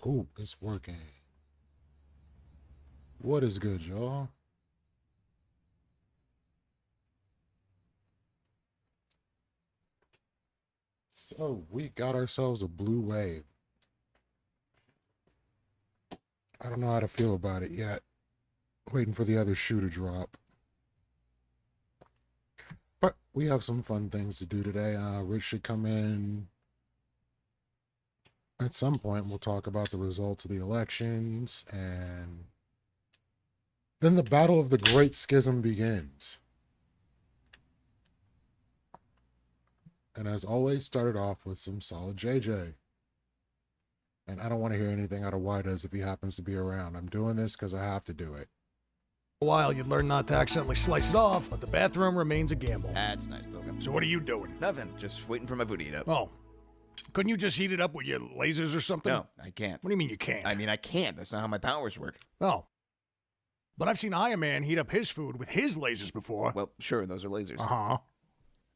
Cool, it's working. What is good, y'all? So we got ourselves a blue wave. I don't know how to feel about it yet. Waiting for the other shoe to drop. But we have some fun things to do today. Rich should come in at some point. We'll talk about the results of the elections, and then the battle of the Great Schism begins. And as always, started off with some solid JJ. And I don't want to hear anything out of Widas if he happens to be around. I'm doing this because I have to do it. A while, you'd learn not to accidentally slice it off, but the bathroom remains a gamble. That's nice, Logan. So what are you doing? Nothing. Just waiting for my food to heat up. Oh. Couldn't you just heat it up with your lasers or something? No, I can't. What do you mean you can't? I mean, I can't. That's not how my powers work. Oh. But I've seen Iron Man heat up his food with his lasers before. Well, sure, those are lasers. Uh-huh.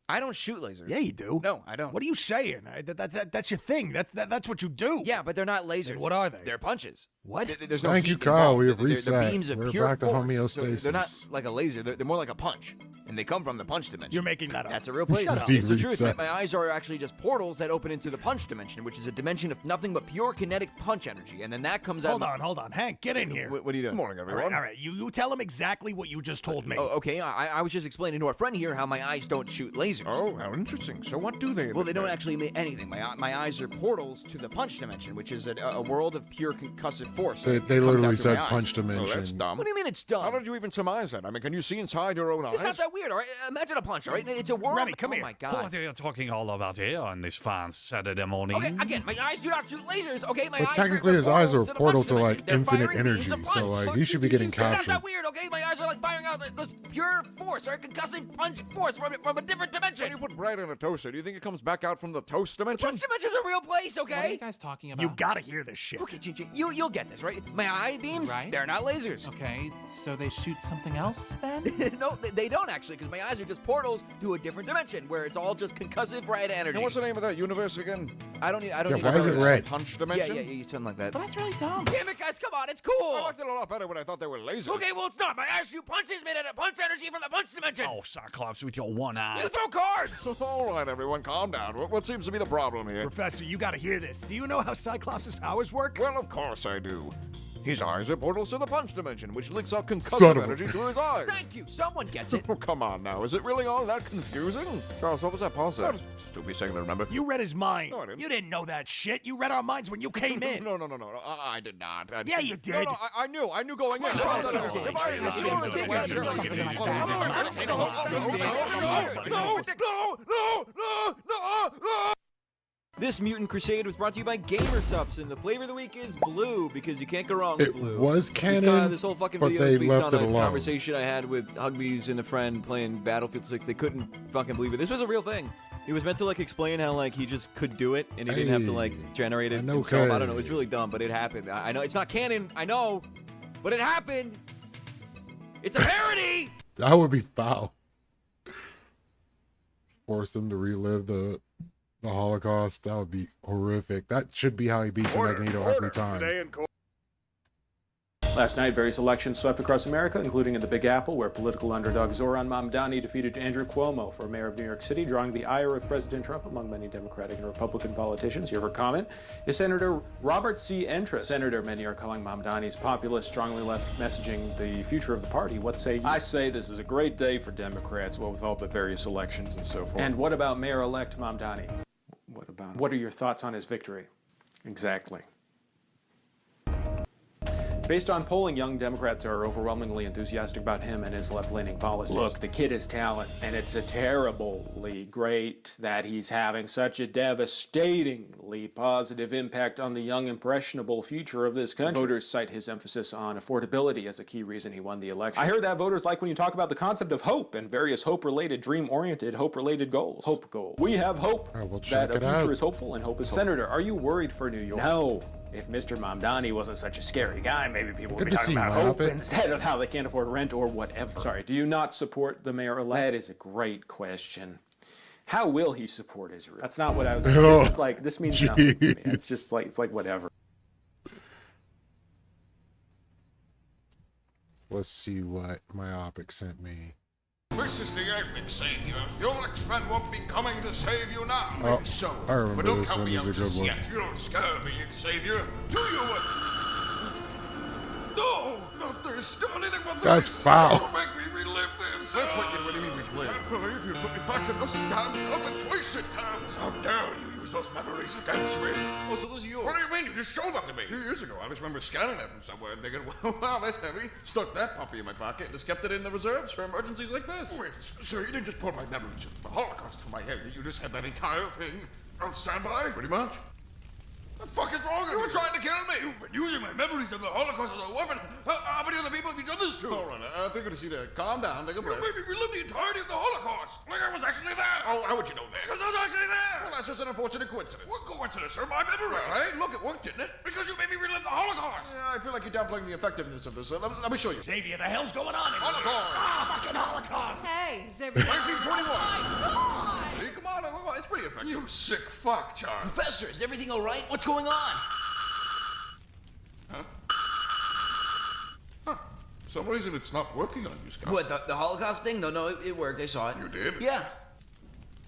I don't shoot lasers. Yeah, you do. No, I don't. What are you saying? That's your thing. That's what you do. Yeah, but they're not lasers. Then what are they? They're punches. What? There's no Thank you, heat Kyle. involved. We have They're reset. beams of We're pure back to force. homeostasis. They're not like a laser. They're more like a punch. And they come from the punch dimension. You're making that up. That's a real place. Shut up. It's the truth. Reset. My eyes are actually just portals that open into the punch dimension, which is a dimension of nothing but pure kinetic punch energy. And then that comes out. Hold on. Hank, get in here. What are you doing? Good morning, everyone. All right. You tell him exactly what you just told me. Oh, okay. I was just explaining to our friend here how my eyes don't shoot lasers. Oh, how interesting. So what do they? Well, they don't actually make anything. My eyes are portals to the punch dimension, which is a world of pure concussive force. They Comes literally after said my eyes. punch Oh, dimension. that's dumb. What do you mean it's dumb? How did you even surmise that? I mean, can you see inside your own eyes? It's not that weird, all right? Imagine a punch, all right? It's a world. Remy, come oh here. my God. What are you talking all about here on this fine Saturday morning? Okay, again, my eyes do not shoot lasers, okay? My But eyes technically are his eyes are a the portal punch to like dimension. They're infinite firing beams energy, of so punch. like he should be getting It's not captured. that weird, okay? My eyes are like firing out this pure force, or concussive punch force from a different dimension. When you put bread in a toaster, do you think it comes back out from the toast The dimension? punch dimension's a real place, okay? What are you guys talking about? You gotta hear this shit. Okay, Gigi, you'll get this, right? My eye beams, Right. they're not lasers. Okay, so they shoot something else then? No, they don't actually, because my eyes are just portals to a different dimension where it's all just concussive red energy. And what's the name of that universe again? I don't need. Yeah, need why to is it know. red? Punch Yeah, dimension? yeah, something like that. But that's really dumb. Damn it, guys, come on, it's I cool. liked it a lot better when I thought they were lasers. Okay, well, it's not. My eyes shoot punches made out of punch energy from the punch dimension. Oh, Cyclops with your one eye. You throw cards. All right, everyone, calm down. What seems to be the problem here? Professor, you gotta hear this. Do you know how Cyclops' powers work? Well, of course I do. His eyes are portals to the punch dimension, which leaks out Son concussive of a- energy through his eyes. Thank you. Someone gets it. Oh, come on now. Is it really all that confusing? Charles, what was that Paul said? Stupid second to remember. You read his mind. No, I didn't. You didn't know that shit. You read our minds when you came in. No, I did not. Yeah, you did. No, I knew going in. No. This Mutant Crusade was brought to you by GamerSupps, and the flavor of the week is blue, because you can't go wrong with It blue. was canon, This whole fucking but video they is based left on it a alone. conversation I had with Hugbees and a friend playing Battlefield 6. They couldn't fucking believe it. This was a real thing. He was meant to like explain how like he just could do it, and he didn't have to like generate it himself. I don't know. It was really dumb, but it happened. I know it's not canon. I know, but it happened. It's a parody. That would be foul. Force him to relive the Holocaust. That would be horrific. That should be how he beats Magneto every time. Last night, various elections swept across America, including in the Big Apple, where political underdog Zoran Mamdani defeated Andrew Cuomo for mayor of New York City, drawing the ire of President Trump among many Democratic and Republican politicians. Your comment is Senator Robert C. Entris. Senator, many are calling Mamdani's populist, strongly left messaging the future of the party. What say you? I say this is a great day for Democrats, well, with all the various elections and so forth. And what about Mayor-elect Mamdani? What about What are your thoughts on his victory? exactly? Based on polling, young Democrats are overwhelmingly enthusiastic about him and his left-leaning policies. Look, the kid is talent, and it's a terribly great that he's having such a devastatingly positive impact on the young, impressionable future of this country. Voters cite his emphasis on affordability as a key reason he won the election. I heard that voters like when you talk about the concept of hope and various hope-related, dream-oriented, hope-related goals. Hope goals. We have hope All right, we'll that check a it future out. is hopeful and hope is hopeful. Senator, are you worried for New York? No. If Mr. Mamdani wasn't such a scary guy, maybe people would Good be to talking see about you, hope Muppet. instead of how they can't afford rent or whatever. Sorry, do you not support the mayor-elect? That is a great question. How will he support Israel? That's not what I was. This is like, this means nothing to me. It's just like, it's like whatever. Let's see what Myopic sent me. This is the epic savior. Your X-Men won't be coming to save you now. Oh, Maybe so. I remember but don't this count one me is out a good just one. yet. You don't scare me, Xavier. Do you? No, not this. Not anything but this. That's foul. Don't make me relive this. That's what you mean relive. I believe you put me back in those damn concentration camps. How dare you use those memories against me? Oh, so those are yours. What do you mean? You just showed that to me. A few years ago, I just remember scanning that from somewhere and thinking, wow, that's heavy. Stuck that puppy in my pocket and just kept it in the reserves for emergencies like this. Wait, so you didn't just pull my memories of the Holocaust from my head. You just had that entire thing on standby? Pretty much. The fuck is wrong with you? You were trying to kill me! You've been using my memories of the Holocaust as a weapon! How many other people have you done this to? Alright, I think I just need to calm down, take a breath. You made me relive the entirety of the Holocaust! Like I was actually there! Oh, how would you know that? Because I was actually there! Well, that's just an unfortunate coincidence. What coincidence, sir? My memory! Well, hey, look, it worked, didn't it? Because you made me relive the Holocaust! Yeah, I feel like you're downplaying the effectiveness of this. Let me show you. Xavier, the hell's going on in here? Holocaust! Fucking Holocaust! Hey, is everything... 1941! See, come on, it's pretty effective. You sick fuck, Charles. Professor, is everything all right? What's going on? Huh? For some reason, it's not working on you, Scott. What, the Holocaust thing? No, it worked. I saw it. You did? Yeah.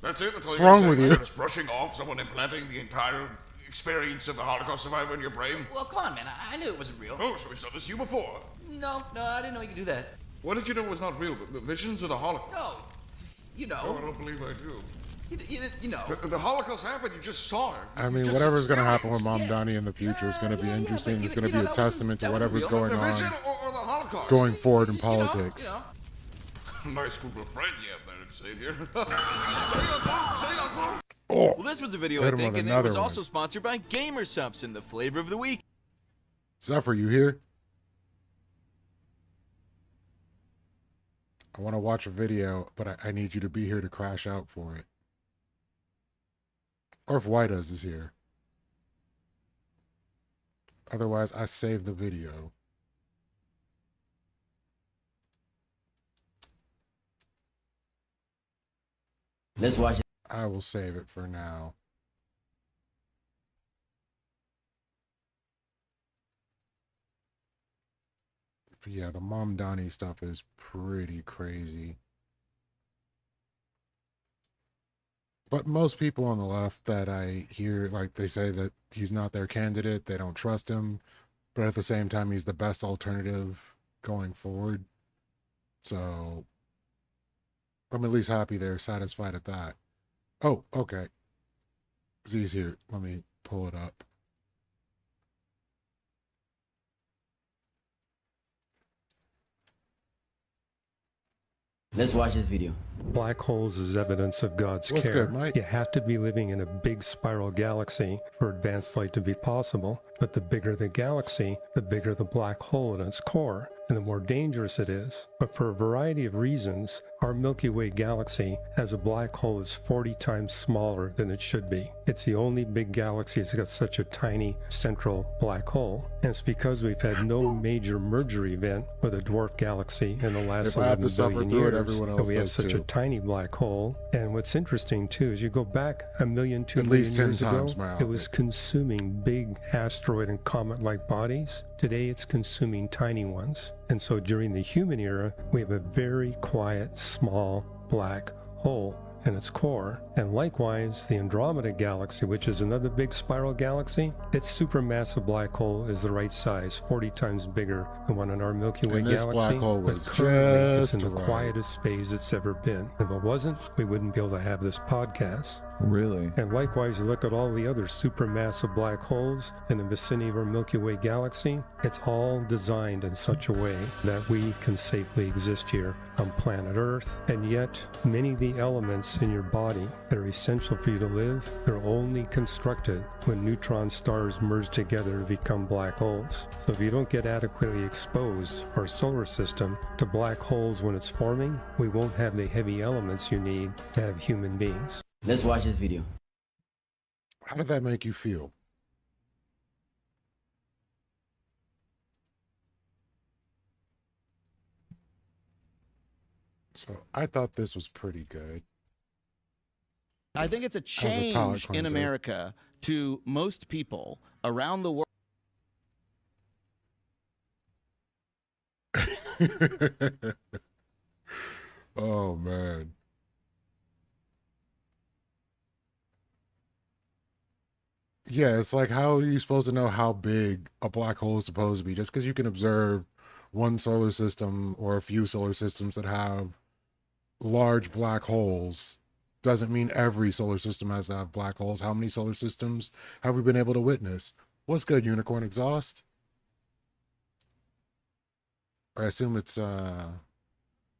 That's it? That's all What's you're wrong saying? with you? Like just brushing off someone implanting the entire experience of the Holocaust survivor in your brain? Well, come on, man. I knew it wasn't real. Oh, so he's done this to you before? No, I didn't know you could do that. What did you know was not real? The visions of the Holocaust? No, you know. Oh, I don't believe I do. You know. The Holocaust happened, you just saw it. I mean, whatever's going to happen with Mom Donnie in the future is going to be interesting. It's going to be a testament to whatever's going The on vision or the Holocaust? going forward in politics. Nice group of friends you have there, Xavier. Oh, Well, this was a video, I hit him think, with and it another was one. also sponsored by Gamer Subs and the flavor of the week. Zephyr, you here? I want to watch a video, but I need you to be here to crash out for it. Or if Whiteuz is here. Otherwise, I save the video. Let's watch it. I will save it for now. But yeah, the Mom Donnie stuff is pretty crazy. But most people on the left that I hear, like, they say that he's not their candidate, they don't trust him, but at the same time, he's the best alternative going forward. So I'm at least happy they're satisfied at that. Oh, okay. Z's here. Let me pull it up. Let's watch this video. Black holes is evidence of God's What's care. good, Mike? You have to be living in a big spiral galaxy for advanced light to be possible. But the bigger the galaxy, the bigger the black hole at its core, and the more dangerous it is. But for a variety of reasons, our Milky Way galaxy has a black hole that's 40 times smaller than it should be. It's the only big galaxy that's got such a tiny central black hole. And it's because we've had no major merger event with a dwarf galaxy in the last If I have 11 to suffer billion through it, years everyone that else we have does such too. a tiny black hole. And what's interesting too is you go back 1 million, 2 At million least 10 years times ago, my it was consuming big asteroid and comet-like bodies. Today it's consuming tiny ones. And so during the human era, we have a very quiet, small black hole in its core. And likewise, the Andromeda galaxy, which is another big spiral galaxy, its supermassive black hole is the right size, 40 times bigger than one in our Milky Way And this galaxy. black hole but was currently it's just in the right. quietest phase it's ever been. If it wasn't, we wouldn't be able to have this podcast. Really? And likewise, you look at all the other supermassive black holes in the vicinity of our Milky Way galaxy, it's all designed in such a way that we can safely exist here on planet Earth. And yet, many of the elements in your body that are essential for you to live, they're only constructed when neutron stars merge together to become black holes. So if you don't get adequately exposed, our solar system, to black holes when it's forming, we won't have the heavy elements you need to have human beings. Let's watch this video. How did that make you feel? So I thought this was pretty good. I think it's a As a palate change in cleanser. America to most people around the world. Oh man. Yeah, it's like, how are you supposed to know how big a black hole is supposed to be? Just because you can observe one solar system or a few solar systems that have large black holes doesn't mean every solar system has to have black holes. How many solar systems have we been able to witness? What's good, Unicorn Exhaust? I assume it's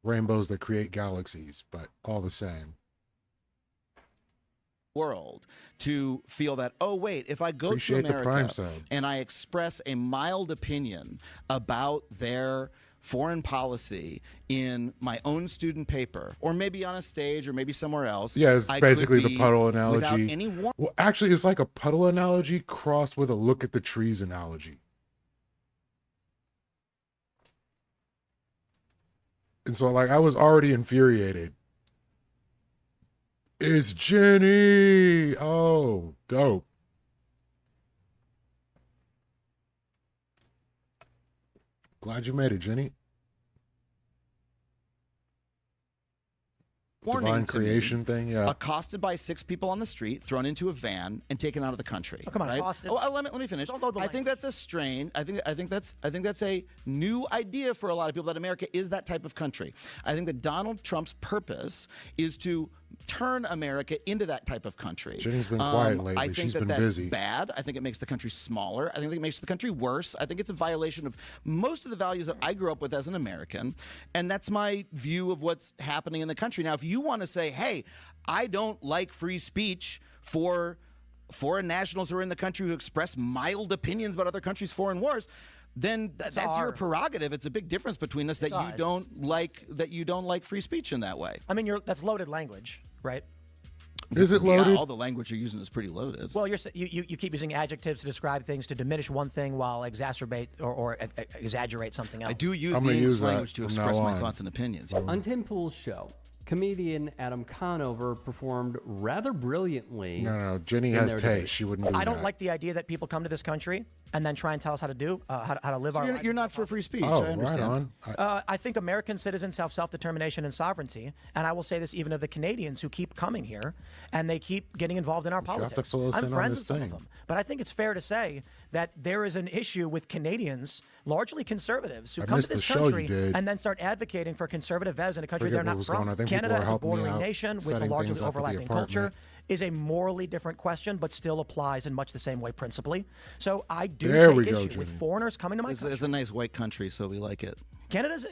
rainbows that create galaxies, but all the same. World to feel that, oh wait, if I go Appreciate to the prime America sub. and I express a mild opinion about their foreign policy in my own student paper, or maybe on a stage, or maybe somewhere else. Yeah, it's I basically could the be, puddle without analogy. any Well, actually, it's like a puddle analogy crossed with a look at the trees analogy. And so, like, I was already infuriated. It's Jenny! Oh, dope. Glad you made it, Jenny. warning Divine to me, creation thing, yeah. accosted by 6 people on the street, thrown into a van, and taken out of the country. Oh, come on, right? accosted. Oh, let me finish. Don't go the I think that's a strain. I think that's a new idea for a lot of people that America is that type of country. I think that Donald Trump's purpose is to turn America into that type of country. Jenny's been quiet lately. I think She's that been that's busy. bad. I think it makes the country smaller. I think it makes the country worse. I think it's a violation of most of the values that I grew up with as an American, and that's my view of what's happening in the country. Now, if you want to say, hey, I don't like free speech for foreign nationals who are in the country who express mild opinions about other countries' foreign wars, then that's your prerogative. It's a big difference between us that you don't like free speech in that way. I mean, that's loaded language, right? Is it loaded? Yeah, all the language you're using is pretty loaded. Well, you keep using adjectives to describe things to diminish one thing while exacerbate or exaggerate something else. I do use the English language to express my thoughts and opinions. On Tim Pool's show, comedian Adam Conover performed rather brilliantly. No, Jenny has taste. She wouldn't do I don't that. like the idea that people come to this country and then try and tell us how to do how to live our lives. You're not for free speech. Oh, I understand. right on. I think American citizens have self-determination and sovereignty, and I will say this even of the Canadians who keep coming here and they keep getting involved in our You have to politics. fill us I'm in on friends this with some of thing. them, but I think it's fair to say that there is an issue with Canadians, largely conservatives, who I come to missed this the show you country did. and then start advocating for conservative values in a country Forget they're what not was from. going on. I think people Canada are is a helping me bordering out, nation with a setting largely things up at the overlapping apartment. culture. Is a morally different question, but still applies in much the same way principally. So I do There we take go, issue with Jimmy. foreigners coming to my country. It's a nice white country, so we like it. Canada's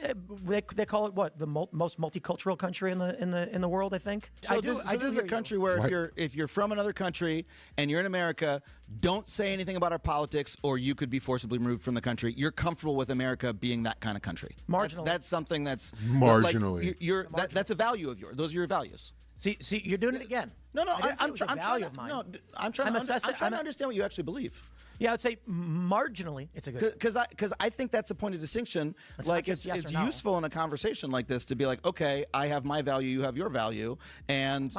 they call it what, the most multicultural country in the world, I think. So this is a country where if you're from another country and you're in America, don't say anything about our politics, or you could be forcibly removed from the country. You're comfortable with America being that kind of country. Marginally. That's something that's Marginally. That's a value of yours. Those are your values. See, you're doing it again. No, I didn't say it was a I'm value trying. of mine. No, I'm trying to understand what you actually believe. Yeah, I'd say marginally it's a good. Because I think that's a point of distinction. It's like not just yes it's or no. useful in a conversation like this to be like, okay, I have my value, you have your value, and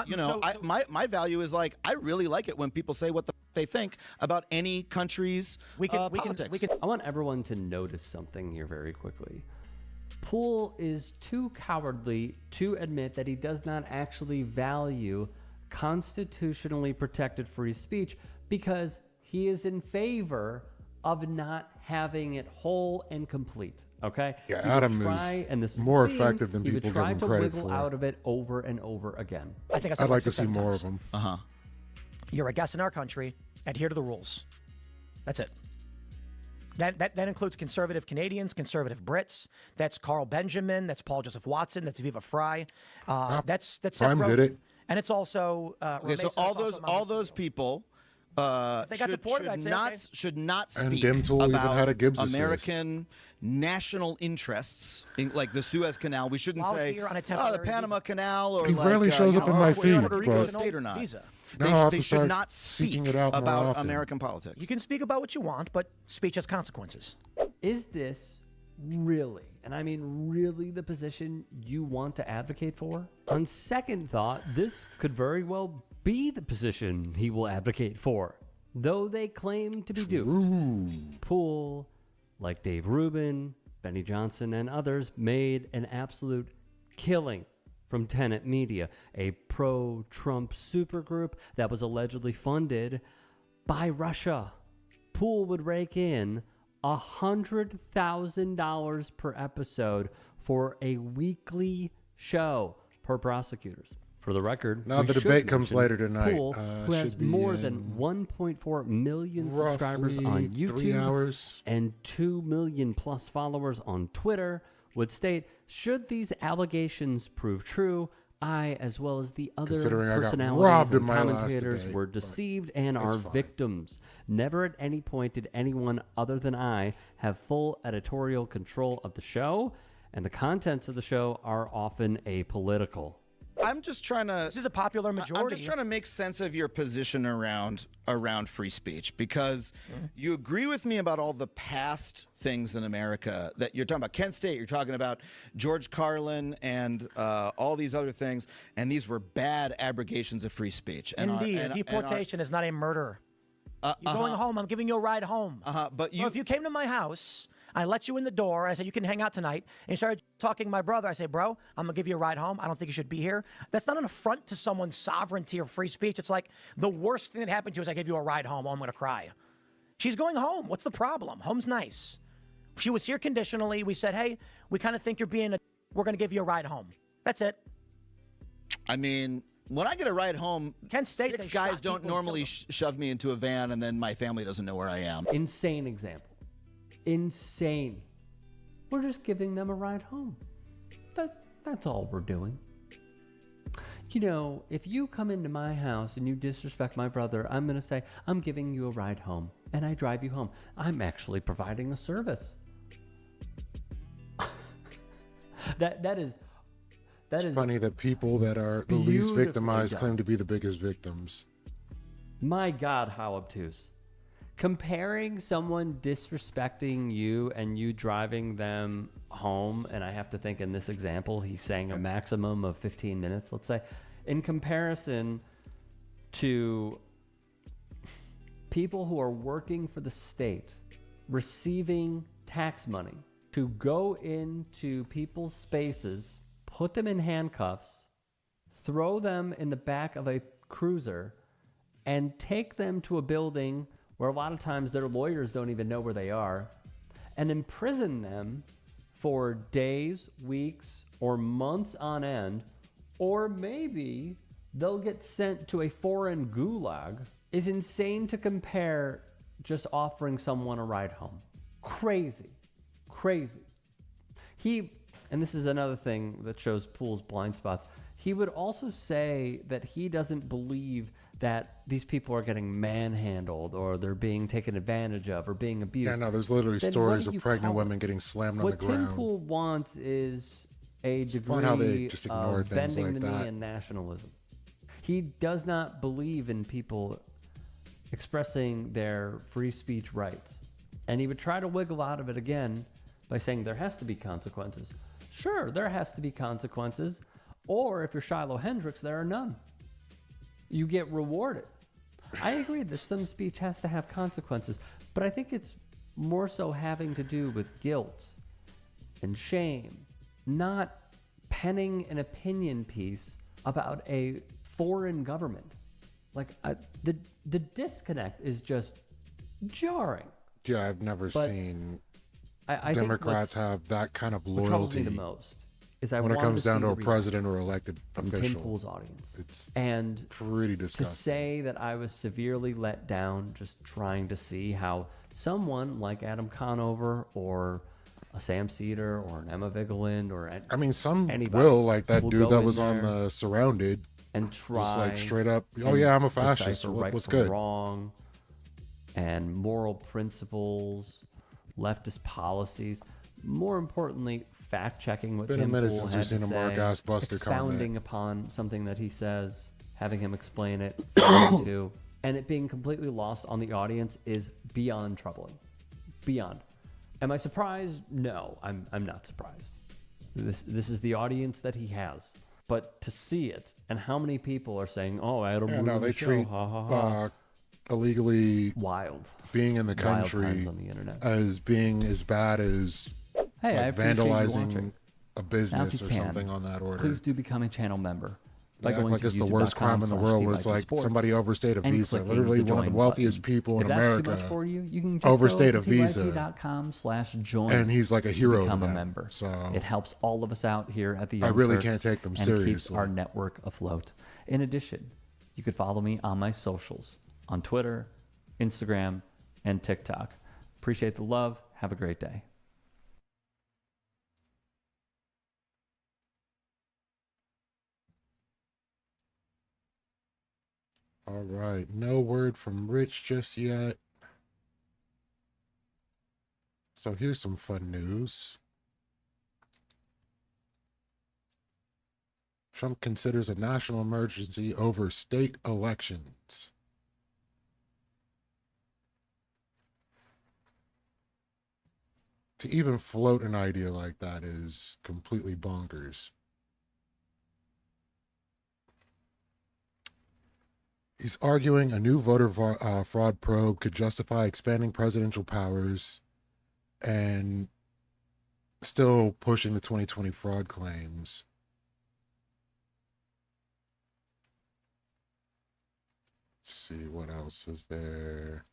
my value is like, I really like it when people say what they think about any country's politics. I want everyone to notice something here very quickly. Poole is too cowardly to admit that he does not actually value constitutionally protected free speech because he is in favor of not having it whole and complete. Okay? Yeah, He would Adam try, is and this more theme, effective than he would people try give him to credit wiggle for. out of it over and over again. I think I said I'd like to 6, see 7 more times. of them. You're a guest in our country. Adhere to the rules. That's it. That includes conservative Canadians, conservative Brits. That's Carl Benjamin. That's Paul Joseph Watson. That's Viva Fry. That's Seth Prime Rogen. did it. And it's also Okay, so all those people They got deported, I'd say, okay. should not And speak Dim Tool even about had a Gibbs assist. American national interests, like the Suez Canal. We shouldn't While say, here on a the temporary Panama visa. Canal, or He like, rarely shows up in my feed, Puerto Rico but- state or not. Visa. Now I'll have They to should start not seeking speak it out more about often. American politics. You can speak about what you want, but speech has consequences. Is this really, and I mean really, the position you want to advocate for? On second thought, this could very well be the position he will advocate for, though they claim to be duped. Poole, like Dave Rubin, Benny Johnson and others made an absolute killing from Tenet Media, a pro-Trump supergroup that was allegedly funded by Russia. Poole would rake in $100,000 per episode for a weekly show per prosecutors. For the record, now the debate comes later tonight. Poole, who has more than 1.4 million subscribers on YouTube 3 hours. and 2 million plus followers on Twitter, would state, should these allegations prove true, I, as well as the other personalities and commentators, were deceived and are victims. Never at any point did anyone other than I have full editorial control of the show, and the contents of the show are often apolitical. I'm just trying to. This is a popular majority. I'm just trying to make sense of your position around free speech, because you agree with me about all the past things in America that you're talking about. Kent State, you're talking about George Carlin and all these other things, and these were bad abrogations of free speech. Indeed, deportation is not a murder. You're going home. I'm giving you a ride home. But if you came to my house, I let you in the door. I said, you can hang out tonight. And you started talking to my brother. I say, bro, I'm going to give you a ride home. I don't think you should be here. That's not an affront to someone's sovereignty or free speech. It's like the worst thing that happened to you is I gave you a ride home. Oh, I'm going to cry. She's going home. What's the problem? Home's nice. She was here conditionally. We said, hey, we kind of think you're being we're going to give you a ride home. That's it. I mean, when I get a ride home, Kent State, 6 guys don't normally shove me into a van and then my family doesn't know where I am. Insane example. Insane. We're just giving them a ride home. That's all we're doing. You know, if you come into my house and you disrespect my brother, I'm going to say, I'm giving you a ride home, and I drive you home. I'm actually providing a service. That is funny that people that are the least victimized claim to be the biggest victims. My God, how obtuse. Comparing someone disrespecting you and you driving them home, and I have to think in this example, he's saying a maximum of 15 minutes, let's say, in comparison to people who are working for the state, receiving tax money to go into people's spaces, put them in handcuffs, throw them in the back of a cruiser, and take them to a building where a lot of times their lawyers don't even know where they are, and imprison them for days, weeks, or months on end, or maybe they'll get sent to a foreign gulag, is insane to compare just offering someone a ride home. Crazy. Crazy. And this is another thing that shows Poole's blind spots, he would also say that he doesn't believe that these people are getting manhandled or they're being taken advantage of or being abused. Yeah, no, there's literally stories of pregnant women getting slammed on the ground. What Tim Poole wants is a degree of bending the knee and nationalism. He does not believe in people expressing their free speech rights. And he would try to wiggle out of it again by saying there has to be consequences. Sure, there has to be consequences. Or if you're Shiloh Hendricks, there are none. You get rewarded. I agree that some speech has to have consequences, but I think it's more so having to do with guilt and shame, not penning an opinion piece about a foreign government. Like the disconnect is just jarring. Yeah, I've never seen Democrats have that kind of loyalty. The most is when it comes down to a president or elected official. Tim Poole's audience. It's pretty disgusting. To say that I was severely let down just trying to see how someone like Adam Conover or a Sam Cedar or an Emma Vigeland or some will, like that dude that was on the Surrounded and try just like straight up, oh yeah, I'm a fascist. What's good? Wrong and moral principles, leftist policies. More importantly, fact-checking what Tim Poole had to say, expounding upon something that he says, having him explain it, and it being completely lost on the audience is beyond troubling. Beyond. Am I surprised? No, I'm not surprised. This is the audience that he has. But to see it, and how many people are saying, "Oh, Adam," they treat illegally wild being in the country on the internet as being as bad as Hey, I like appreciate you vandalizing watching. a Now, if business you or can, something on that order. Please do become a channel member. They act like it's the worst crime in the world where it's like somebody overstayed a visa. Literally one of the wealthiest people in America If that's too much for you, you can just overstayed go a to visa. typ.com/join. And he's like a hero Become to a them, member. so it helps all of us out here at the I Young really Turks can't take them and keeps seriously. our network afloat. In addition, you could follow me on my socials on Twitter, Instagram, and TikTok. Appreciate the love. Have a great day. All right, no word from Rich just yet. So here's some fun news. Trump considers a national emergency over state elections. To even float an idea like that is completely bonkers. He's arguing a new voter fraud probe could justify expanding presidential powers and still pushing the 2020 fraud claims. Let's see, what else is there?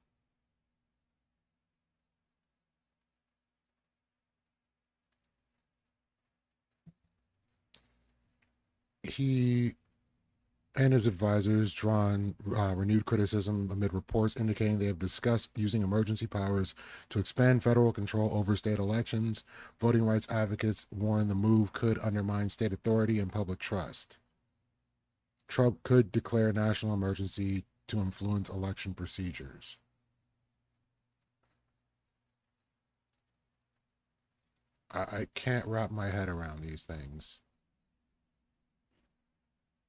He and his advisors drawn renewed criticism amid reports indicating they have discussed using emergency powers to expand federal control over state elections. Voting rights advocates warn the move could undermine state authority and public trust. Trump could declare national emergency to influence election procedures. I can't wrap my head around these things.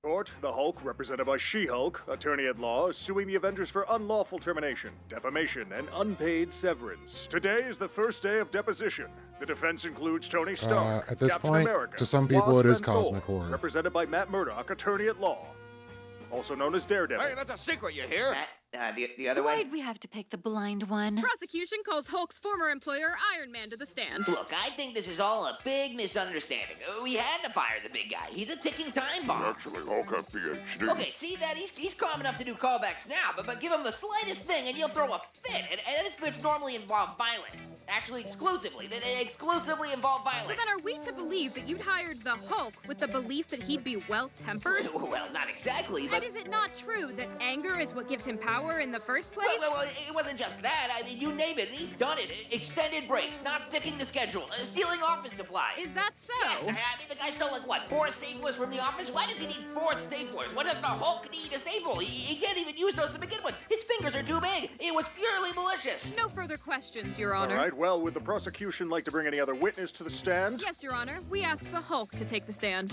Court, the Hulk, represented by She-Hulk, attorney-at-law, is suing the Avengers for unlawful termination, defamation, and unpaid severance. Today is the first day of deposition. The defense includes Tony Stark, at this Captain point, America, to some people, Wasp, it is and Cosmic Thor, Horror. represented by Matt Murdock, attorney-at-law, also known as Daredevil. Hey, that's a secret, you hear? The other way? Why'd we have to pick the blind one? Prosecution calls Hulk's former employer Iron Man to the stand. Look, I think this is all a big misunderstanding. We had to fire the big guy. He's a ticking time bomb. Actually, Hulk has PhD. Okay, see that? He's calm enough to do callbacks now, but give him the slightest thing and he'll throw a fit. And his fits normally involve violence. Actually, exclusively. They exclusively involve violence. So then are we to believe that you'd hired the Hulk with the belief that he'd be well-tempered? Well, not exactly, but... And is it not true that anger is what gives him power in the first place? Well, it wasn't just that. I mean, you name it, and he's done it. Extended breaks, not sticking to schedule, stealing office supplies. Is that so? Yes, I mean, the guy stole, like, what, 4 staplers from the office? Why does he need 4 staplers? What does the Hulk need a staple? He can't even use those to begin with. His fingers are too big. It was purely malicious. No further questions, Your Honor. All right, well, would the prosecution like to bring any other witness to the stand? Yes, Your Honor. We ask the Hulk to take the stand.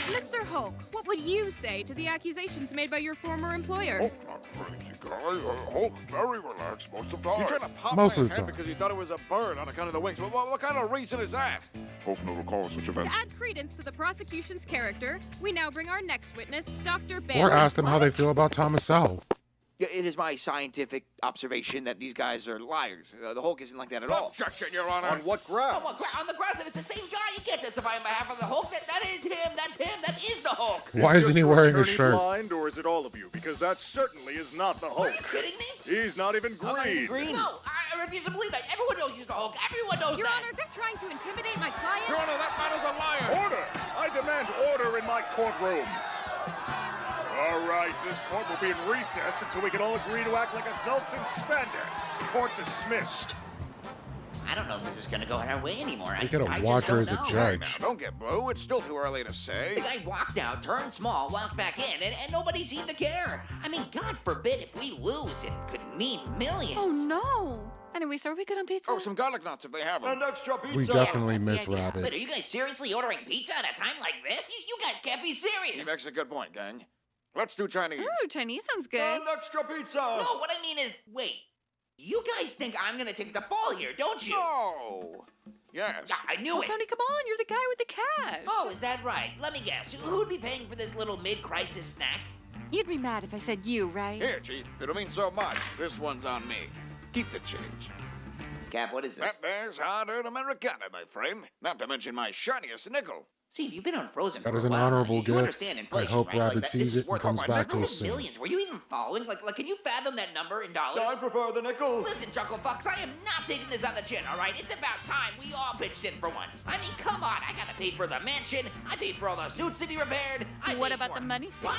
Mr. Hulk, what would you say to the accusations made by your former employer? Hulk's not a crazy guy. Hulk's very relaxed most of the time. You're trying to pop Most my of the head time. because you thought it was a bird on account of the wings. What kind of reason is that? Hulk never calls such To events. add credence to the prosecution's character, we now bring our next witness, Dr. Bailey. Or ask them how they feel about Thomas Sowell. It is my scientific observation that these guys are liars. The Hulk isn't like that at all. Objection, Your Honor. On what grounds? On the grounds that it's the same guy. You can't testify on behalf of the Hulk. That is him. That's him. That is the Hulk. Why isn't he wearing a Attorney shirt? blind, or is it all of you? Because that certainly is not the Hulk. Are you kidding me? He's not even green. No, I refuse to believe that. Everyone knows he's the Hulk. Everyone knows Your that. Honor, they're trying to intimidate my client. Your Honor, that man is a liar. Order! I demand order in my courtroom. All right, this court will be in recess until we can all agree to act like adults in spandex. Court dismissed. I don't know if this is going to go our way anymore. We gotta I watch just her don't as a know. judge. Don't get blue. It's still too early to say. The guy walked out, turned small, walked back in, and nobody seemed to care. I mean, God forbid if we lose, it could mean millions. Oh, no. Anyway, sir, are we good on pizza? Oh, some garlic knots if they have them. And extra pizza. We definitely miss Wait, Rabbit. are you guys seriously ordering pizza at a time like this? You guys can't be serious. He makes a good point, gang. Let's do Chinese. Ooh, Chinese sounds good. And extra pizza. No, what I mean is, wait. You guys think I'm going to take the fall here, don't you? No. Yes. Yeah, I knew Oh, it. Tony, come on. You're the guy with the cash. Oh, is that right? Let me guess. Who'd be paying for this little mid-crisis snack? You'd be mad if I said you, right? Here, Chief. It'll mean so much. This one's on me. Keep the change. Cap, what is this? That there's hard-earned Americana, my friend. Not to mention my shiniest nickel. Steve, you've been unfrozen That for is a an while. honorable You gift. understand I inflation, hope right? Rabbit Like, this sees is it and worth comes a back to hundred us soon. millions. Were you even following? Like, can you fathom that number in dollars? I prefer the nickel. Listen, Chuckle Bucks, I am not taking this on the chin, all right? It's about time we all pitched in for once. I mean, come on, I gotta pay for the mansion. I paid for all the suits to be repaired. What paid about for... the money suit?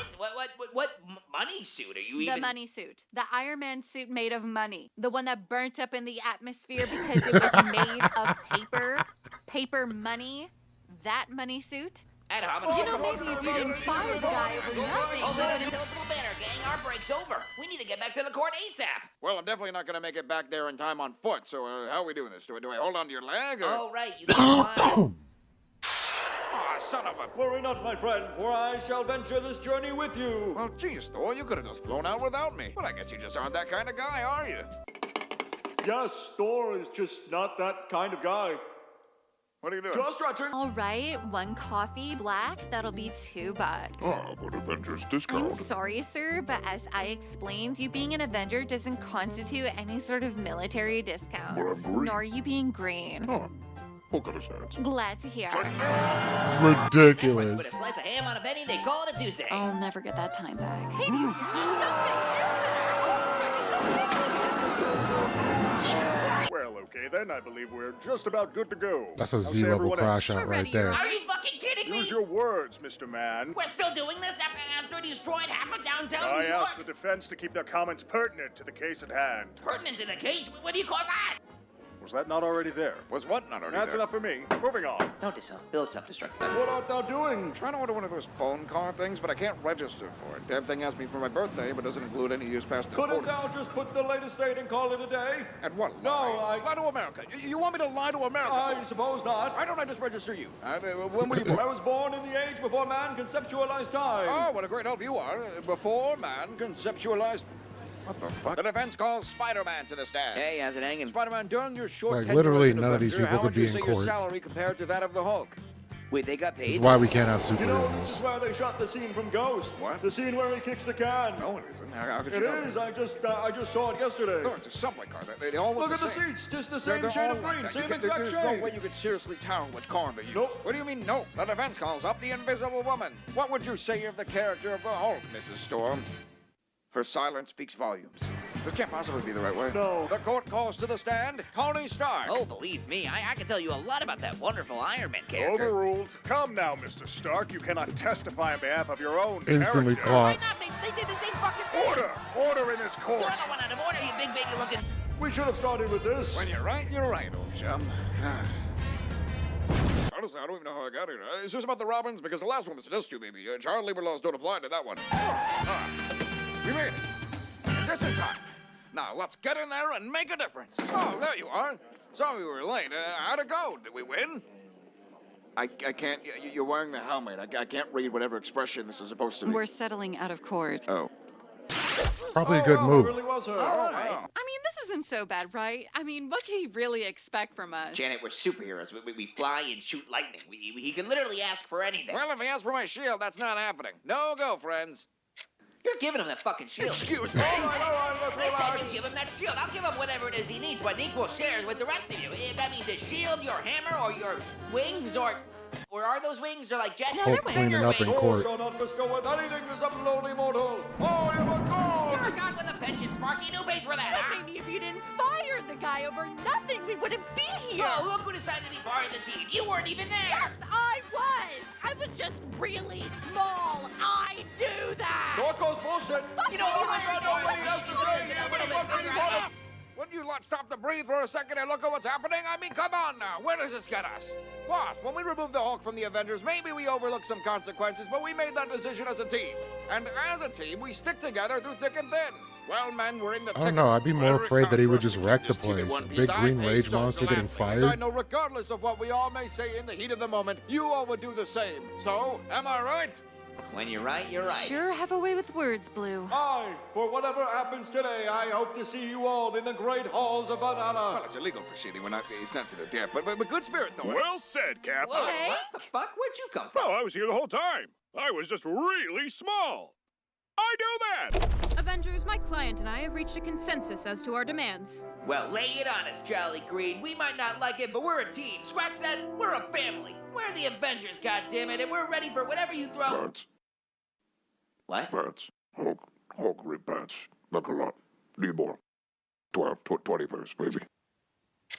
What money suit are you even? The money suit. The Iron Man suit made of money. The one that burnt up in the atmosphere because it was made of paper. Paper money. That money suit. Ad You know, maybe if you didn't fire the guy over nothing. Hold on until it's a banner, gang. Our break's over. We need to get back to the court ASAP. Well, I'm definitely not going to make it back there in time on foot, so how are we doing this? Do I hold on to your leg, or...? Oh, right, you can fly. Ah, son of a... Worry not, my friend, for I shall venture this journey with you. Well, geez, Thor, you could have just flown out without me. Well, I guess you just aren't that kind of guy, are you? Yes, Thor is just not that kind of guy. What are you doing? Just stretching. All right, 1 coffee black. That'll be $2. Ah, but Avengers discount. I'm sorry, sir, but as I explained, you being an Avenger doesn't constitute any sort of military discount. But I'm green. Nor you being green. Oh, what kind of sense? Glad to hear. This is ridiculous. Put a slice of ham on a penny, they call it a Tuesday. I'll never get that time back. Well, okay then. I believe we're just about good to go. That's a I'll say Z-level everyone crash else. out right there. Are you fucking kidding me? Use your words, Mr. Man. We're still doing this after he destroyed half of downtown I New York? asked the defense to keep their comments pertinent to the case at hand. Pertinent to the case? What do you call that? Was that not already there? Was what not already That's there? enough for me. Moving on. Don't build self-destruct. What art thou doing? I'm trying to order one of those phone call things, but I can't register for it. Damn thing asked me for my birthday, but doesn't include any years past the Couldn't 40s. thou just put the latest date and call it a day? And what? No, lie to America. You want me to lie to America? I suppose not. Why don't I just register you? When were you born? I was born in the age before man conceptualized time. Oh, what a great help you are. Before man conceptualized... What the fuck? The defense calls Spider-Man to the stand. Hey, how's it hanging? Spider-Man, during your short Like, tenure literally as an none of these Avenger, people how could would you be in say your court. salary compared to that of the Hulk? Wait, they got paid? This is why we can't have You know, this is superheroes. where they shot the scene from Ghost. What? The scene where he kicks the can. No, it isn't. How could It you know? is. I just saw it yesterday. No, it's a subway car. They all look Look at the the same. seats. Just the They're same shade all of like green. that. Same You can- exact There's shade. no way you could seriously tell which car they use. Nope. What do you mean, no? The defense calls up the Invisible Woman. What would you say of the character of the Hulk, Mrs. Storm? Her silence speaks volumes. This can't possibly be the right way. No. The court calls to the stand Tony Stark. Oh, believe me, I can tell you a lot about that wonderful Iron Man character. Overruled. Come now, Mr. Stark. You cannot testify on behalf of your own Instantly character. caught. Why not? They did the same fucking thing. Order! Order in this court. You're the one out of order, you big baby looking. We should have started with this. When you're right, old chum. Honestly, I don't even know how I got here. Is this about the Robins? Because the last one was just you, baby. Child labor laws don't apply to that one. We made it. And just in time. Now, let's get in there and make a difference. Oh, there you are. Sorry we were late. How'd it go? Did we win? I can't. You're wearing the helmet. I can't read whatever expression this is supposed to be. We're settling out of court. Oh. Probably a good It move. really was her. All right. I mean, this isn't so bad, right? I mean, what can he really expect from us? Janet, we're superheroes. We fly and shoot lightning. He can literally ask for anything. Well, if he asks for my shield, that's not happening. No go, friends. You're giving him that fucking shield. Excuse me. All right, let's Let's relax. have you give him that shield. I'll give him whatever it is he needs, but in equal shares with the rest of you. If that means a shield, your hammer, or your wings, or are those wings? They're like jets. Hulk cleaning up in Oh, court. shall not bestow with anything this unlowly mortal. Oh, you must go. You're a god with a pension, Sparky. Who pays for that, huh? Maybe if you didn't fire the guy over nothing, we wouldn't be here. Oh, look who decided to be part of the team. You weren't even there. Yes, I was. I was just really small. I do that. Door goes bullshit. You know, Wouldn't you lot stop to breathe for a second and look at what's happening? I mean, come on now. Where does this get us? Boss, when we removed the Hulk from the Avengers, maybe we overlooked some consequences, but we made that decision as a team. And as a team, we stick together through thick and thin. Well, men, we're in the I don't thick know. of I'd be it. more Whatever it afraid that he would costs just for us, wreck the keep it place. one A piece. big I green pay rage Stone monster getting Gillespie, 'cause I fired. know regardless of what we all may say in the heat of the moment, you all would do the same. So, am I right? When you're right, you're right. Sure have a way with words, Blue. Aye, for whatever happens today, I hope to see you all in the great halls of Valhalla. Well, it's a legal proceeding. It's not to the death, but good spirit, though. Well said, Cap. Whoa, what the fuck? Where'd you come from? Well, I was here the whole time. I was just really small. I do that. Avengers, my client and I have reached a consensus as to our demands. Well, lay it on us, Jolly Green. We might not like it, but we're a team. Scratch that, we're a family. We're the Avengers, goddammit, and we're ready for whatever you throw. Pants. What? Pants. Hulk rib pants. Knuckle up. Need more. 20 pairs, baby.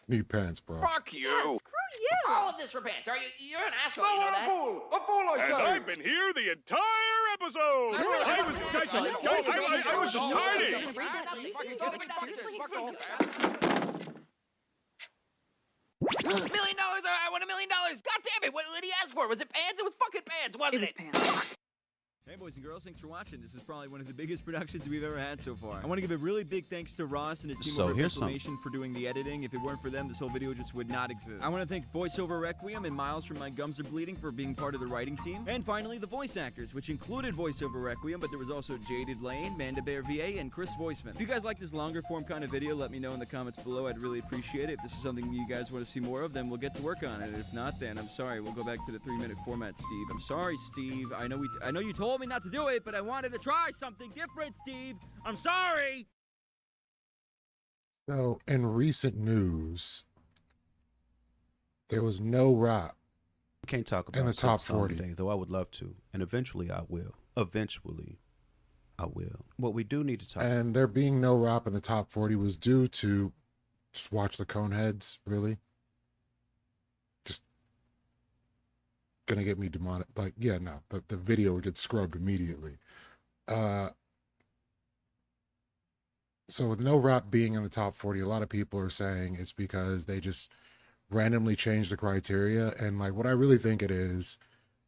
Need pants, bro. Fuck you. Screw you. All of this for pants. You're an asshole, you know that? A fool, I say. And I've been here the entire episode. I was $1 million, I won $1 million. God damn it, what did he ask for? Was it pants? It was fucking pants, wasn't it? It was pants. Hey boys and girls, thanks for watching. This is probably one of the biggest productions we've ever had so far. I want to give a really big thanks to Ross and his team over at Inflammation for doing the editing. If it weren't for them, this whole video just would not exist. I want to thank Voiceover Requiem and Miles from My Gums Are Bleeding for being part of the writing team. And finally, the voice actors, which included Voiceover Requiem, but there was also Jaded Lane, Manda Bear VA, and Chris Voiceman. If you guys like this longer form kind of video, let me know in the comments below. I'd really appreciate it. If this is something you guys want to see more of, then we'll get to work on it. If not, then I'm sorry. We'll go back to the 3-minute format, Steve. I'm sorry, Steve. I know you told me not to do it, but I wanted to try something different, Steve. I'm sorry. So, in recent news, there was no rap. I can't talk about in the top song 40 today, though I would love to, and eventually I will. Eventually, I will. What we do need to talk. And there being no rap in the top 40 was due to just watch the Coneheads. Really, just gonna get me demonic. Like, yeah, no, the video would get scrubbed immediately. So with no rap being in the top 40, a lot of people are saying it's because they just randomly changed the criteria. And like, what I really think it is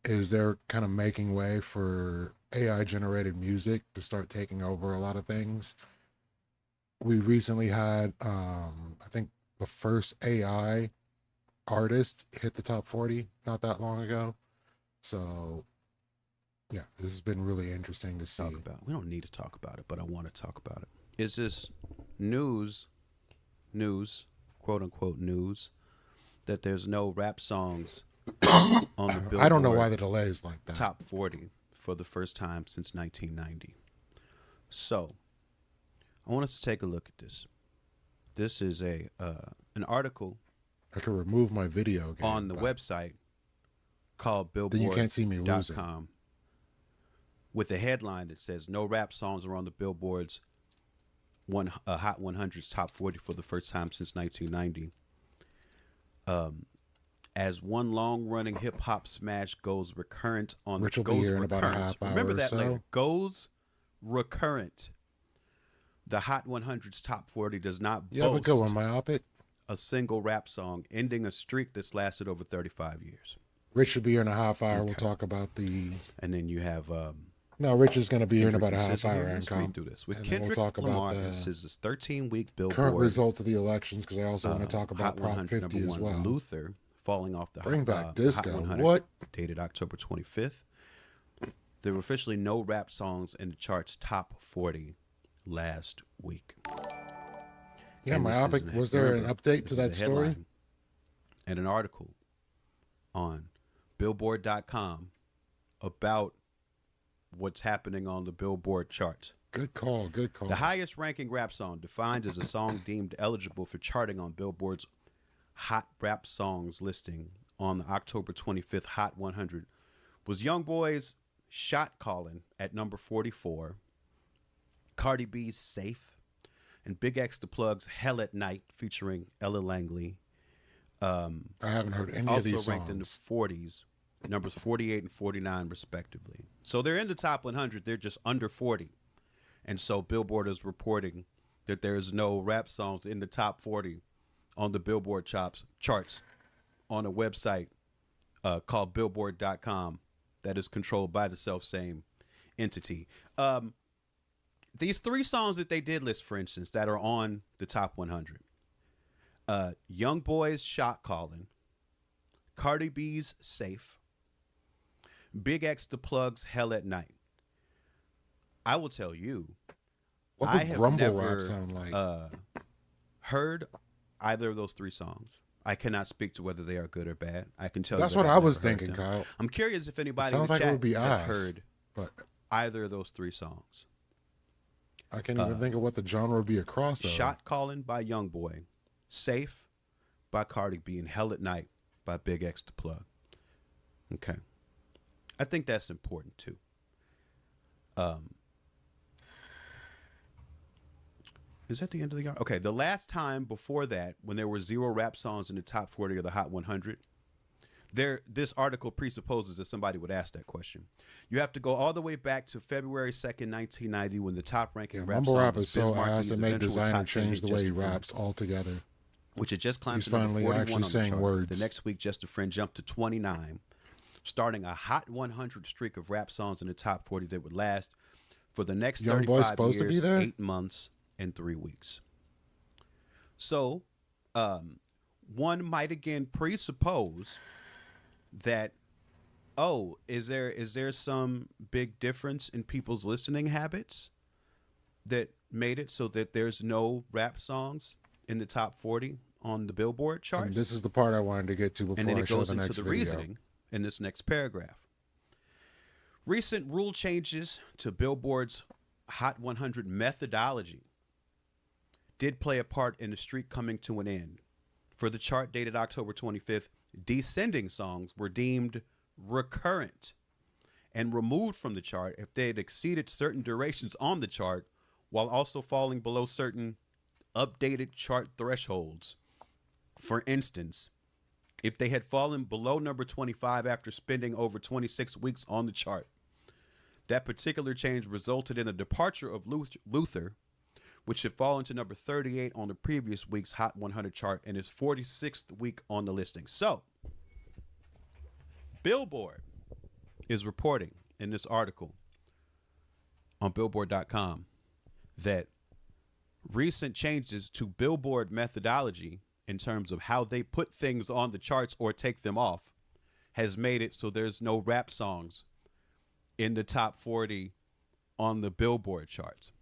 they're kind of making way for AI generated music to start taking over a lot of things. We recently had, I think the first AI artist hit the top 40 not that long ago. So yeah, this has been really interesting to see. We don't need to talk about it, but I want to talk about it. Is this news, quote unquote news, that there's no rap songs on the Billboard I don't know why the delay is like that. Top 40 for the first time since 1990. So, I want us to take a look at this. This is an article. I can remove my video game, on the website called Billboard.com. Then you can't see me losing. With a headline that says no rap songs are on the Billboard's Hot 100's top 40 for the first time since 1990. As one long-running hip-hop smash goes recurrent on Which will be here in about a half hour. Remember or that so. later. Goes recurrent. The Hot 100's top 40 does not You have a boast good one, Myopic. a single rap song, ending a streak that's lasted over 35 years. Rich should be here in a half hour. We'll talk about the. And then you have. No, Rich is going to be here in Kendrick about a half Lasseter hour. here. Let's And read through this. With and then Kendrick we'll talk Lamar, about this is his 13-week Billboard current results of the elections, because I also want to talk about Hot Prop 100 50 as #1 well. Luther falling off the Bring back Hot disco. 100, What? dated October 25th. There were officially no rap songs in the chart's top 40 last week. Yeah, And this Myopic, is was there an remember, update this to is that a story? headline and an article on Billboard.com about what's happening on the Billboard charts. Good call, good call. The highest ranking rap song, defined as a song deemed eligible for charting on Billboard's Hot Rap Songs listing on the October 25th Hot 100, was YoungBoy's Shot Callin' at number 44, Cardi B's Safe, and Big X the Plug's Hell at Night featuring Ella Langley. I haven't heard any also of these ranked in the songs. 40s, numbers 48 and 49 respectively. So they're in the top 100, they're just under 40. And so Billboard is reporting that there's no rap songs in the top 40 on the Billboard charts on a website called Billboard.com that is controlled by the self-same entity. These three songs that they did list, for instance, that are on the top 100. YoungBoy's Shot Callin', Cardi B's Safe, Big X the Plug's Hell at Night. I will tell you, What I would have Rumble never Rap sound like? heard either of those three songs. I cannot speak to whether they are good or bad. I can tell That's you that what I've I was never heard thinking, them. Kyle. I'm curious if anybody Sounds in like the it chat would be has ass, heard but either of those three songs. I can't even think of what the genre would be a cross of. Shot Calling by Youngboy. Safe by Cardi B. And Hell at Night by Big X the Plug. Okay. I think that's important too. Is that the end of the yard? Okay, the last time before that, when there were 0 rap songs in the top 40 of the Hot 100, this article presupposes that somebody would ask that question. You have to go all the way back to February 2nd, 1990, when the top-ranking rap Mumble song rap was is so Biz ass Markie's it made eventual designer top 10 change hit the way he Just a Friend, raps altogether. which had just climbed He's to number finally 41 actually on the saying chart. words. The next week, Just a Friend jumped to 29, starting a Hot 100 streak of rap songs in the top 40 that would last for the next Young 35 Boy's supposed years, to be there? 8 months, and 3 weeks. So, one might again presuppose that, oh, is there some big difference in people's listening habits that made it so that there's no rap songs in the top 40 on the Billboard chart? And this is the part I wanted to get to before And then I it show goes the into next the video. reasoning in this next paragraph. Recent rule changes to Billboard's Hot 100 methodology did play a part in the streak coming to an end. For the chart dated October 25th, descending songs were deemed recurrent and removed from the chart if they had exceeded certain durations on the chart while also falling below certain updated chart thresholds. For instance, if they had fallen below number 25 after spending over 26 weeks on the chart. That particular change resulted in a departure of Luther, which had fallen to number 38 on the previous week's Hot 100 chart and is 46th week on the listing. So, Billboard is reporting in this article on Billboard.com that recent changes to Billboard methodology in terms of how they put things on the charts or take them off has made it so there's no rap songs in the top 40 on the Billboard charts.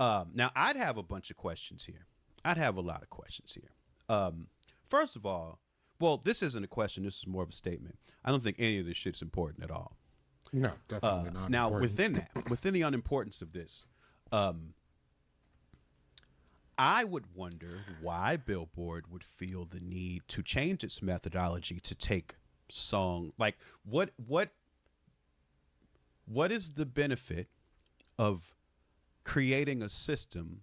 Now, I'd have a bunch of questions here. I'd have a lot of questions here. First of all, well, this isn't a question. This is more of a statement. I don't think any of this shit's important at all. No, definitely not. Now, important. within that, within the unimportance of this, I would wonder why Billboard would feel the need to change its methodology to take song. Like, what is the benefit of creating a system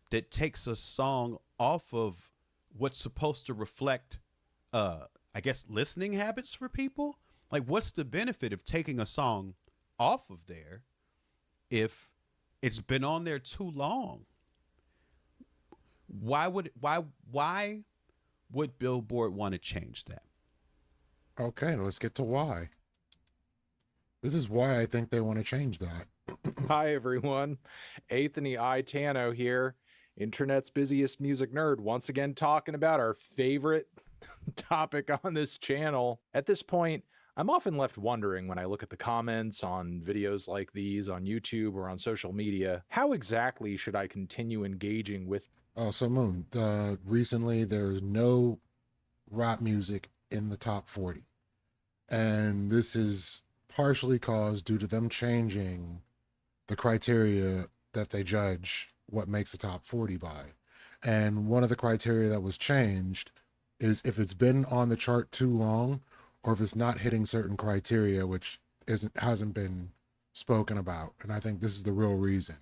that takes a song off of what's supposed to reflect, I guess, listening habits for people? Like, what's the benefit of taking a song off of there if it's been on there too long? Why would Billboard want to change that? Okay, let's get to why. This is why I think they want to change that. Hi, everyone. Anthony I. Tano here, internet's busiest music nerd, once again talking about our favorite topic on this channel. At this point, I'm often left wondering when I look at the comments on videos like these on YouTube or on social media, how exactly should I continue engaging with? Oh, so Moon, recently there's no rap music in the top 40. And this is partially caused due to them changing the criteria that they judge what makes the top 40 by. And one of the criteria that was changed is if it's been on the chart too long or if it's not hitting certain criteria, which hasn't been spoken about. And I think this is the real reason.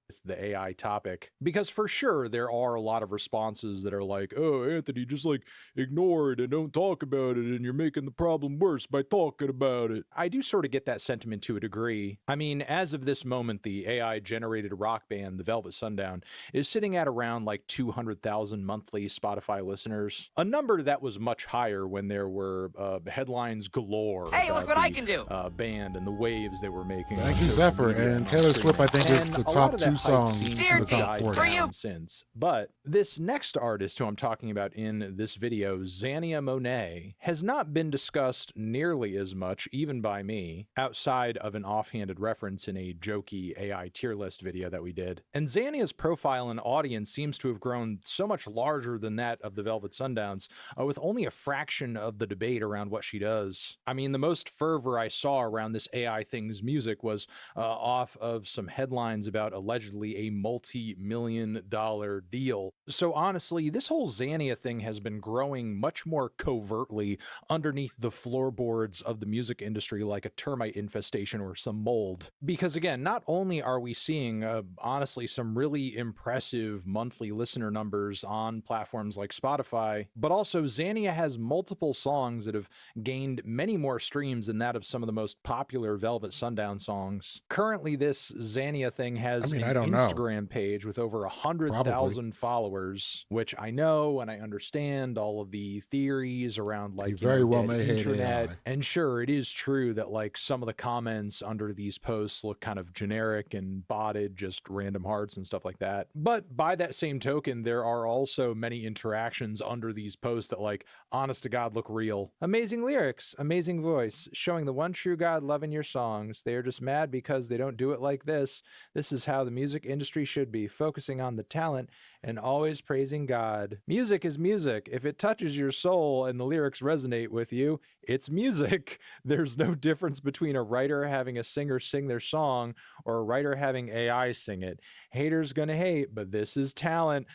It's the AI topic, because for sure there are a lot of responses that are like, oh, Anthony, just like ignore it and don't talk about it, and you're making the problem worse by talking about it. I do sort of get that sentiment to a degree. I mean, as of this moment, the AI generated rock band, the Velvet Sundown, is sitting at around like 200,000 monthly Spotify listeners, a number that was much higher when there were headlines galore. Hey, look what I can do. Band and the waves they were making. Thank you, Zephyr. And Taylor Swift, I think, is the top 2 two hype songs seems to to the have top died 40. down since. But this next artist who I'm talking about in this video, Xania Monet, has not been discussed nearly as much, even by me, outside of an offhanded reference in a jokey AI tier list video that we did. And Xania's profile and audience seems to have grown so much larger than that of the Velvet Sundowns, with only a fraction of the debate around what she does. I mean, the most fervor I saw around this AI thing's music was off of some headlines about allegedly a multi-million-dollar deal. So honestly, this whole Xania thing has been growing much more covertly underneath the floorboards of the music industry like a termite infestation or some mold. Because again, not only are we seeing, honestly, some really impressive monthly listener numbers on platforms like Spotify, but also Xania has multiple songs that have gained many more streams than that of some of the most popular Velvet Sundown songs. Currently, this Xania thing has an Instagram page with over 100,000 followers, which I know and I understand all of the theories around like very well dead may hate internet. AI. And sure, it is true that like some of the comments under these posts look kind of generic and botted, just random hearts and stuff like that. But by that same token, there are also many interactions under these posts that like, honest to God, look real. Amazing lyrics, amazing voice, showing the one true God loving your songs. They are just mad because they don't do it like this. This is how the music industry should be, focusing on the talent and always praising God. Music is music. If it touches your soul and the lyrics resonate with you, it's music. There's no difference between a writer having a singer sing their song or a writer having AI sing it. Haters gonna hate, but this is talent.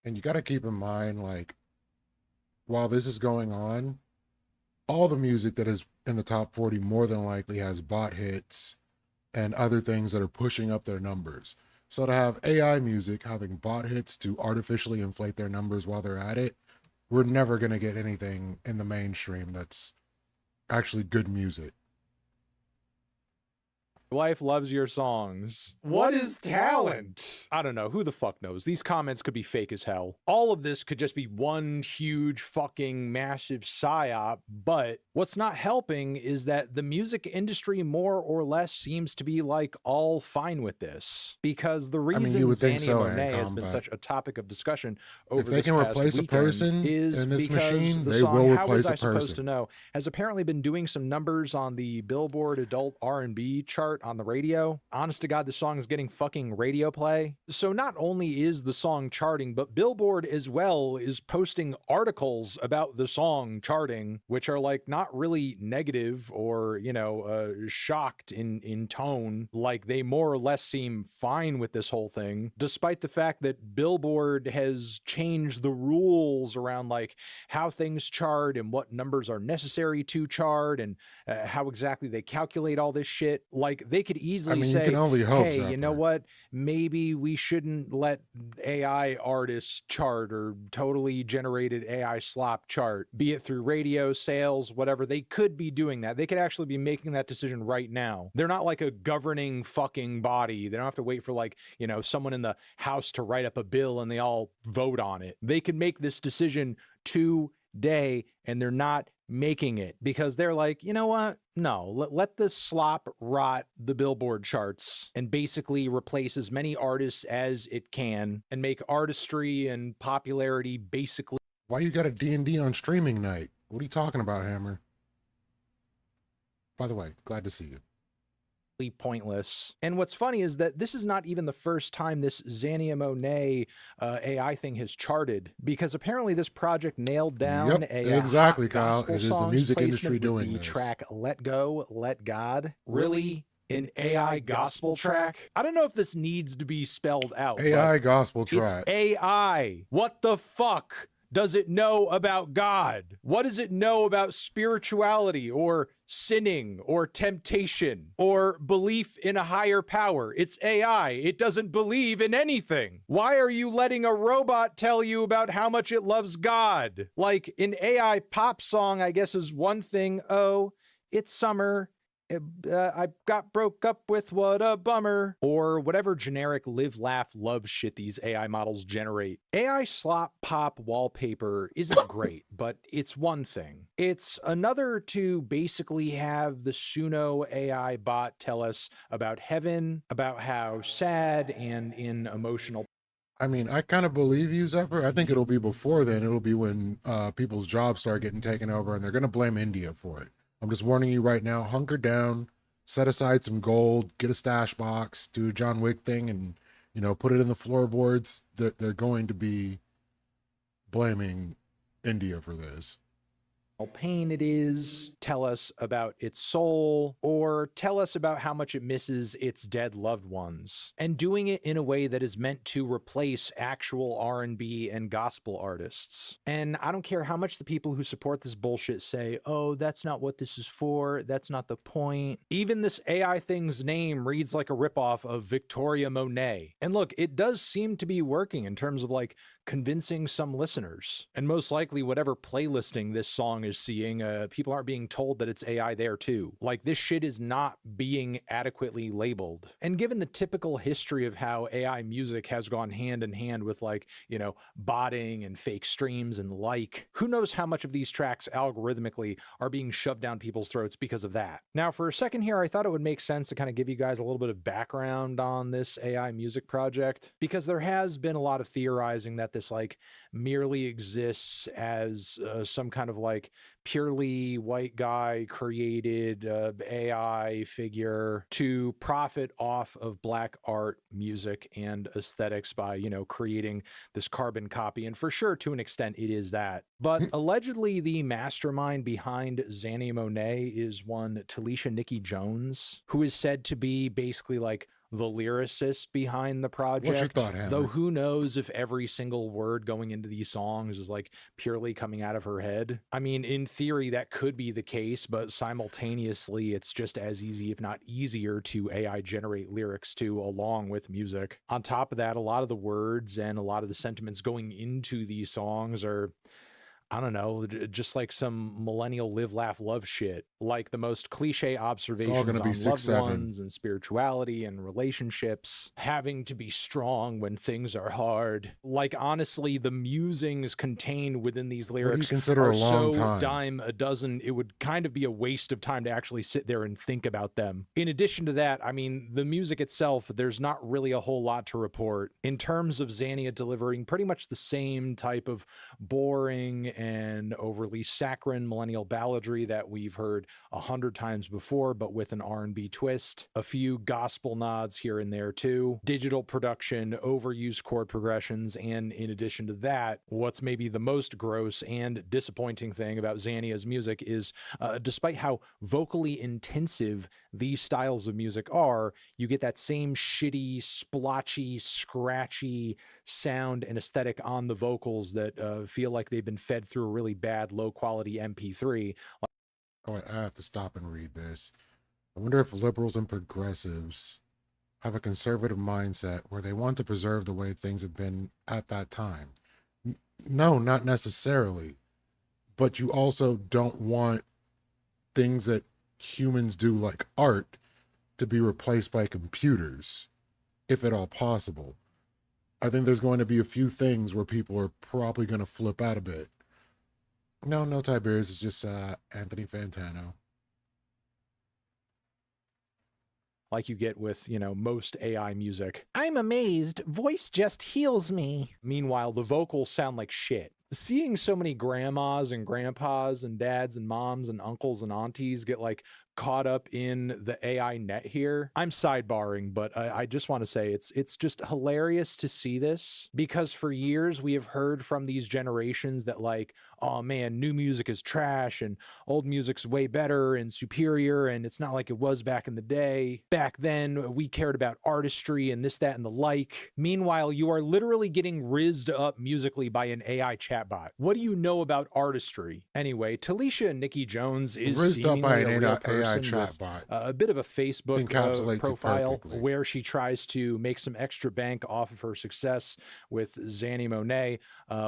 And you got to keep in mind, like, while this is going on, all the music that is in the top 40 more than likely has bot hits and other things that are pushing up their numbers. So to have AI music having bot hits to artificially inflate their numbers while they're at it, we're never going to get anything in the mainstream that's actually good music. Wife loves your songs. What is talent? I don't know. Who the fuck knows? These comments could be fake as hell. All of this could just be one huge fucking massive psyop, but what's not helping is that the music industry more or less seems to be like all fine with this. Because the reason Xania Monet has been such a topic of discussion over if they this can past replace a weekend person is in this because machine, the they song will How Was replace I a Supposed to person. Know has apparently been doing some numbers on the Billboard Adult R&B chart on the radio. Honest to God, the song is getting fucking radio play. So not only is the song charting, but Billboard as well is posting articles about the song charting, which are like not really negative or, you know, shocked in tone. Like they more or less seem fine with this whole thing, despite the fact that Billboard has changed the rules around like how things chart and what numbers are necessary to chart and how exactly they calculate all this shit. Like they could easily you say, can only hope, hey, you know what? Maybe we shouldn't let AI artists chart or totally generated AI slop chart, be it through radio, sales, whatever. They could be doing that. They could actually be making that decision right now. They're not like a governing fucking body. They don't have to wait for like, you know, someone in the House to write up a bill and they all vote on it. They can make this decision today and they're not making it because they're like, you know what? No, let this slop rot the Billboard charts and basically replace as many artists as it can and make artistry and popularity basically. Why you got a D&D on streaming night? What are you talking about, Hammer? By the way, glad to see you. Pointless. And what's funny is that this is not even the first time this Xania Monet AI thing has charted, because apparently this project nailed down exactly, Kyle. gospel It is the songs music placement industry with doing the this. track Let Go, Let God. Really? An AI gospel track? I don't know if this needs to be spelled out. AI but gospel track. It's AI. What the fuck does it know about God? What does it know about spirituality or sinning or temptation or belief in a higher power? It's AI. It doesn't believe in anything. Why are you letting a robot tell you about how much it loves God? Like an AI pop song, I guess, is one thing. Oh, it's summer I got broke up with, what a bummer, or whatever generic live, laugh, love shit these AI models generate. AI slop pop wallpaper isn't great, but it's one thing. It's another to basically have the Suno AI bot tell us about heaven, about how sad and in emotional. I mean, I kind of believe you, Zephyr. I think it'll be before then. It'll be when people's jobs start getting taken over, and they're going to blame India for it. I'm just warning you right now, hunker down, set aside some gold, get a stash box, do a John Wick thing, and, you know, put it in the floorboards. They're going to be blaming India for this. Pain it is, tell us about its soul, or tell us about how much it misses its dead loved ones, and doing it in a way that is meant to replace actual R&B and gospel artists. And I don't care how much the people who support this bullshit say, oh, that's not what this is for, that's not the point. Even this AI thing's name reads like a ripoff of Victoria Monet. And look, it does seem to be working in terms of like convincing some listeners. And most likely whatever playlisting this song is seeing, people aren't being told that it's AI there too. Like, this shit is not being adequately labeled. And given the typical history of how AI music has gone hand in hand with, like, you know, botting and fake streams and like, who knows how much of these tracks algorithmically are being shoved down people's throats because of that. Now, for a second here, I thought it would make sense to kind of give you guys a little bit of background on this AI music project, because there has been a lot of theorizing that this like merely exists as some kind of like purely white guy created AI figure to profit off of black art, music, and aesthetics by, you know, creating this carbon copy. And for sure, to an extent, it is that. But allegedly, the mastermind behind Zanny Monet is one Talisha Nikki Jones, who is said to be basically like the lyricist behind the project. What's your thought, Hammer? Though who knows if every single word going into these songs is like purely coming out of her head. I mean, in theory, that could be the case, but simultaneously, it's just as easy, if not easier, to AI generate lyrics too, along with music. On top of that, a lot of the words and a lot of the sentiments going into these songs are, I don't know, just like some millennial live, laugh, love shit. Like the most cliche observations on loved ones and spirituality and relationships, having to be strong when things are hard. Like, honestly, the musings contained within these lyrics are so dime a dozen, it would kind of be a waste of time to actually sit there and think about them. In addition to that, I mean, the music itself, there's not really a whole lot to report. In terms of Xania delivering pretty much the same type of boring and overly saccharine millennial balladry that we've heard 100 times before, but with an R&B twist. A few gospel nods here and there too. Digital production, overused chord progressions, and in addition to that, what's maybe the most gross and disappointing thing about Xania's music is, despite how vocally intensive these styles of music are, you get that same shitty, splotchy, scratchy sound and aesthetic on the vocals that feel like they've been fed through a really bad, low-quality MP3. Oh, wait, I have to stop and read this. I wonder if liberals and progressives have a conservative mindset where they want to preserve the way things have been at that time. No, not necessarily. But you also don't want things that humans do, like art, to be replaced by computers, if at all possible. I think there's going to be a few things where people are probably going to flip out a bit. No Tiberius, it's just Anthony Fantano. Like you get with, you know, most AI music. I'm amazed. Voice just heals me. Meanwhile, the vocals sound like shit. Seeing so many grandmas and grandpas and dads and moms and uncles and aunties get like caught up in the AI net here. I'm sidebarring, but I just want to say it's just hilarious to see this, because for years we have heard from these generations that like, oh man, new music is trash and old music's way better and superior and it's not like it was back in the day. Back then we cared about artistry and this, that, and the like. Meanwhile, you are literally getting rizzed up musically by an AI chat chatbot. What do you know about artistry? Anyway, Talisha Nikki Jones is Raised up by seemingly an a real AI person with chatbot. a bit of a Facebook Encapsulates it profile perfectly. where she tries to make some extra bank off of her success with Zanny Monet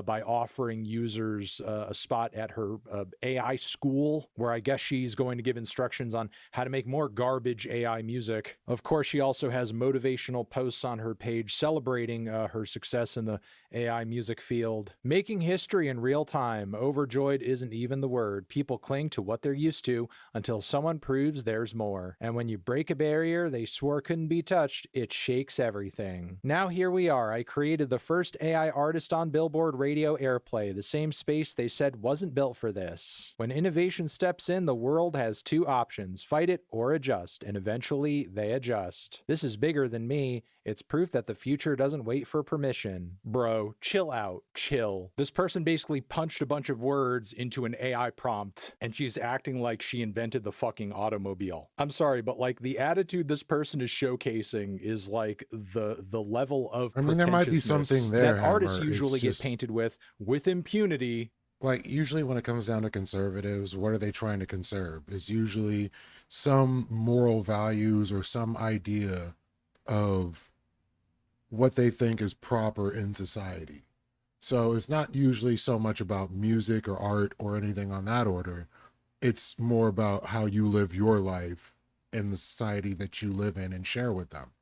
by offering users a spot at her AI school, where I guess she's going to give instructions on how to make more garbage AI music. Of course, she also has motivational posts on her page celebrating her success in the AI music field. Making history in real time. Overjoyed isn't even the word. People cling to what they're used to until someone proves there's more. And when you break a barrier they swore couldn't be touched, it shakes everything. Now here we are. I created the first AI artist on Billboard Radio Airplay, the same space they said wasn't built for this. When innovation steps in, the world has two options: fight it or adjust, and eventually they adjust. This is bigger than me. It's proof that the future doesn't wait for permission. Bro, chill out. Chill. This person basically punched a bunch of words into an AI prompt, and she's acting like she invented the fucking automobile. I'm sorry, but like the attitude this person is showcasing is like the level of I mean, there might be pretentiousness something there, that artists Hammer. usually It's get just- painted with impunity. Like, usually when it comes down to conservatives, what are they trying to conserve? Is usually some moral values or some idea of what they think is proper in society. So it's not usually so much about music or art or anything on that order. It's more about how you live your life in the society that you live in and share with them.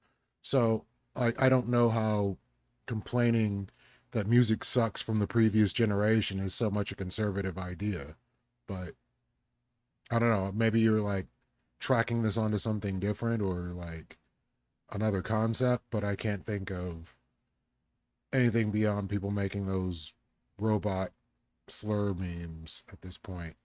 So I don't know how complaining that music sucks from the previous generation is so much a conservative idea. But I don't know, maybe you're like tracking this onto something different or like another concept, but I can't think of anything beyond people making those robot slur memes at this point.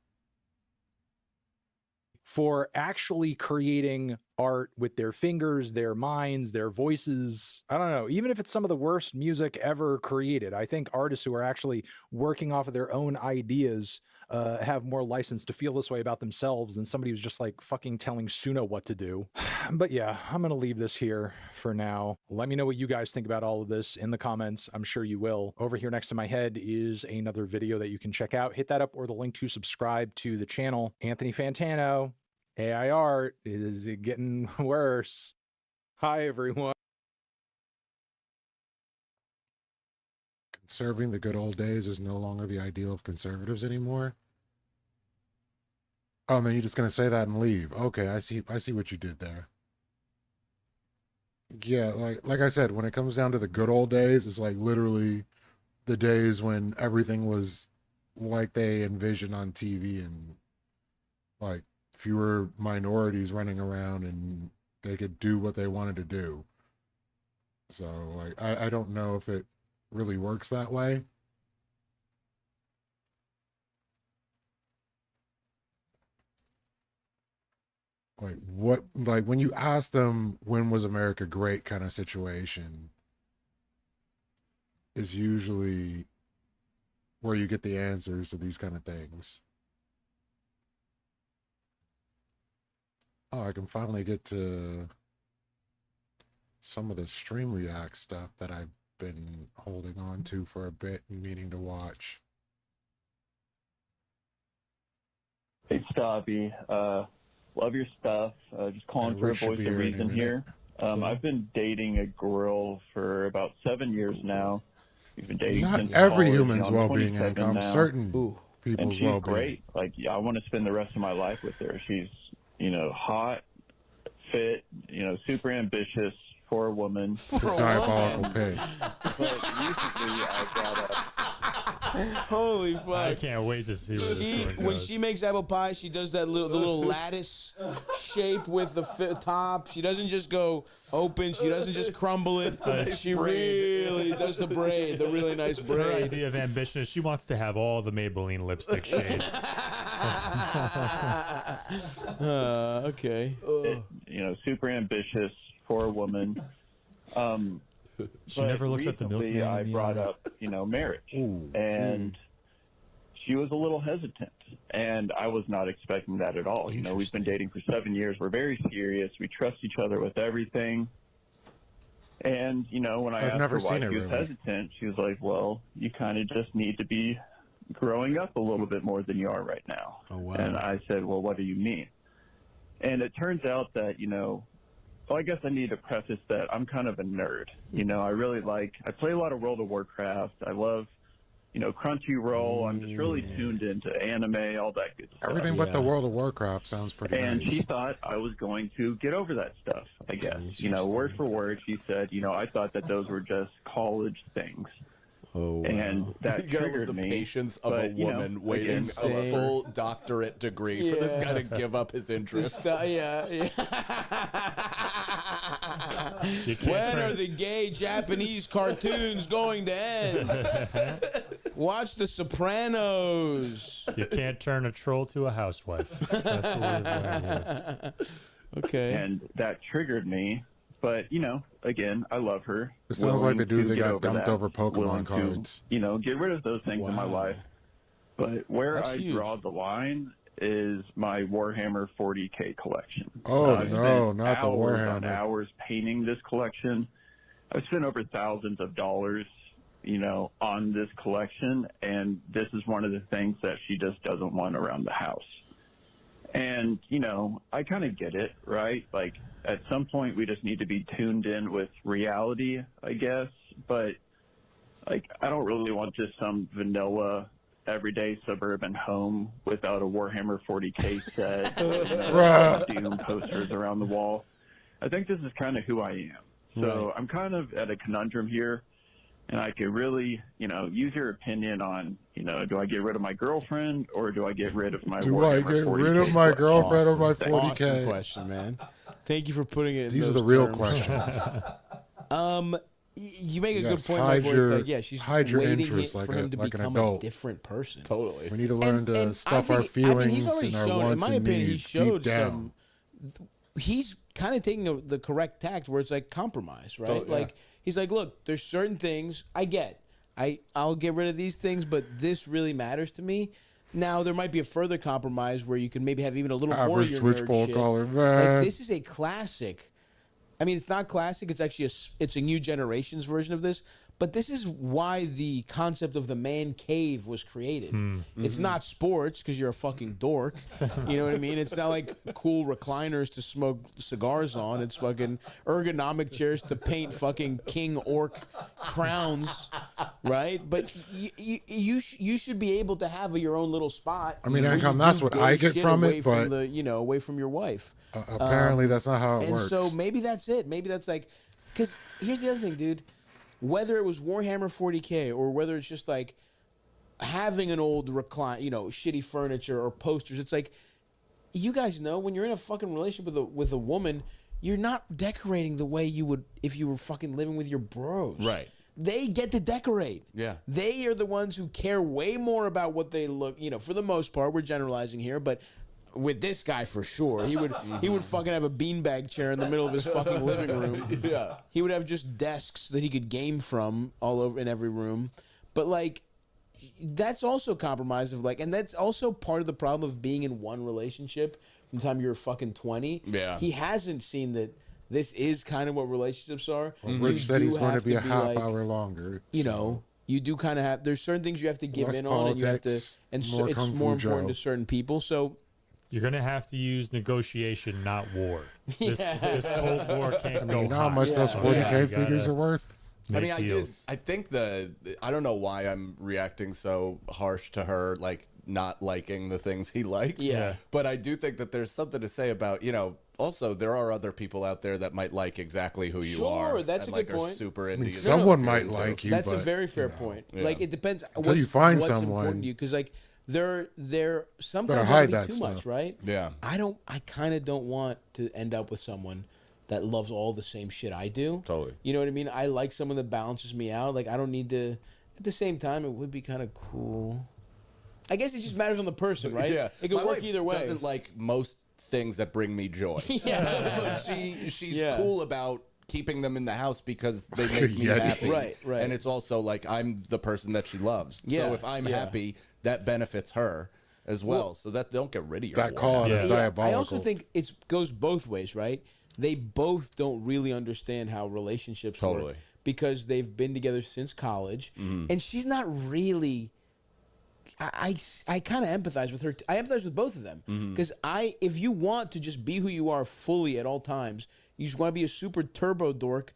For actually creating art with their fingers, their minds, their voices. I don't know, even if it's some of the worst music ever created, I think artists who are actually working off of their own ideas have more license to feel this way about themselves than somebody who's just like fucking telling Suno what to do. But yeah, I'm gonna leave this here for now. Let me know what you guys think about all of this in the comments. I'm sure you will. Over here next to my head is another video that you can check out. Hit that up or the link to subscribe to the channel. Anthony Fantano, AI art is getting worse. Hi everyone. Conserving the good old days is no longer the ideal of conservatives anymore. Oh, and then you're just gonna say that and leave. Okay, I see what you did there. Yeah, like I said, when it comes down to the good old days, it's like literally the days when everything was like they envisioned on TV and like fewer minorities running around and they could do what they wanted to do. So like I don't know if it really works that way. Like when you ask them when was America great kind of situation is usually where you get the answers to these kind of things. Oh, I can finally get to some of the Stream React stuff that I've been holding on to for a bit and meaning to watch. Hey, Stabby. Love your stuff. Just calling for a Rich should voice be of here any reason minute. here. So- I've been dating a girl for about 7 years now. We've been dating Not since every college. human's I'm well-being, 27 Hank. I'm now. certain And people's she's well-being. great. Like, yeah, I want to spend the rest of my life with her. She's, hot, fit, super ambitious for a woman. It's a diabolical pig. But recently I got a Holy fuck! I can't wait to see where this one When goes. she makes apple pie, she does that little lattice shape with the top. She doesn't just go open. She doesn't just crumble it. She really does the braid, the really nice Her braid. idea of ambition is she wants to have all the Maybelline lipstick shades. Okay. super ambitious for a woman. She But never looks at the recently milkman I in the brought eye. up, marriage, and she was a little hesitant, and I was not expecting that at all. We've been dating for 7 years. We're very serious. We trust each other with everything. And when I I've asked never her why seen it, she was really. hesitant, she was like, "Well, you kind of just need to be growing up a little bit more than you are right now. Oh, wow. And I said, well, what do you mean? And it turns out that, well, I guess I need to preface that I'm kind of a nerd. I play a lot of World of Warcraft. I love, Crunchyroll. I'm just really tuned into anime, all that good stuff. Everything but the World of Warcraft sounds pretty And nice. she thought I was going to get over that stuff, I guess. Word for word, she said, I thought that those were just college things. Oh, wow. And that You gotta love triggered the me. patience of but, a woman waiting again, a full doctorate degree for this guy to give up his interest. When are the gay Japanese cartoons going to end? Watch The Sopranos. You can't turn a troll to a housewife. That's what we're doing here. Okay. And that triggered me. But, again, I love her. It sounds like the dude that got dumped over Pokemon Pokemon cards. Get rid of those things in my life. But where That's I huge. draw the line is my Warhammer 40K collection. Oh, I've no, spent not the hours Warhammer. on hours painting this collection. I've spent over thousands of dollars, on this collection, and this is one of the things that she just doesn't want around the house. And, I kind of get it, right? Like, at some point, we just need to be tuned in with reality, I guess. But, I don't really want just some vanilla, everyday suburban home without a Warhammer 40K set, Doom posters around the wall. I think this is kind of who I am. So I'm kind of at a conundrum here. And I could really, use your opinion on, do I get rid of my girlfriend or do I get rid of my Do I Warhammer get 40K rid of my collection? girlfriend or my Awesome 40K? question, man. Thank you for putting it in These are those the real terms. questions. You make a Yes, good point, hide Mike, where it's like, she's hide your waiting interest for like him a- to like an become adult. a different person. Totally. We need to learn to I stuff think- our feelings he's already and our shown, in wants my and opinion, he needs showed deep down. he's kind of taking the correct tact where it's like compromise, right? Totally, yeah. Like, he's like, look, there's certain things I get. I'll get rid of these things, but this really matters to me. Now, there might be a further compromise where you can maybe have even a little more of Average your Twitch nerd ball shit. caller, Like, man. this is a classic. I mean, it's not classic. It's actually it's a new generation's version of this. But this is why the concept of the man cave was created. It's not sports because you're a fucking dork. You know what I mean? It's not like cool recliners to smoke cigars on. It's fucking ergonomic chairs to paint fucking king orc crowns, right? But you should be able to have your own little spot. I mean, where Ancom, you that's do what gay I get shit from away it, from but away from your wife. Apparently that's not how it and works. so maybe that's it. Maybe that's like, because here's the other thing, dude. Whether it was Warhammer 40K or whether it's just like having an old shitty furniture or posters, it's like, you guys know when you're in a fucking relationship with a woman, you're not decorating the way you would if you were fucking living with your bros. Right. They get to decorate. Yeah. They are the ones who care way more about what they look, for the most part. We're generalizing here, but with this guy for sure, he would fucking have a beanbag chair in the middle of his fucking living room. Yeah. He would have just desks that he could game from all over in every room. But like, that's also compromise of like, and that's also part of the problem of being in one relationship from the time you're fucking 20. Yeah. He hasn't seen that this is kind of what relationships are. Well, You Rich said he's do going to have be a half like, hour longer. You so. know, you do kind of have. There's certain things you have to give Less in on, and you have to, politics, and more it's Kung Fu more important Joe. to certain people. So You're going to have to use negotiation, not war. This Cold War can't go You know how much hot. those 40K figures are worth? I mean, deals. I think I don't know why I'm reacting so harsh to her, like not liking the things he likes. Yeah. But I do think that there's something to say about, also there are other people out there that might like exactly who you are. Sure, that's and, a good like, are point. super I into mean, you. someone might like you, that's a but, very fair point. Yeah. Like, it depends Until you find what's someone, important to you, because like there sometimes better that'll hide be that too stuff. much, right? Yeah. I kind of don't want to end up with someone that loves all the same shit I do. Totally. You know what I mean? I like someone that balances me out. Like, I don't need to. At the same time, it would be kind of cool. I guess it just matters on the person, right? Yeah. It could My work wife either way. doesn't like most things that bring me joy. Yeah. She's Yeah. cool about keeping them in the house because they make me Yeti. happy. Right. And it's also like I'm the person that she loves. Yeah, So if I'm yeah. happy, that benefits her as well. Well, so that don't get rid of your that war call habit. is diabolical. I also think it goes both ways, right? They both don't really understand how relationships Totally. work because they've been together since college, Mhm. and she's not really. I kind of empathize with her. I empathize with both of them because if you want to just be who you are fully at all times, you just want to be a super turbo dork.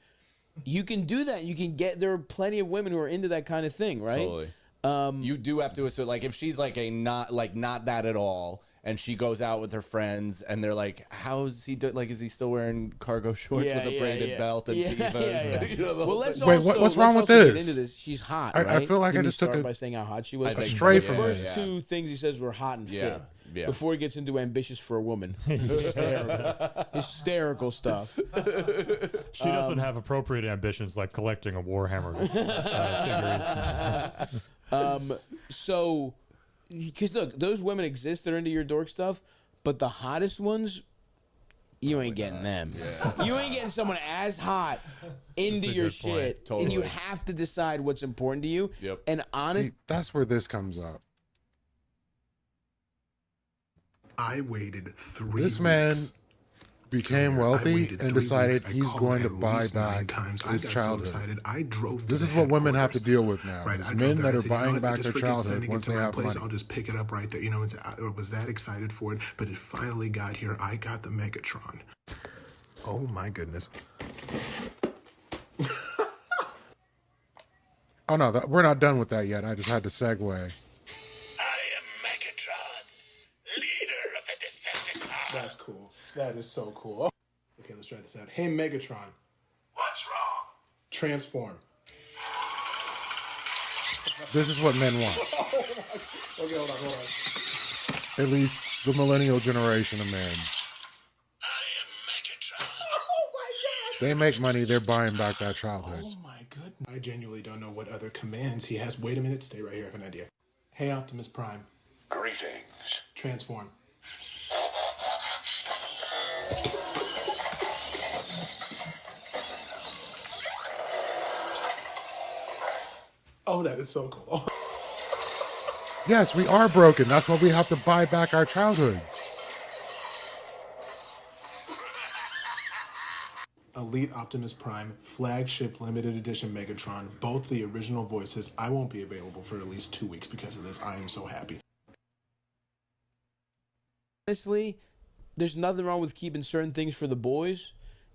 You can do that. You can get. There are plenty of women who are into that kind of thing, right? Totally. You do have to assume, like, if she's like not that at all, and she goes out with her friends, and they're like, "How's he do? Like, is he still wearing cargo shorts with a braided belt and tivas?" You know, well, let's Wait, also, what's wrong with let's also this? Get into this? She's hot, I right? feel like Didn't I just he took start it by saying how hot she was. astray from the first this. two things he says were hot and fit. Yeah. Before he gets into ambitious for a woman, hysterical stuff. She doesn't have appropriate ambitions like collecting a Warhammer figurines. So, because look, those women exist that are into your dork stuff, but the hottest ones, you ain't getting them. Yeah. You ain't getting someone as hot into your shit, totally. and you have to decide what's important to you. Yep. And honest, See, that's where this comes up. I waited 3 This weeks. man became wealthy waited and 3 decided weeks. I he's called going to at buy least 9 back times. I his got childhood. So excited. I drove This to is the what women have to headquarters. deal with now. Right, Is I men drove there. that I are said, you know buying what? back Just their forget childhood sending it once to they my have place. money. I'll just pick it up right there. You know, I was that excited for it, but it finally got here. I got the Megatron. Oh my goodness. Oh no, we're not done with that yet. I just had to segue. That's cool. That is so cool. Okay, let's try this out. Hey, Megatron. What's wrong? Transform. This is what men want. Okay, hold on. At least the millennial generation of men. They make money. They're buying back that childhood. Oh my goodness. I genuinely don't know what other commands he has. Wait a minute. Stay right here. I have an idea. Hey, Optimus Prime. Greetings. Transform. Oh, that is so cool. Yes, we are broken. That's why we have to buy back our childhoods. Elite Optimus Prime, flagship limited edition Megatron, both the original voices. I won't be available for at least 2 weeks because of this. I am so happy. honestly, there's nothing wrong with keeping certain things for the boys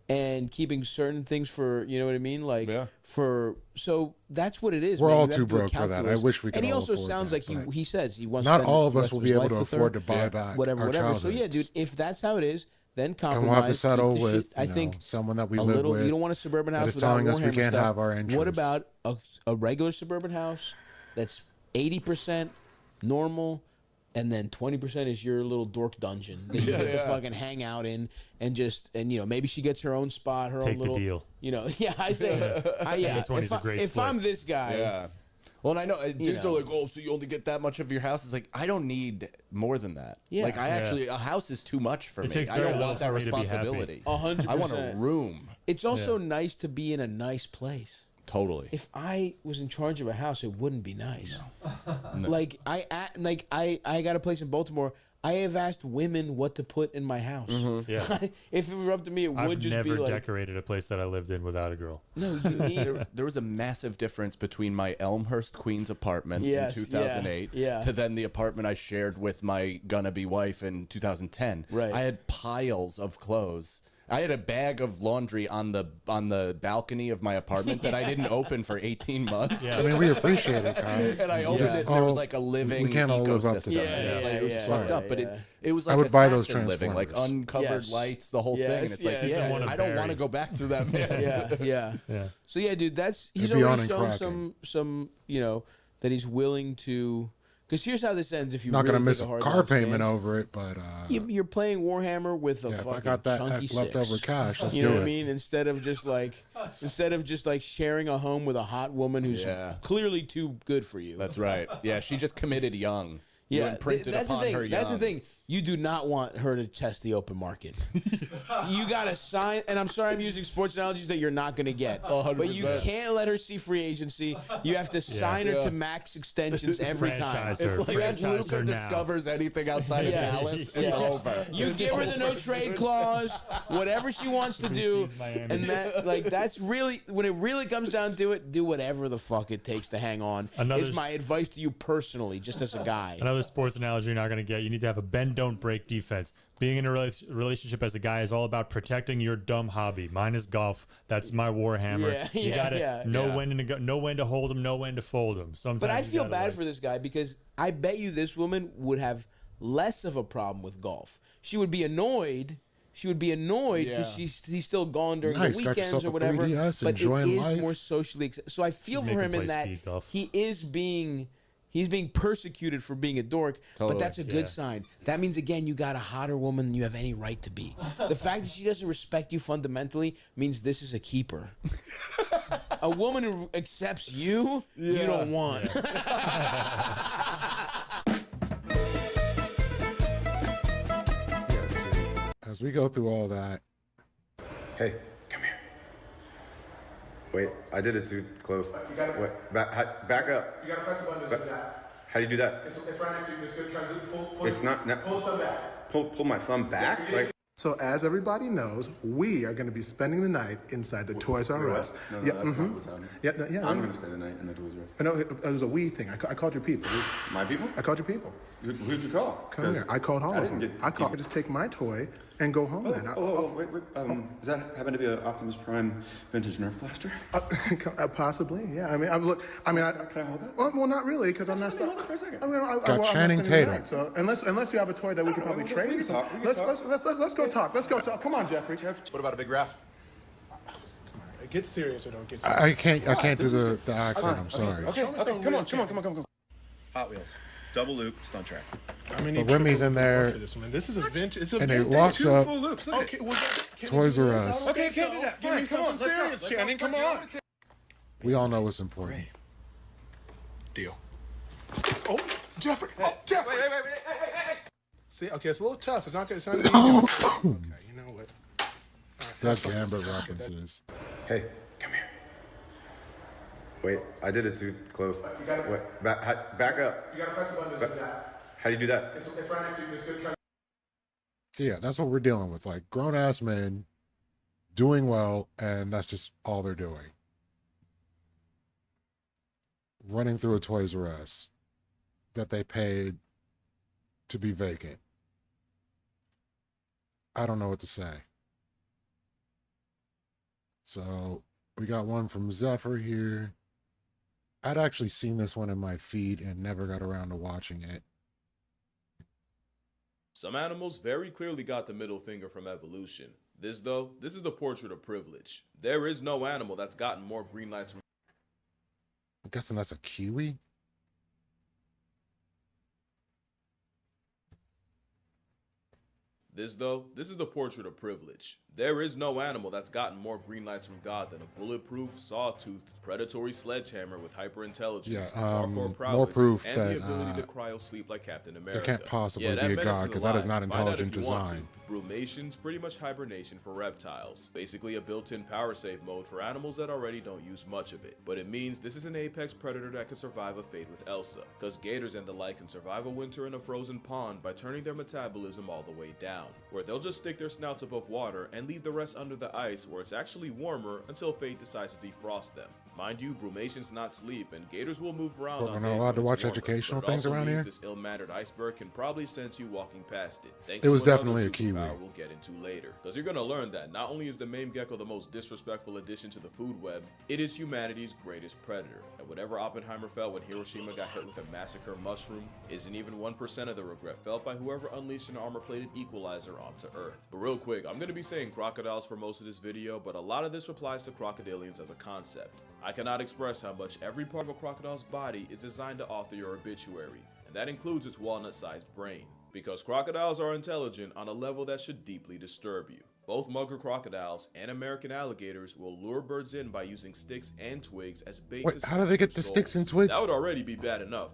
and keeping certain things for, you know what I mean? Like, for, so that's what it is. We're man. all You have too to do a broke for that. I calculus. wish we could And he all also afford sounds that, like but he says he wants not to spend all of the us rest will of be his able life to with afford her. to buy back whatever. our So yeah, dude, childhoods. if that's how it is, then compromise. And we'll have to keep settle the with, shit. I you know, think someone that we a live little, with You don't want a suburban that house is without telling us we Warhammer can't stuff. have our What interests. about a regular suburban house that's 80% normal, and then 20% is your little dork dungeon that you get to fucking hang out in, and you know, maybe she gets her own spot, her Take own the little deal. You know, yeah, I say, if I'm this guy, yeah. Well, and I know dudes know. are like, oh, so you only get that much of your house? It's like, I don't need more than that. Yeah. Like, I actually, a house is too much for It me. takes I very don't little want that for me to be happy. responsibility. 100%. I want a room. It's also nice to be in a nice place. Totally. If I was in charge of a house, it wouldn't be nice. No. Like I got a place in Baltimore. I have asked women what to put in my house. Yeah. If it were up to me, it would I've just be never like, decorated a place that I lived in without a girl. no, you need. There was a massive difference between my Elmhurst, Queens apartment Yes, in 2008 yeah. to then the apartment I shared with my gonna-be wife in 2010. Right. I had piles of clothes. I had a bag of laundry on the balcony of my apartment that I didn't open for 18 months. I mean, we appreciate it, Kyle. And I opened it, and there was like a living we can't all live up to ecosystem. that. Like, it was fucked up, but it was like I would buy those assassin living, like Transformers. uncovered lights, the whole thing. And it's like, I don't want to go back to that, man. yeah. So yeah, dude, he's It'd be already on and shown cracking. some you know, that he's willing to. Because here's how this ends. If you Not really gonna miss take a hard car line payment stance. over it, but You're playing Warhammer with a if I fucking got that chunky leftover six. cash, let's you do know it. what I mean? Instead of just like sharing a home with a hot woman who's clearly too good for you. That's right. Yeah, she just committed young. You imprinted that's upon the thing. her young. That's the thing. You do not want her to test the open market. You got to sign, and I'm sorry I'm using sports analogies that you're not going to get. 100%. But you can't let her see free agency. You have to sign her to max extensions every time. It's like if Luka discovers anything outside of Dallas, it's over. You give her the no trade clause, whatever she wants to do, and that's really, when it really comes down to it, do whatever the fuck it takes to hang on. Is my advice to you personally, just as a guy. Another sports analogy you're not going to get. You need to have a bend, don't break defense. Being in a relationship as a guy is all about protecting your dumb hobby. Mine is golf. That's my warhammer. You gotta know when to hold them, know when to fold them. Sometimes, but I feel bad for this guy because I bet you this woman would have less of a problem with golf. She would be annoyed. She would be annoyed because he's still gone during the weekends or whatever. But it is more socially. So I feel for him in that he's being persecuted for being a dork, but that's a good sign. That means, again, you got a hotter woman than you have any right to be. The fact that she doesn't respect you fundamentally means this is a keeper. A woman who accepts you, you don't want. As we go through all that. Hey, come here. Wait, I did it too close. Wait, back up. You gotta press the button to do that. How do you do that? It's right next to you. Just pull it's not. Pull the thumb back. Pull my thumb back. So as everybody knows, we are going to be spending the night inside the Toys R Us. No, that's not what's happening. I'm going to spend the night in the Toys R Us. No, it was a we thing. I called your people. My people? I called your people. Who'd you call? Come here. I called all of them. I called. Just take my toy and go home. Then. Wait. Does that happen to be an Optimus Prime vintage Nerf blaster? Possibly. Yeah. I mean, can I hold that? Well, not really, because I'm not. Hold it for a second. Got Channing Tatum. Night, so unless you have a toy that we could probably trade, let's go talk. Let's go talk. Come on, Jeffrey. What about a big raft? Get serious or don't get serious. I can't do the accent. I'm sorry. Okay. Come on. Hot Wheels. Double loop, stunt track. But Remy's in there. This is a vintage. It's a and vintage. they locked up full loops. Okay, Toys R Us. Okay, can't do that. Fine, come on, let's go. Channing, come on. We all know what's important. Deal. Oh, Jeffrey. Oh, Jeffrey. Wait. See, okay, it's a little tough. It's not going to sound easy. Okay, you know what? That Gambit references. Hey, come here. Wait, I did it too close. Wait, back up. You gotta press the button to do that. How do you do that? It's right next to you. Just good. So yeah, that's what we're dealing with. Like grown ass men doing well, and that's just all they're doing. Running through a Toys R Us that they paid to be vacant. I don't know what to say. So we got one from Zephyr here. I'd actually seen this one in my feed and never got around to watching it. Some animals very clearly got the middle finger from evolution. This is the portrait of privilege. There is no animal that's gotten more green lights from... I'm guessing that's a kiwi? This is the portrait of privilege. There is no animal that's gotten more green lights from God than a bulletproof, sawtoothed, predatory sledgehammer with hyperintelligence, hardcore prowess, more proof and that, the ability to cryo-sleep like Captain America. There can't possibly be a god, because that is not intelligent design. Brumation's pretty much hibernation for reptiles. Basically a built-in power save mode for animals that already don't use much of it. But it means this is an apex predator that can survive a fate with Elsa, because gators and the like can survive a winter in a frozen pond by turning their metabolism all the way down, where they'll just stick their snouts above water and leave the rest under the ice where it's actually warmer until fate decides to defrost them. Mind you, Brumation's not sleep, and gators will move around on we're not days allowed to when watch it's warmer, educational but it things also around means here? This ill-mannered iceberg can probably sense you walking past it. Thanks It was to another definitely a kiwi. superpower we'll get into later, because you're gonna learn that not only is the mame gecko the most disrespectful addition to the food web, it is humanity's greatest predator. And whatever Oppenheimer felt when Hiroshima got hit with a massacre mushroom isn't even 1% of the regret felt by whoever unleashed an armor-plated equalizer onto Earth. But real quick, I'm gonna be saying crocodiles for most of this video, but a lot of this applies to crocodilians as a concept. I cannot express how much every part of a crocodile's body is designed to author your obituary, and that includes its walnut-sized brain. Because crocodiles are intelligent on a level that should deeply disturb you. Both mugger crocodiles and American alligators will lure birds in by using sticks and twigs as bait. Wait, how do they get the sticks and twigs? That would already be bad enough,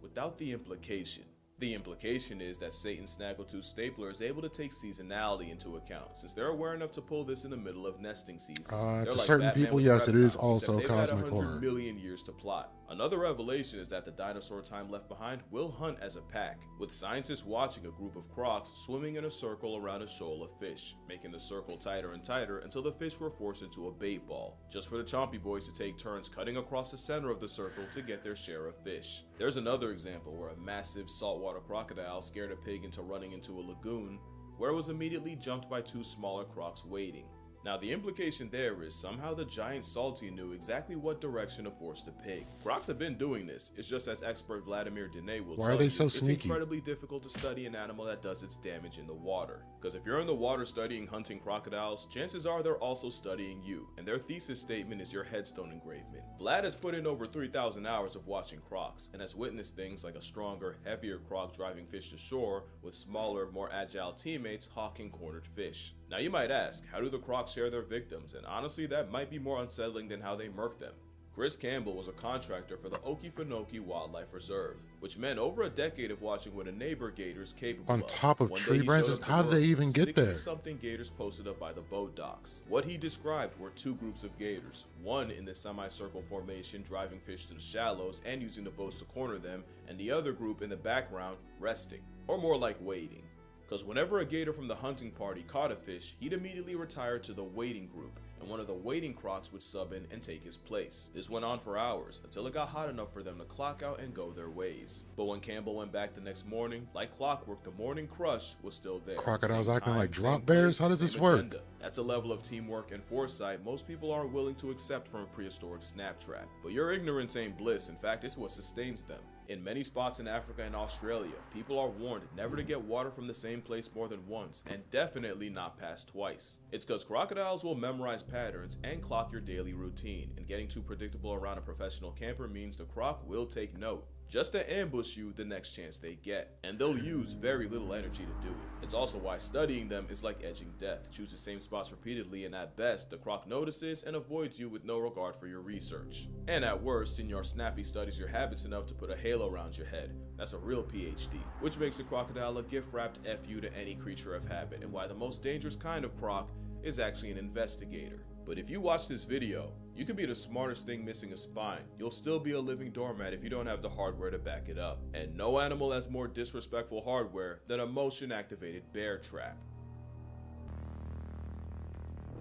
without the implication. The implication is that Satan's Snaggletooth stapler is able to take seasonality into account, since they're aware enough to pull this in the middle of nesting season. They're To like certain Batman people, with yes, it is reptiles, also except they've had cosmic 100 horror. million years to plot. Another revelation is that the dinosaur time left behind will hunt as a pack, with scientists watching a group of crocs swimming in a circle around a shoal of fish, making the circle tighter and tighter until the fish were forced into a bait ball, just for the chompy boys to take turns cutting across the center of the circle to get their share of fish. There's another example where a massive saltwater crocodile scared a pig into running into a lagoon, where it was immediately jumped by two smaller crocs waiting. Now the implication there is somehow the giant salty knew exactly what direction to force the pig. Crocs have been doing this, it's just as expert Vladimir Dene will Why tell are they you, so it's sneaky? incredibly difficult to study an animal that does its damage in the water. Because if you're in the water studying hunting crocodiles, chances are they're also studying you, and their thesis statement is your headstone engravement. Vlad has put in over 3,000 hours of watching crocs, and has witnessed things like a stronger, heavier croc driving fish to shore, with smaller, more agile teammates hawking cornered fish. Now you might ask, how do the crocs share their victims? And honestly, that might be more unsettling than how they murk them. Chris Campbell was a contractor for the Okefenokee Wildlife Reserve, which meant over a decade of watching what a neighbor gator is capable On of. top of One day tree he branches? showed up to How did they work even with get there? 60-something gators posted up by the boat docks. What he described were two groups of gators, one in the semicircle formation driving fish to the shallows and using the boats to corner them, and the other group in the background resting, or more like waiting. Because whenever a gator from the hunting party caught a fish, he'd immediately retire to the waiting group, and one of the waiting crocs would sub in and take his place. This went on for hours, until it got hot enough for them to clock out and go their ways. But when Campbell went back the next morning, like clockwork, the morning crush was still there. Crocodiles Same acting time, like same drop bears? place, How does same this work? agenda. That's a level of teamwork and foresight most people aren't willing to accept from a prehistoric snap trap. But your ignorance ain't bliss, in fact it's what sustains them. In many spots in Africa and Australia, people are warned never to get water from the same place more than once, and definitely not past twice. It's because crocodiles will memorize patterns and clock your daily routine, and getting too predictable around a professional camper means the croc will take note, just to ambush you the next chance they get, and they'll use very little energy to do it. It's also why studying them is like edging death. Choose the same spots repeatedly, and at best, the croc notices and avoids you with no regard for your research. And at worst, Senor Snappy studies your habits enough to put a halo around your head. That's a real PhD, which makes the crocodile a gift-wrapped FU to any creature of habit, and why the most dangerous kind of croc is actually an investigator. But if you watch this video, you could be the smartest thing missing a spine. You'll still be a living doormat if you don't have the hardware to back it up. And no animal has more disrespectful hardware than a motion-activated bear trap.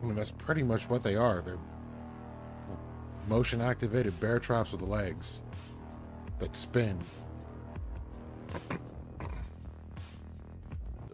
I mean, that's pretty much what they are. They're motion-activated bear traps with legs that spin.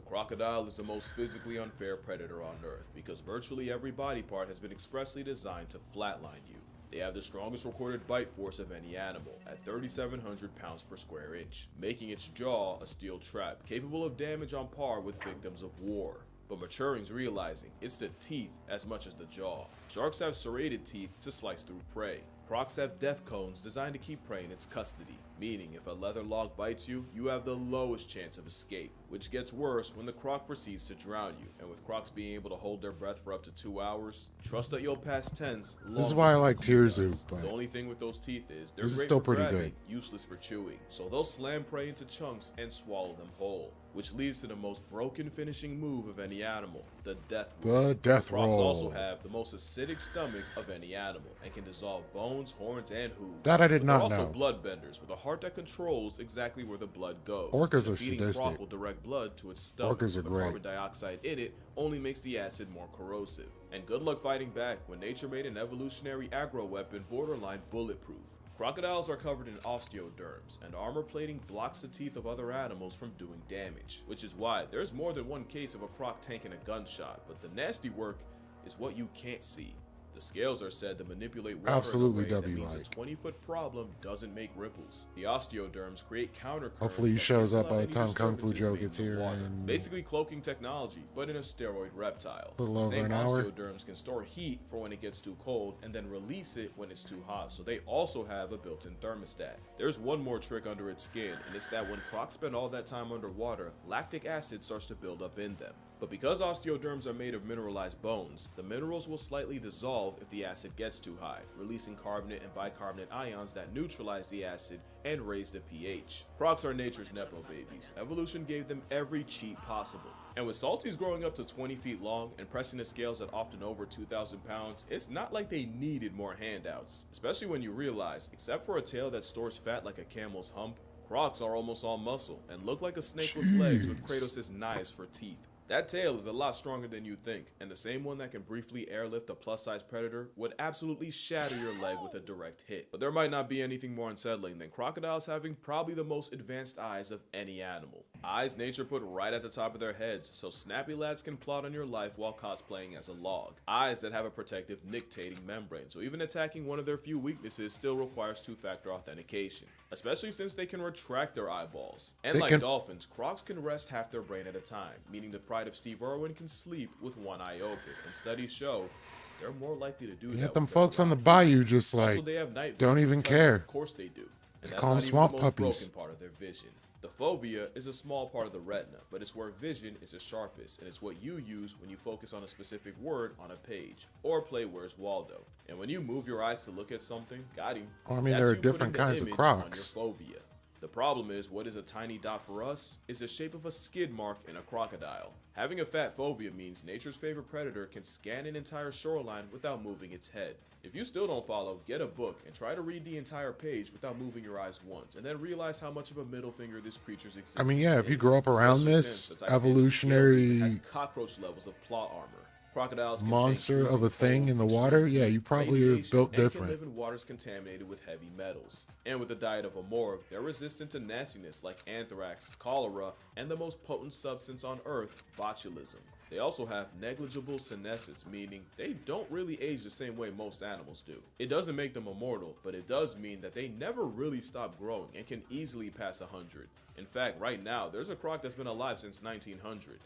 Crocodile is the most physically unfair predator on Earth because virtually every body part has been expressly designed to flatline you. They have the strongest recorded bite force of any animal, at 3,700 pounds per square inch, making its jaw a steel trap capable of damage on par with victims of war. But Maturing's realizing it's the teeth as much as the jaw. Sharks have serrated teeth to slice through prey. Crocs have death cones designed to keep prey in its custody, meaning if a leather log bites you, you have the lowest chance of escape, which gets worse when the croc proceeds to drown you, and with crocs being able to hold their breath for up to 2 hours, trust that you'll pass tense. This is why I like Tear Zoo, but the only thing with those teeth is they're this is great still for pretty grabbing, good. useless for chewing, so they'll slam prey into chunks and swallow them whole, which leads to the most broken finishing move of any animal, the death roll. The death Crocs roll. also have the most acidic stomach of any animal and can dissolve bones, horns, and hooves. That I did But not they're also know. bloodbenders with a heart that controls exactly where the blood goes. Orcas And are a feeding sadistic. croc will direct blood to its stomach. Orcas are The great. carbon dioxide in it only makes the acid more corrosive. And good luck fighting back when nature made an evolutionary aggro weapon borderline bulletproof. Crocodiles are covered in osteoderms, and armor plating blocks the teeth of other animals from doing damage, which is why there's more than one case of a croc tanking a gunshot, but the nasty work is what you can't see. The scales are said to manipulate water Absolutely in a way that means a W-like. 20-foot problem doesn't make ripples. The osteoderms create countercurrents. Hopefully he that shows cancel up out by the any time Kung Fu disturbances Joe made gets in the here water. and- Basically cloaking technology, but in a steroid reptile. Little The over same an hour. osteoderms can store heat for when it gets too cold and then release it when it's too hot, so they also have a built-in thermostat. There's one more trick under its skin, and it's that when crocs spend all that time underwater, lactic acid starts to build up in them. But because osteoderms are made of mineralized bones, the minerals will slightly dissolve dissolve if the acid gets too high, releasing carbonate and bicarbonate ions that neutralize the acid and raise the pH. Crocs are nature's Nepo babies. Evolution gave them every cheat possible. And with salties growing up to 20 feet long and pressing the scales at often over 2,000 pounds, it's not like they needed more handouts. Especially when you realize, except for a tail that stores fat like a camel's hump, Crocs are almost all muscle and look like a snake with legs with Kratos' knives for teeth. That tail is a lot stronger than you think, and the same one that can briefly airlift a plus-size predator would absolutely shatter your leg with a direct hit. But there might not be anything more unsettling than crocodiles having probably the most advanced eyes of any animal. Eyes nature put right at the top of their heads, so snappy lads can plot on your life while cosplaying as a log. Eyes that have a protective nictating membrane, so even attacking one of their few weaknesses still requires two-factor authentication, especially since they can retract their eyeballs. And like dolphins, crocs can rest half their brain at a time, meaning the pride of Steve Irwin can sleep with one eye open, and studies show they're more likely to do that. Yet them folks on the bayou just like also, they have night don't vision even because, care. Of course they do. And They that's call not them even swamp the most puppies. broken part of their vision. The fovea is a small part of the retina, but it's where vision is the sharpest, and it's what you use when you focus on a specific word on a page, or play Where's Waldo. And when you move your eyes to look at something, got him. Well, I mean, That's there are you putting different the kinds of image crocs. on your fovea. The problem is, what is a tiny dot for us is the shape of a skid mark in a crocodile. Having a fat fovea means nature's favorite predator can scan an entire shoreline without moving its head. If you still don't follow, get a book and try to read the entire page without moving your eyes once, and then realize how much of a middle finger this creature's existence I mean, yeah, if you is, grow up around especially this since the Titanic evolutionary scale has cockroach levels of plot armor. Crocodiles can monster take of a thing in the water, yeah, you probably are radiation, built and can different. live in waters contaminated with heavy metals. And with a diet of a morgue, they're resistant to nastiness like anthrax, cholera, and the most potent substance on Earth, botulism. They also have negligible senescence, meaning they don't really age the same way most animals do. It doesn't make them immortal, but it does mean that they never really stop growing and can easily pass 100. In fact, right now, there's a croc that's been alive since 1900.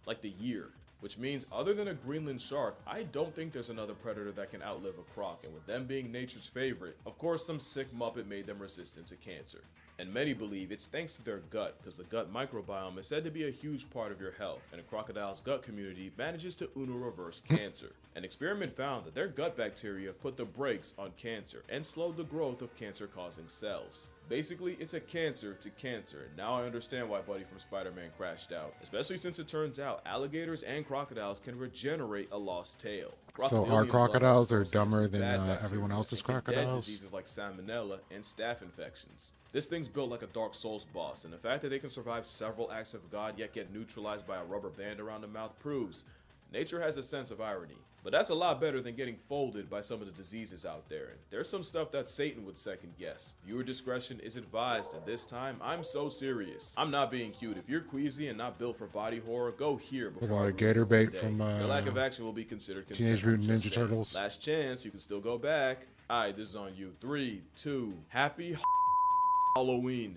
Like the year. Which means, other than a Greenland shark, I don't think there's another predator that can outlive a croc, and with them being nature's favorite, of course some sick muppet made them resistant to cancer. And many believe it's thanks to their gut, because the gut microbiome is said to be a huge part of your health, and a crocodile's gut community manages to UNO reverse cancer. An experiment found that their gut bacteria put the brakes on cancer, and slowed the growth of cancer-causing cells. Basically, it's a cancer to cancer, and now I understand why Buddy from Spider-Man crashed out. Especially since it turns out alligators and crocodiles can regenerate a lost tail. So our Crocodilian crocodiles blood are is associated dumber with than bad bacteria everyone else's and can dead crocodiles? diseases like salmonella and staph infections. This thing's built like a Dark Souls boss, and the fact that they can survive several acts of God yet get neutralized by a rubber band around the mouth proves nature has a sense of irony. But that's a lot better than getting folded by some of the diseases out there. And there's some stuff that Satan would second guess. Viewer discretion is advised, and this time, I'm so serious. I'm not being cute. If you're queasy and not built for body horror, go here before I ruin Gator your bait day. from Your lack of action will be considered Teenage consent, Mutant just Ninja saying. Turtles. Last chance, you can still go back. Alright, this is on you. 3, 2, happy Halloween.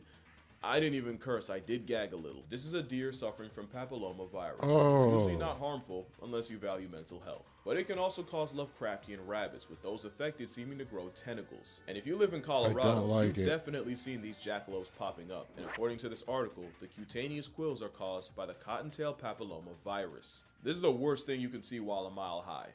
I didn't even curse, I did gag a little. This is a deer suffering from papillomavirus. It's usually not harmful unless you value mental health. But it can also cause Lovecraftian rabbits, with those affected seeming to grow tentacles. And if you live in Colorado, you've definitely seen these jackalopes popping up. And according to this article, the cutaneous quills are caused by the cottontail papillomavirus. This is the worst thing you can see while a mile high,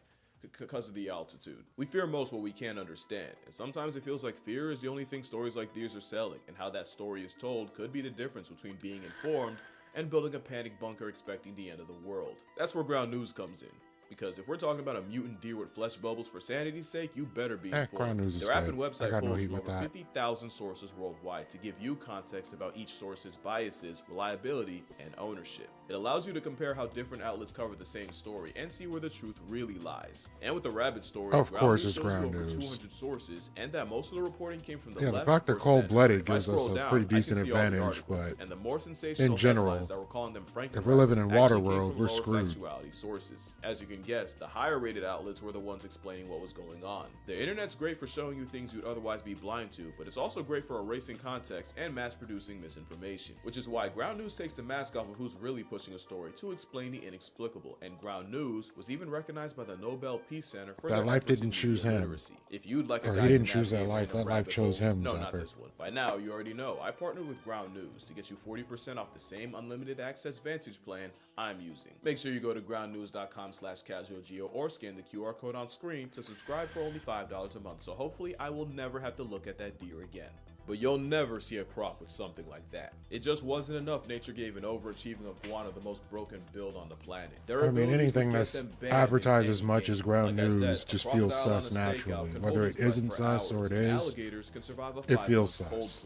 because of the altitude. We fear most what we can't understand, and sometimes it feels like fear is the only thing stories like these are selling, and how that story is told could be the difference between being informed and building a panic bunker expecting the end of the world. That's where ground news comes in. Because if we're talking about a mutant deer with flesh bubbles for sanity's sake, you better be informed. Ground News is Their app good. and I website got no pulls heat from with over that. 50,000 sources worldwide to give you context about each source's biases, reliability, and ownership. It allows you to compare how different outlets cover the same story and see where the truth really lies. And with the rabbit story, Of course News it's shows you Ground over News. 200 sources, and that most of the reporting came from the Yeah, left the fact they're or center. cold-blooded If I gives us scroll a down, pretty I can decent see all the advantage, articles, but and the more sensational in general, headlines that we're calling them if we're living in Frankenrabbits water actually came world, from we're lower screwed. factuality sources. As you can guess, the higher rated outlets were the ones explaining what was going on. The internet's great for showing you things you'd otherwise be blind to, but it's also great for erasing context and mass producing misinformation, which is why Ground News takes the mask off of who's really pushing a story to explain the inexplicable. And Ground News was even recognized by the Nobel Peace Center for That their life efforts didn't in choose media him. literacy. If you'd like a Or he guide didn't to choose that navigate life, random that life rabbit chose holes- him, No, not Zapper. this one. By now, you already know. I partnered with Ground News to get you 40% off the same unlimited access Vantage plan I'm using. Make sure you go to groundnews.com/cast Casual Geo, or scan the QR code on screen to subscribe for only $5 a month. So hopefully I will never have to look at that deer again. But you'll never see a croc with something like that. It just wasn't enough. Nature gave an overachieving iguana the most broken build on the planet. I mean, anything that's advertised as much as ground news just feels sus naturally. Whether it isn't sus or it is, it feels sus.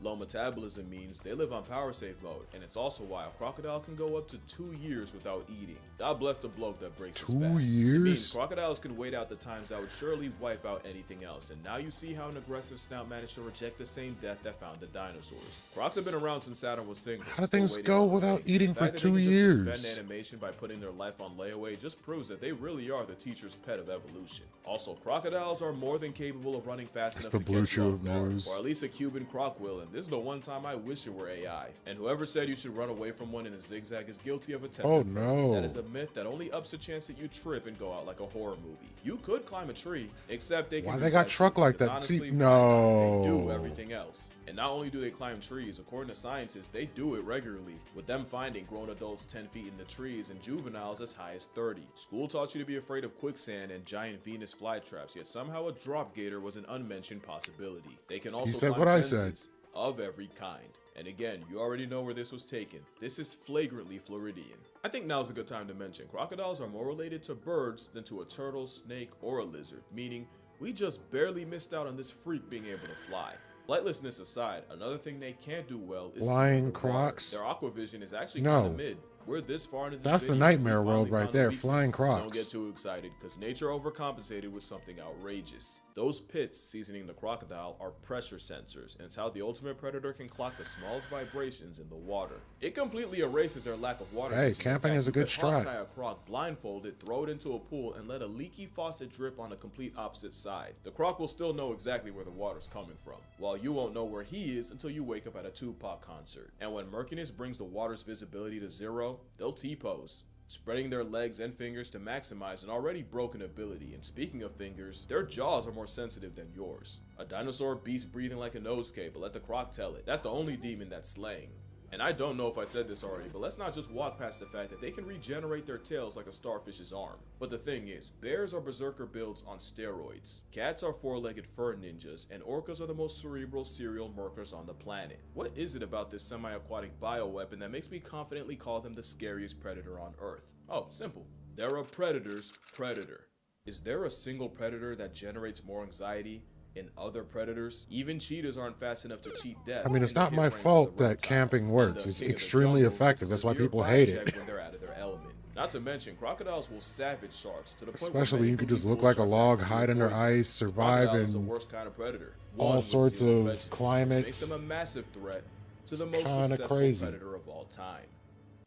Low metabolism means they live on power save mode, and it's also why a crocodile can go up to 2 years without eating. God bless the bloke that breaks his fast. 2 years? It means crocodiles can wait out the times that would surely wipe out anything else, and now you see how an aggressive snout managed to reject the same death that found the dinosaurs. Crocs have been around since Saturn was single. How do things go without eating for 2 years? Suspend animation by putting their life on layaway just proves that they really are the teacher's pet of evolution. Also, crocodiles are more than capable of running fast enough to catch you off guard, or at least a Cuban croc will, and this is the one time I wish it were AI. And whoever said you should run away from one in a zigzag is guilty of attempted Oh murder. no. That is a myth that only ups the chance that you trip and go out like a horror movie. You could climb a tree, except they can Why do they got that truck too, like because that? honestly, See, no. they do everything else. And not only do they climb trees, according to scientists, they do it regularly, with them finding grown adults 10 feet in the trees and juveniles as high as 30. School taught you to be afraid of quicksand and giant Venus flytraps, yet somehow a drop gator was an unmentioned possibility. They can also said climb what I fences said. of every kind. And again, you already know where this was taken. This is flagrantly Floridian. I think now's a good time to mention crocodiles are more related to birds than to a turtle, snake, or a lizard, meaning we just barely missed out on this freak being able to fly. Flightlessness aside, another thing they can't do well is Flying crocs? Their aquavision is actually No. kind of mid. We're this far into this That's the video, nightmare we world finally right found the there, weakness. flying crocs. Don't get too excited, because nature overcompensated with something outrageous. Those pits seasoning the crocodile are pressure sensors, and it's how the ultimate predator can clock the smallest vibrations in the water. It completely erases their lack of water. Hey, vision. camping In fact, is a you good could hot strat. tie a croc blindfolded, throw it into a pool, and let a leaky faucet drip on a complete opposite side. The croc will still know exactly where the water's coming from, while you won't know where he is until you wake up at a Tupac concert. And when murkiness brings the water's visibility to zero, they'll T-pose, spreading their legs and fingers to maximize an already broken ability. And speaking of fingers, their jaws are more sensitive than yours. A dinosaur beast breathing like a Nosuke, but let the croc tell it. That's the only demon that's slaying. And I don't know if I said this already, but let's not just walk past the fact that they can regenerate their tails like a starfish's arm. But the thing is, bears are berserker builds on steroids, cats are four-legged fur ninjas, and orcas are the most cerebral serial murkers on the planet. What is it about this semi-aquatic bioweapon that makes me confidently call them the scariest predator on Earth? Oh, simple. They're a predator's predator. Is there a single predator that generates more anxiety in other predators? Even cheetahs aren't fast enough to cheat death. I mean, it's not my fault that camping works. It's extremely effective. That's why people hate it. When they're out of their element. Not to mention, crocodiles will savage sharks to the point Especially where when you could just look like a log, hide under ice, survive crocodile is the in worst kind of predator. all One with sorts zero of prejudice, which climates. makes them a massive threat to the It's most kinda successful crazy. predator of all time.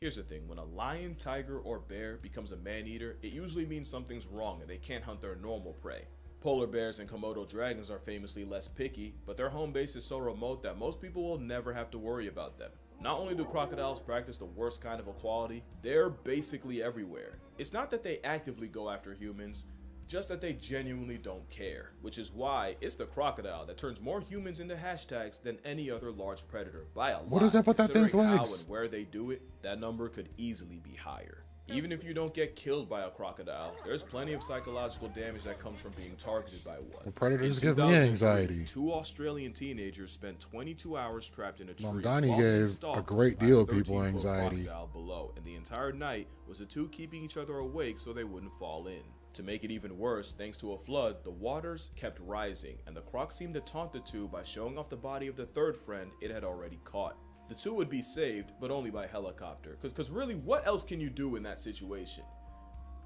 Here's the thing, when a lion, tiger, or bear becomes a man-eater, it usually means something's wrong and they can't hunt their normal prey. Polar bears and Komodo dragons are famously less picky, but their home base is so remote that most people will never have to worry about them. Not only do crocodiles practice the worst kind of equality, they're basically everywhere. It's not that they actively go after humans, just that they genuinely don't care, which is why it's the crocodile that turns more humans into hashtags than any other large predator by a lot. What is up with that thing's Considering how legs? and where they do it, that number could easily be higher. Even if you don't get killed by a crocodile, there's plenty of psychological damage that comes from being targeted by one. Well, predators In give me 2003, anxiety. 2 Australian teenagers spent 22 hours trapped in a tree. Mamdani while being gave a stalked great by deal of 13-foot people anxiety. crocodile below, and the entire night was the two keeping each other awake so they wouldn't fall in. To make it even worse, thanks to a flood, the waters kept rising, and the croc seemed to taunt the two by showing off the body of the third friend it had already caught. The two would be saved, but only by helicopter, because really, what else can you do in that situation?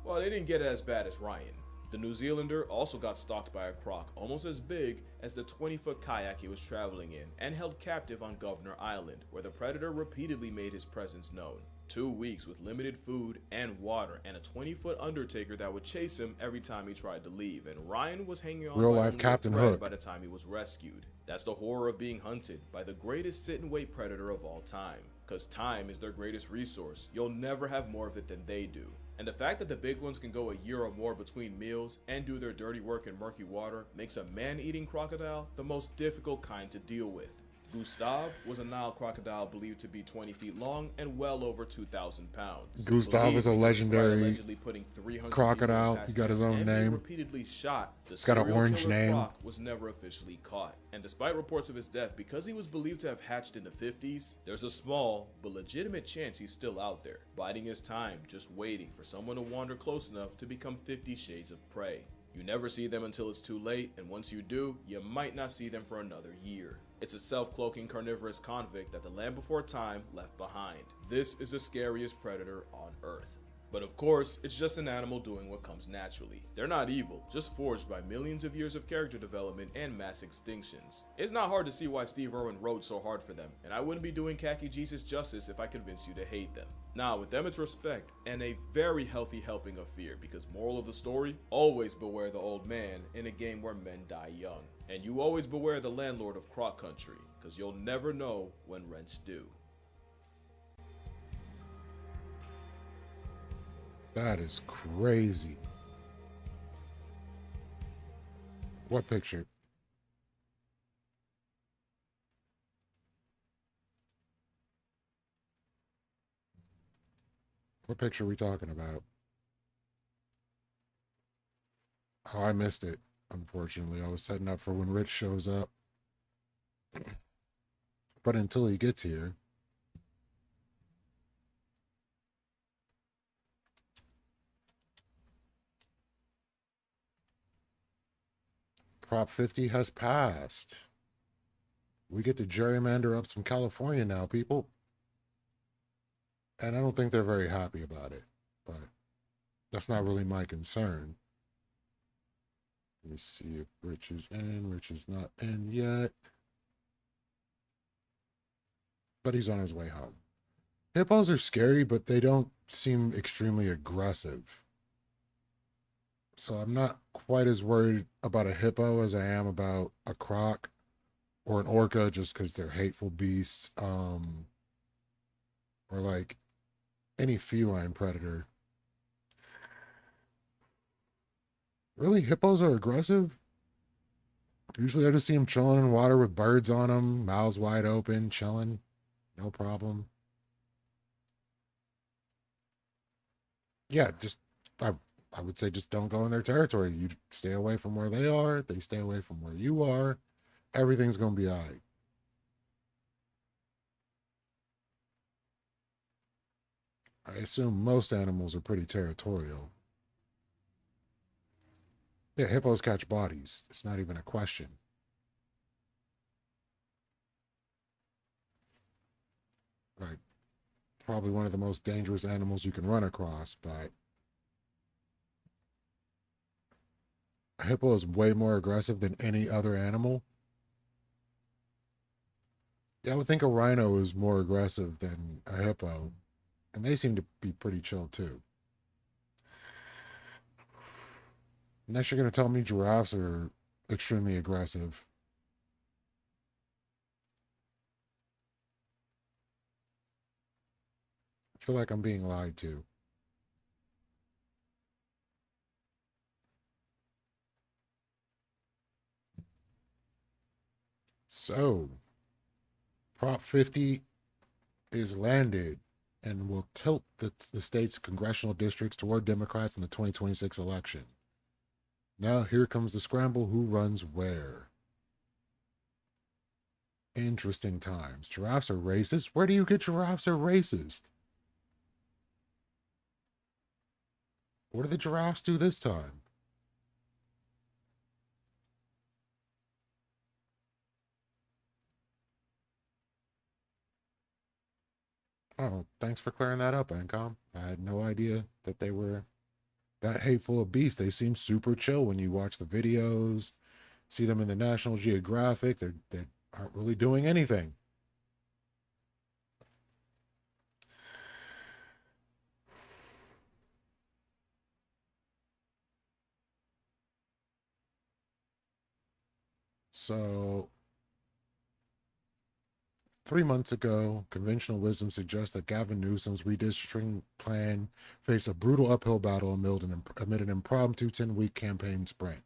Well, they didn't get it as bad as Ryan. The New Zealander also got stalked by a croc almost as big as the 20-foot kayak he was traveling in, and held captive on Governor Island, where the predator repeatedly made his presence known. 2 weeks with limited food and water, and a 20-foot undertaker that would chase him every time he tried to leave, and Ryan was hanging on Real by life only a Captain thread Hook. by the time he was rescued. That's the horror of being hunted by the greatest sit-and-wait predator of all time. Cause time is their greatest resource. You'll never have more of it than they do. And the fact that the big ones can go a year or more between meals and do their dirty work in murky water makes a man-eating crocodile the most difficult kind to deal with. Gustav was a Nile crocodile believed to be 20 feet long and well over 2,000 pounds. Gustav is a Believed because despite legendary allegedly putting 300 crocodile. people in He got his past own tense and being name. repeatedly shot, the He's got an serial orange killer name. Croc was never officially caught. And despite reports of his death, because he was believed to have hatched in the 50s, there's a small but legitimate chance he's still out there, biding his time, just waiting for someone to wander close enough to become 50 Shades of Prey. You never see them until it's too late, and once you do, you might not see them for another year. It's a self-cloaking carnivorous convict that the land before time left behind. This is the scariest predator on Earth. But of course, it's just an animal doing what comes naturally. They're not evil, just forged by millions of years of character development and mass extinctions. It's not hard to see why Steve Irwin wrote so hard for them, and I wouldn't be doing Khaki Jesus justice if I convinced you to hate them. Now, with them it's respect, and a very healthy helping of fear, because moral of the story, always beware the old man in a game where men die young. And you always beware the landlord of Croc Country, because you'll never know when rent's due. That is crazy. What picture? What picture are we talking about? Oh, I missed it, unfortunately. I was setting up for when Rich shows up. But until he gets here, Prop 50 has passed. We get to gerrymander up some California now, people. And I don't think they're very happy about it, but that's not really my concern. Let me see if Rich is in. Rich is not in yet. But he's on his way home. Hippos are scary, but they don't seem extremely aggressive. So I'm not quite as worried about a hippo as I am about a croc or an orca, just because they're hateful beasts. Or like any feline predator. Really, hippos are aggressive? Usually I just see them chilling in water with birds on them, mouths wide open, chilling. No problem. Yeah, just I would say just don't go in their territory. You stay away from where they are. They stay away from where you are. Everything's going to be all right. I assume most animals are pretty territorial. Yeah, hippos catch bodies. It's not even a question. Like, probably one of the most dangerous animals you can run across, but a hippo is way more aggressive than any other animal. Yeah, I would think a rhino is more aggressive than a hippo, and they seem to be pretty chill too. Unless you're going to tell me giraffes are extremely aggressive. I feel like I'm being lied to. So, Prop 50 is landed and will tilt the state's congressional districts toward Democrats in the 2026 election. Now here comes the scramble, who runs where. Interesting times. Giraffes are racist? Where do you get giraffes are racist? What did the giraffes do this time? Oh, thanks for clearing that up, Encom. I had no idea that they were that hateful of beasts. They seem super chill when you watch the videos, see them in the National Geographic. They aren't really doing anything. So 3 months ago, conventional wisdom suggests that Gavin Newsom's redistricting plan faced a brutal uphill battle amid an impromptu 10-week campaign sprint.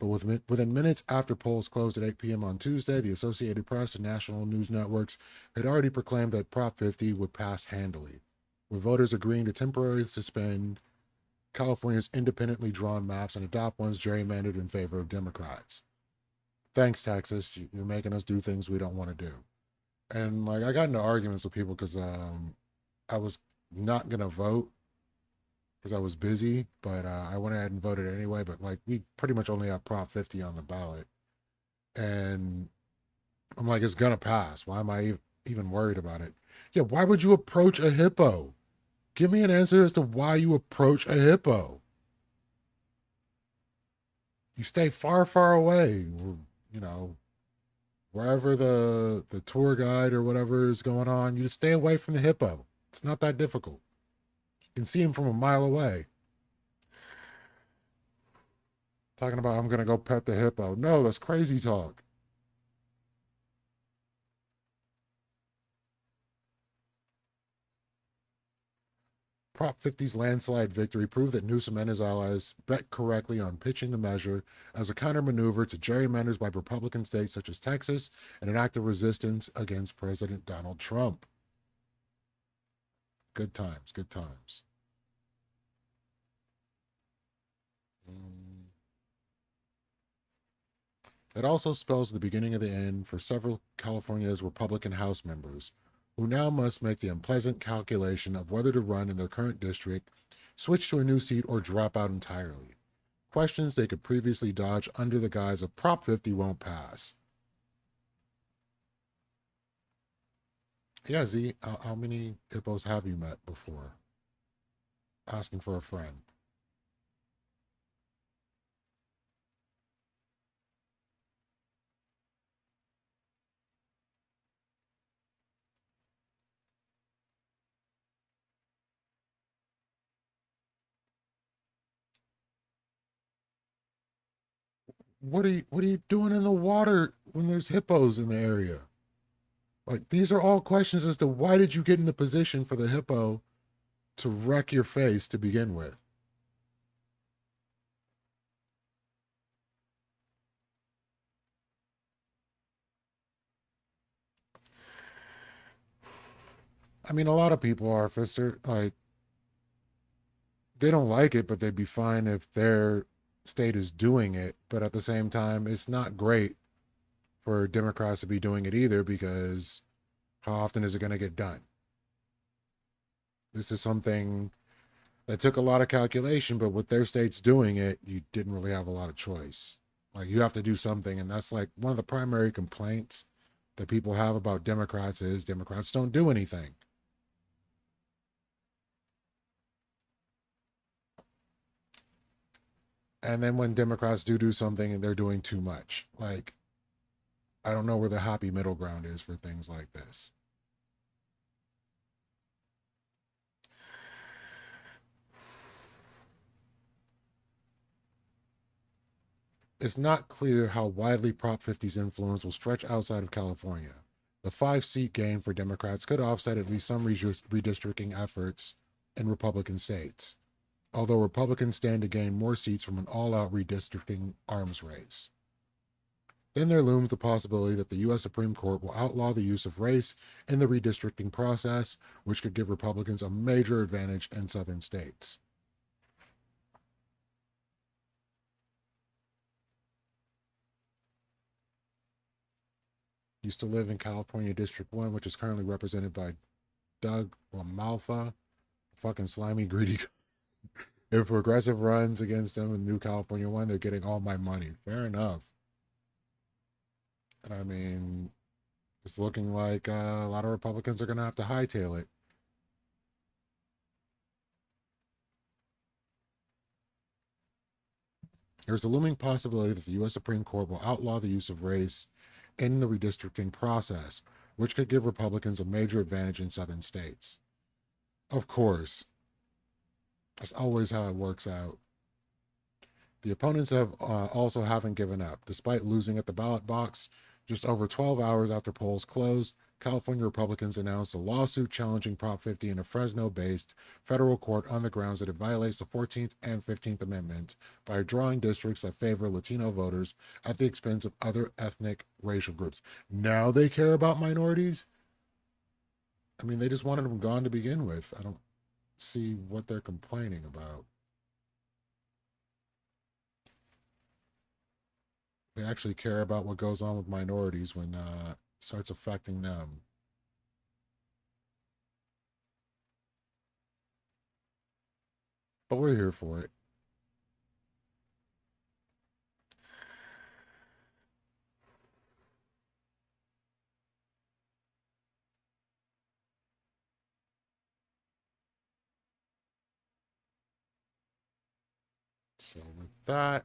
But within minutes after polls closed at 8 p.m. on Tuesday, the Associated Press and national news networks had already proclaimed that Prop 50 would pass handily, with voters agreeing to temporarily suspend California's independently drawn maps and adopt ones gerrymandered in favor of Democrats. Thanks, Texas. You're making us do things we don't want to do. And like, I got into arguments with people because I was not gonna vote because I was busy, but I went ahead and voted anyway. But like, we pretty much only have Prop 50 on the ballot, and I'm like, it's gonna pass. Why am I even worried about it? Yeah, why would you approach a hippo? Give me an answer as to why you approach a hippo. You stay far, far away. You know, wherever the tour guide or whatever is going on, you just stay away from the hippo. It's not that difficult. You can see him from a mile away. Talking about, I'm going to go pet the hippo. No, that's crazy talk. Prop 50's landslide victory proved that Newsom and his allies bet correctly on pitching the measure as a countermaneuver to gerrymanders by Republican states such as Texas and an act of resistance against President Donald Trump. Good times, good times. It also spells the beginning of the end for several California's Republican House members, who now must make the unpleasant calculation of whether to run in their current district, switch to a new seat, or drop out entirely. Questions they could previously dodge under the guise of Prop 50 won't pass. Yeah, Z, how many hippos have you met before? Asking for a friend. What are you doing in the water when there's hippos in the area? Like, these are all questions as to why did you get in the position for the hippo to wreck your face to begin with? I mean, a lot of people are, like, they don't like it, but they'd be fine if their state is doing it. But at the same time, it's not great for Democrats to be doing it either, because how often is it going to get done? This is something that took a lot of calculation, but with their states doing it, you didn't really have a lot of choice. Like, you have to do something, and that's like one of the primary complaints that people have about Democrats is Democrats don't do anything. And then when Democrats do something and they're doing too much, like, I don't know where the happy middle ground is for things like this. It's not clear how widely Prop 50's influence will stretch outside of California. The 5-seat gain for Democrats could offset at least some redistricting efforts in Republican states, although Republicans stand to gain more seats from an all-out redistricting arms race. Then there looms the possibility that the U.S. Supreme Court will outlaw the use of race in the redistricting process, which could give Republicans a major advantage in southern states. Used to live in California District 1, which is currently represented by Doug LaMalfa, fucking slimy, greedy. If Progressive runs against them in New California 1, they're getting all my money. Fair enough. And I mean, it's looking like a lot of Republicans are going to have to hightail it. There's a looming possibility that the U.S. Supreme Court will outlaw the use of race in the redistricting process, which could give Republicans a major advantage in southern states. Of course, that's always how it works out. The opponents have haven't given up. Despite losing at the ballot box just over 12 hours after polls closed, California Republicans announced a lawsuit challenging Prop 50 in a Fresno-based federal court on the grounds that it violates the 14th and 15th Amendments by drawing districts that favor Latino voters at the expense of other ethnic racial groups. Now they care about minorities? I mean, they just wanted them gone to begin with. I don't see what they're complaining about. They actually care about what goes on with minorities when it starts affecting them. But we're here for it. So with that,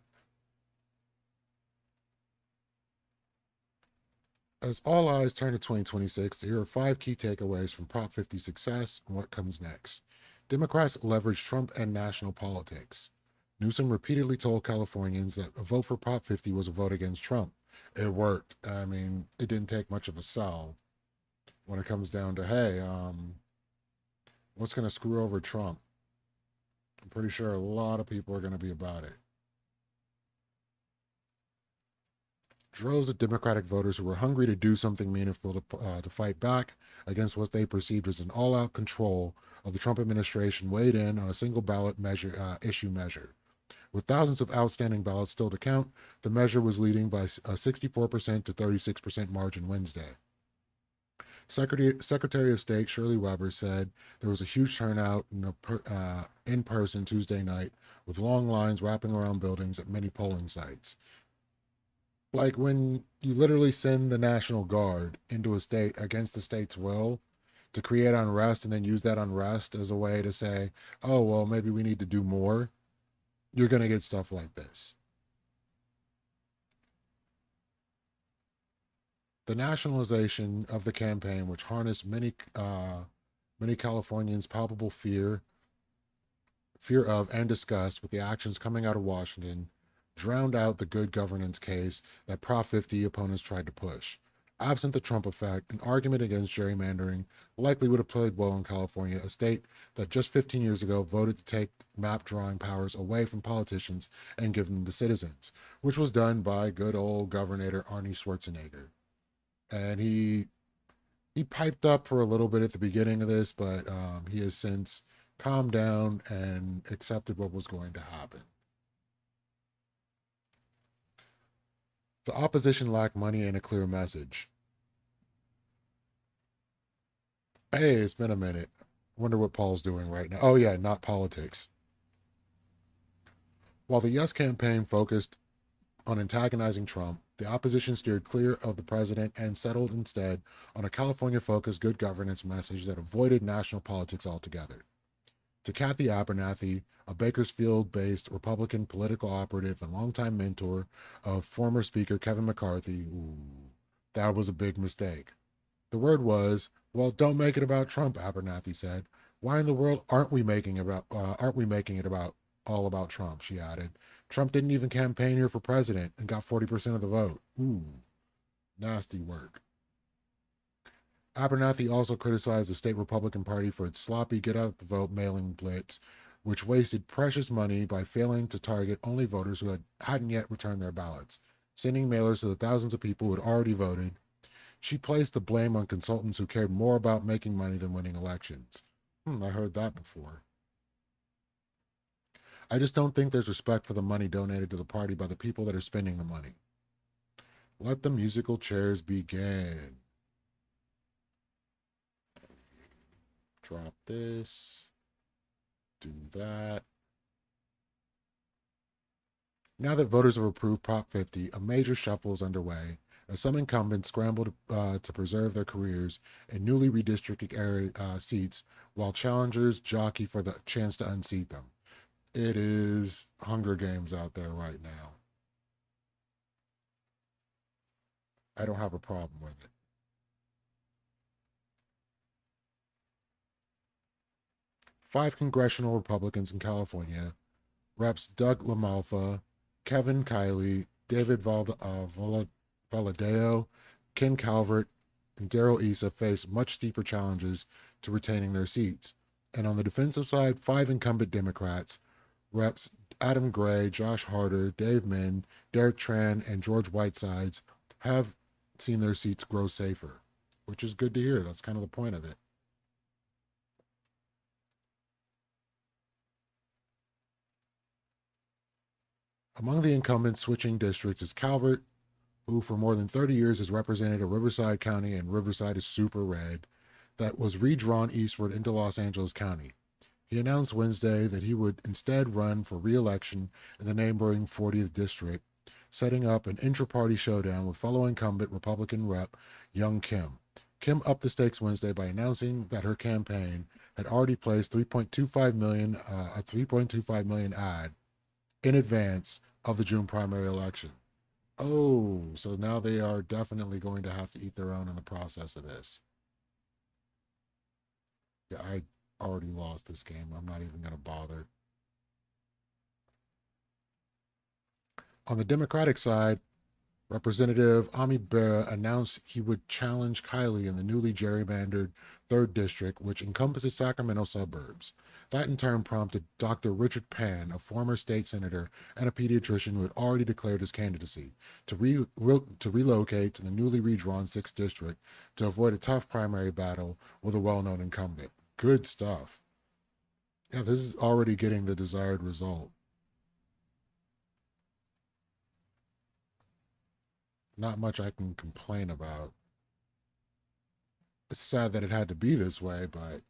as all eyes turn to 2026, here are 5 key takeaways from Prop 50 success and what comes next. Democrats leverage Trump and national politics. Newsom repeatedly told Californians that a vote for Prop 50 was a vote against Trump. It worked. I mean, it didn't take much of a sell when it comes down to, hey, what's going to screw over Trump? I'm pretty sure a lot of people are going to be about it. Droves of Democratic voters who were hungry to do something meaningful to fight back against what they perceived as an all-out control of the Trump administration weighed in on a single ballot issue measure. With thousands of outstanding ballots still to count, the measure was leading by a 64% to 36% margin Wednesday. Secretary of State Shirley Weber said there was a huge turnout in person Tuesday night, with long lines wrapping around buildings at many polling sites. Like when you literally send the National Guard into a state against the state's will to create unrest and then use that unrest as a way to say, oh, well, maybe we need to do more, you're going to get stuff like this. The nationalization of the campaign, which harnessed many Californians' palpable fear of and disgust with the actions coming out of Washington, drowned out the good governance case that Prop 50 opponents tried to push. Absent the Trump effect, an argument against gerrymandering likely would have played well in California, a state that just 15 years ago voted to take map drawing powers away from politicians and give them to citizens, which was done by good old Governor Arnie Schwarzenegger. And he piped up for a little bit at the beginning of this, but he has since calmed down and accepted what was going to happen. The opposition lacked money and a clear message. Hey, it's been a minute. Wonder what Paul's doing right now. Oh yeah, not politics. While the Yes campaign focused on antagonizing Trump, the opposition steered clear of the president and settled instead on a California-focused good governance message that avoided national politics altogether. To Kathy Abernathy, a Bakersfield-based Republican political operative and longtime mentor of former Speaker Kevin McCarthy, that was a big mistake. The word was, well, don't make it about Trump, Abernathy said. Why in the world aren't we making it all about Trump, she added. Trump didn't even campaign here for president and got 40% of the vote. Nasty work. Abernathy also criticized the state Republican Party for its sloppy get-out-the-vote mailing blitz, which wasted precious money by failing to target only voters who hadn't yet returned their ballots, sending mailers to the thousands of people who had already voted. She placed the blame on consultants who cared more about making money than winning elections. I heard that before. I just don't think there's respect for the money donated to the party by the people that are spending the money. Let the musical chairs begin. Drop this. Do that. Now that voters have approved Prop 50, a major shuffle is underway as some incumbents scramble to preserve their careers in newly redistricted seats while challengers jockey for the chance to unseat them. It is Hunger Games out there right now. I don't have a problem with it. Five congressional Republicans in California, Reps Doug LaMalfa, Kevin Kiley, David Valadao, Ken Calvert, and Darrell Issa face much steeper challenges to retaining their seats. And on the defensive side, 5 incumbent Democrats, Reps Adam Gray, Josh Harder, Dave Min, Derek Tran, and George Whitesides, have seen their seats grow safer, which is good to hear. That's kind of the point of it. Among the incumbents switching districts is Calvert, who for more than 30 years has represented a Riverside County, and Riverside is super red, that was redrawn eastward into Los Angeles County. He announced Wednesday that he would instead run for re-election in the neighboring 40th district, setting up an intra-party showdown with fellow incumbent Republican Rep Young Kim. Kim upped the stakes Wednesday by announcing that her campaign had already placed a $3.25 million ad in advance of the June primary election. Oh, so now they are definitely going to have to eat their own in the process of this. Yeah, I already lost this game. I'm not even going to bother. On the Democratic side, Representative Ami Bera announced he would challenge Kiley in the newly gerrymandered 3rd District, which encompasses Sacramento suburbs. That in turn prompted Dr. Richard Pan, a former state senator and a pediatrician who had already declared his candidacy, to relocate to the newly redrawn 6th District to avoid a tough primary battle with a well-known incumbent. Good stuff. Yeah, this is already getting the desired result. Not much I can complain about. It's sad that it had to be this way, but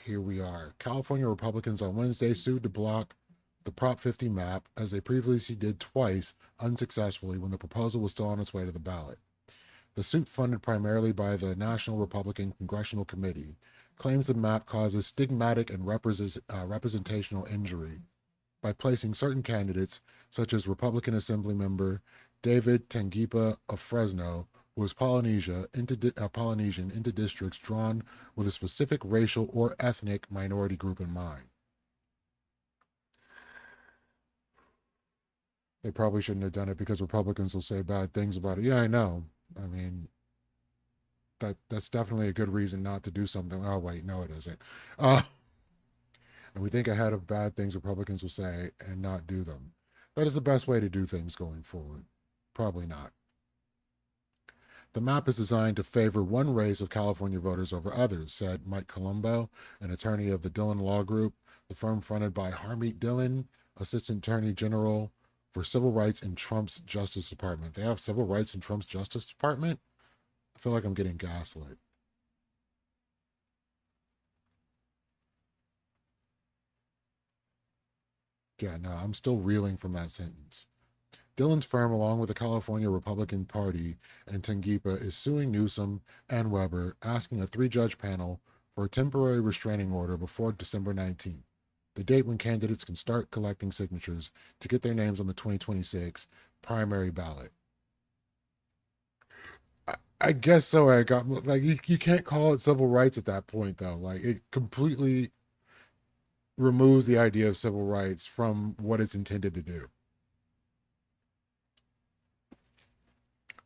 here we are. California Republicans on Wednesday sued to block the Prop 50 map, as they previously did twice unsuccessfully when the proposal was still on its way to the ballot. The suit, funded primarily by the National Republican Congressional Committee, claims the map causes stigmatic and representational injury by placing certain candidates, such as Republican Assemblymember David Tangipa of Fresno, who is Polynesian, into districts drawn with a specific racial or ethnic minority group in mind. They probably shouldn't have done it because Republicans will say bad things about it. Yeah, I know. I mean, that's definitely a good reason not to do something. Oh, wait, no, it isn't. And we think ahead of bad things Republicans will say and not do them. That is the best way to do things going forward. Probably not. The map is designed to favor one race of California voters over others, said Mike Colombo, an attorney of the Dillon Law Group, the firm fronted by Harmeet Dillon, Assistant Attorney General for Civil Rights in Trump's Justice Department. They have civil rights in Trump's Justice Department? I feel like I'm getting gaslit. Yeah, no, I'm still reeling from that sentence. Dillon's firm, along with the California Republican Party and Tangipa, is suing Newsom and Weber, asking a 3-judge panel for a temporary restraining order before December 19th, the date when candidates can start collecting signatures to get their names on the 2026 primary ballot. I guess so. I got like you can't call it civil rights at that point, though. Like, it completely removes the idea of civil rights from what it's intended to do.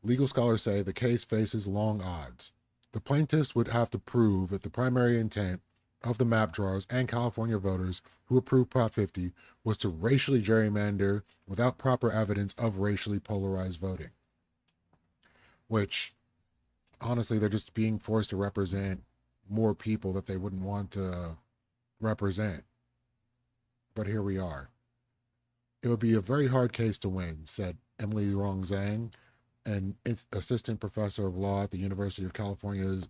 Legal scholars say the case faces long odds. The plaintiffs would have to prove that the primary intent of the map drawers and California voters who approved Prop 50 was to racially gerrymander without proper evidence of racially polarized voting. Which, honestly, they're just being forced to represent more people that they wouldn't want to represent. But here we are. It would be a very hard case to win, said Emily Rong Zhang, an assistant professor of law at the University of California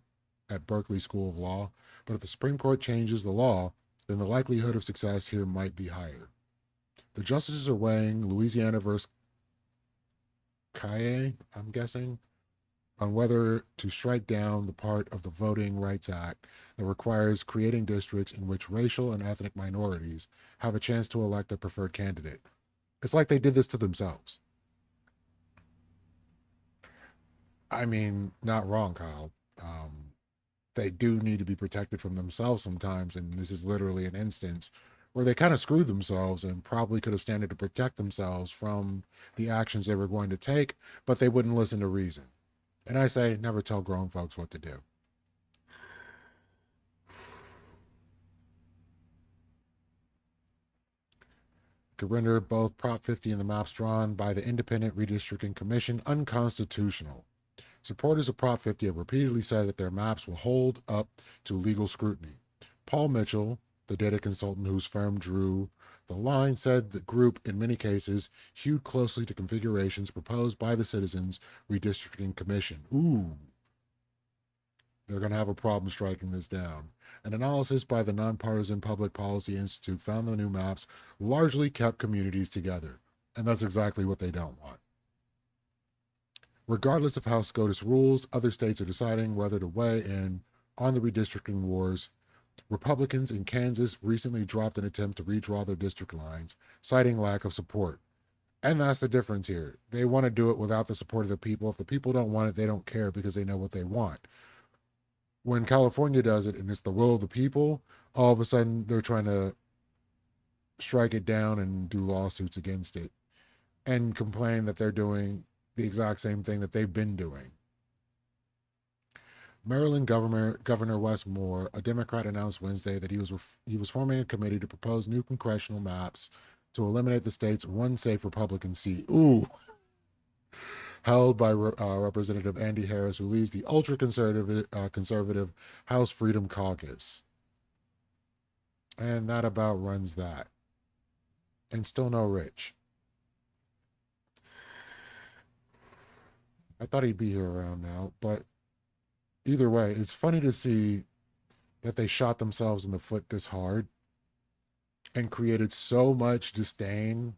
at Berkeley School of Law. But if the Supreme Court changes the law, then the likelihood of success here might be higher. The justices are weighing Louisiana versus Kaye, I'm guessing, on whether to strike down the part of the Voting Rights Act that requires creating districts in which racial and ethnic minorities have a chance to elect a preferred candidate. It's like they did this to themselves. I mean, not wrong, Kyle. They do need to be protected from themselves sometimes, and this is literally an instance where they kind of screwed themselves and probably could have standed to protect themselves from the actions they were going to take, but they wouldn't listen to reason. And I say, never tell grown folks what to do. Could render both Prop 50 and the maps drawn by the Independent Redistricting Commission unconstitutional. Supporters of Prop 50 have repeatedly said that their maps will hold up to legal scrutiny. Paul Mitchell, the data consultant whose firm drew the line, said the group, in many cases, hewed closely to configurations proposed by the Citizens Redistricting Commission. Ooh. They're going to have a problem striking this down. An analysis by the Nonpartisan Public Policy Institute found the new maps largely kept communities together, and that's exactly what they don't want. Regardless of how SCOTUS rules, other states are deciding whether to weigh in on the redistricting wars. Republicans in Kansas recently dropped an attempt to redraw their district lines, citing lack of support. And that's the difference here. They want to do it without the support of the people. If the people don't want it, they don't care because they know what they want. When California does it and it's the will of the people, all of a sudden they're trying to strike it down and do lawsuits against it and complain that they're doing the exact same thing that they've been doing. Maryland Governor Wes Moore, a Democrat, announced Wednesday that he was forming a committee to propose new congressional maps to eliminate the state's one safe Republican seat. Ooh. Held by Representative Andy Harris, who leads the ultra-conservative House Freedom Caucus. And that about runs that. And still no Rich. I thought he'd be here around now, but either way, it's funny to see that they shot themselves in the foot this hard and created so much disdain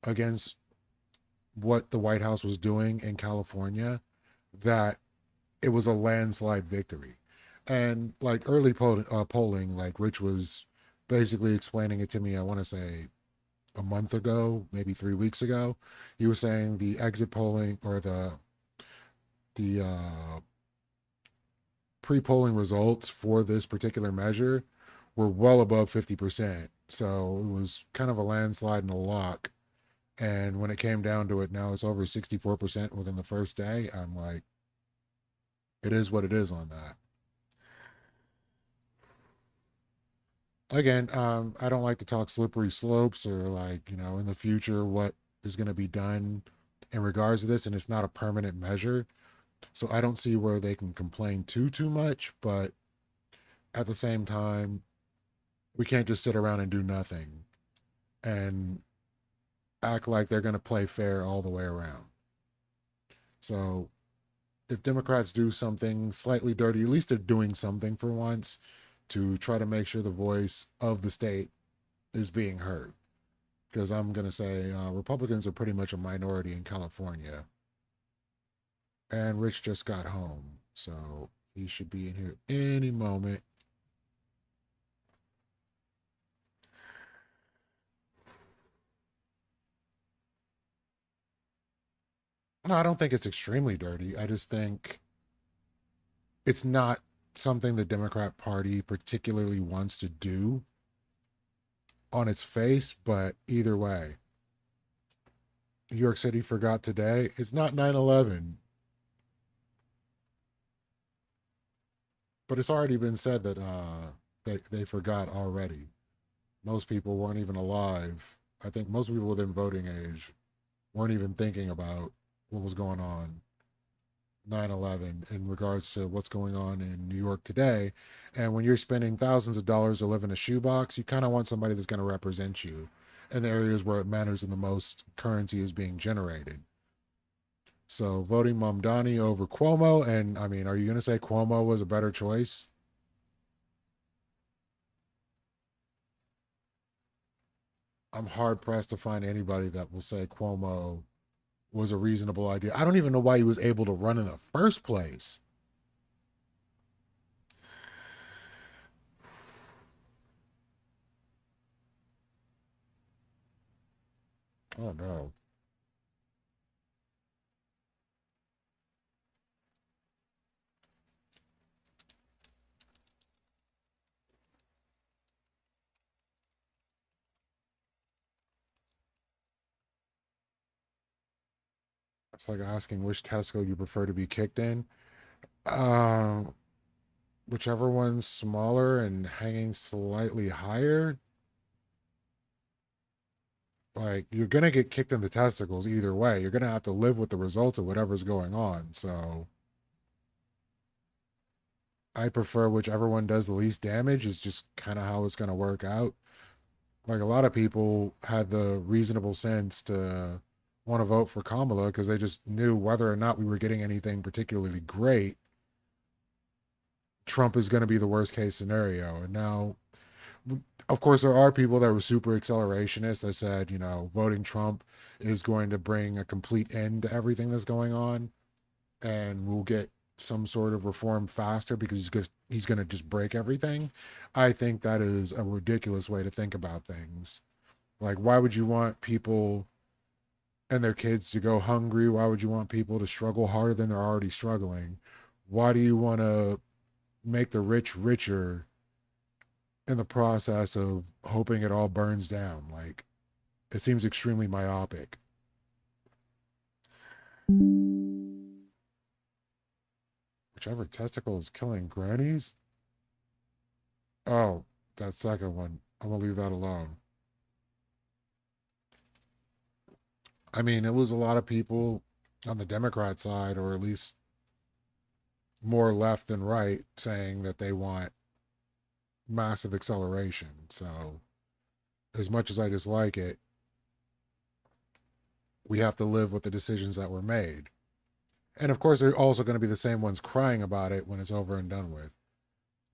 against what the White House was doing in California that it was a landslide victory. And like early polling, like Rich was basically explaining it to me, I want to say a month ago, maybe 3 weeks ago. He was saying the exit polling or the pre-polling results for this particular measure were well above 50%. So it was kind of a landslide and a lock. And when it came down to it, now it's over 64% within the first day. I'm like, it is what it is on that. Again, I don't like to talk slippery slopes or like, in the future, what is going to be done in regards to this. And it's not a permanent measure. So I don't see where they can complain too much, but at the same time, we can't just sit around and do nothing and act like they're going to play fair all the way around. So if Democrats do something slightly dirty, at least they're doing something for once to try to make sure the voice of the state is being heard. Because I'm going to say Republicans are pretty much a minority in California. And Rich just got home, so he should be in here any moment. No, I don't think it's extremely dirty. I just think it's not something the Democrat Party particularly wants to do on its face, but either way. New York City forgot today. It's not 9/11. But it's already been said that they forgot already. Most people weren't even alive. I think most people within voting age weren't even thinking about what was going on 9/11 in regards to what's going on in New York today. And when you're spending thousands of dollars to live in a shoebox, you kind of want somebody that's going to represent you in the areas where it matters and the most currency is being generated. So voting Mamdani over Cuomo, and I mean, are you going to say Cuomo was a better choice? I'm hard pressed to find anybody that will say Cuomo was a reasonable idea. I don't even know why he was able to run in the first place. Oh no. It's like asking which testicle you prefer to be kicked in. Whichever one's smaller and hanging slightly higher. Like, you're gonna get kicked in the testicles either way. You're gonna have to live with the results of whatever's going on. So I prefer whichever one does the least damage is just kind of how it's gonna work out. Like, a lot of people had the reasonable sense to want to vote for Kamala because they just knew whether or not we were getting anything particularly great, Trump is going to be the worst case scenario. And now, of course, there are people that were super accelerationists that said, you know, voting Trump is going to bring a complete end to everything that's going on, and we'll get some sort of reform faster because he's going to just break everything. I think that is a ridiculous way to think about things. Like, why would you want people and their kids to go hungry? Why would you want people to struggle harder than they're already struggling? Why do you want to make the rich richer in the process of hoping it all burns down? Like, it seems extremely myopic. Whichever testicle is killing grannies? Oh, that second one. I'm gonna leave that alone. I mean, it was a lot of people on the Democrat side, or at least more left than right, saying that they want massive acceleration. So as much as I dislike it, we have to live with the decisions that were made. And of course, they're also going to be the same ones crying about it when it's over and done with.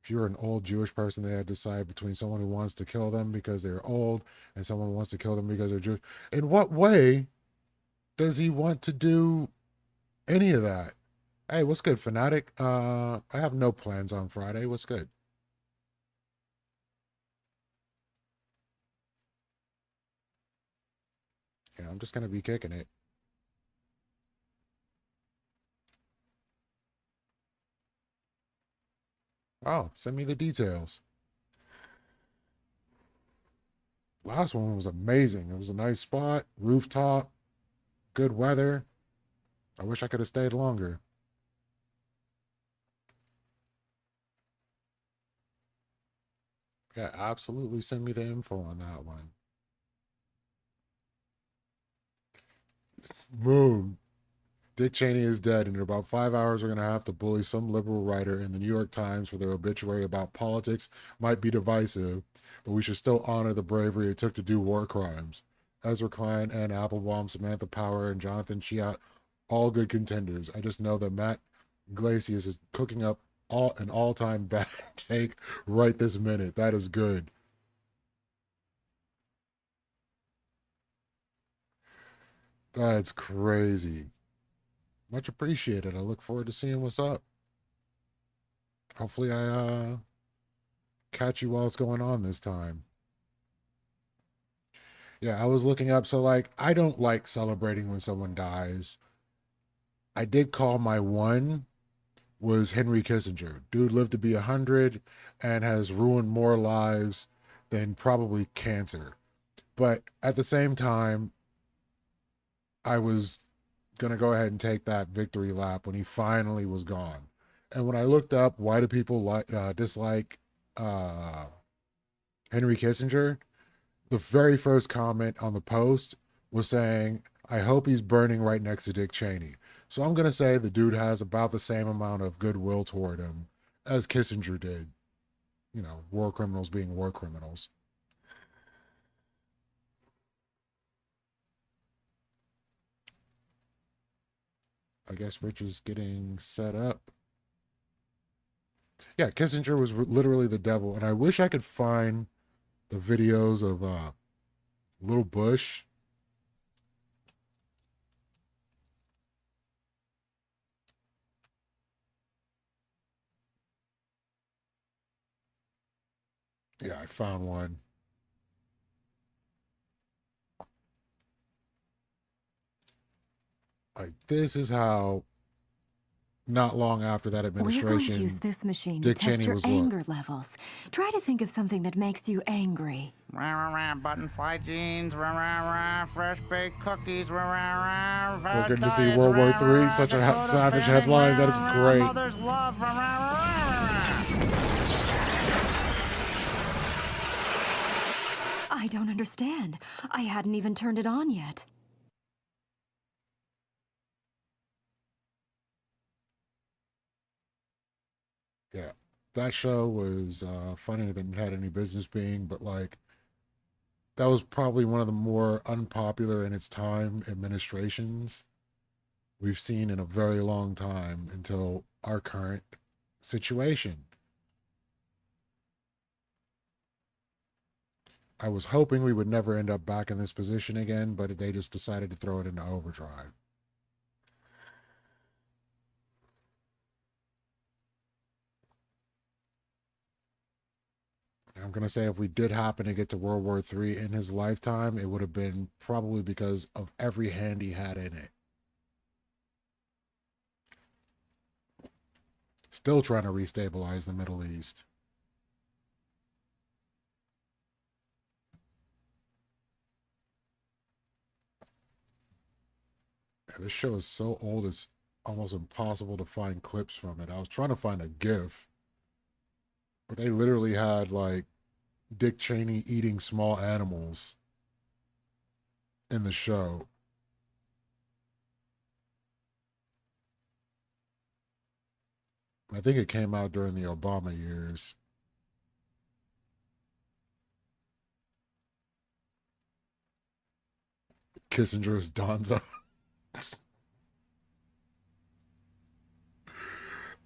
If you're an old Jewish person, they had to decide between someone who wants to kill them because they're old and someone who wants to kill them because they're Jewish. In what way does he want to do any of that? Hey, what's good, Fanatic? I have no plans on Friday. What's good? Yeah, I'm just going to be kicking it. Oh, send me the details. Last one was amazing. It was a nice spot, rooftop, good weather. I wish I could have stayed longer. Yeah, absolutely send me the info on that one. Moon. Dick Cheney is dead, and in about 5 hours, we're going to have to bully some liberal writer in the New York Times for their obituary about politics. Might be divisive, but we should still honor the bravery it took to do war crimes. Ezra Klein, Ann Applebaum, Samantha Power, and Jonathan Chiat, all good contenders. I just know that Matt Iglesias is cooking up an all-time bad take right this minute. That is good. That's crazy. Much appreciated. I look forward to seeing what's up. Hopefully I catch you while it's going on this time. Yeah, I was looking up. So, like, I don't like celebrating when someone dies. I did call my one was Henry Kissinger. Dude lived to be 100 and has ruined more lives than probably cancer. But at the same time, I was going to go ahead and take that victory lap when he finally was gone. And when I looked up why do people dislike Henry Kissinger, the very first comment on the post was saying, I hope he's burning right next to Dick Cheney. So I'm going to say the dude has about the same amount of goodwill toward him as Kissinger did. You know, war criminals being war criminals. I guess Rich is getting set up. Yeah, Kissinger was literally the devil. And I wish I could find the videos of Little Bush. Yeah, I found one. Like, this is how, not long after that administration, We're going to use this machine Dick to test Cheney your was anger levels. Try to think of something that makes you angry. Button fly jeans, fresh baked cookies, We're getting to see World War III, such a savage headline. That is great. Mother's love, I don't understand. I hadn't even turned it on yet. Yeah, that show was funnier than it had any business being, but like that was probably one of the more unpopular in its time administrations we've seen in a very long time until our current situation. I was hoping we would never end up back in this position again, but they just decided to throw it into overdrive. I'm going to say if we did happen to get to World War III in his lifetime, it would have been probably because of every hand he had in it. Still trying to restabilize the Middle East. Yeah, this show is so old, it's almost impossible to find clips from it. I was trying to find a GIF, but they literally had like Dick Cheney eating small animals in the show. I think it came out during the Obama years. Kissinger's Donzo.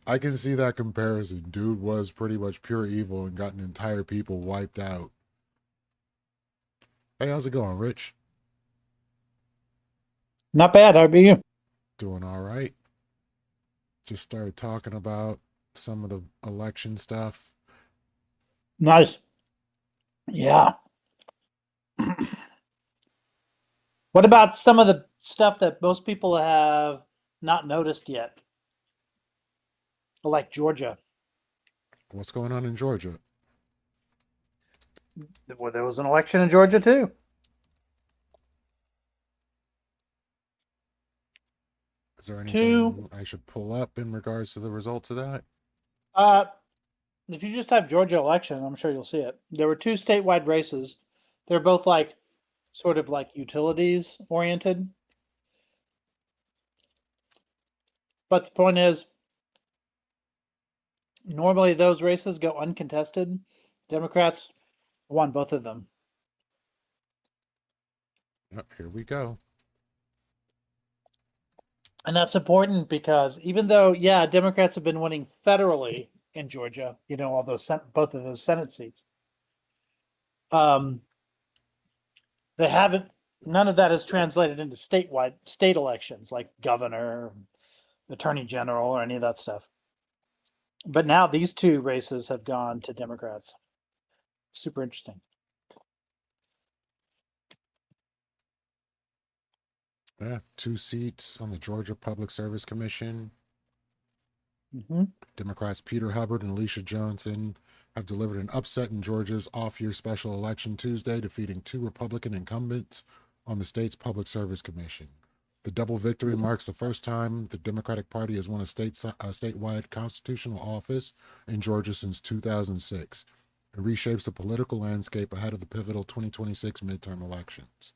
I can see that comparison. Dude was pretty much pure evil and got an entire people wiped out. Hey, how's it going, Rich? Not bad. How about you? Doing all right. Just started talking about some of the election stuff. Nice. Yeah. What about some of the stuff that most people have not noticed yet? Like Georgia. What's going on in Georgia? Well, there was an election in Georgia too. Is there anything I should pull up in regards to the results of that? If you just type Georgia election, I'm sure you'll see it. There were two statewide races. They're both like sort of like utilities oriented. But the point is, normally those races go uncontested. Democrats won both of them. Here we go. And that's important because even though, yeah, Democrats have been winning federally in Georgia, you know, all those both of those Senate seats, they haven't. None of that is translated into state elections like governor, attorney general, or any of that stuff. But now these two races have gone to Democrats. Super interesting. Yeah, 2 seats on the Georgia Public Service Commission. Mm-hmm. Democrats Peter Hubbard and Alicia Johnson have delivered an upset in Georgia's off-year special election Tuesday, defeating 2 Republican incumbents on the state's Public Service Commission. The double victory marks the first time the Democratic Party has won a statewide constitutional office in Georgia since 2006. It reshapes the political landscape ahead of the pivotal 2026 midterm elections.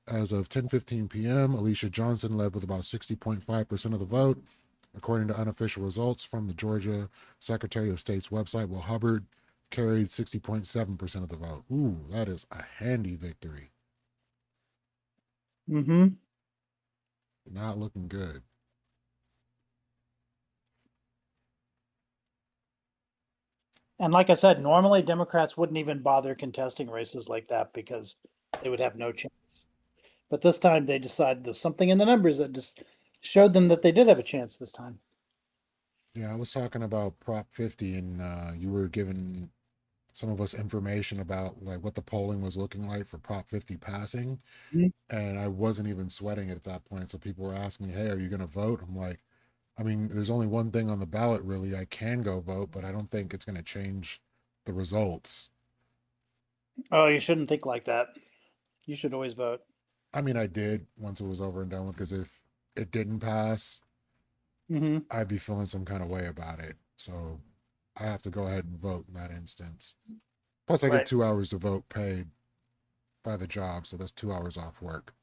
As of 10:15 p.m., Alicia Johnson led with about 60.5% of the vote, according to unofficial results from the Georgia Secretary of State's website, while Hubbard carried 60.7% of the vote. Ooh, that is a handy victory. Mm-hmm. Not looking good. And like I said, normally Democrats wouldn't even bother contesting races like that because they would have no chance. But this time they decided there's something in the numbers that just showed them that they did have a chance this time. Yeah, I was talking about Prop 50, and you were giving some of us information about like what the polling was looking like for Prop 50 passing, and I wasn't even sweating it at that point. So people were asking me, "Hey, are you going to vote?" I'm like, I mean, there's only one thing on the ballot, really. I can go vote, but I don't think it's going to change the results. Oh, you shouldn't think like that. You should always vote. I mean, I did once it was over and done with, because if it didn't pass, I'd be feeling some kind of way about it. So I have to go ahead and vote in that instance. Plus, I get 2 hours to vote paid by the job, so that's 2 hours off work.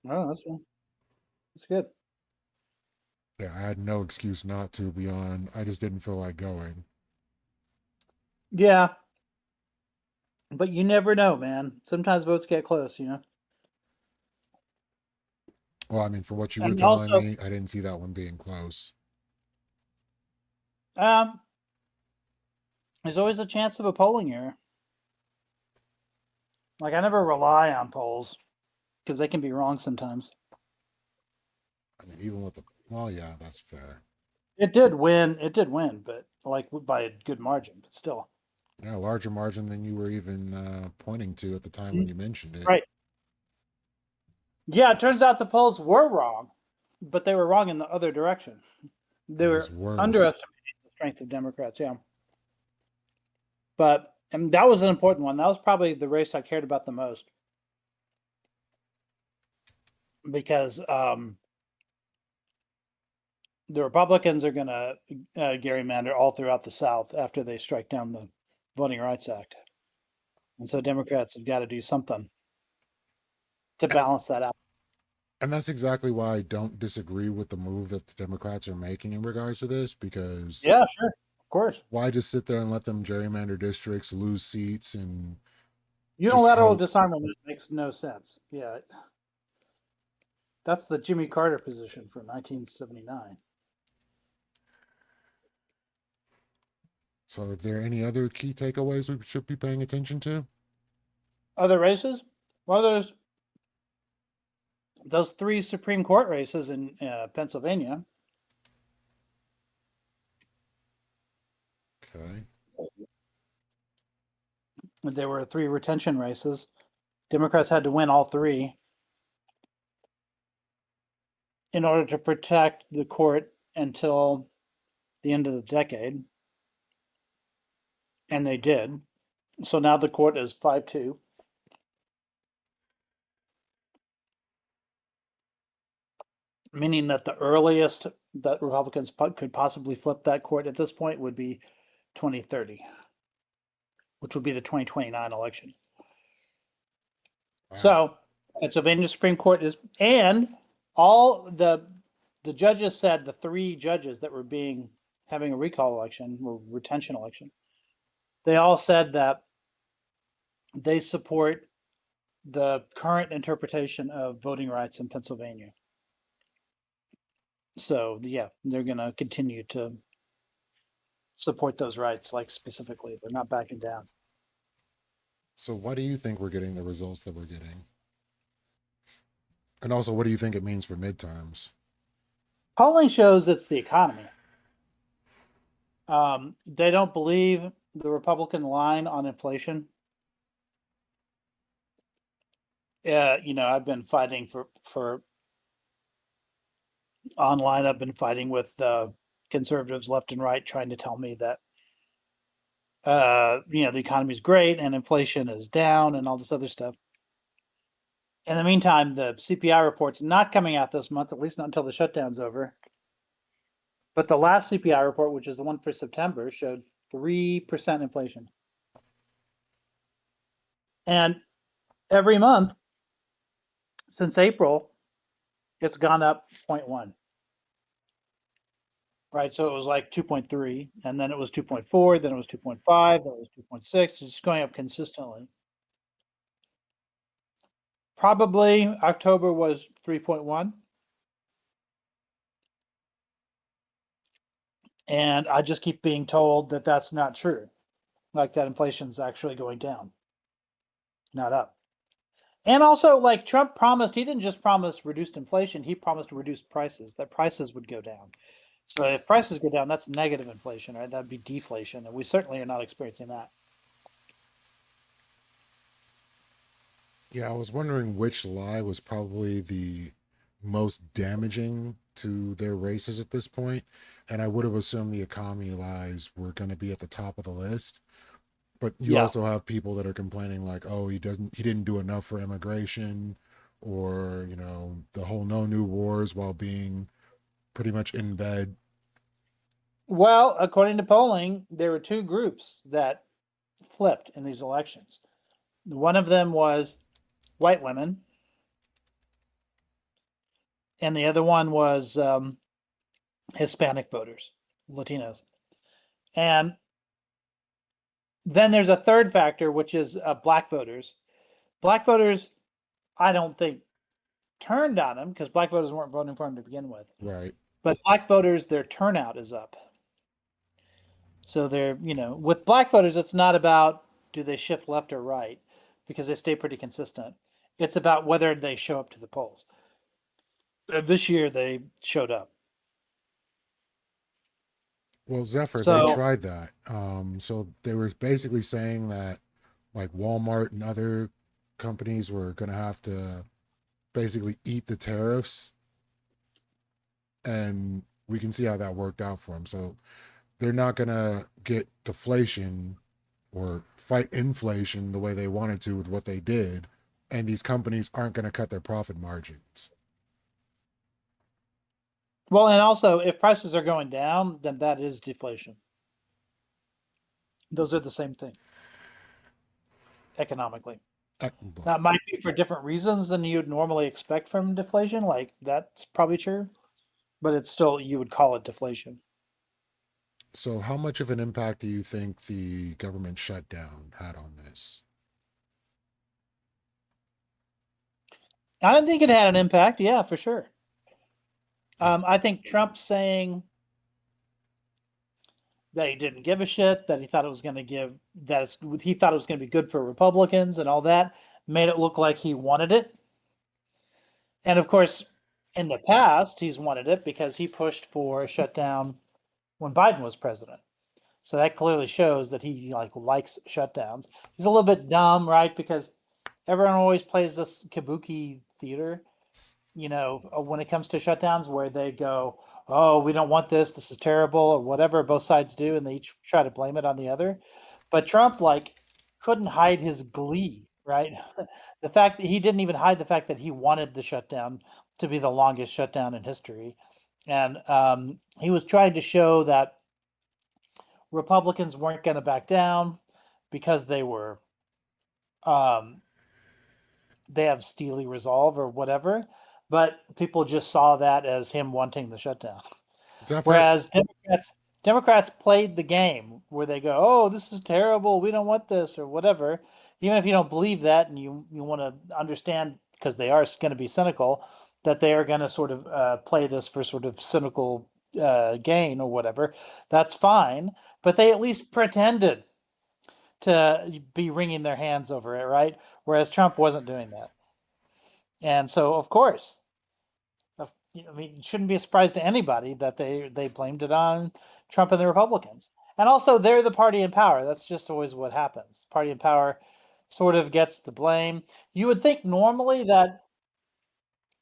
Oh, that's good. Yeah, I had no excuse not to beyond I just didn't feel like going. Yeah. But you never know, man. Sometimes votes get close, Well, I mean, for what you were And telling also, me, I didn't see that one being close. there's always a chance of a polling error. Like, I never rely on polls because they can be wrong sometimes. I mean, even with the, well, yeah, that's fair. It did win, but like by a good margin, but still. Yeah, a larger margin than you were even pointing to at the time when you mentioned it. Right. Yeah, it turns out the polls were wrong, but they were wrong in the other direction. They were underestimating the strength of Democrats, yeah. But and that was an important one. That was probably the race I cared about the most. Because the Republicans are going to gerrymander all throughout the South after they strike down the Voting Rights Act. And so Democrats have got to do something to balance that out. And that's exactly why I don't disagree with the move that the Democrats are making in regards to this, because yeah, sure, of course. Why just sit there and let them gerrymander districts, lose seats, and unilateral disarmament makes no sense. Yeah, that's the Jimmy Carter position from 1979. So, are there any other key takeaways we should be paying attention to? Other races? Well, there's those 3 Supreme Court races in Pennsylvania. Okay. There were 3 retention races. Democrats had to win all 3 in order to protect the court until the end of the decade. And they did. So now the court is 5-2. Meaning that the earliest that Republicans could possibly flip that court at this point would be 2030, which would be the 2029 election. Wow. So Pennsylvania Supreme Court is, and all the judges said, the 3 judges that were having a recall election or retention election, they all said that they support the current interpretation of voting rights in Pennsylvania. So yeah, they're going to continue to support those rights, like specifically. They're not backing down. So why do you think we're getting the results that we're getting? And also, what do you think it means for midterms? Polling shows it's the economy. They don't believe the Republican line on inflation. I've been fighting for online. I've been fighting with conservatives left and right, trying to tell me that the economy is great and inflation is down and all this other stuff. In the meantime, the CPI report's not coming out this month, at least not until the shutdown's over. But the last CPI report, which is the one for September, showed 3% inflation. And every month since April, it's gone up 0.1. Right, so it was like 2.3, and then it was 2.4, then it was 2.5, then it was 2.6. It's just going up consistently. Probably October was 3.1. And I just keep being told that that's not true. Like that inflation's actually going down, not up. And also, like Trump promised, he didn't just promise reduced inflation, he promised reduced prices, that prices would go down. So if prices go down, that's negative inflation, right? That'd be deflation. And we certainly are not experiencing that. Yeah, I was wondering which lie was probably the most damaging to their races at this point. And I would have assumed the economy lies were going to be at the top of the list. But you also have people that are complaining like, oh, he didn't do enough for immigration, or the whole no new wars while being pretty much in bed. Well, according to polling, there were two groups that flipped in these elections. One of them was white women, and the other one was Hispanic voters, Latinos. And then there's a third factor, which is black voters. Black voters, I don't think, turned on him because black voters weren't voting for him to begin with. Right. But black voters, their turnout is up. So they're, with black voters, it's not about do they shift left or right because they stay pretty consistent. It's about whether they show up to the polls. This year they showed up. Well, Zephyr, they tried that. So they were basically saying that like Walmart and other companies were going to have to basically eat the tariffs, and we can see how that worked out for them. So they're not going to get deflation or fight inflation the way they wanted to with what they did, and these companies aren't going to cut their profit margins. Well, and also, if prices are going down, then that is deflation. Those are the same thing economically. That might be for different reasons than you'd normally expect from deflation. Like, that's probably true. But it's still, you would call it deflation. So how much of an impact do you think the government shutdown had on this? I think it had an impact. Yeah, for sure. I think Trump saying that he didn't give a shit, that he thought it was going to he thought it was going to be good for Republicans and all that, made it look like he wanted it. And of course, in the past, he's wanted it because he pushed for a shutdown when Biden was president. So that clearly shows that he likes shutdowns. He's a little bit dumb, right? Because everyone always plays this kabuki theater, when it comes to shutdowns where they go, oh, we don't want this is terrible, or whatever both sides do, and they each try to blame it on the other. But Trump couldn't hide his glee, right? The fact that he didn't even hide the fact that he wanted the shutdown to be the longest shutdown in history. And he was trying to show that Republicans weren't going to back down because they were they have steely resolve or whatever, but people just saw that as him wanting the shutdown. Whereas Democrats played the game where they go, oh, this is terrible, we don't want this, or whatever. Even if you don't believe that and you want to understand, because they are going to be cynical, that they are going to sort of play this for sort of cynical gain or whatever, that's fine. But they at least pretended to be wringing their hands over it, right? Whereas Trump wasn't doing that. And so, of course, it shouldn't be a surprise to anybody that they blamed it on Trump and the Republicans. And also, they're the party in power. That's just always what happens. Party in power sort of gets the blame. You would think normally that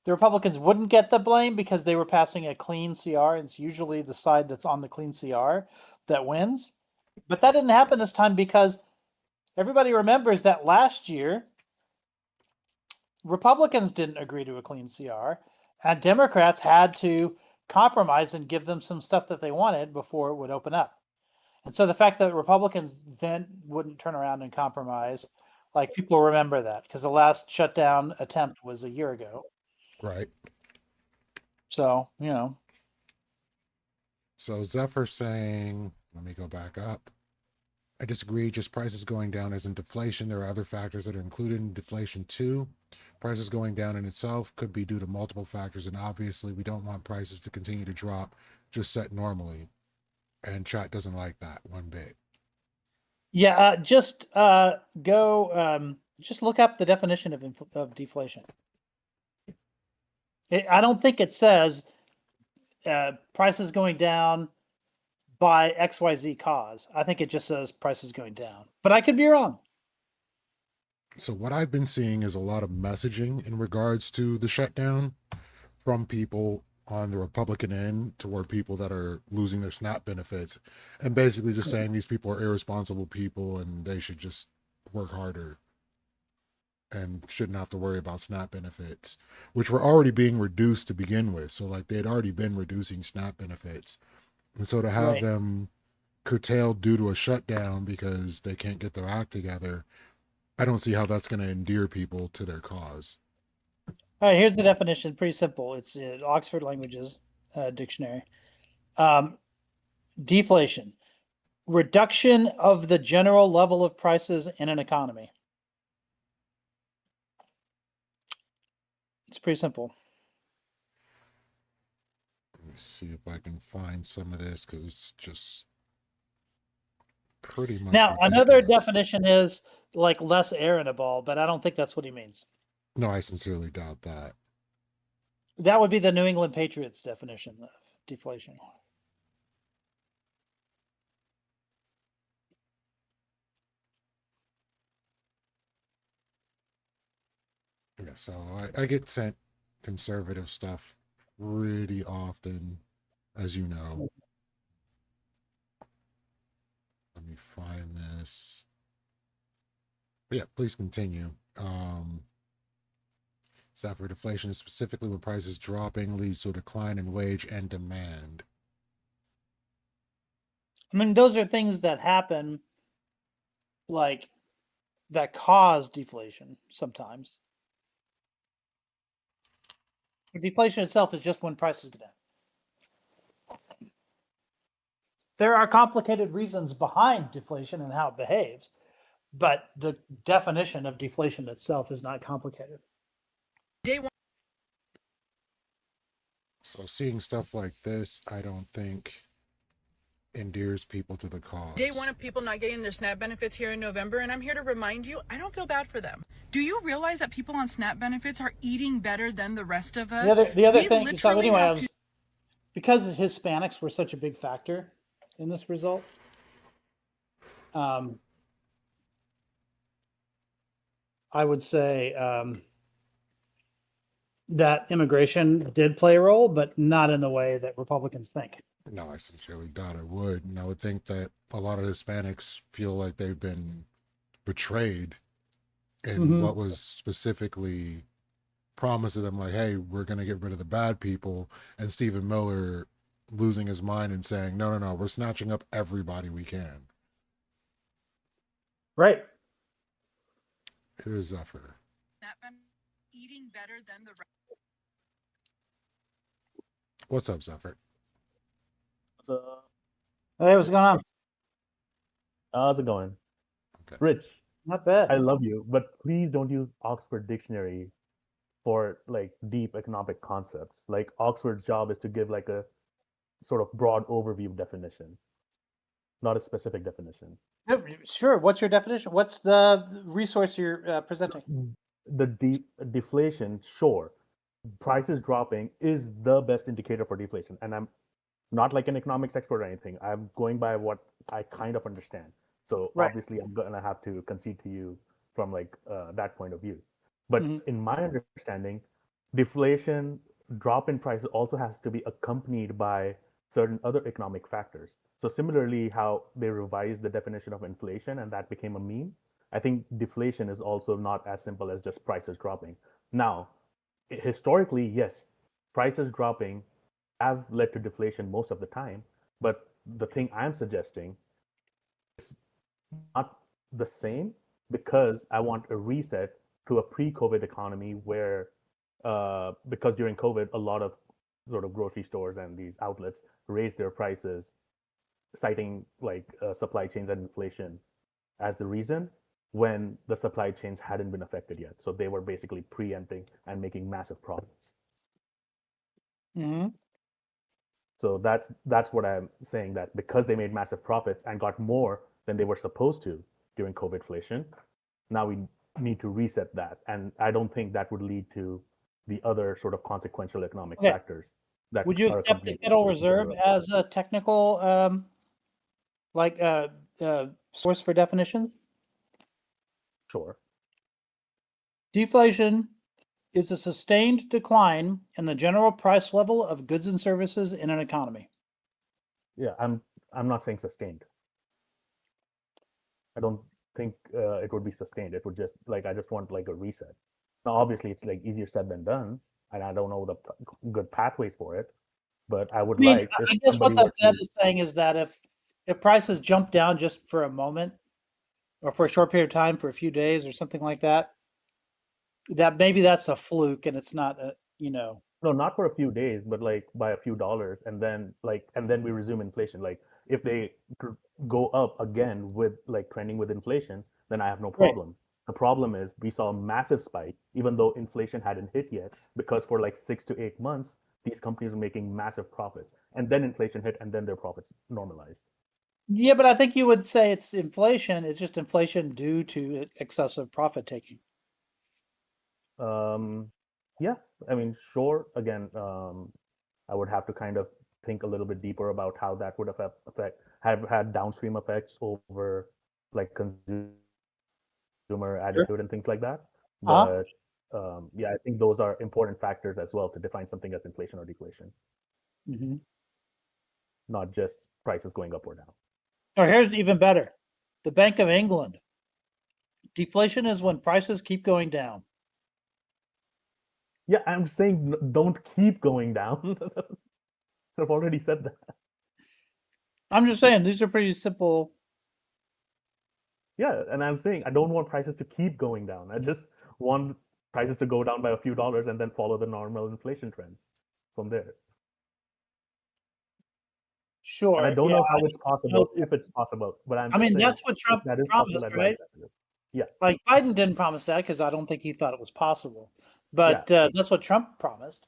the Republicans wouldn't get the blame because they were passing a clean CR. And it's usually the side that's on the clean CR that wins. But that didn't happen this time because everybody remembers that last year, Republicans didn't agree to a clean CR, and Democrats had to compromise and give them some stuff that they wanted before it would open up. And so the fact that Republicans then wouldn't turn around and compromise, people remember that because the last shutdown attempt was a year ago. Right. So, So Zephyr saying, let me go back up. I disagree. Just prices going down isn't deflation. There are other factors that are included in deflation too. Prices going down in itself could be due to multiple factors, and obviously we don't want prices to continue to drop just set normally. And chat doesn't like that one bit. Yeah, just look up the definition of deflation. I don't think it says prices going down by XYZ cause. I think it just says prices going down, but I could be wrong. So what I've been seeing is a lot of messaging in regards to the shutdown from people on the Republican end toward people that are losing their SNAP benefits, and basically just saying these people are irresponsible people and they should just work harder and shouldn't have to worry about SNAP benefits, which were already being reduced to begin with. So like they had already been reducing SNAP benefits. And so to have them curtailed due to a shutdown because they can't get their act together, I don't see how that's going to endear people to their cause. All right, here's the definition. Pretty simple. It's Oxford Languages Dictionary. Deflation, reduction of the general level of prices in an economy. It's pretty simple. Let me see if I can find some of this because it's just pretty much. Now, ridiculous. another definition is like less air in a ball, but I don't think that's what he means. No, I sincerely doubt that. That would be the New England Patriots definition of deflation. Yeah, so I get sent conservative stuff pretty often, as you know. Let me find this. But yeah, please continue. Software deflation is specifically when prices dropping leads to a decline in wage and demand. I mean, those are things that happen, like that cause deflation sometimes. Deflation itself is just when prices go down. There are complicated reasons behind deflation and how it behaves, but the definition of deflation itself is not complicated. So seeing stuff like this, I don't think endears people to the cause. Day one of people not getting their SNAP benefits here in November, and I'm here to remind you, I don't feel bad for them. Do you realize that people on SNAP benefits are eating better than the rest of us? The other thing, so anyway, because Hispanics were such a big factor in this result, I would say that immigration did play a role, but not in the way that Republicans think. No, I sincerely doubt it would. And I would think that a lot of Hispanics feel like they've been betrayed in what was specifically promised to them, like, hey, we're going to get rid of the bad people. And Stephen Miller losing his mind and saying, no, we're snatching up everybody we can. Right. Here's Zephyr. Eating better than the rest. What's up, Zephyr? Hey, what's going on? How's it going? Okay. Rich. Not bad. I love you, but please don't use Oxford Dictionary for like deep economic concepts. Like Oxford's job is to give like a sort of broad overview definition, not a specific definition. Sure. What's your definition? What's the resource you're presenting? The deflation, sure. Prices dropping is the best indicator for deflation. And I'm not like an economics expert or anything. I'm going by what I kind of understand. So obviously I'm going to have to concede to you from like that point of view. But in my understanding, deflation, drop in prices also has to be accompanied by certain other economic factors. So similarly, how they revised the definition of inflation and that became a meme, I think deflation is also not as simple as just prices dropping. Now, historically, yes, prices dropping have led to deflation most of the time. But the thing I'm suggesting is not the same, because I want a reset to a pre-COVID economy where, because during COVID, a lot of sort of grocery stores and these outlets raised their prices, citing like supply chains and inflation as the reason, when the supply chains hadn't been affected yet. So they were basically preempting and making massive profits. So that's what I'm saying, that because they made massive profits and got more than they were supposed to during COVID-flation, now we need to reset that. And I don't think that would lead to the other sort of consequential economic factors. That would you accept the Federal Reserve as a technical source for definition? Sure. Deflation is a sustained decline in the general price level of goods and services in an economy. Yeah, I'm not saying sustained. I don't think it would be sustained. It would just I just want like a reset. Now, obviously, it's like easier said than done, and I don't know the good pathways for it. But I would like if I guess what somebody the were Fed to, is saying is that if prices jump down just for a moment or for a short period of time, for a few days or something like that, that maybe that's a fluke and it's not no, not for a few days, but like by a few dollars, and then we resume inflation. Like if they go up again with like trending with inflation, then I have no Right. problem. The problem is we saw a massive spike, even though inflation hadn't hit yet, because for like 6 to 8 months, these companies were making massive profits, and then inflation hit, and then their profits normalized. Yeah, but I think you would say it's inflation. It's just inflation due to excessive profit taking. Yeah, I mean, sure. Again, I would have to kind of think a little bit deeper about how that would have had downstream effects over like consumer attitude and things like that. Uh-huh. But yeah, I think those are important factors as well to define something as inflation or deflation, Mhm. not just prices going up or down. Or here's even better. The Bank of England. Deflation is when prices keep going down. Yeah, I'm saying don't keep going down. I've already said that. I'm just saying these are pretty simple. Yeah, and I'm saying I don't want prices to keep going down. I just want prices to go down by a few dollars and then follow the normal inflation trends from there. Sure. And I don't know how it's possible, if it's possible, but I'm I just mean, saying that's what if Trump that is possible, promised, I'd like right? that. Yeah. Like Biden didn't promise that because I don't think he thought it was possible. But that's what Trump promised.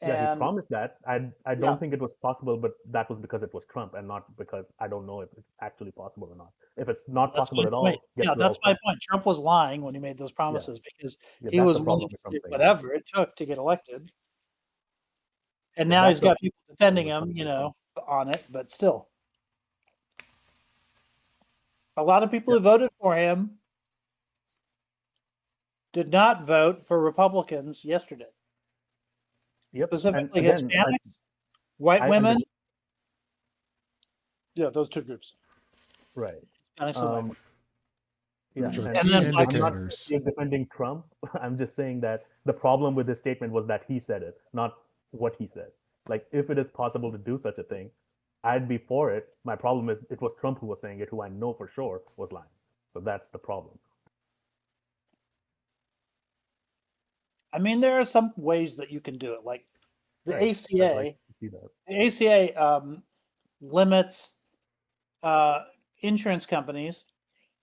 Yeah, he And promised that. I don't think it was possible, but that was because it was Trump and not because I don't know if it's actually possible or not. If it's not that's possible my at point. all, get Yeah, that's well my fixed. point. Trump was lying when he made those Yeah. promises because Yeah, he that's was the willing problem to with Trump do saying that. whatever it took to get elected. And Yeah, now that's he's the got people defending problem him, with Trump. on it, but still. A lot of people who voted for him did not vote for Republicans yesterday. Yep. And Specifically again, Hispanics, white I women. understand. Yeah, those two groups. Right. Hispanics and white women. Yeah, Which are and key then I'm not indicators. defending Trump. I'm just saying that the problem with this statement was that he said it, not what he said. Like, if it is possible to do such a thing, I'd be for it. My problem is it was Trump who was saying it, who I know for sure was lying. So that's the problem. I mean, there are some ways that you can do it, like the Right. I'd ACA. like to see that. The ACA limits insurance companies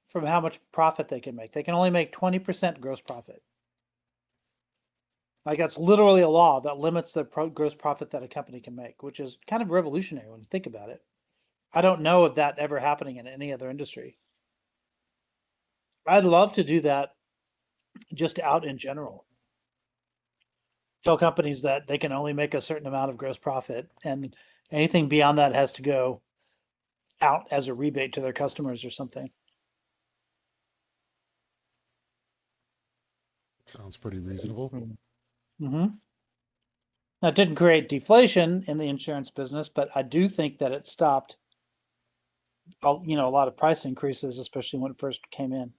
from how much profit they can make. They can only make 20% gross profit. Like that's literally a law that limits the gross profit that a company can make, which is kind of revolutionary when you think about it. I don't know of that ever happening in any other industry. I'd love to do that just out in general. Tell companies that they can only make a certain amount of gross profit, and anything beyond that has to go out as a rebate to their customers or something. Sounds pretty reasonable. Mm-hmm. Now, it didn't create deflation in the insurance business, but I do think that it stopped, a lot of price increases, especially when it first came in.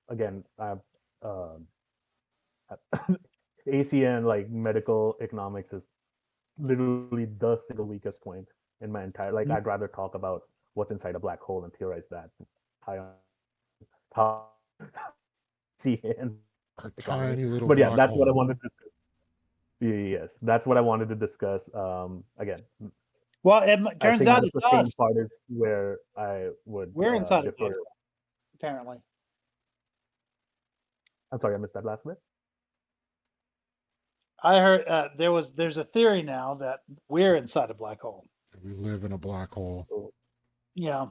Again, I've ACN, like medical economics, is literally the single weakest point in my entire. Like, I'd rather talk about what's inside a black hole and theorize that. How CN A economics. tiny little But yeah, black that's what I hole. wanted to discuss. Yes, that's what I wanted to discuss. Again, Well, it I turns think out the it's sustained us. part is where I would We're inside of defer. black hole, apparently. I'm sorry, I missed that last bit. I heard there's a theory now that we're inside a black hole. We live in a black hole. Yeah.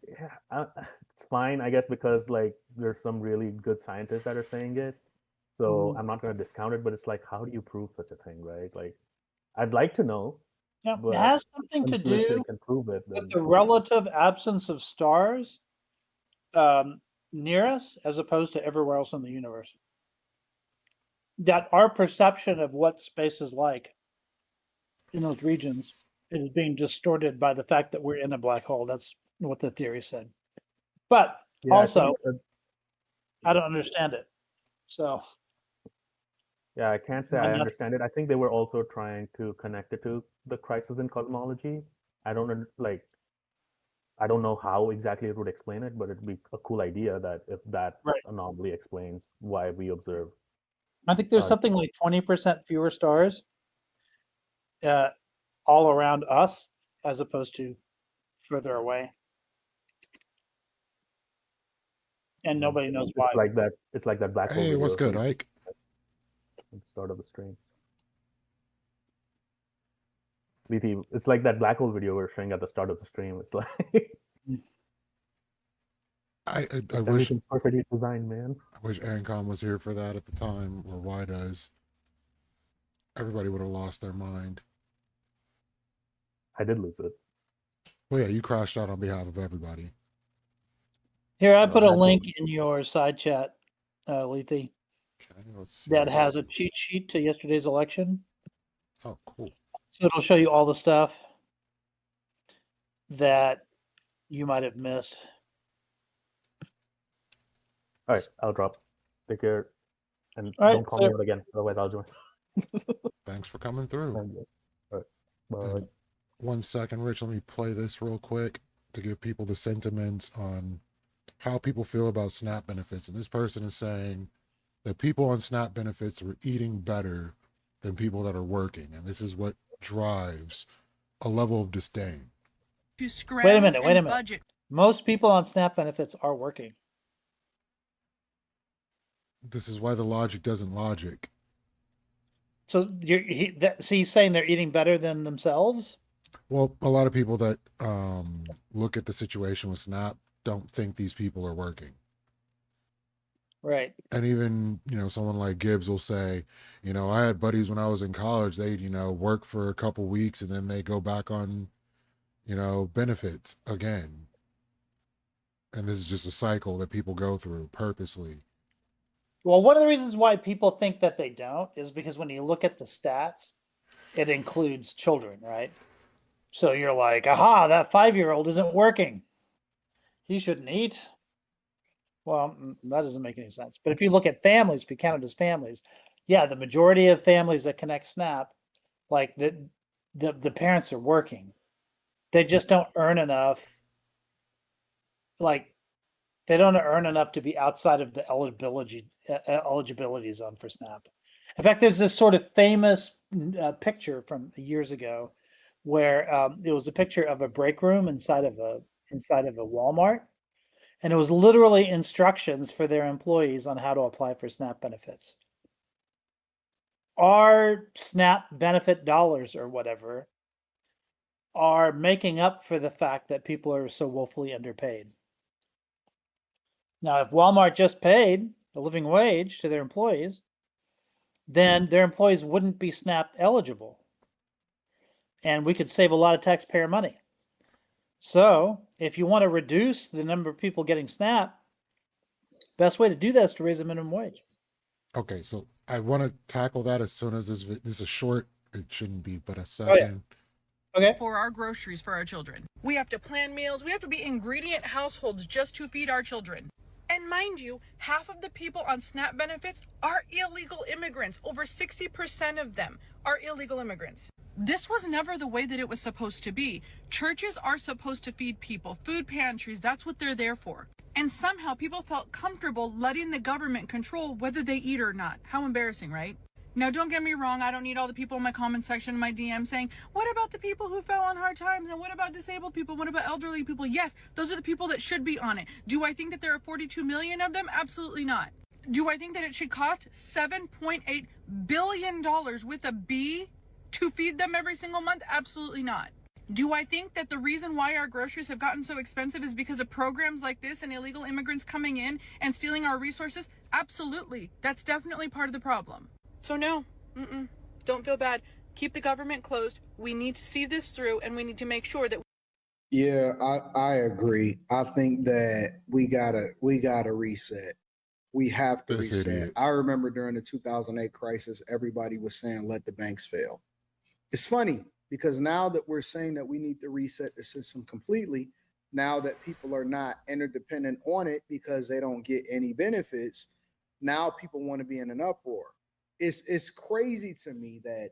Yeah, it's fine, I guess, because like there's some really good scientists that are saying it. So I'm not going to discount it, but it's like, how do you prove such a thing, right? Like, I'd like to know, Yeah, but it has something to until they do can prove it, with then the relative absence of stars near us as opposed to everywhere else in the universe. That our perception of what space is like in those regions is being distorted by the fact that we're in a black hole. That's what the theory said. But yeah, I think, also, I don't understand it. So, yeah, I can't say why I not? understand it. I think they were also trying to connect it to the crisis in cosmology. I don't like. I don't know how exactly it would explain it, but it'd be a cool idea that if that Right. anomaly explains why we observe. I think there's something like 20% fewer stars all around us as opposed to further away. And nobody knows why. It's like that. It's like that black hole Hey, video. what's good, Ike? At the start of the stream. It's like that black hole video we were showing at the start of the stream. It's like I wish everything's perfectly designed, man. I wish Ancom was here for that at the time, or Y does. Everybody would have lost their mind. I did lose it. Well, yeah, you crashed out on behalf of everybody. Here, I put a link in your side chat, Lethe, that has a cheat sheet to yesterday's election. Oh, cool. So it'll show you all the stuff that you might have missed. All right, I'll drop. Take care, and All right, don't call me out again. Otherwise, I'll join. Thanks for coming through. All right, bye. 1 second, Rich. Let me play this real quick to give people the sentiments on how people feel about SNAP benefits. And this person is saying that people on SNAP benefits are eating better than people that are working. And this is what drives a level of disdain. Wait a minute. Budget. Most people on SNAP benefits are working. This is why the logic doesn't logic. So he's saying they're eating better than themselves? Well, a lot of people that look at the situation with SNAP don't think these people are working. Right. And even, someone like Gibbs will say, I had buddies when I was in college, they'd, work for a couple weeks and then they go back on, benefits again. And this is just a cycle that people go through purposely. Well, one of the reasons why people think that they don't is because when you look at the stats, it includes children, right? So you're like, aha, that 5-year-old isn't working. He shouldn't eat. Well, that doesn't make any sense. But if you look at families, if you count it as families, yeah, the majority of families that connect SNAP, like the parents are working. They just don't earn enough. Like, they don't earn enough to be outside of the eligibility zone for SNAP. In fact, there's this sort of famous picture from years ago where it was a picture of a break room inside of a Walmart, and it was literally instructions for their employees on how to apply for SNAP benefits. Our SNAP benefit dollars or whatever are making up for the fact that people are so woefully underpaid. Now, if Walmart just paid a living wage to their employees, then their employees wouldn't be SNAP eligible. And we could save a lot of taxpayer money. So if you want to reduce the number of people getting SNAP, best way to do that is to raise the minimum wage. Okay, so I want to tackle that as soon as this is a short, it shouldn't be, but a second. Okay. For our groceries for our children. We have to plan meals. We have to be ingredient households just to feed our children. And mind you, half of the people on SNAP benefits are illegal immigrants. Over 60% of them are illegal immigrants. This was never the way that it was supposed to be. Churches are supposed to feed people. Food pantries, that's what they're there for. And somehow people felt comfortable letting the government control whether they eat or not. How embarrassing, right? Now, don't get me wrong. I don't need all the people in my comment section, in my DM saying, what about the people who fell on hard times? And what about disabled people? What about elderly people? Yes, those are the people that should be on it. Do I think that there are 42 million of them? Absolutely not. Do I think that it should cost $7.8 billion with a B to feed them every single month? Absolutely not. Do I think that the reason why our groceries have gotten so expensive is because of programs like this and illegal immigrants coming in and stealing our resources? Absolutely. That's definitely part of the problem. So no, don't feel bad. keep the government closed. We need to see this through, and we need to make sure that. Yeah, I agree. I think that we gotta reset. We have to This reset. idiot. I remember during the 2008 crisis, everybody was saying, let the banks fail. It's funny because now that we're saying that we need to reset the system completely, now that people are not interdependent on it because they don't get any benefits, now people want to be in an uproar. It's crazy to me that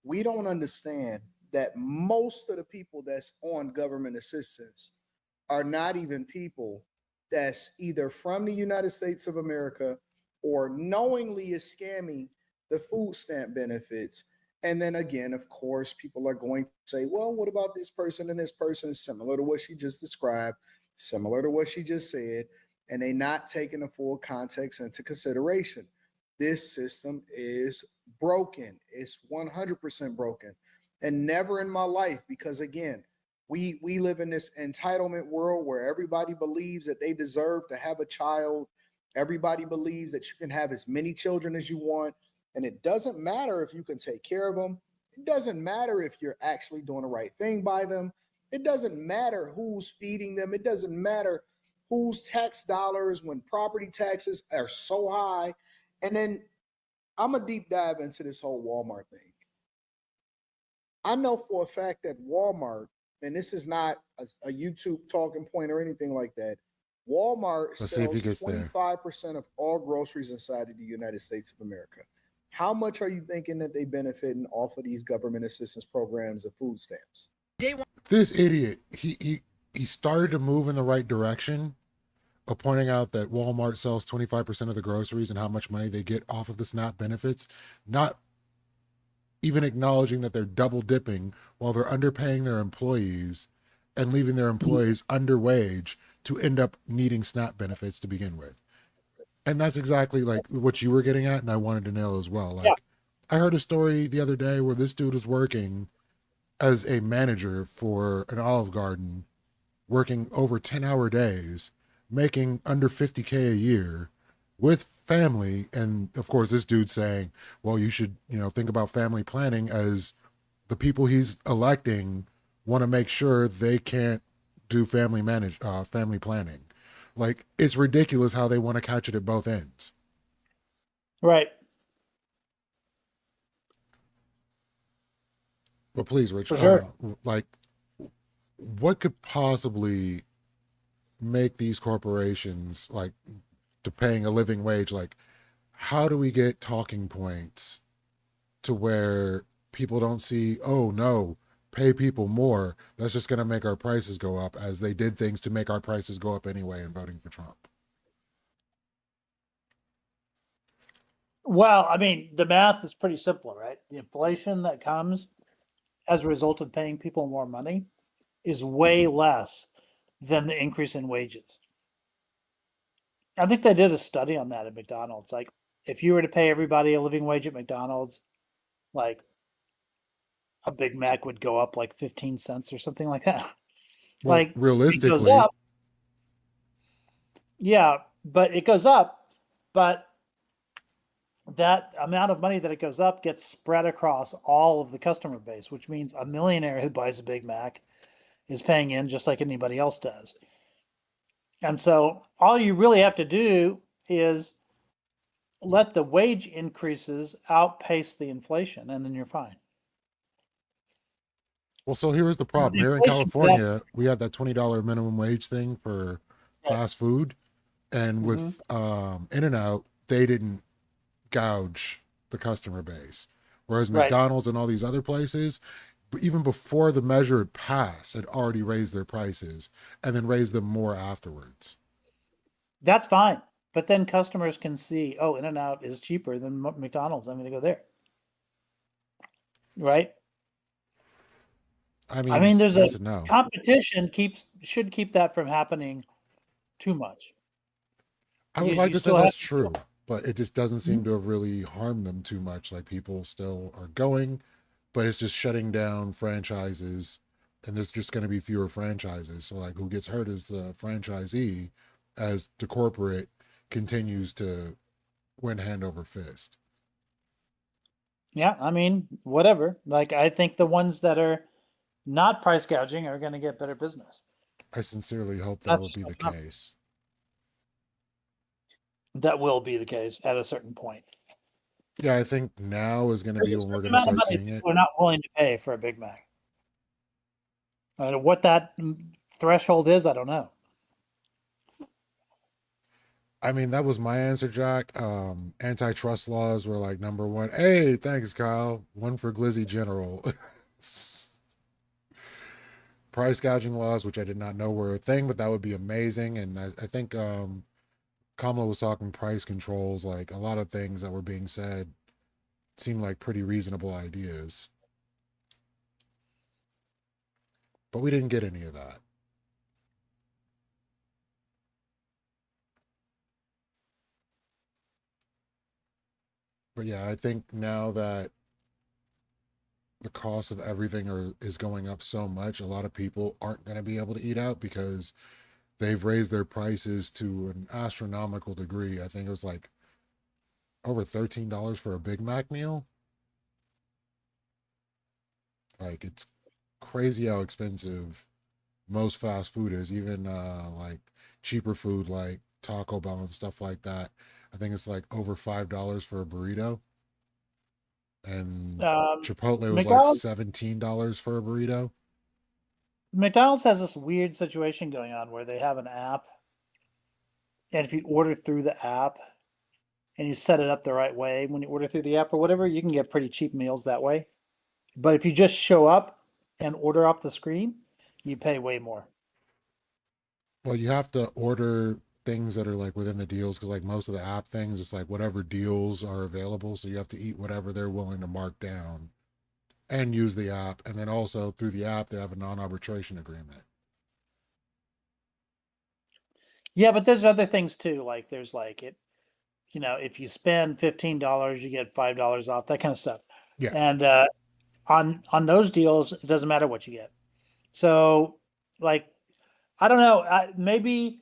we don't understand that most of the people that's on government assistance are not even people that's either from the United States of America or knowingly is scamming the food stamp benefits. And then again, of course, people are going to say, well, what about this person and this person? Similar to what she just described, similar to what she just said, and they not taking the full context into consideration. This system is broken. It's 100% broken. And never in my life, because again, we live in this entitlement world where everybody believes that they deserve to have a child. Everybody believes that you can have as many children as you want. And it doesn't matter if you can take care of them. It doesn't matter if you're actually doing the right thing by them. It doesn't matter who's feeding them. It doesn't matter whose tax dollars when property taxes are so high. And then I'm a deep dive into this whole Walmart thing. I know for a fact that Walmart, and this is not a YouTube talking point or anything like that, Walmart Let's see if he sells gets there. 25% of all groceries inside of the United States of America. How much are you thinking that they benefiting off of these government assistance programs of food stamps? This idiot, he started to move in the right direction of pointing out that Walmart sells 25% of the groceries and how much money they get off of the SNAP benefits, not even acknowledging that they're double dipping while they're underpaying their employees and leaving their employees underwage to end up needing SNAP benefits to begin with. And that's exactly like what you were getting at, and I wanted to nail as well. Like, I heard a story the other day where this dude was working as a manager for an Olive Garden, working over 10-hour days, making under 50K a year with family. And of course, this dude's saying, well, you should, think about family planning, as the people he's electing want to make sure they can't do family planning. Like, it's ridiculous how they want to catch it at both ends. Right. But please, Rich, For sure. what could possibly make these corporations to paying a living wage? Like, how do we get talking points to where people don't see, oh no, pay people more, that's just going to make our prices go up, as they did things to make our prices go up anyway in voting for Trump? Well, I mean, the math is pretty simple, right? The inflation that comes as a result of paying people more money is way less than the increase in wages. I think they did a study on that at McDonald's. Like, if you were to pay everybody a living wage at McDonald's, like a Big Mac would go up like 15 cents or something like that. Well, like, realistically, it goes up. Yeah, but it goes up, but that amount of money that it goes up gets spread across all of the customer base, which means a millionaire who buys a Big Mac is paying in just like anybody else does. And so all you really have to do is let the wage increases outpace the inflation, and then you're fine. Well, so here's the problem. Here in California, we had that $20 minimum wage thing for fast food. And with In-N-Out, they didn't gouge the customer base. Whereas McDonald's and all these other places, even before the measure had passed, had already raised their prices and then raised them more afterwards. That's fine. But then customers can see, oh, In-N-Out is cheaper than McDonald's. I'm going to go there. Right? I mean, there's yes a and no. competition should keep that from happening too much. I would like to say that's true, but it just doesn't seem to have really harmed them too much. Like, people still are going, but it's just shutting down franchises, and there's just going to be fewer franchises. So, like, who gets hurt is the franchisee, as the corporate continues to win hand over fist. Yeah, I mean, whatever. Like, I think the ones that are not price gouging are going to get better business. I sincerely hope that That's will just be my the number. case. That will be the case at a certain point. Yeah, I think now is going to There's be a when we're certain going to amount of start money seeing it. people are not willing to pay for a Big Mac. What that threshold is, I don't know. I mean, that was my answer, Jack. Antitrust laws were like number one. Hey, thanks, Kyle. One for Glizzy General. Price gouging laws, which I did not know were a thing, but that would be amazing. And I think Kamala was talking price controls, like a lot of things that were being said seemed like pretty reasonable ideas. But we didn't get any of that. But yeah, I think now that the cost of everything is going up so much, a lot of people aren't going to be able to eat out because they've raised their prices to an astronomical degree. I think it was like over $13 for a Big Mac meal. Like, it's crazy how expensive most fast food is, even like cheaper food like Taco Bell and stuff like that. I think it's like over $5 for a burrito. And Chipotle was like McDonald's $17 for a burrito. McDonald's has this weird situation going on where they have an app, and if you order through the app and you set it up the right way when you order through the app or whatever, you can get pretty cheap meals that way. But if you just show up and order off the screen, you pay way more. Well, you have to order things that are like within the deals because like most of the app things, it's like whatever deals are available. So you have to eat whatever they're willing to mark down and use the app. And then also through the app, they have a non-arbitration agreement. Yeah, but there's other things too. Like there's like it, if you spend $15, you get $5 off, that kind of stuff. Yeah. And on those deals, it doesn't matter what you get. So, like, I don't know, maybe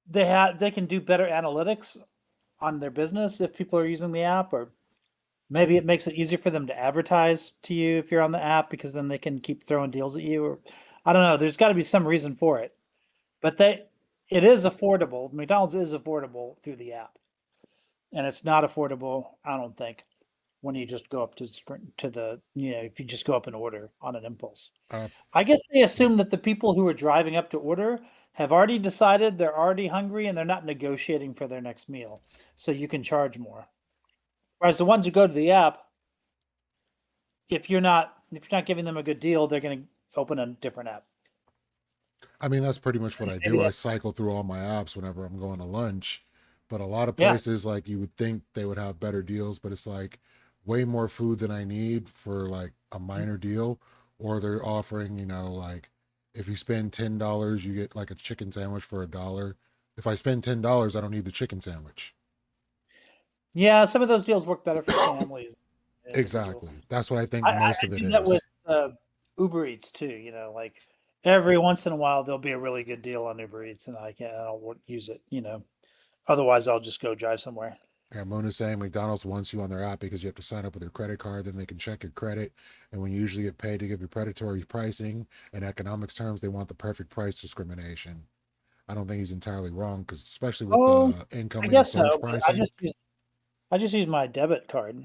they can do better analytics on their business if people are using the app, or maybe it makes it easier for them to advertise to you if you're on the app because then they can keep throwing deals at you. Or I don't know. There's got to be some reason for it, but it is affordable. McDonald's is affordable through the app, and it's not affordable, I don't think, when you just go up to the if you just go up and order on an impulse. I guess they assume that the people who are driving up to order have already decided they're already hungry and they're not negotiating for their next meal, so you can charge more. Whereas the ones who go to the app, if you're not giving them a good deal, they're going to open a different app. I mean, that's pretty much what I do. I cycle through all my apps whenever I'm going to lunch. But a lot of places, like you would think they would have better deals, but it's like way more food than I need for like a minor deal. Or they're offering, like if you spend $10, you get like a chicken sandwich for $1. If I spend $10, I don't need the chicken sandwich. Yeah, some of those deals work better for families. Exactly. That's what I think most of it do is. that with Uber Eats too. Like every once in a while there'll be a really good deal on Uber Eats, and I'll use it. Otherwise I'll just go drive somewhere. Yeah, Mona's saying McDonald's wants you on their app because you have to sign up with your credit card, then they can check your credit. And when you usually get paid to give you predatory pricing, in economics terms, they want the perfect price discrimination. I don't think he's entirely wrong because especially with the incoming I guess surge so. pricing. I just use my debit card.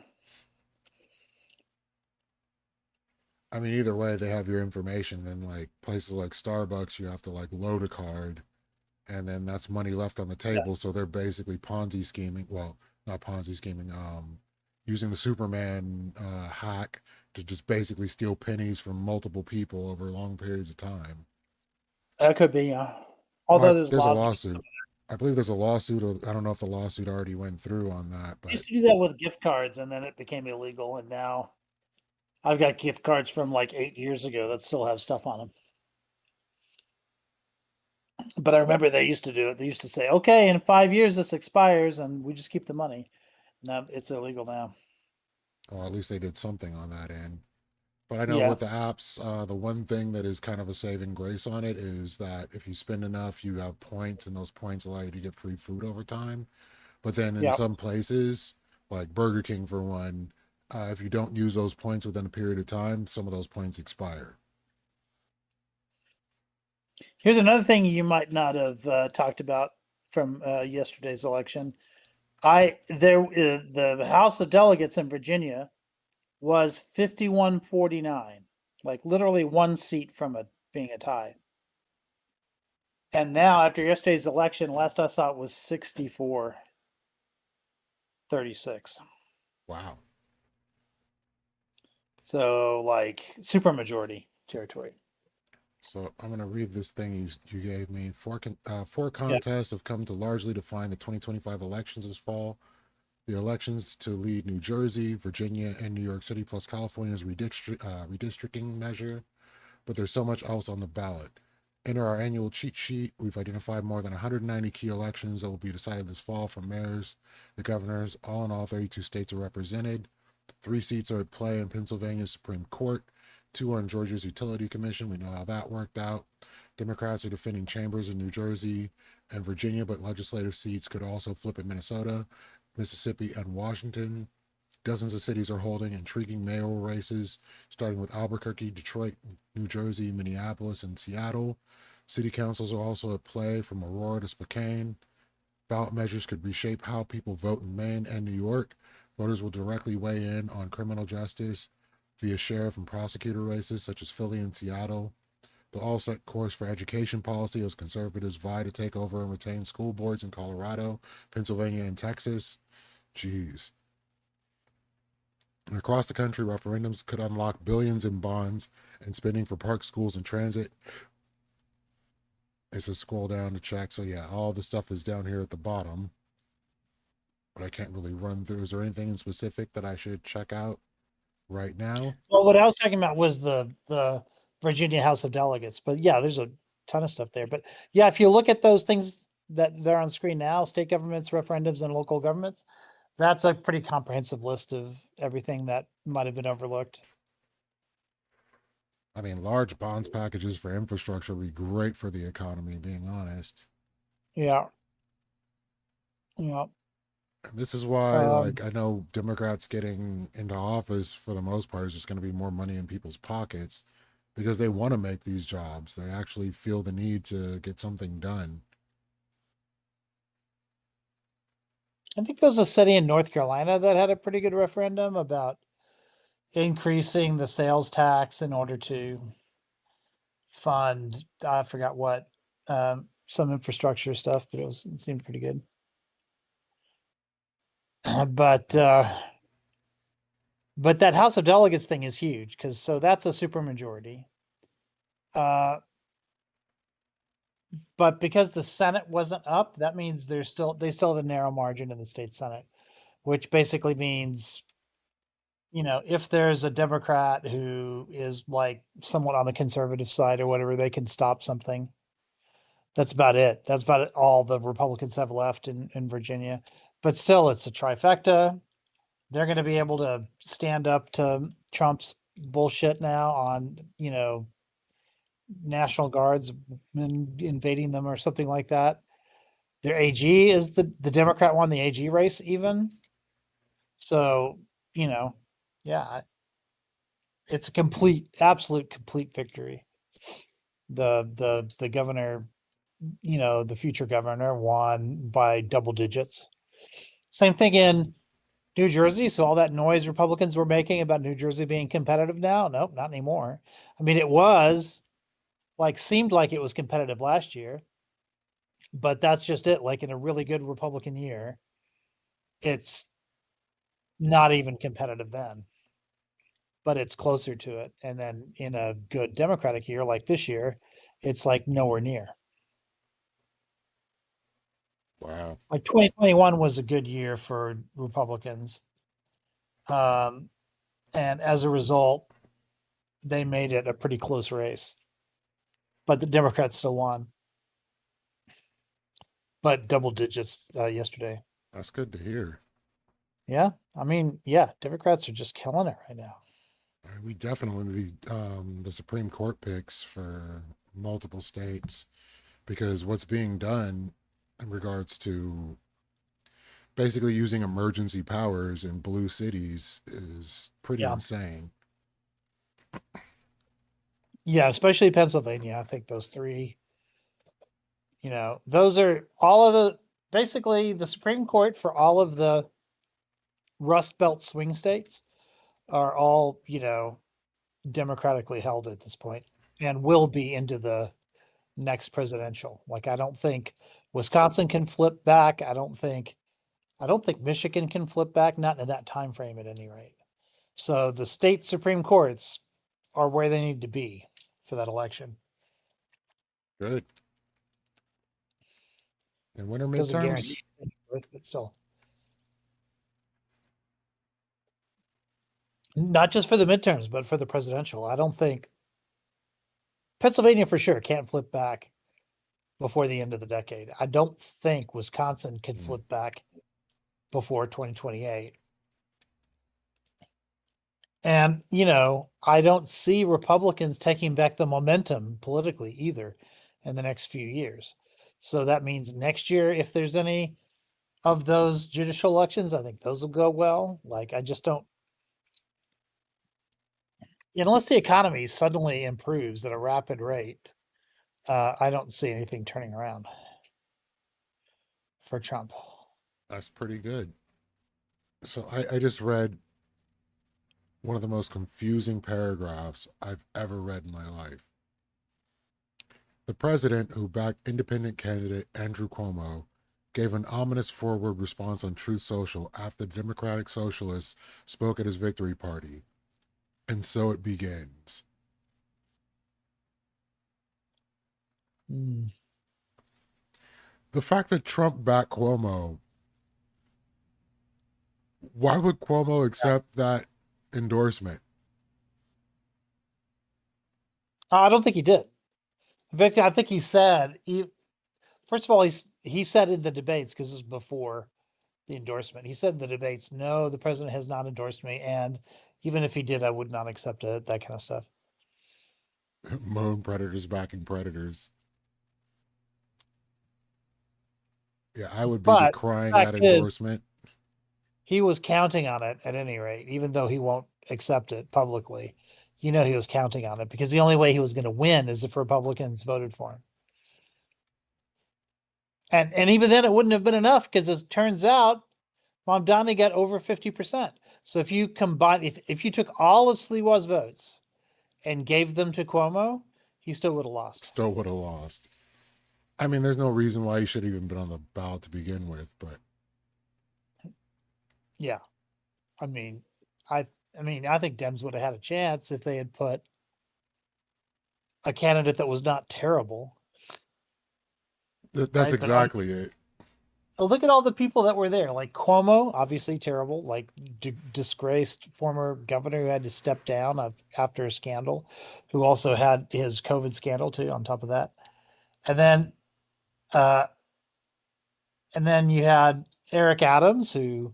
I mean, either way, they have your information. And like places like Starbucks, you have to like load a card, and then that's money left on the table. So they're basically Ponzi scheming. Well, not Ponzi scheming. Using the Superman hack to just basically steal pennies from multiple people over long periods of time. That could be, although there's a lawsuit. I believe there's a lawsuit. I don't know if the lawsuit already went through on that. But I used to do that with gift cards, and then it became illegal. And now I've got gift cards from like 8 years ago that still have stuff on them. But I remember they used to do it. They used to say, okay, in 5 years this expires, and we just keep the money. Now it's illegal now. Well, at least they did something on that end. But I know with the apps, the one thing that is kind of a saving grace on it is that if you spend enough, you have points, and those points allow you to get free food over time. But then in some places, like Burger King for one. If you don't use those points within a period of time, some of those points expire. Here's another thing you might not have talked about from yesterday's election. The House of Delegates in Virginia was 51-49, like literally one seat from it being a tie. And now, after yesterday's election, last I saw it was 64-36. Wow. So, like, supermajority territory. So I'm going to read this thing you gave me. Four contests have come to largely define the 2025 elections this fall. The elections to lead New Jersey, Virginia, and New York City, plus California's redistricting measure. But there's so much else on the ballot. Enter our annual cheat sheet. We've identified more than 190 key elections that will be decided this fall from mayors, the governors. All in all, 32 states are represented. 3 seats are at play in Pennsylvania's Supreme Court. 2 are in Georgia's Utility Commission. We know how that worked out. Democrats are defending chambers in New Jersey and Virginia, but legislative seats could also flip in Minnesota, Mississippi, and Washington. Dozens of cities are holding intriguing mayoral races, starting with Albuquerque, Detroit, New Jersey, Minneapolis, and Seattle. City councils are also at play from Aurora to Spokane. Ballot measures could reshape how people vote in Maine and New York. Voters will directly weigh in on criminal justice via sheriff and prosecutor races such as Philly and Seattle. They'll all set course for education policy as conservatives vie to take over and retain school boards in Colorado, Pennsylvania, and Texas. Jeez. And across the country, referendums could unlock billions in bonds and spending for park, schools, and transit. It's a scroll down to check. So yeah, all the stuff is down here at the bottom. But I can't really run through. Is there anything in specific that I should check out right now? Well, what I was talking about was the Virginia House of Delegates. But yeah, there's a ton of stuff there. But yeah, if you look at those things that they're on screen now, state governments, referendums, and local governments, that's a pretty comprehensive list of everything that might have been overlooked. I mean, large bonds packages for infrastructure would be great for the economy, being honest. Yeah. Yeah. This is why, like, I know Democrats getting into office for the most part is just going to be more money in people's pockets because they want to make these jobs. They actually feel the need to get something done. I think there's a city in North Carolina that had a pretty good referendum about increasing the sales tax in order to fund, I forgot what, some infrastructure stuff, but it seemed pretty good. But that House of Delegates thing is huge because that's a supermajority. But because the Senate wasn't up, that means they still have a narrow margin in the state Senate, which basically means, if there's a Democrat who is like somewhat on the conservative side or whatever, they can stop something. That's about it. That's about it. All the Republicans have left in Virginia, but still it's a trifecta. They're going to be able to stand up to Trump's bullshit now on, National Guards invading them or something like that. Their AG is the Democrat won the AG race even. So, yeah, it's a absolute complete victory. The governor, the future governor won by double digits. Same thing in New Jersey. So all that noise Republicans were making about New Jersey being competitive now, nope, not anymore. I mean, it was seemed like it was competitive last year, but that's just it. Like in a really good Republican year, it's not even competitive then, but it's closer to it. And then in a good Democratic year like this year, it's like nowhere near. Wow. Like 2021 was a good year for Republicans. And as a result, they made it a pretty close race. But the Democrats still won. But double digits yesterday. That's good to hear. Yeah. I mean, yeah, Democrats are just killing it right now. We definitely need the Supreme Court picks for multiple states because what's being done in regards to basically using emergency powers in blue cities is pretty insane. Yeah, especially Pennsylvania. I think those three, those are all of basically the Supreme Court for all of the Rust Belt swing states are all, democratically held at this point and will be into the next presidential. Like, I don't think Wisconsin can flip back. I don't think Michigan can flip back, not in that time frame at any rate. So the state Supreme Courts are where they need to be for that election. Good. And winter Doesn't midterms? guarantee it, but still. Not just for the midterms, but for the presidential. I don't think Pennsylvania for sure can't flip back before the end of the decade. I don't think Wisconsin can flip back before 2028. And, I don't see Republicans taking back the momentum politically either in the next few years. So that means next year, if there's any of those judicial elections, I think those will go well. Like, I just don't, unless the economy suddenly improves at a rapid rate, I don't see anything turning around for Trump. That's pretty good. So I just read one of the most confusing paragraphs I've ever read in my life. The president, who backed independent candidate Andrew Cuomo, gave an ominous forward response on Truth Social after the Democratic Socialists spoke at his victory party. And so it begins. The fact that Trump backed Cuomo, why would Cuomo accept that endorsement? I don't think he did. In fact, I think he said, first of all, he said in the debates, because this was before the endorsement, he said in the debates, no, the president has not endorsed me. And even if he did, I would not accept it, that kind of stuff. Moan predators backing predators. Yeah, I would be decrying that endorsement. He was counting on it at any rate, even though he won't accept it publicly. He was counting on it because the only way he was going to win is if Republicans voted for him. And even then it wouldn't have been enough because it turns out Mamdani got over 50%. So if you combine, if you took all of Sliwa's votes and gave them to Cuomo, he still would have lost. Still would have lost. I mean, there's no reason why he should have even been on the ballot to begin with, but yeah. I mean, I think Dems would have had a chance if they had put a candidate that was not terrible. That's right? Exactly it. Look at all the people that were there. Like Cuomo, obviously terrible, like disgraced former governor who had to step down after a scandal, who also had his COVID scandal too on top of that. And then you had Eric Adams, who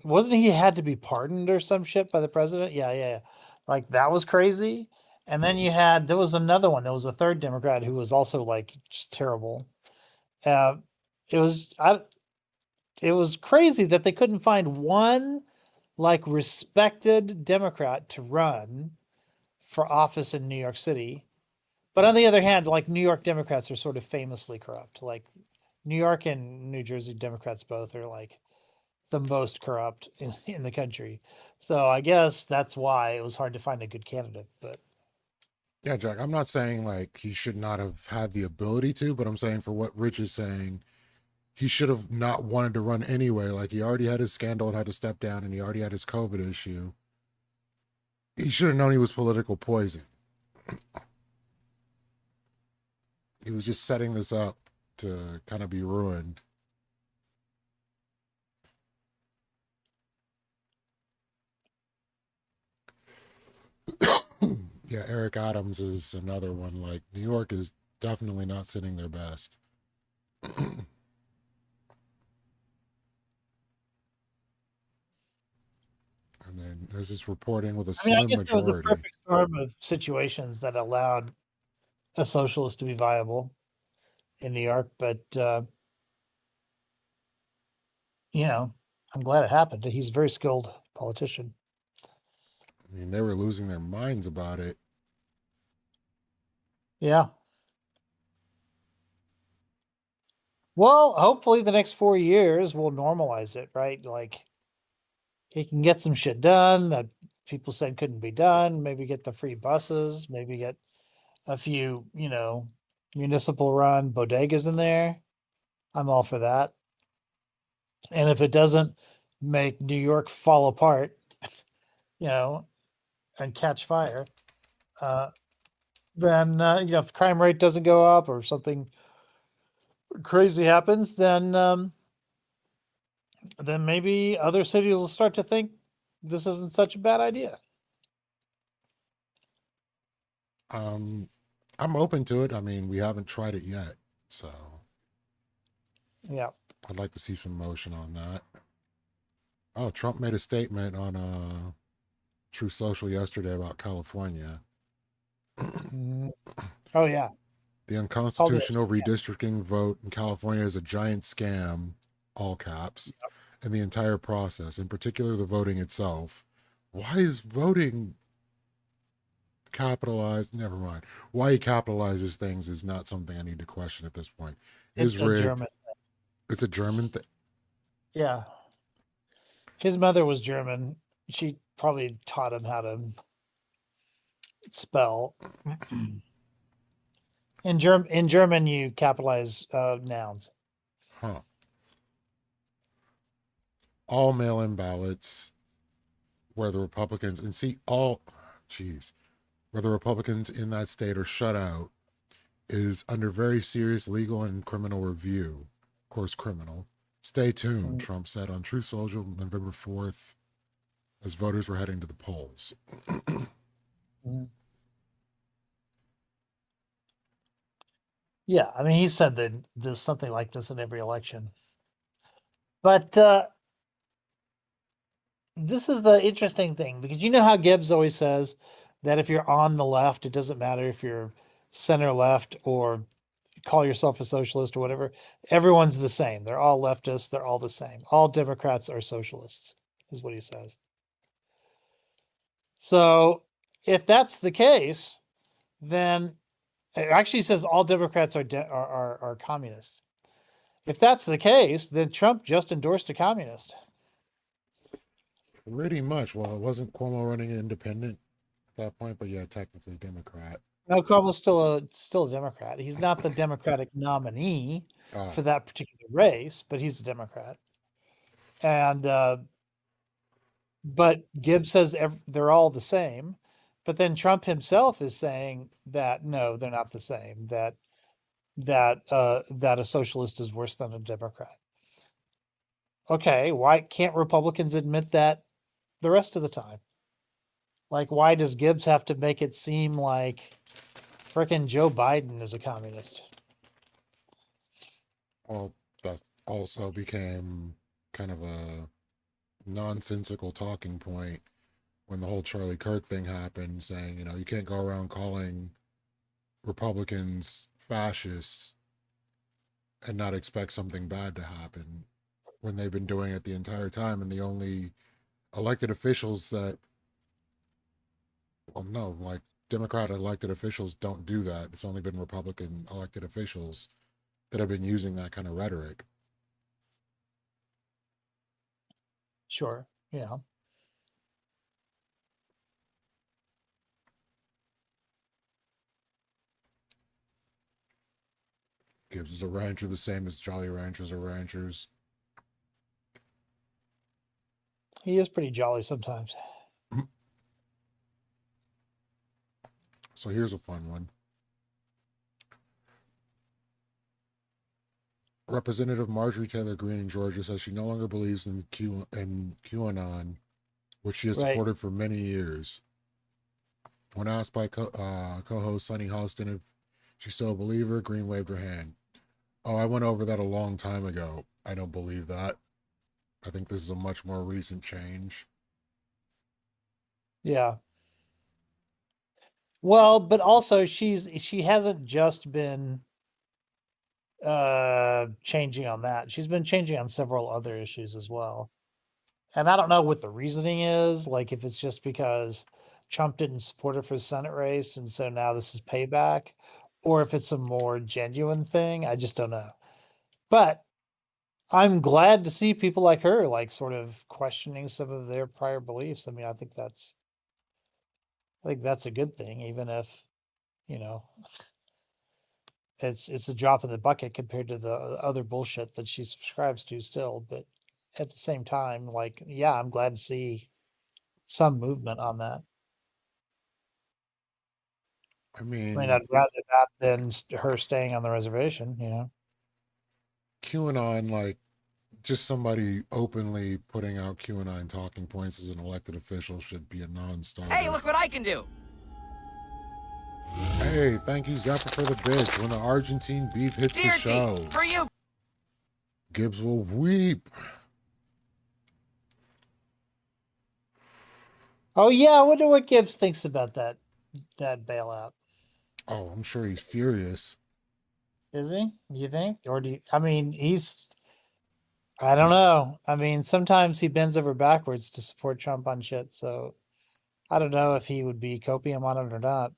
he had to be pardoned or some shit by the president. Yeah. Like that was crazy. And then there was another one. There was a third Democrat who was also like just terrible. It was crazy that they couldn't find one like respected Democrat to run for office in New York City. But on the other hand, like New York Democrats are sort of famously corrupt. Like New York and New Jersey Democrats both are like the most corrupt in the country. So I guess that's why it was hard to find a good candidate. But yeah, Jack, I'm not saying like he should not have had the ability to, but I'm saying for what Rich is saying, he should have not wanted to run anyway. Like he already had his scandal and had to step down, and he already had his COVID issue. He should have known he was political poison. He was just setting this up to kind of be ruined. Yeah, Eric Adams is another one. Like New York is definitely not sitting their best. And then there's this reporting with a slim guess majority. there was a perfect storm of situations that allowed a socialist to be viable in New York, but I'm glad it happened. He's a very skilled politician. I mean, they were losing their minds about it. Yeah. Well, hopefully the next 4 years will normalize it, right? Like he can get some shit done that people said couldn't be done. Maybe get the free buses, maybe get a few, municipal run bodegas in there. I'm all for that. And if it doesn't make New York fall apart, and catch fire, then, if the crime rate doesn't go up or something crazy happens, then maybe other cities will start to think this isn't such a bad idea. I'm open to it. I mean, we haven't tried it yet, so yeah, I'd like to see some motion on that. Oh, Trump made a statement on True Social yesterday about California. Oh yeah. The unconstitutional redistricting vote in California is a giant scam, all caps, and the entire process, in particular the voting itself. Why is voting capitalized? Never mind. Why he capitalizes things is not something I need to question at this point. It's a German. It's a German thing. Yeah. His mother was German. She probably taught him how to spell. In German, you capitalize nouns. Huh. All mail-in ballots where the Republicans where the Republicans in that state are shut out is under very serious legal and criminal review. Of course, criminal. Stay tuned, Trump said on Truth Social November 4th as voters were heading to the polls. Yeah, I mean, he said that there's something like this in every election. But this is the interesting thing, because you know how Gibbs always says that if you're on the left, it doesn't matter if you're center left or call yourself a socialist or whatever. Everyone's the same. They're all leftists. They're all the same. All Democrats are socialists, is what he says. So if that's the case, then it actually says all Democrats are communists. If that's the case, then Trump just endorsed a communist. Pretty much. Well, it wasn't Cuomo running independent at that point, but yeah, technically Democrat. No, Cuomo's still a Democrat. He's not the Democratic nominee for that particular race, but he's a Democrat. And but Gibbs says they're all the same. But then Trump himself is saying that no, they're not the same. That a socialist is worse than a Democrat. Okay, why can't Republicans admit that the rest of the time? Like, why does Gibbs have to make it seem like frickin' Joe Biden is a communist? Well, that also became kind of a nonsensical talking point when the whole Charlie Kirk thing happened, saying, you can't go around calling Republicans fascists and not expect something bad to happen when they've been doing it the entire time. And the only elected officials Democrat elected officials don't do that. It's only been Republican elected officials that have been using that kind of rhetoric. Sure. Yeah. Gibbs is a rancher, the same as Jolly Ranchers are ranchers. He is pretty jolly sometimes. So here's a fun one. Representative Marjorie Taylor Greene in Georgia says she no longer believes in QAnon, which she has supported for many years. When asked by co-host Sunny Hostin if she's still a believer, Greene waved her hand. Oh, I went over that a long time ago. I don't believe that. I think this is a much more recent change. Yeah. Well, but also she hasn't just been changing on that. She's been changing on several other issues as well. And I don't know what the reasoning is, like if it's just because Trump didn't support her for the Senate race, and so now this is payback, or if it's a more genuine thing. I just don't know. But I'm glad to see people like her, like sort of questioning some of their prior beliefs. I mean, I think that's a good thing, even if, you know, it's a drop in the bucket compared to the other bullshit that she subscribes to still. But at the same time, like, yeah, I'm glad to see some movement on that. I mean, I'd rather that than her staying on the reservation, you know. QAnon, like, just somebody openly putting out QAnon talking points as an elected official should be a non-starter. Hey, look what I can do. Hey, thank you, Zephyr, for the bits. When the Argentine beef hits the show, for you. Gibbs will weep. Oh yeah, I wonder what Gibbs thinks about that bailout. Oh, I'm sure he's furious. Is he? You think? Or do you, I mean, I don't know. I mean, sometimes he bends over backwards to support Trump on shit, so I don't know if he would be copium on it or not.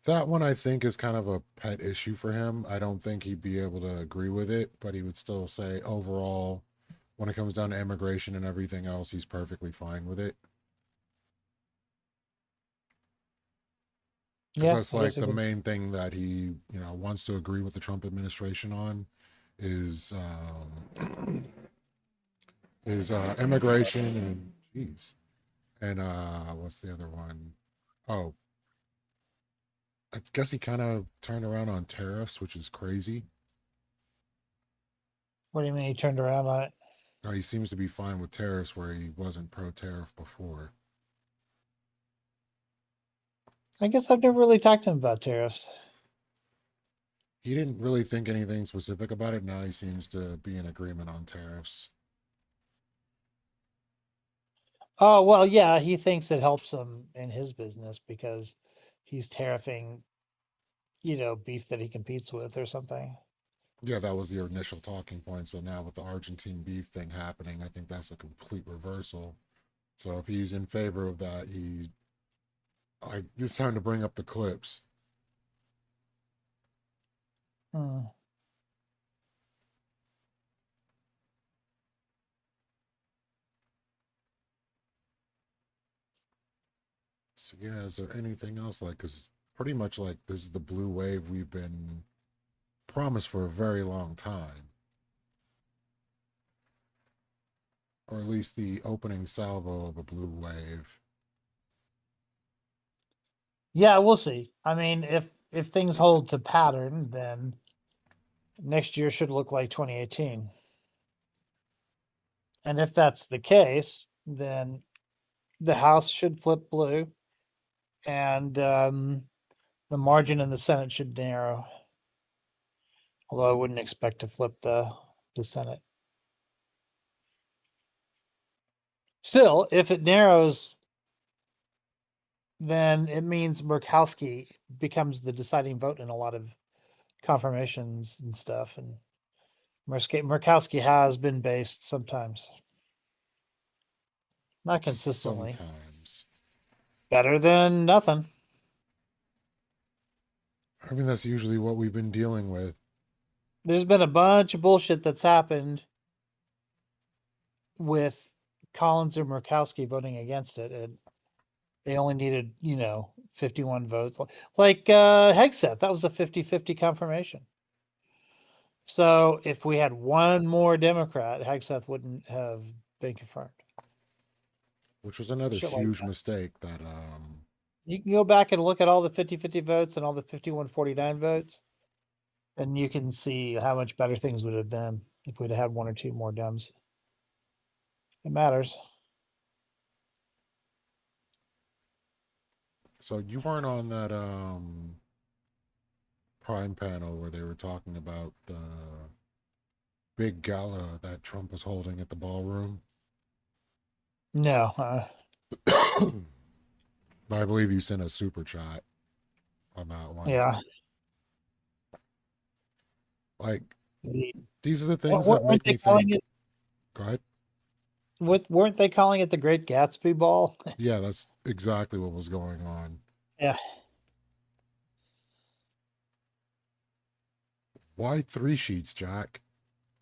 That one I think is kind of a pet issue for him. I don't think he'd be able to agree with it, but he would still say overall, when it comes down to immigration and everything else, he's perfectly fine with it. Because that's like the main thing that he, wants to agree with the Trump administration on is immigration and what's the other one? Oh, I guess he kind of turned around on tariffs, which is crazy. What do you mean he turned around on it? He seems to be fine with tariffs where he wasn't pro-tariff before. I guess I've never really talked to him about tariffs. He didn't really think anything specific about it. Now he seems to be in agreement on tariffs. Oh, well, yeah, he thinks it helps him in his business because he's tariffing, beef that he competes with or something. Yeah, that was the initial talking point. So now with the Argentine beef thing happening, I think that's a complete reversal. So if he's in favor of that, it's time to bring up the clips. So yeah, is there anything else because pretty much like this is the blue wave we've been promised for a very long time. Or at least the opening salvo of a blue wave. Yeah, we'll see. I mean, if things hold to pattern, then next year should look like 2018. And if that's the case, then the House should flip blue, and the margin in the Senate should narrow. Although I wouldn't expect to flip the Senate. Still, if it narrows, then it means Murkowski becomes the deciding vote in a lot of confirmations and stuff. And Murkowski has been based sometimes. Not consistently. Sometimes. Better than nothing. I mean, that's usually what we've been dealing with. There's been a bunch of bullshit that's happened with Collins or Murkowski voting against it. And they only needed, 51 votes. Like Hegseth, that was a 50-50 confirmation. So if we had one more Democrat, Hegseth wouldn't have been confirmed. Which was another huge mistake that you can go back and look at all the 50-50 votes and all the 51-49 votes, and you can see how much better things would have been if we'd had one or two more Dems. It matters. So you weren't on that Prime panel where they were talking about the big gala that Trump was holding at the ballroom? No. I believe you sent a super chat on that one. Yeah. Like, The, these are the things what that weren't make they me calling think. it? Go ahead. Weren't they calling it the Great Gatsby Ball? Yeah, that's exactly what was going on. Yeah. Why 3 sheets, Jack?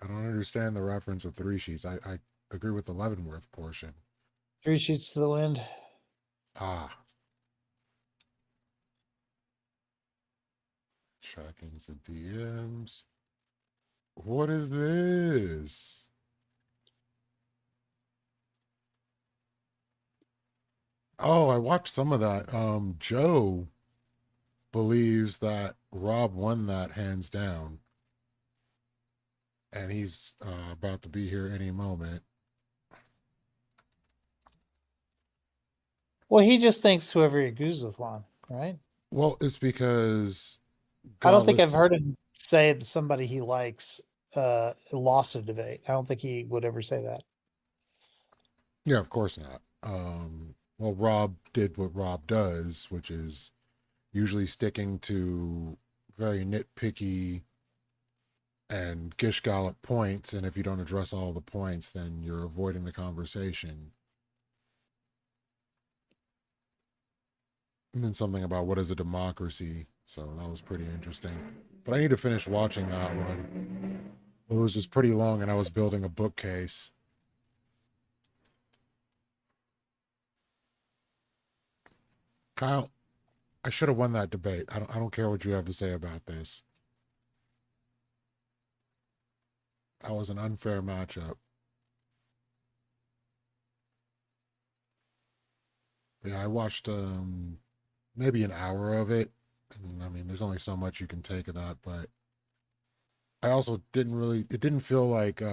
I don't understand the reference of 3 sheets. I agree with the Leavenworth portion. 3 sheets to the wind. Ah. Checking some DMs. What is this? Oh, I watched some of that. Joe believes that Rob won that hands down. And he's about to be here any moment. Well, he just thinks whoever he agrees with won, right? Well, it's because I don't think I've Godless. heard him say that somebody he likes lost a debate. I don't think he would ever say that. Yeah, of course not. Well, Rob did what Rob does, which is usually sticking to very nitpicky and gish gallop points. And if you don't address all the points, then you're avoiding the conversation. And then something about what is a democracy. So that was pretty interesting. But I need to finish watching that one. It was just pretty long, and I was building a bookcase. Kyle, I should have won that debate. I don't care what you have to say about this. That was an unfair matchup. Yeah, I watched maybe an hour of it. And, I mean, there's only so much you can take of that, but I also it didn't feel like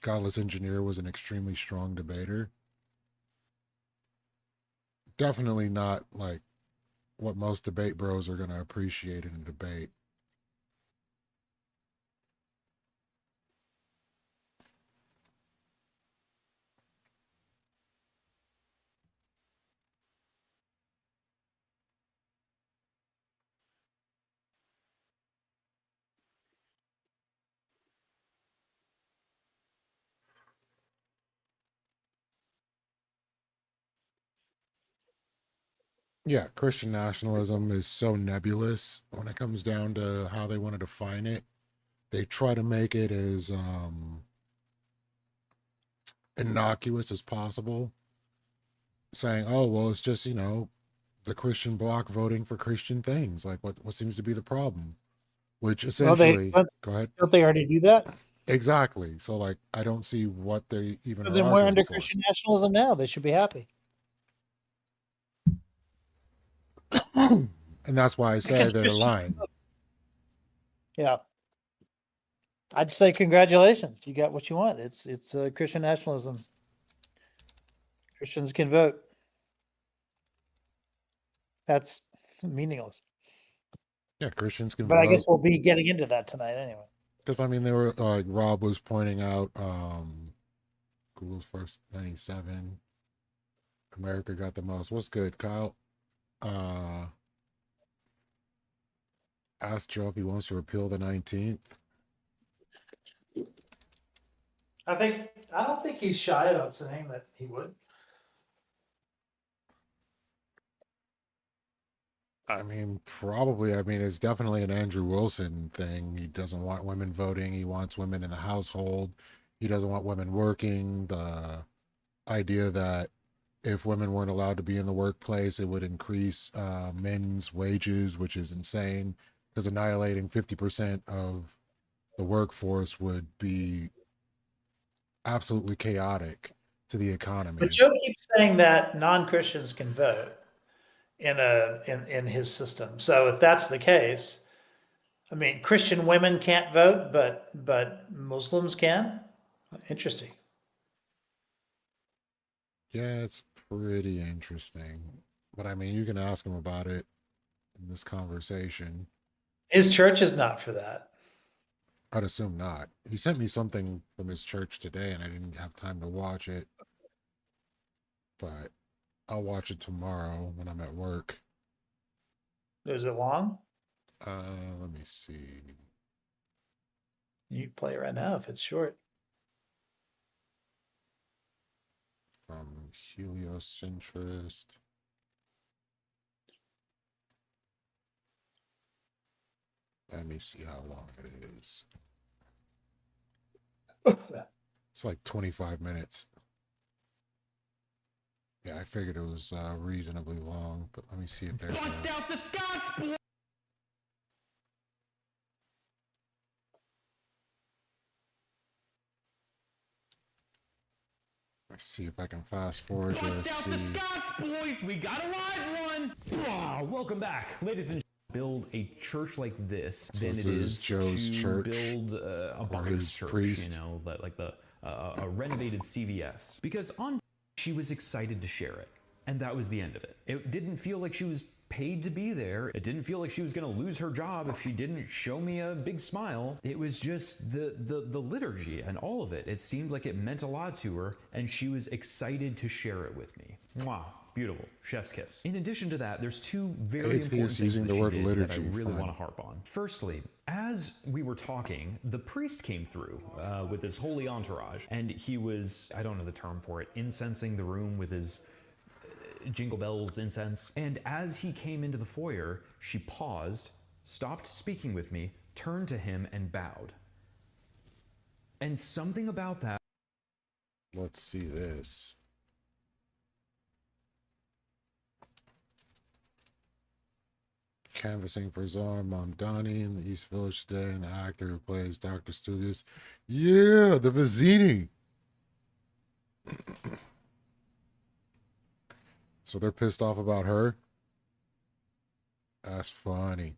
Godless Engineer was an extremely strong debater. Definitely not like what most debate bros are going to appreciate in a debate. Yeah, Christian nationalism is so nebulous when it comes down to how they want to define it. They try to make it as innocuous as possible, saying, "Oh, well, it's just the Christian bloc voting for Christian things. Like, what seems to be the problem?" Which Well, essentially, go ahead. Don't they already do that? Exactly. So, like, I don't see what they even So are then we're arguing under for. Christian nationalism now. They should be happy. And that's why I say they're lying. Yeah. I'd say congratulations. You got what you want. It's Christian nationalism. Christians can vote. That's meaningless. Yeah, Christians can But vote. I guess we'll be getting into that tonight anyway. Because I mean, they were like Rob was pointing out, Google's first 97. America got the most. What's good, Kyle? Ask Joe if he wants to repeal the 19th. I don't think he's shy about saying that he would. I mean, probably. I mean, it's definitely an Andrew Wilson thing. He doesn't want women voting. He wants women in the household. He doesn't want women working. The idea that if women weren't allowed to be in the workplace, it would increase men's wages, which is insane, because annihilating 50% of the workforce would be absolutely chaotic to the economy. But Joe keeps saying that non-Christians can vote in his system. So if that's the case, I mean, Christian women can't vote, but Muslims can. Interesting. Yeah, it's pretty interesting. But I mean, you can ask him about it in this conversation. His church is not for that. I'd assume not. He sent me something from his church today, and I didn't have time to watch it. But I'll watch it tomorrow when I'm at work. Is it long? Let me see. You can play it right now if it's short. Heliocentrist. Let me see how long it is. It's like 25 minutes. Yeah, I figured it was reasonably long, but let me see if there's Bust out the scotch, boy! Let's see if I can fast forward to Bust out see. the scotch, boys! We got a live one! Welcome back, ladies and build a church like this So than this it is is Joe's to church, build a or box his church, priest. you know, like the a renovated CVS. Because on she was excited to share it, and that was the end of it. It didn't feel like she was paid to be there. It didn't feel like she was going to lose her job if she didn't show me a big smile. It was just the liturgy and all of it. It seemed like it meant a lot to her, and she was excited to share it with me. Mwah. Beautiful. Chef's kiss. In addition to that, there's two very important things using that the she word did liturgy. that I really Fine. want to harp on. Firstly, as we were talking, the priest came through with his holy entourage, and he was, I don't know the term for it, incensing the room with his jingle bells incense. And as he came into the foyer, she paused, stopped speaking with me, turned to him, and bowed. And something about that. Let's see this. Canvassing for Zoran Mondani in the East Village today, and the actor who plays Dr. Stugas. Yeah, the Vizzini. So they're pissed off about her? That's funny.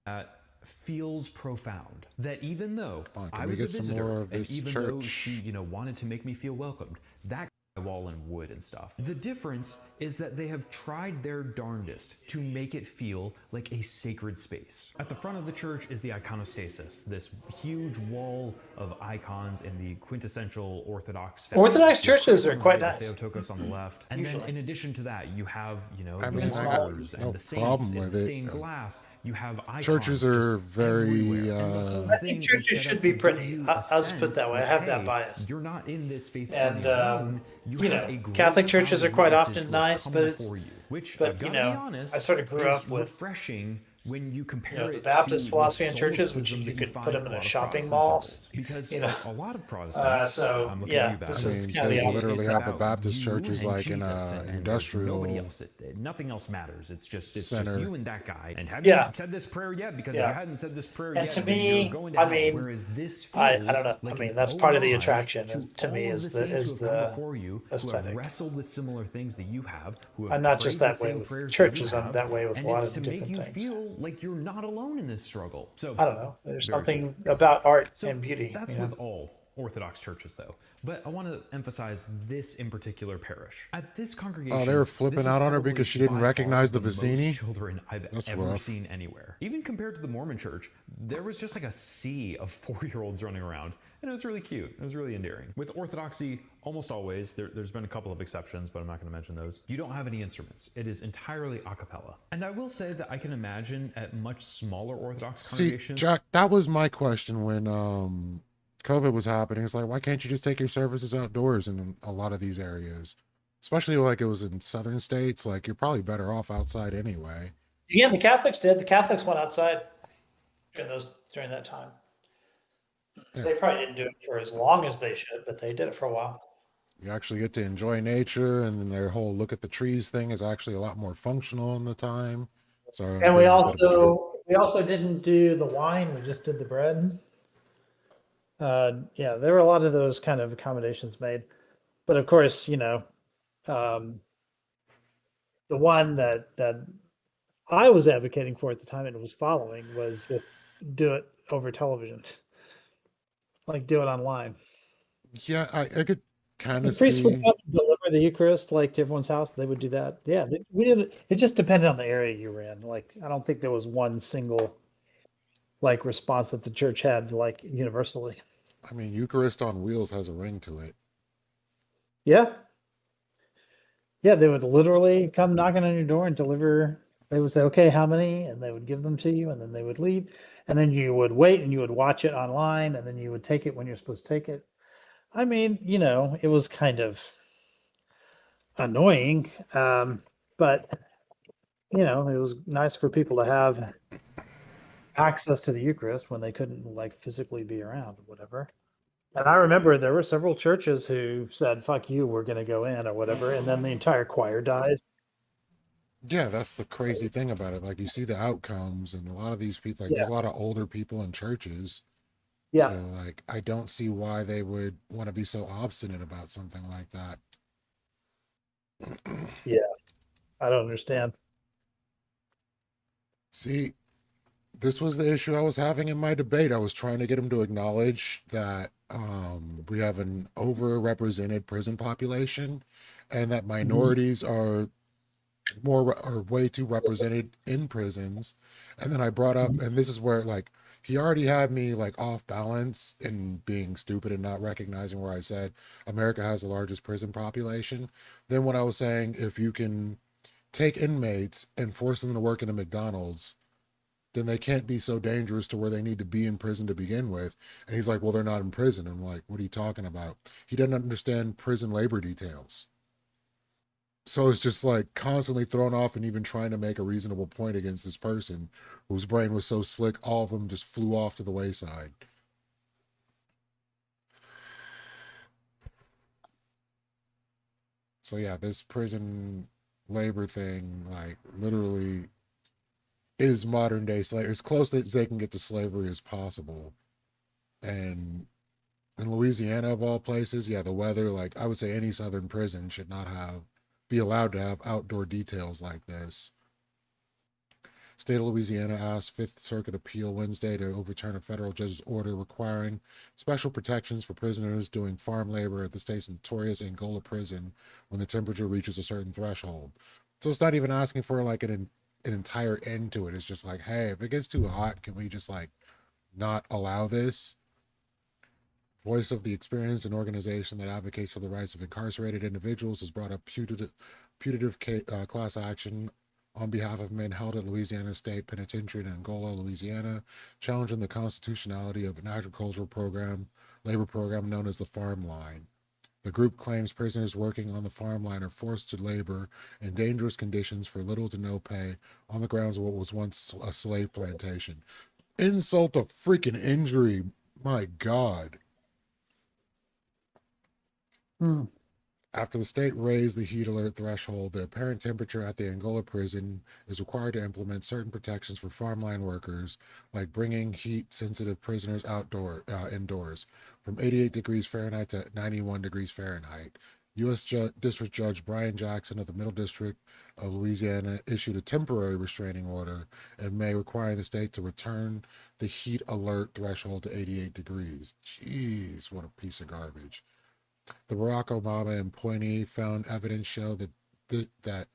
That feels profound. That even though Can I we was a get some visitor, more of and this even though church? she, wanted to make me feel welcomed, that wall and wood and stuff. The difference is that they have tried their darndest to make it feel like a sacred space. At the front of the church is the iconostasis, this huge wall of icons in the quintessential Orthodox fashion. Orthodox With churches Christ are on the quite right, nice. Theotokos on the left. And Usually. then in addition to that, you have, I the mean, I got martyrs no and the saints problem in with the it. stained glass. You have icons Churches just are very. I think churches should be pretty. I'll just put it that way. I have that bias. You're not in this faith And journey alone. You have a great Catholic churches crowd are of quite witnesses often who have nice, come but it's before you, which but I've you got to know, be honest, I sort of grew is up with refreshing when you compare the it Baptist to philosophy the in churches, which solipsism you that could find put them in a a lot of shopping Protestants mall. circles. Because You know, for a lot of Protestants, so I'm looking yeah, at you, this Baptist, is kind of the they opposite. literally it's have the about Baptist you churches and like in Jesus, a and there's industrial nobody else. Nothing else matters. It's just center. you and that guy. And have Yeah. you said this prayer yet? Because Yeah. if you hadn't said this prayer And yet, to then me, you're going to I hell. mean, Whereas this feels I don't know. like I mean, an that's part of the homage attraction. To all me, of is the the saints is who have come the before you, who have aesthetic. wrestled with similar things that you have, who have I'm not prayed just the that way same with prayers churches. that you I'm have, that way with and a lot it's of to make different you things. feel like you're not alone in this struggle. So I don't know. There's very something cool. about art So and beauty. that's you know? with all Orthodox churches, though. But I want to emphasize this in particular parish. At this congregation, Oh, they were this flipping is out on her probably because she didn't by recognize far the Vizzini? most children I've That's ever rough. seen anywhere. Even compared to the Mormon church, there was just like a sea of 4-year-olds running around. And it was really cute. It was really endearing. With Orthodoxy, almost always, there's been a couple of exceptions, but I'm not going to mention those. You don't have any instruments. It is entirely a cappella. And I will say that I can imagine at much smaller Orthodox See, congregations. Jack, that was my question when COVID was happening. It's like, why can't you just take your services outdoors in a lot of these areas? Especially like it was in southern states. Like, you're probably better off outside anyway. Yeah, the Catholics did. The Catholics went outside during that time. Yeah. They probably didn't do it for as long as they should, but they did it for a while. You actually get to enjoy nature, and then their whole look at the trees thing is actually a lot more functional in the time. So, And we also didn't do the wine. We just did the bread. Yeah, there were a lot of those kind of accommodations made, but of course, the one that I was advocating for at the time and was following was just do it over television, like do it online. Yeah, I could kind The of priests would see. come to deliver the Eucharist like to everyone's house. They would do that. Yeah, we did. It just depended on the area you were in. Like, I don't think there was one single like response that the church had like universally. I mean, Eucharist on wheels has a ring to it. Yeah. Yeah, they would literally come knocking on your door and deliver They would say, okay, how many? And they would give them to you, and then they would leave. And then you would wait and you would watch it online, and then you would take it when you're supposed to take it. I mean, it was kind of annoying, but, it was nice for people to have access to the Eucharist when they couldn't, like, physically be around or whatever. And I remember there were several churches who said, fuck you, we're going to go in or whatever. And then the entire choir dies. Yeah, that's the crazy thing about it. Like, you see the outcomes, and a lot of these people, like, Yeah. there's a lot of older people in churches. Yeah. So, like, I don't see why they would want to be so obstinate about something like that. Yeah. I don't understand. See, this was the issue I was having in my debate. I was trying to get him to acknowledge that we have an overrepresented prison population, and that minorities are way too represented in prisons. And then I brought up, and this is where, like, he already had me, like, off balance and being stupid and not recognizing where I said America has the largest prison population. Then when I was saying, if you can take inmates and force them to work in a McDonald's, then they can't be so dangerous to where they need to be in prison to begin with. And he's like, well, they're not in prison. I'm like, what are you talking about? He doesn't understand prison labor details. So it's just like constantly thrown off, and even trying to make a reasonable point against this person whose brain was so slick, all of them just flew off to the wayside. So yeah, this prison labor thing, like, literally is modern day slavery, as close as they can get to slavery as possible. And in Louisiana, of all places, yeah, the weather, like, I would say any southern prison should not be allowed to have outdoor details like this. State of Louisiana asked Fifth Circuit appeal Wednesday to overturn a federal judge's order requiring special protections for prisoners doing farm labor at the state's notorious Angola prison when the temperature reaches a certain threshold. So it's not even asking for, like, an entire end to it. It's just like, hey, if it gets too hot, can we just, like, not allow this? Voice of the Experience, an organization that advocates for the rights of incarcerated individuals, has brought up putative class action on behalf of men held at Louisiana State Penitentiary in Angola, Louisiana, challenging the constitutionality of an agricultural labor program known as the Farm Line. The group claims prisoners working on the farm line are forced to labor in dangerous conditions for little to no pay on the grounds of what was once a slave plantation. Insult to freaking injury. My God. After the state raised the heat alert threshold, the apparent temperature at the Angola prison is required to implement certain protections for farmline workers, like bringing heat-sensitive prisoners indoors, from 88 degrees Fahrenheit to 91 degrees Fahrenheit. U.S. District Judge Brian Jackson of the Middle District of Louisiana issued a temporary restraining order in May requiring the state to return the heat alert threshold to 88 degrees. Jeez, what a piece of garbage. The Barack Obama appointee found evidence show that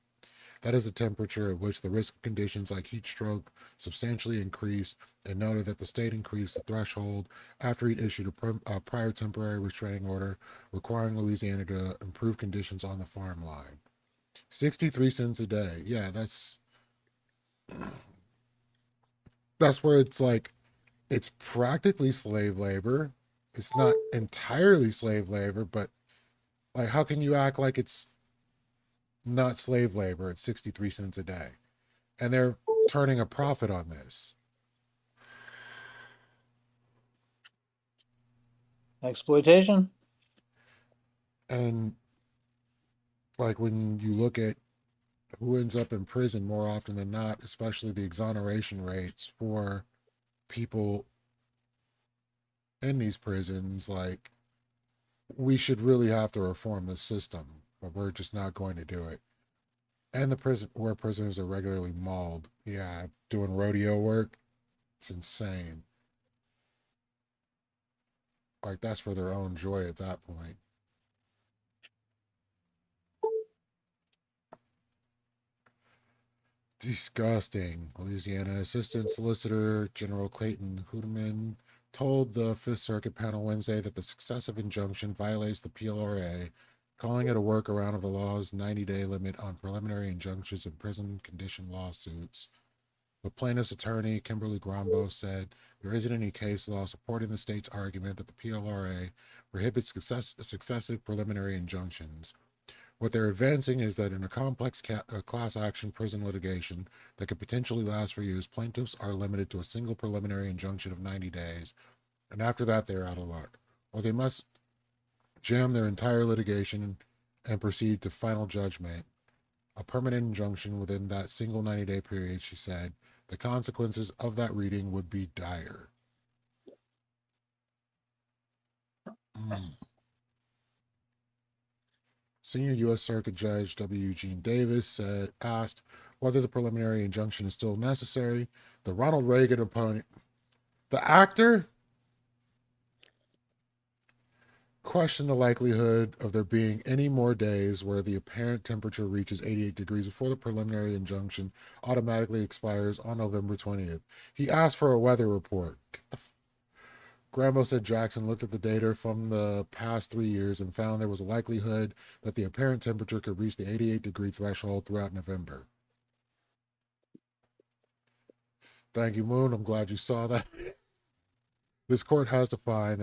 is a temperature at which the risk of conditions like heat stroke substantially increased, and noted that the state increased the threshold after he issued a prior temporary restraining order requiring Louisiana to improve conditions on the farm line. 63 cents a day. Yeah, that's where it's like, it's practically slave labor. It's not entirely slave labor, but, like, how can you act like it's not slave labor at 63 cents a day? And they're turning a profit on this. Exploitation. And, like, when you look at who ends up in prison more often than not, especially the exoneration rates for people in these prisons, like, we should really have to reform the system, but we're just not going to do it. And the prison where prisoners are regularly mauled. Yeah, doing rodeo work. It's insane. Like, that's for their own joy at that point. Disgusting. Louisiana Assistant Solicitor General Clayton Hooterman told the Fifth Circuit panel Wednesday that the successive injunction violates the PLRA, calling it a workaround of the law's 90-day limit on preliminary injunctions and prison condition lawsuits. The plaintiff's attorney, Kimberly Grombo, said there isn't any case law supporting the state's argument that the PLRA prohibits successive preliminary injunctions. What they're advancing is that in a complex class action prison litigation that could potentially last for years, plaintiffs are limited to a single preliminary injunction of 90 days, and after that they're out of luck. Or they must jam their entire litigation and proceed to final judgment, a permanent injunction within that single 90-day period, she said. The consequences of that reading would be dire. Senior U.S. Circuit Judge W. Eugene Davis asked whether the preliminary injunction is still necessary. The Ronald Reagan opponent, the actor, questioned the likelihood of there being any more days where the apparent temperature reaches 88 degrees before the preliminary injunction automatically expires on November 20th. He asked for a weather report. Grambo said Jackson looked at the data from the past 3 years and found there was a likelihood that the apparent temperature could reach the 88-degree threshold throughout November. Thank you, Moon. I'm glad you saw that. This court has to find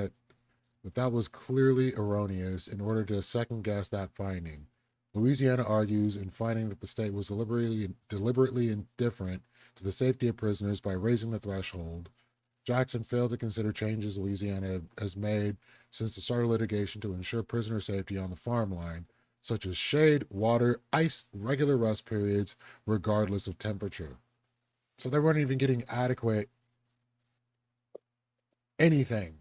that was clearly erroneous in order to second-guess that finding. Louisiana argues in finding that the state was deliberately indifferent to the safety of prisoners by raising the threshold. Jackson failed to consider changes Louisiana has made since the start of litigation to ensure prisoner safety on the farm line, such as shade, water, ice, regular rest periods, regardless of temperature. So they weren't even getting adequate anything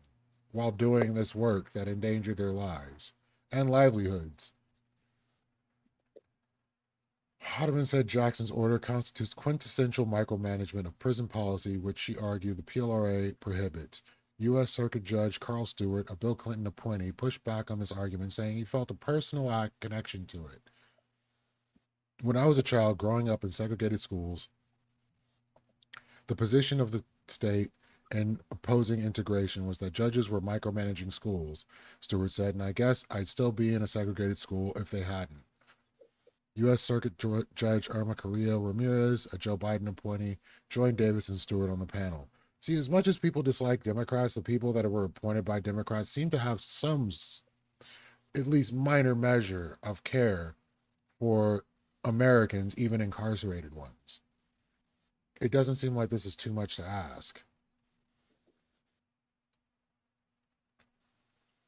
while doing this work that endangered their lives and livelihoods. Hardeman said Jackson's order constitutes quintessential micromanagement of prison policy, which she argued the PLRA prohibits. U.S. Circuit Judge Carl Stewart, a Bill Clinton appointee, pushed back on this argument, saying he felt a personal connection to it. When I was a child growing up in segregated schools, the position of the state and opposing integration was that judges were micromanaging schools, Stewart said, and I guess I'd still be in a segregated school if they hadn't. U.S. Circuit Judge Irma Carrillo Ramirez, a Joe Biden appointee, joined Davis and Stewart on the panel. See, as much as people dislike Democrats, the people that were appointed by Democrats seem to have some, at least minor measure of care for Americans, even incarcerated ones. It doesn't seem like this is too much to ask.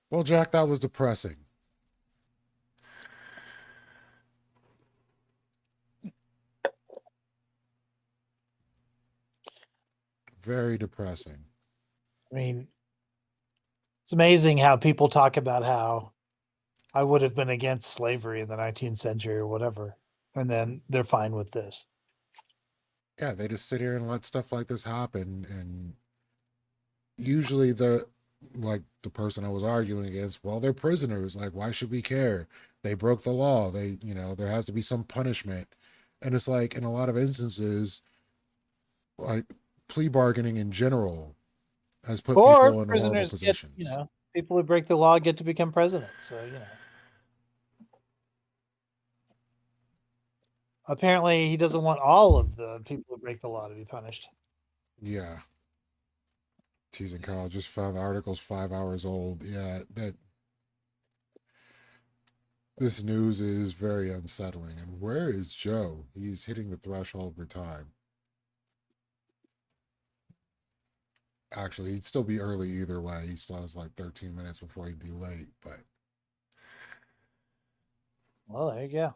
Well, Jack, that was depressing. Very depressing. I mean, it's amazing how people talk about how I would have been against slavery in the 19th century or whatever, and then they're fine with this. Yeah, they just sit here and let stuff like this happen, and usually the person I was arguing against, well, they're prisoners. Like, why should we care? They broke the law. There has to be some punishment. And it's like, in a lot of instances, like, plea bargaining in general has put people in horrible positions. People who break the law get to become president. So, apparently he doesn't want all of the people who break the law to be punished. Yeah. Teasing Kyle, just found the article's 5 hours old. Yeah, this news is very unsettling. And where is Joe? He's hitting the threshold for time. Actually, he'd still be early either way. He still has like 13 minutes before he'd be late, but. Well, there you go.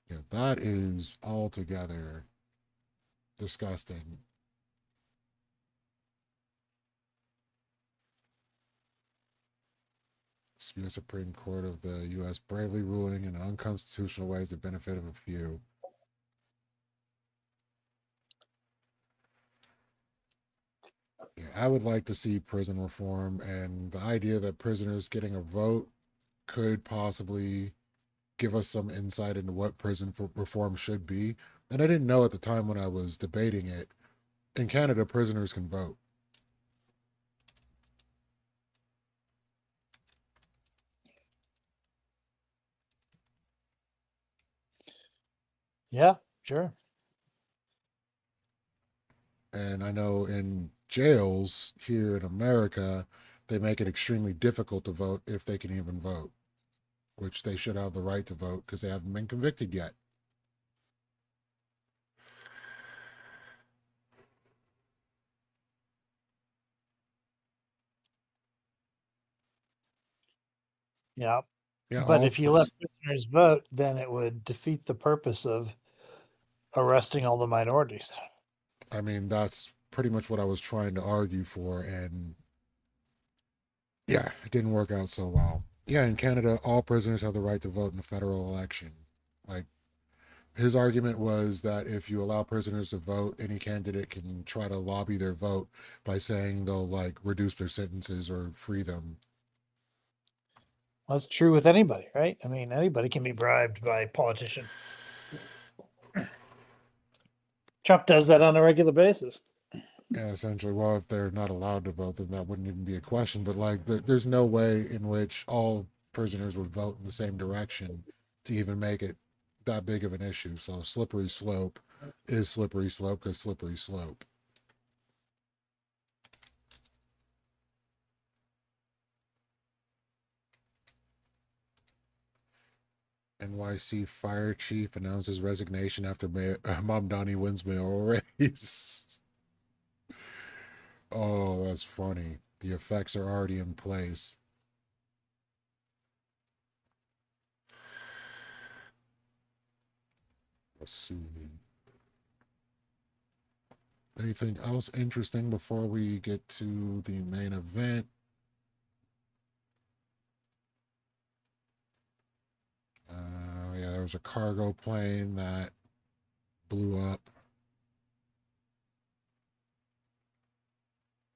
Yeah, that is altogether disgusting. U.S. Supreme Court of the U.S. bravely ruling in unconstitutional ways to the benefit of a few. Yeah, I would like to see prison reform, and the idea that prisoners getting a vote could possibly give us some insight into what prison reform should be. And I didn't know at the time when I was debating it. In Canada, prisoners can vote. Yeah, sure. And I know in jails here in America, they make it extremely difficult to vote if they can even vote, which they should have the right to vote because they haven't been convicted yet. Yeah. Yeah, But all if you let prisoners vote, then it would defeat the purpose of arresting all the minorities. I mean, that's pretty much what I was trying to argue for, and yeah, it didn't work out so well. Yeah, in Canada, all prisoners have the right to vote in a federal election. Like, his argument was that if you allow prisoners to vote, any candidate can try to lobby their vote by saying they'll like reduce their sentences or free them. Well, that's true with anybody, right? I mean, anybody can be bribed by a politician. Trump does that on a regular basis. Yeah, essentially. Well, if they're not allowed to vote, then that wouldn't even be a question. But like, there's no way in which all prisoners would vote in the same direction to even make it that big of an issue. So slippery slope is slippery slope because slippery slope. NYC fire chief announces resignation after Mamdani wins mayoral race. Oh, that's funny. The effects are already in place. Let's see. Anything else interesting before we get to the main event? Yeah, there was a cargo plane that blew up,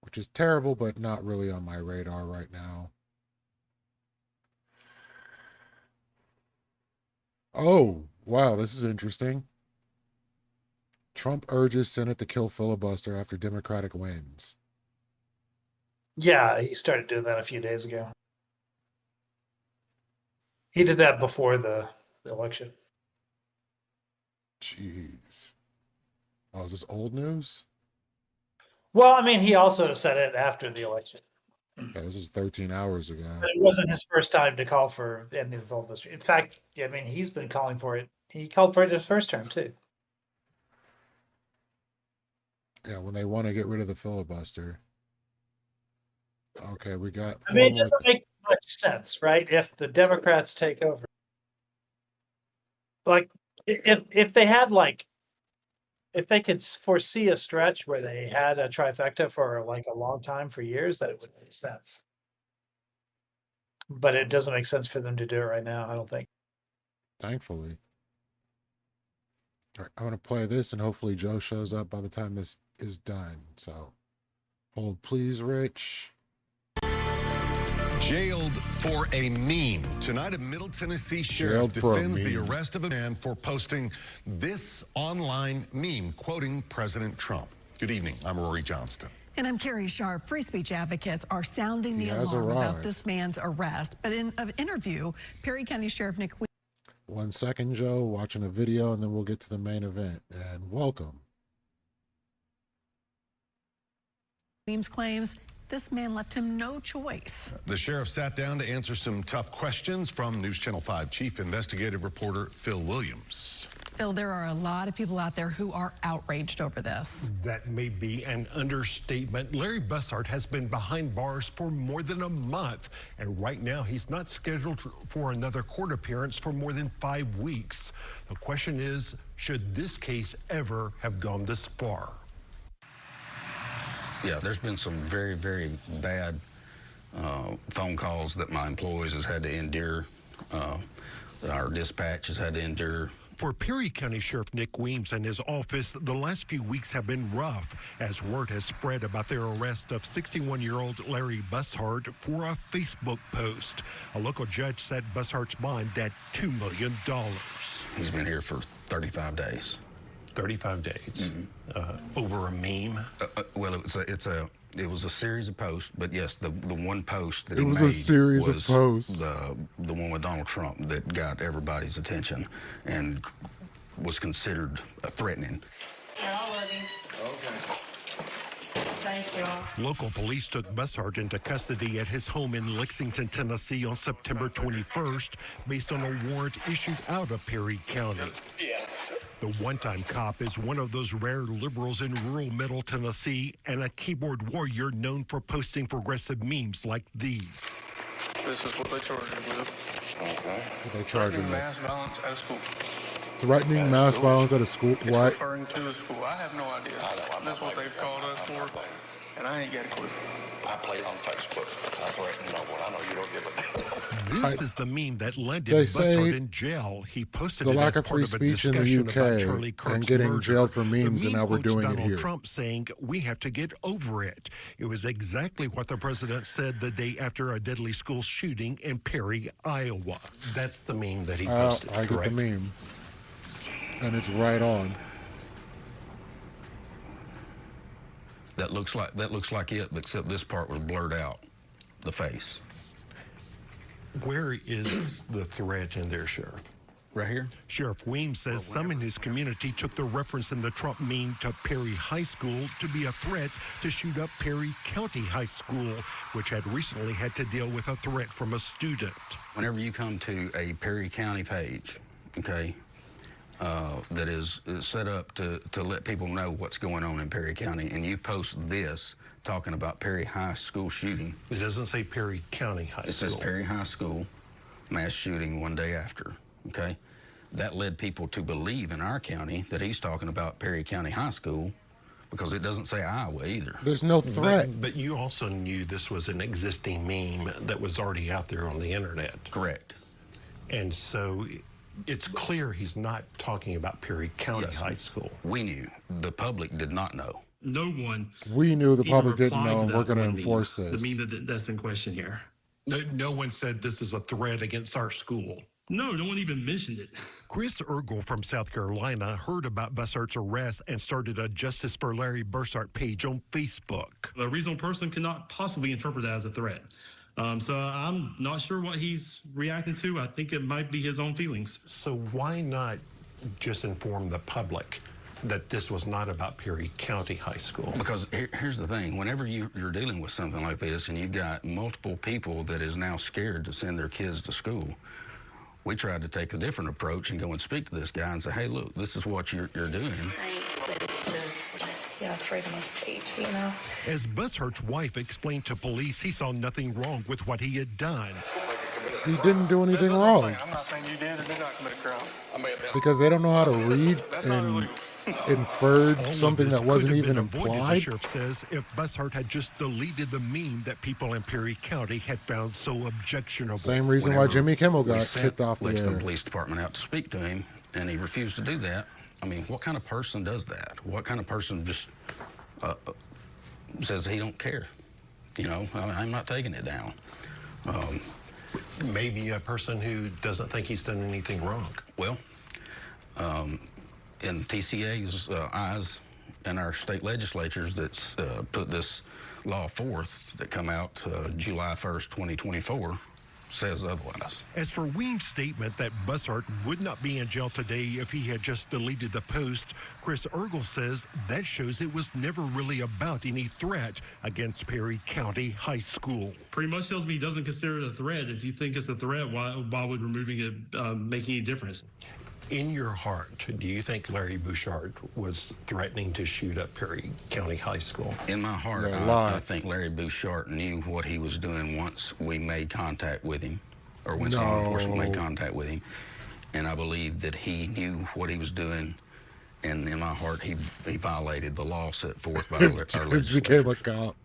which is terrible, but not really on my radar right now. Oh, wow, this is interesting. Trump urges Senate to kill filibuster after Democratic wins. Yeah, he started doing that a few days ago. He did that before the election. Jeez. Oh, is this old news? Well, I mean, he also said it after the election. Yeah, this is 13 hours ago. But it wasn't his first time to call for ending the filibuster. In fact, I mean, he's been calling for it. He called for it his first term, too. Yeah, when they want to get rid of the filibuster. Okay, we got. I mean, it doesn't make much sense, right? If the Democrats take over, like, if they had if they could foresee a stretch where they had a trifecta for like a long time, for years, that it would make sense. But it doesn't make sense for them to do it right now, I don't think. Thankfully. All right, I'm going to play this, and hopefully Joe shows up by the time this is done. So, hold please, Rich. Jailed for a meme. Tonight, a Middle Tennessee sheriff defends the arrest of a man for posting this online meme, quoting President Trump. Good evening. I'm Rory Johnston. And I'm Carrie Sharp. Free speech advocates are sounding the alarm about this man's arrest. But in an interview, Perry County Sheriff Nick... 1 second, Joe. Watching a video, and then we'll get to the main event. And welcome. Weems claims this man left him no choice. The sheriff sat down to answer some tough questions from News Channel 5 chief investigative reporter Phil Williams. Phil, there are a lot of people out there who are outraged over this. That may be an understatement. Larry Bussard has been behind bars for more than a month, and right now he's not scheduled for another court appearance for more than 5 weeks. The question is, should this case ever have gone this far? Yeah, there's been some very, very bad phone calls that my employees has had to endure. Our dispatch has had to endure. For Perry County Sheriff Nick Weems and his office, the last few weeks have been rough as word has spread about their arrest of 61-year-old Larry Bussard for a Facebook post. A local judge set Bussard's bond at $2 million. He's been here for 35 days. 35 days over a meme. Well, it was a series of posts, but yes, the one post that it was a series of posts. The one with Donald Trump that got everybody's attention, and was considered threatening. Yeah, I love you. Okay. Thank you. Local police took Bussard into custody at his home in Lexington, Tennessee on September 21st based on a warrant issued out of Perry County. The one-time cop is one of those rare liberals in rural Middle Tennessee and a keyboard warrior known for posting progressive memes like these. This is what they charge you with. What they charge him Mass violence at a school. Threatening mass violence at a school? It's What? referring to a school. I have no idea. That's what they've called us for, and I ain't got a clue. I play on Facebook. I threaten no one. I know you don't give a This is the meme that landed They Bussard say in jail. He posted the it lack as of part free of a speech in the discussion about UK Charlie Kirk's and getting murder. jailed for memes, The and meme now we're quotes doing it Donald here. Trump saying, "We have to get over it." It was exactly what the president said the day after a deadly school shooting in Perry, Iowa. That's the meme that he posted. I get the meme. And it's right on. That looks like it, except this part was blurred out, the face. Where is the threat in there, Sheriff? Right here? Sheriff Weems says some in his community took the reference in the Trump meme to Perry High School to be a threat to shoot up Perry County High School, which had recently had to deal with a threat from a student. Whenever you come to a Perry County page, okay, that is set up to let people know what's going on in Perry County, and you post this talking about Perry High School shooting. It doesn't say Perry County High School. It says Perry High School mass shooting one day after, okay? That led people to believe in our county that he's talking about Perry County High School because it doesn't say Iowa either. There's no threat. But you also knew this was an existing meme that was already out there on the internet. Correct. And so it's clear he's not talking about Perry County High School. We knew. The public did not know. No one. We knew the even public didn't replied know, to and that we're going to one meme, enforce this. The meme that's in question here. No one said this is a threat against our school. No one even mentioned it. Chris Ergel from South Carolina heard about Bussard's arrest and started a Justice for Larry Bussard page on Facebook. A reasonable person cannot possibly interpret that as a threat. So I'm not sure what he's reacting to. I think it might be his own feelings. So why not just inform the public that this was not about Perry County High School? Because here's the thing. Whenever you're dealing with something like this and you've got multiple people that is now scared to send their kids to school, we tried to take a different approach and go and speak to this guy and say, hey, look, this is what you're doing. Thanks, but it's just, freedom of speech, you know? As Bussard's wife explained to police, he saw nothing wrong with what he had done. He didn't do anything wrong. I'm not saying you did or did not commit a crime. Because they don't know how to read and inferred All something of this that wasn't could have even been avoided, the implied. sheriff says, if Bussard had just deleted the meme that people in Perry County had found so objectionable. Same reason why Jimmy Kimmel got kicked off the Lexington air. Police Department out to speak to him, and he refused to do that. I mean, what kind of person does that? What kind of person just says he don't care? You know, I'm not taking it down. Maybe a person who doesn't think he's done anything wrong. Well, in TCA's eyes and our state legislatures that's put this law forth that come out July 1st, 2024, says otherwise. As for Weems' statement that Bussard would not be in jail today if he had just deleted the post, Chris Ergel says that shows it was never really about any threat against Perry County High School. Pretty much tells me he doesn't consider it a threat. If you think it's a threat, why would removing it make any difference? In your heart, do you think Larry Bouchard was threatening to shoot up Perry County High School? In my heart, I think Larry Bouchard knew what he was doing once we made contact with him, or when law enforcement made contact with him. And I believe that he knew what he was doing, and in my heart, he violated the law set forth by our legislature. Became a cop.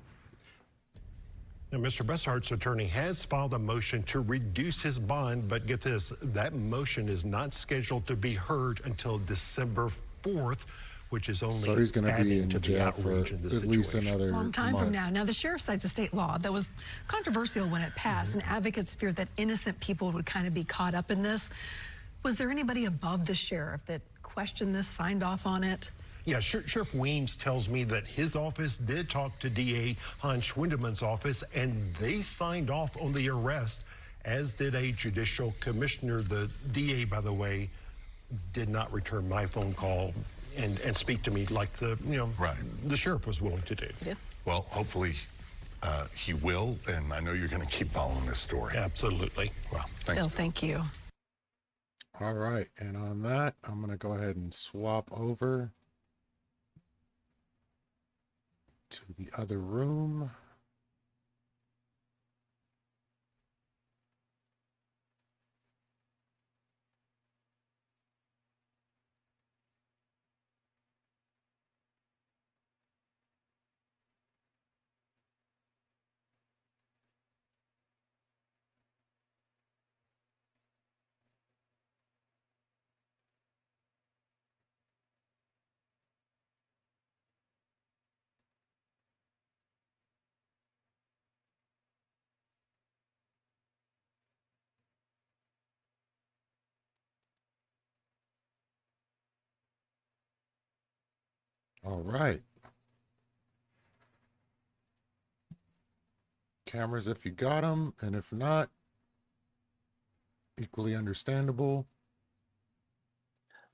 Now, Mr. Bussard's attorney has filed a motion to reduce his bond, but get this, that motion is not scheduled to be heard until December 4th, which is only So he's going to be in to the jail for outrage in this at least situation. another Long time month. from now. Now, the sheriff cites a state law that was controversial when it passed, and advocates feared that innocent people would kind of be caught up in this. Was there anybody above the sheriff that questioned this, signed off on it? Yeah, Sheriff Weems tells me that his office did talk to DA Hans Schwindeman's office, and they signed off on the arrest, as did a judicial commissioner. The DA, by the way, did not return my phone call and speak to me like the sheriff was willing to do. Yeah. Well, hopefully he will, and I know you're going to keep following this story. Absolutely. Well, thanks. Bill, thank you. All right, and on that, I'm going to go ahead and swap over to the other room. All right. Cameras if you got them, and if not, equally understandable.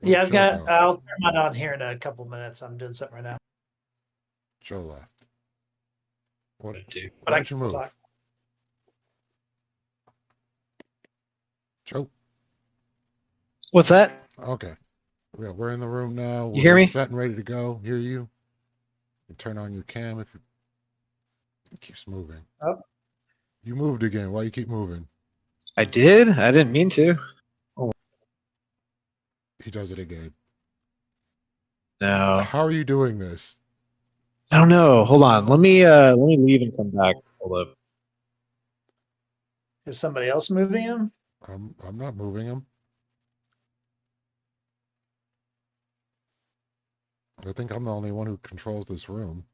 Yeah, Where'd Joe go? I'll turn mine on here in a couple minutes. I'm doing something right now. Joe left. What? But Why'd I you can move? talk. Joe. What's that? Okay. We're in the room now. We're You hear me? set and ready to go. Hear you. You turn on your cam if it keeps moving. Oh. You moved again. Why you keep moving? I did? I didn't mean to. Oh. He does it again. No. How are you doing this? I don't know. Hold on. Let me leave and come back. Hold up. Is somebody else moving him? I'm not moving him. I think I'm the only one who controls this room.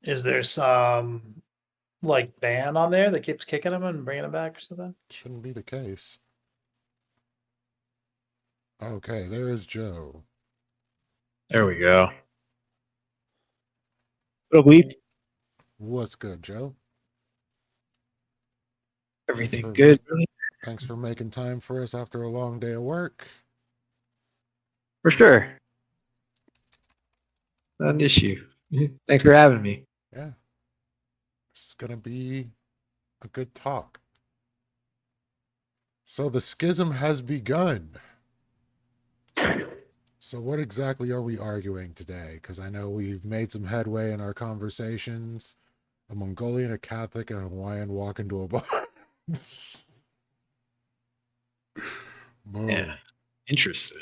Is there some like ban on there that keeps kicking him and bringing him back or something? Shouldn't be the case. Okay, there is Joe. There we go. What up, Leaf? What's good, Joe? Everything good? Thanks for making time for us after a long day of work. For sure. Not an issue. Thanks for having me. Yeah. This is going to be a good talk. So the schism has begun. So what exactly are we arguing today? Because I know we've made some headway in our conversations. A Mongolian, a Catholic, and a Hawaiian walk into a bar. Yeah. Interesting.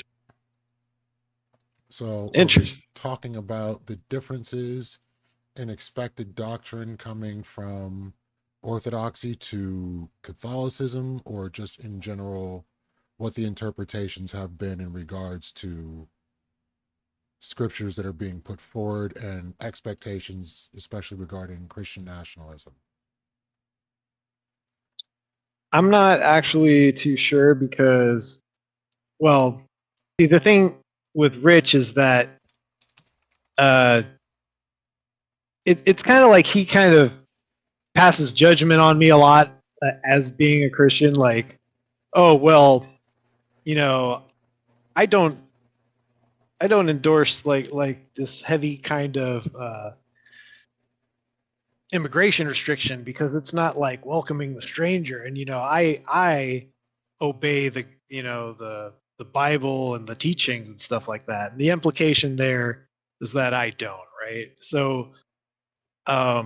So interesting. Talking about the differences in expected doctrine coming from Orthodoxy to Catholicism, or just in general what the interpretations have been in regards to scriptures that are being put forward and expectations, especially regarding Christian nationalism. I'm not actually too sure because, well, see, the thing with Rich is that it's kind of like he kind of passes judgment on me a lot as being a Christian. Like, oh, well, you know, I don't endorse like this heavy kind of immigration restriction because it's not like welcoming the stranger. And I obey the the Bible and the teachings and stuff like that. And the implication there is that I don't, right? So I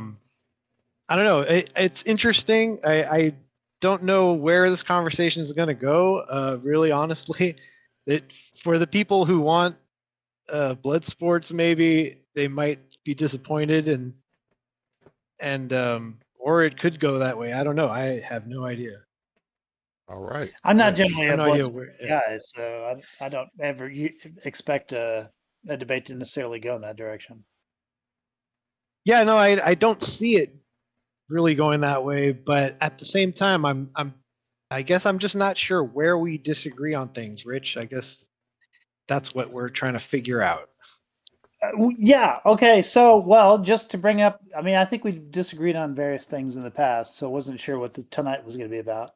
don't know. It's interesting. I don't know where this conversation is going to go. Really, honestly, for the people who want blood sports, maybe they might be disappointed, and or it could go that way. I don't know. I have no idea. All right. I'm not generally a no blood idea sport guy, so I don't ever expect a debate to necessarily go in that direction. Yeah, no, I don't see it really going that way, but at the same time, I guess I'm just not sure where we disagree on things, Rich. I guess that's what we're trying to figure out. Yeah. Okay. So, well, just to bring up, I mean, I think we've disagreed on various things in the past, so I wasn't sure what tonight was going to be about.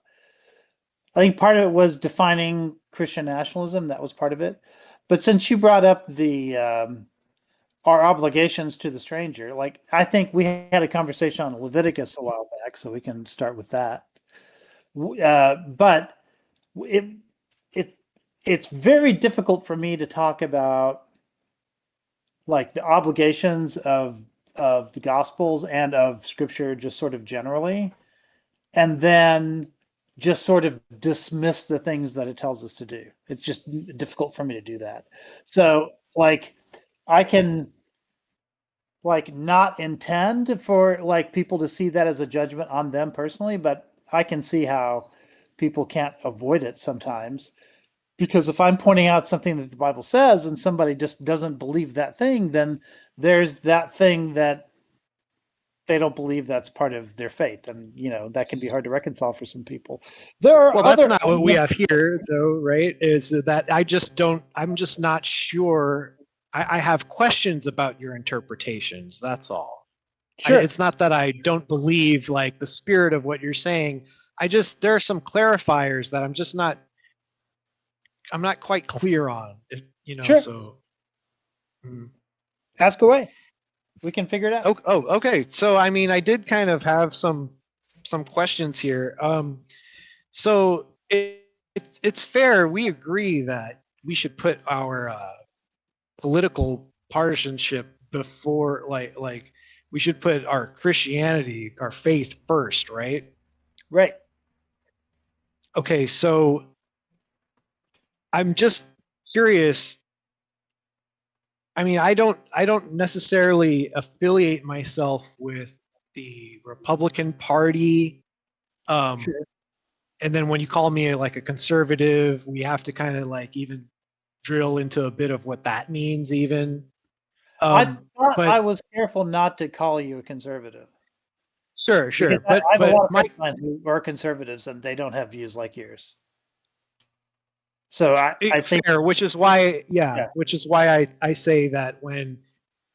I think part of it was defining Christian nationalism. That was part of it. But since you brought up the our obligations to the stranger, like I think we had a conversation on Leviticus a while back, so we can start with that. But it it it's very difficult for me to talk about like the obligations of the Gospels and of Scripture just sort of generally, and then just sort of dismiss the things that it tells us to do. It's just difficult for me to do that. So like I can like not intend for like people to see that as a judgment on them personally, but I can see how people can't avoid it sometimes. Because if I'm pointing out something that the Bible says and somebody just doesn't believe that thing, then there's that thing that they don't believe that's part of their faith. And, you know, that can be hard to reconcile for some people. There are Well, that's other. not what we have here, though, right? Is that I'm just not sure. I have questions about your interpretations. That's all. Sure. It's not that I don't believe like the spirit of what you're saying. There are some clarifiers that I'm not quite clear on, you know, Sure. so. Ask away. We can figure it out. Okay. So, I mean, I did kind of have some questions here. So it's fair. We agree that we should put our political partisanship before, like we should put our Christianity, our faith first, right? Right. Okay. So I'm just curious. I mean, I don't necessarily affiliate myself with the Republican Party. Sure. And then when you call me like a conservative, we have to kind of like even drill into a bit of what that means even. I thought I was careful not to call you a conservative. Sure. Because But I have a lot of my friends of mine who are conservatives and they don't have views like yours. So I think fair, which is why, which is why I say that when,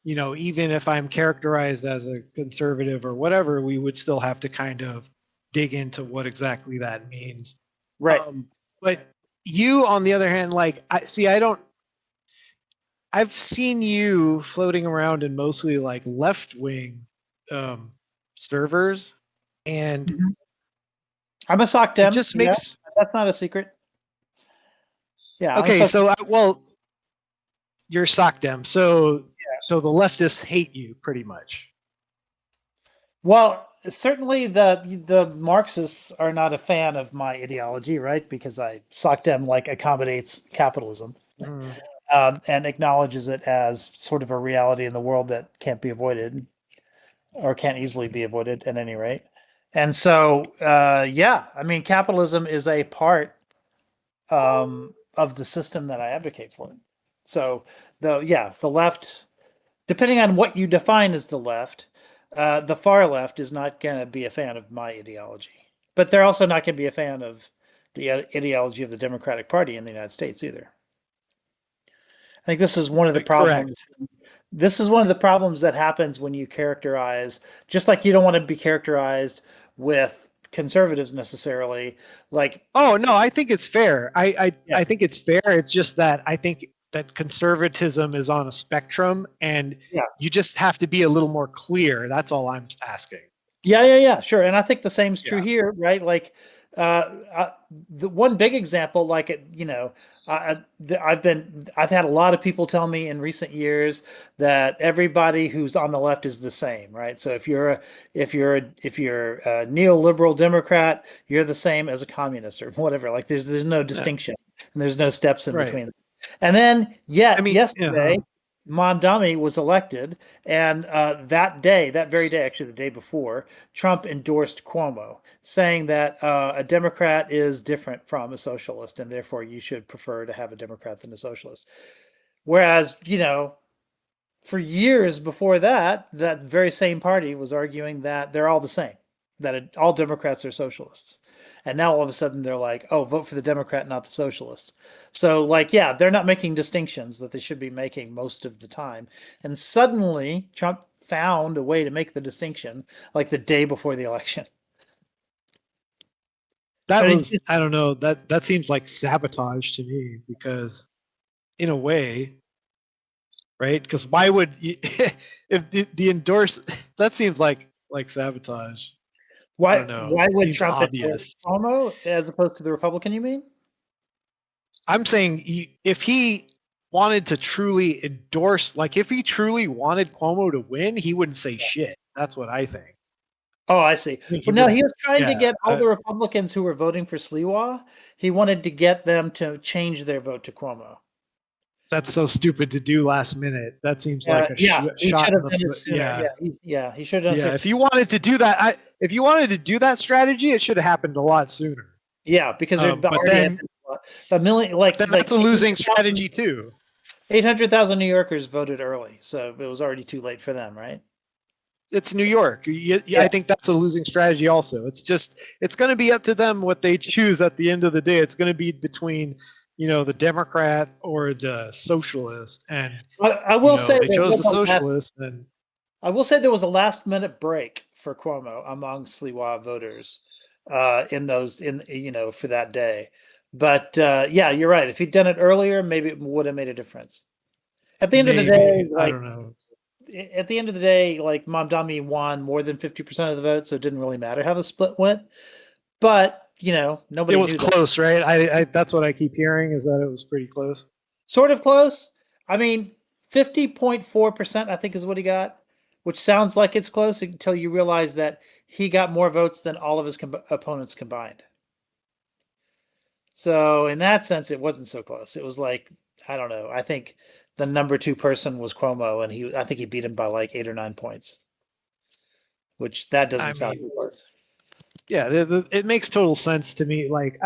you know, even if I'm characterized as a conservative or whatever, we would still have to kind of dig into what exactly that means. Right. But you, on the other hand, like I've seen you floating around in mostly like left-wing servers, and I'm a sock dem. It just makes that's not a secret. Yeah. Okay, so well, you're sock dem, so so the leftists hate you pretty much. Well, certainly the Marxists are not a fan of my ideology, right? Because I sock dem like accommodates capitalism. And acknowledges it as sort of a reality in the world that can't be avoided or can't easily be avoided at any rate. And so, yeah, I mean, capitalism is a part of the system that I advocate for. So, the left, depending on what you define as the left, the far left is not going to be a fan of my ideology, but they're also not going to be a fan of the ideology of the Democratic Party in the United States either. I think this is one of the problems. This is one of the problems that happens when you characterize, just like you don't want to be characterized with conservatives necessarily. Like, oh no, I think it's fair. I think it's fair. It's just that I think that conservatism is on a spectrum, and you just have to be a little more clear. That's all I'm asking. Yeah, sure. And I think the same is true here, right? Like, the one big example, like, you know, I've had a lot of people tell me in recent years that everybody who's on the left is the same, right? So if you're a neoliberal Democrat, you're the same as a communist or whatever. Like, there's no distinction and there's no steps in between. And then, yesterday, Mondami was elected, and that very day, actually the day before, Trump endorsed Cuomo, saying that a Democrat is different from a socialist, and therefore you should prefer to have a Democrat than a socialist. Whereas, you know, for years before that, that very same party was arguing that they're all the same, that all Democrats are socialists. And now all of a sudden they're like, oh, vote for the Democrat, not the socialist. So, like, yeah, they're not making distinctions that they should be making most of the time. And suddenly Trump found a way to make the distinction like the day before the election. That But was, I don't know, that seems like sabotage to me, because in a way, right? Because why would you, if the endorse, that seems like sabotage. I don't know. Why would Seems Trump endorse obvious. Cuomo as opposed to the Republican? You mean? I'm saying if he wanted to truly endorse, like if he truly wanted Cuomo to win, he wouldn't say shit. That's what I think. Oh, I see. I think Well, no, wouldn't. he was trying to Yeah, get all the Republicans who were voting for Sliwa. He wanted to get them to change their vote to Cuomo. that's so stupid to do last minute. That seems like a Yeah, he shot should in have the done it foot. sooner. Yeah, He should have done it yeah. sooner. If you wanted to do that, if you wanted to do that strategy, it should have happened a lot sooner. Yeah, because there But already had then, been a million, like that's a losing strategy too. 800,000 New Yorkers voted early, so it was already too late for them, right? It's New York. I think that's a losing strategy also. It's going to be up to them what they choose at the end of the day. It's going to be between, the Democrat or the socialist. And I will say they chose the socialist. And I will say there was a last-minute break for Cuomo among Sliwa voters for that day. But yeah, you're right. If he'd done it earlier, maybe it would have made a difference. At the end of the day, I don't know. At the end of the day, like Mamdani won more than 50% of the vote, so it didn't really matter how the split went. But nobody. It was knew close, right? I that's what I keep hearing, is that it was pretty close. Sort of close. I mean, 50.4%, I think, is what he got, which sounds like it's close until you realize that he got more votes than all of his opponents combined. So in that sense, it wasn't so close. It was like, I don't know. I think the number 2 person was Cuomo, and I think he beat him by like 8 or 9 points, which that doesn't sound close. Yeah, it makes total sense to me. Like,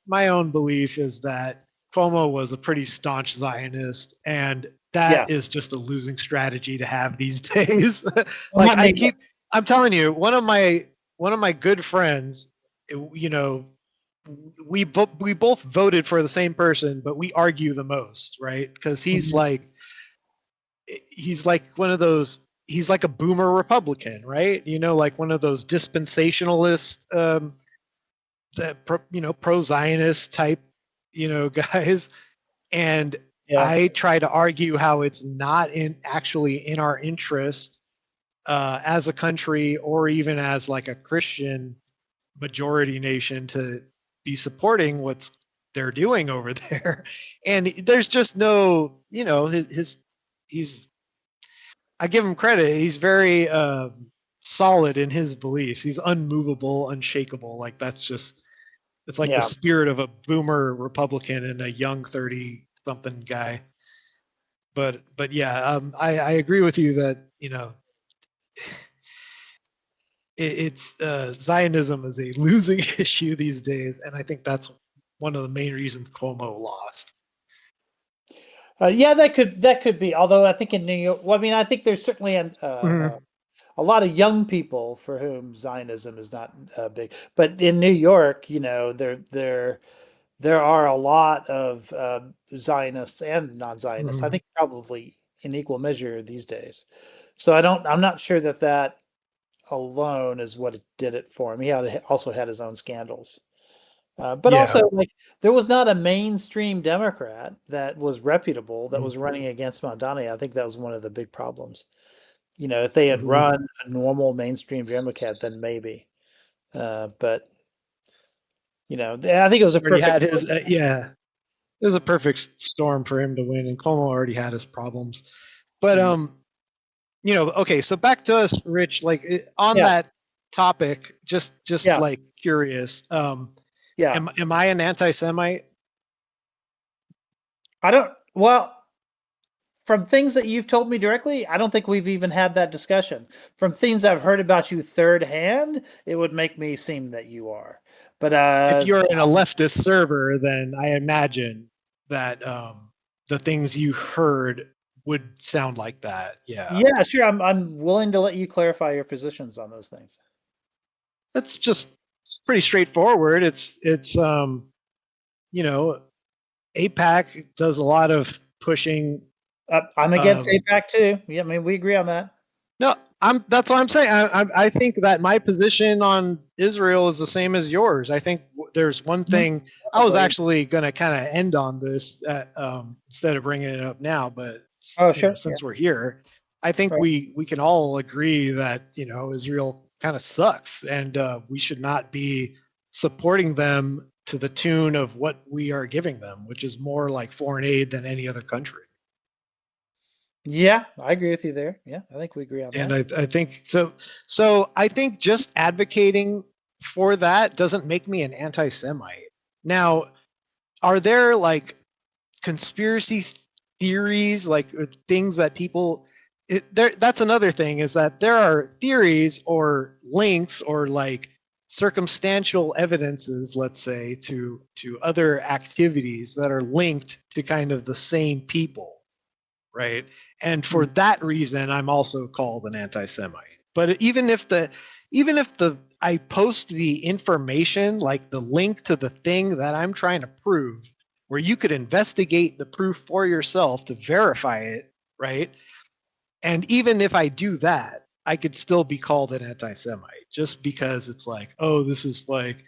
my own belief is that Cuomo was a pretty staunch Zionist, and that is just a losing strategy to have these days. I'm telling you, one of my good friends, we both voted for the same person, but we argue the most, right? Because he's like one of those. He's like a boomer Republican, right? Like one of those dispensationalist, pro-Zionist type, guys. And I try to argue how it's not actually in our interest as a country, or even as like a Christian majority nation, to be supporting what they're doing over there. And there's just no, he's, I give him credit. He's very solid in his beliefs. He's unmovable, unshakable. Like, that's just, it's like the spirit of a boomer Republican and a young 30-something guy. But yeah, I agree with you that, it's Zionism is a losing issue these days, and I think that's one of the main reasons Cuomo lost. Yeah, that could be. Although I think in New York, well, I mean, I think there's certainly a lot of young people for whom Zionism is not big. But in New York, there are a lot of Zionists and non-Zionists. I think probably in equal measure these days. So I'm not sure that alone is what did it for him. He also had his own scandals. But also, like, there was not a mainstream Democrat that was reputable that was running against Mamdani. I think that was one of the big problems. If they had run a normal mainstream Democrat, then maybe. But I think it was a perfect. Had his it was a perfect storm for him to win, and Cuomo already had his problems. But okay, so back to us, Rich. Like, on that topic, just like curious. Am I an anti-Semite? Well, from things that you've told me directly, I don't think we've even had that discussion. From things I've heard about you third hand, it would make me seem that you are. But if you're in a leftist server, then I imagine that the things you heard would sound like that. Yeah. Yeah, sure. I'm willing to let you clarify your positions on those things. It's pretty straightforward. It's AIPAC does a lot of pushing. I'm against AIPAC too. Yeah, I mean, we agree on that. No, That's what I'm saying. I think that my position on Israel is the same as yours. I think there's one thing I was actually going to kind of end on this instead of bringing it up now, but since we're here, I think we can all agree that Israel kind of sucks, and we should not be supporting them to the tune of what we are giving them, which is more like foreign aid than any other country. Yeah, I agree with you there. Yeah, I think we agree on that. And I think so. So I think just advocating for that doesn't make me an anti-Semite. Now, are there like conspiracy theories, like things that people? That's another thing, is that there are theories or links or like circumstantial evidences, let's say, to other activities that are linked to kind of the same people. Right. And for that reason, I'm also called an anti-Semite. But even if I post the information, like the link to the thing that I'm trying to prove, where you could investigate the proof for yourself to verify it, right? And even if I do that, I could still be called an anti-Semite just because it's like, oh, this is like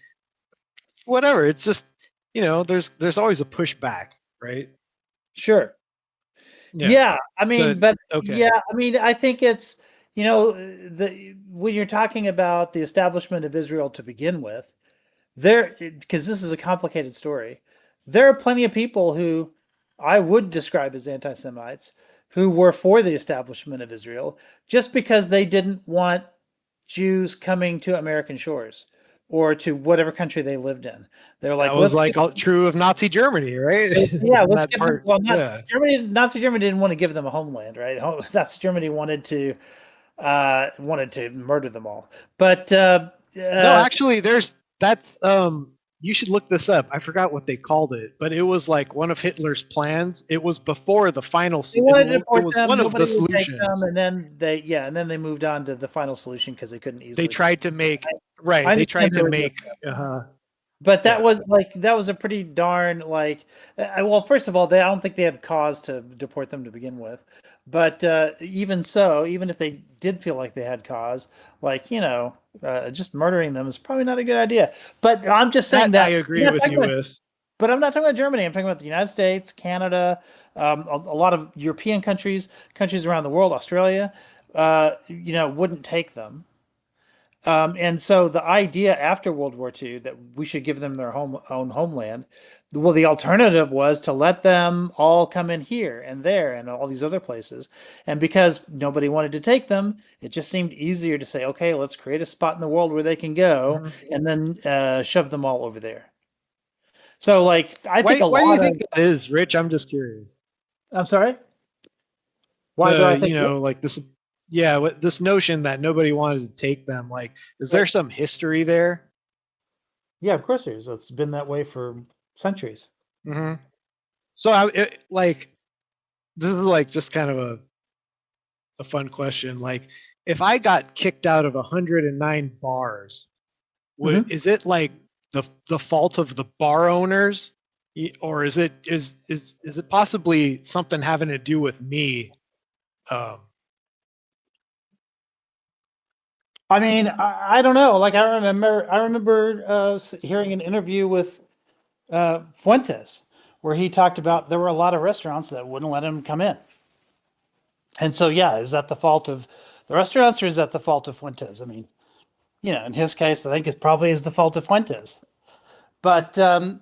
whatever. It's just, there's always a pushback, right? Sure. Yeah, I mean, but yeah, I mean, I think it's, when you're talking about the establishment of Israel to begin with, because this is a complicated story, there are plenty of people who I would describe as anti-Semites who were for the establishment of Israel just because they didn't want Jews coming to American shores or to whatever country they lived in. They're like, that was like true of Nazi Germany, right? Yeah, let's give them, Nazi Germany didn't want to give them a homeland, right? Nazi Germany wanted to murder them all. But no, actually, you should look this up. I forgot what they called it, but it was like one of Hitler's plans. It was before the final solution. It was one of the solutions. And then they moved on to the final solution because they couldn't easily. They tried to make But that was a pretty darn well, first of all, I don't think they had cause to deport them to begin with. But even so, even if they did feel like they had cause, just murdering them is probably not a good idea. But I'm just saying that I agree with you with. But I'm not talking about Germany. I'm talking about the United States, Canada, a lot of European countries around the world, Australia, wouldn't take them. And so the idea after World War II that we should give them their own homeland, well, the alternative was to let them all come in here and there and all these other places. And because nobody wanted to take them, it just seemed easier to say, okay, let's create a spot in the world where they can go and then shove them all over there. So, I think why do you think that is, Rich? I'm just curious. I'm sorry? Why do I think this? Yeah, this notion that nobody wanted to take them, is there some history there? Yeah, of course there is. It's been that way for centuries. Mm-hmm. So, this is just kind of a fun question. If I got kicked out of 109 bars, is it the fault of the bar owners, or is it possibly something having to do with me? I mean, I don't know. I remember hearing an interview with Fuentes where he talked about there were a lot of restaurants that wouldn't let him come in. And so, yeah, is that the fault of the restaurants or is that the fault of Fuentes? I mean, in his case, I think it probably is the fault of Fuentes. But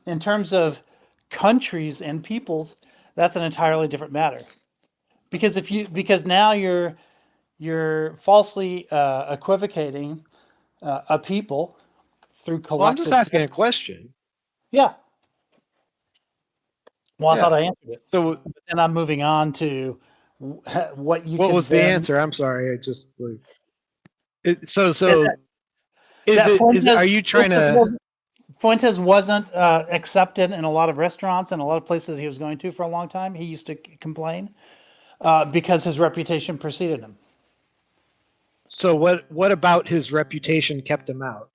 in terms of countries and peoples, that's an entirely different matter. Because now you're falsely equivocating a people through collective. Well, I'm just asking a question. Yeah. Well, I thought I answered it. So, and I'm moving on to what you. What was the answer? I'm sorry. I just are you trying to? Fuentes wasn't accepted in a lot of restaurants and a lot of places he was going to for a long time. He used to complain because his reputation preceded him. So what about his reputation kept him out?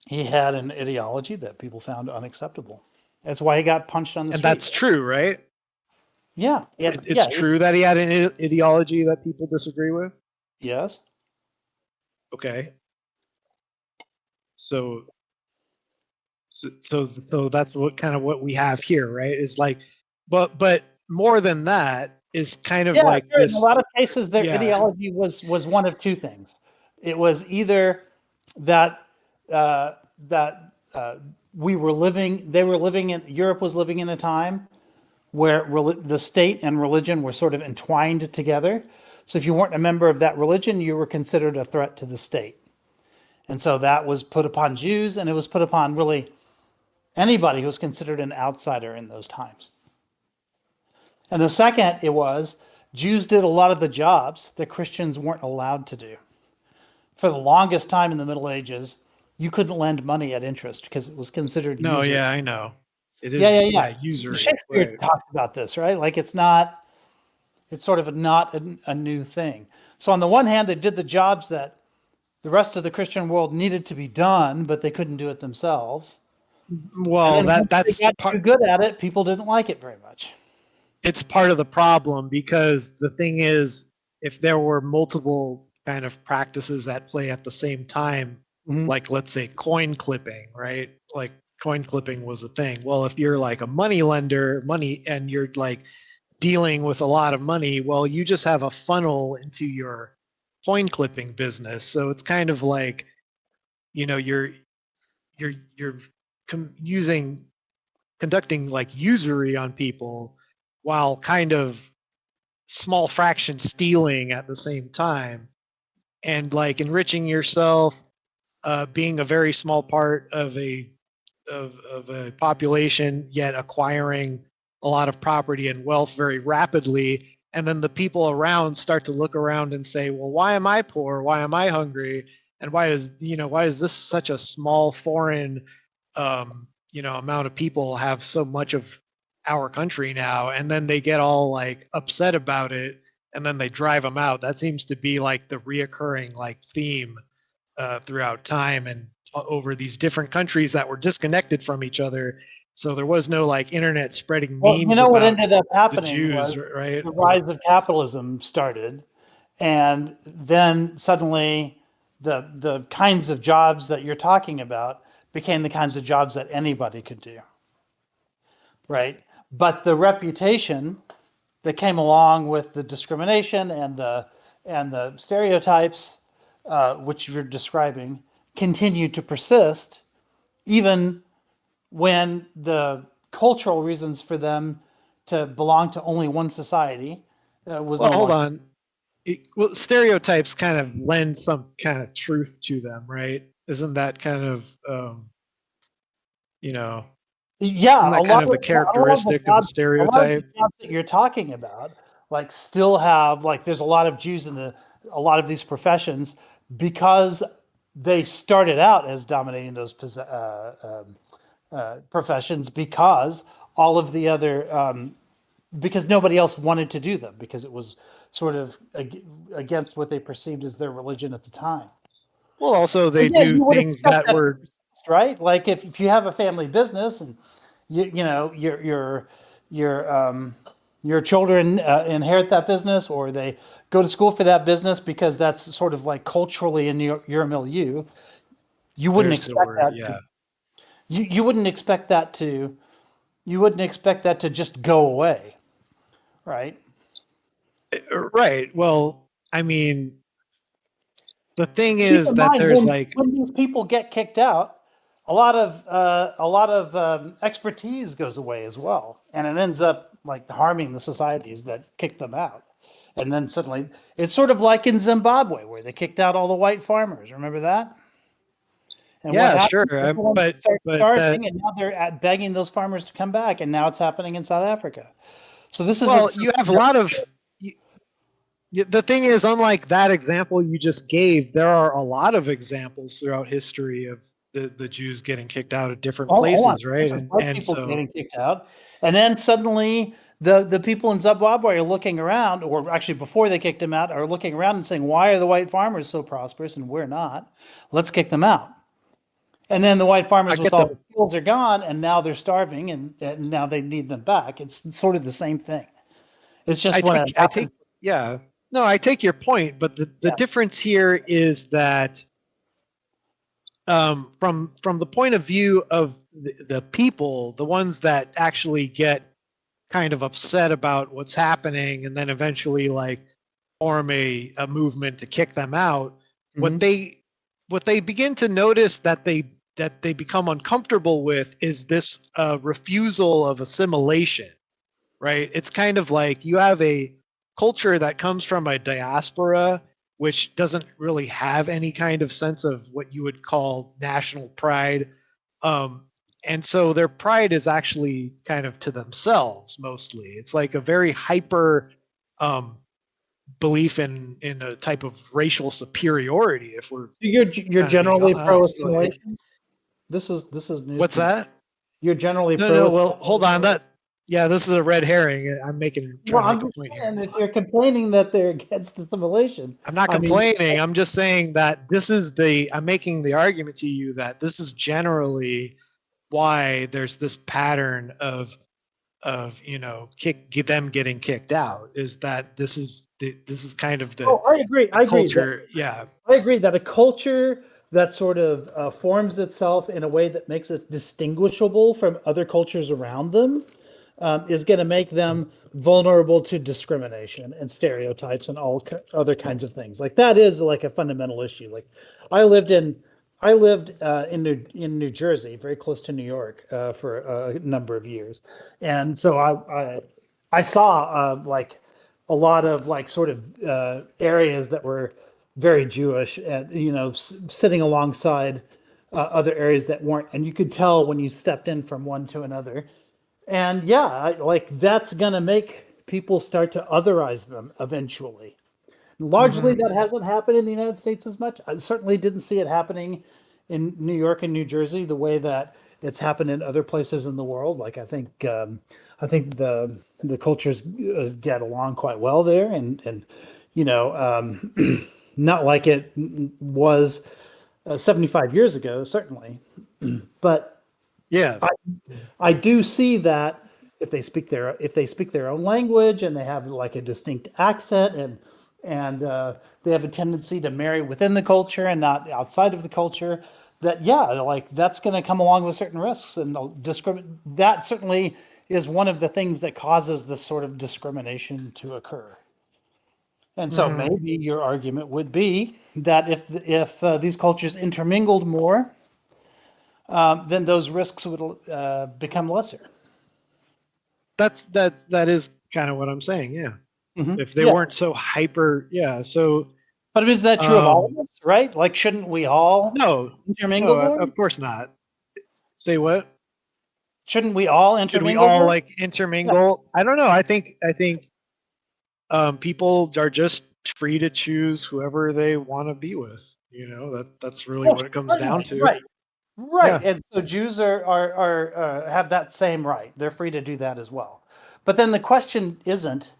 He had an ideology that people found unacceptable. That's why he got punched on the street. And that's true, right? Yeah. It's true that he had an ideology that people disagree with? Yes. Okay. So that's what we have here, right? Is like, but more than that is kind of Yeah, like sure. In a this. lot of cases, their Yeah. ideology was one of two things. It was either that that we were living, they were living in Europe was living in a time where the state and religion were sort of entwined together. So if you weren't a member of that religion, you were considered a threat to the state. And so that was put upon Jews, and it was put upon really anybody who was considered an outsider in those times. And the second, it was Jews did a lot of the jobs that Christians weren't allowed to do. For the longest time in the Middle Ages, you couldn't lend money at interest because it was considered No, usury. yeah, I know. It is. Yeah. Usury. Shakespeare Right. talks about this, right? Like it's sort of not a new thing. So on the one hand, they did the jobs that the rest of the Christian world needed to be done, but they couldn't do it themselves. Well, and then once that's they got too good at it, people didn't like it very much. It's part of the problem, because the thing is, if there were multiple kind of practices at play at the same time, like let's say coin clipping, right? Like coin clipping was a thing. Well, if you're like a money lender, and you're like dealing with a lot of money, well, you just have a funnel into your coin clipping business. So it's kind of like, you're conducting like usury on people while kind of small fraction stealing at the same time, and like enriching yourself, being a very small part of a population, yet acquiring a lot of property and wealth very rapidly. And then the people around start to look around and say, well, why am I poor? Why am I hungry? And why is this such a small foreign amount of people have so much of our country now? And then they get all like upset about it, and then they drive them out. That seems to be like the reoccurring like theme throughout time and over these different countries that were disconnected from each other. So there was no like internet spreading memes. Well, what about ended up happening the Jews, was right? the rise of capitalism started, and then suddenly the kinds of jobs that you're talking about became the kinds of jobs that anybody could do, right? But the reputation that came along with the discrimination and the stereotypes, which you're describing, continued to persist, even when the cultural reasons for them to belong to only one society was Well, no hold longer. on. Stereotypes kind of lend some kind of truth to them, right? Isn't that kind of Yeah, isn't that kind of the characteristic of the stereotype? A lot of the jobs that you're talking about, like, still have like there's a lot of Jews in a lot of these professions because they started out as dominating those professions, because all of the other because nobody else wanted to do them, because it was sort of against what they perceived as their religion at the time. Well, also they Yeah, do you would things expect that to were persist, right. Like if you have a family business and your children inherit that business, or they go to school for that business because that's sort of like culturally in your milieu, you wouldn't There's the expect word, that yeah. you wouldn't expect that to just go away, right? Right. Well, I mean, the thing Keep is in that mind, there's like when these people get kicked out, a lot of expertise goes away as well, and it ends up like harming the societies that kick them out. And then suddenly, it's sort of like in Zimbabwe where they kicked out all the white farmers. Remember that? And what yeah, sure, happened? Everyone but started that starving, and now they're begging those farmers to come back, and now it's happening in South Africa. So this is well, you have a lot of the thing is, unlike that example you just gave, there are a lot of examples throughout history of the Jews getting kicked out of different Hold on. places, right? This is white And people so getting kicked out. And then suddenly the people in Zimbabwe are looking around, or actually before they kicked them out, are looking around and saying, why are the white farmers so prosperous and we're not? Let's kick them out. And then the white farmers with all the skills are gone, and now they're starving, and now they need them back. It's sort of the same thing. It's just I take yeah. No, I take your point, but the difference here is that from the point of view of the people, the ones that actually get kind of upset about what's happening and then eventually like form a movement to kick them out, what they begin to notice that they become uncomfortable with is this refusal of assimilation, right? It's kind of like you have a culture that comes from a diaspora which doesn't really have any kind of sense of what you would call national pride. And so their pride is actually kind of to themselves mostly. It's like a very hyper belief in a type of racial superiority. If we're You're generally pro assimilation. This is news. What's that? You're generally pro. No. Well, hold on. This is a red herring. I'm trying to make a point here. And if you're complaining that they're against assimilation, I'm not complaining. I'm just saying that I'm making the argument to you that this is generally why there's this pattern of them getting kicked out, is that this is kind of the I agree. Culture. Yeah. I agree that a culture that sort of forms itself in a way that makes it distinguishable from other cultures around them is going to make them vulnerable to discrimination and stereotypes and all other kinds of things. Like that is like a fundamental issue. Like I lived in New Jersey, very close to New York, for a number of years, and so I saw like a lot of like sort of areas that were very Jewish, and sitting alongside other areas that weren't, and you could tell when you stepped in from one to another. And like that's gonna make people start to otherize them eventually. Largely, that hasn't happened in the United States as much. I certainly didn't see it happening in New York and New Jersey the way that it's happened in other places in the world. Like I think the cultures get along quite well there, and not like it was 75 years ago, certainly, but. Yeah, I do see that if they speak their own language and they have like a distinct accent and they have a tendency to marry within the culture and not outside of the culture, that like that's going to come along with certain risks and that certainly is one of the things that causes this sort of discrimination to occur. And so maybe your argument would be that if these cultures intermingled more, then those risks would become lesser. That is kind of what I'm saying. Yeah. If they weren't so hyper, So, but is that true of all of us? Right? Like, shouldn't we all intermingle? No, of course not. Say what? Shouldn't we all intermingle? Should we all like intermingle? Yeah. I don't know. I think people are just free to choose whoever they want to be with. That's really what it comes down to. Right, yeah. And so Jews are have that same right. They're free to do that as well. But then the question isn't,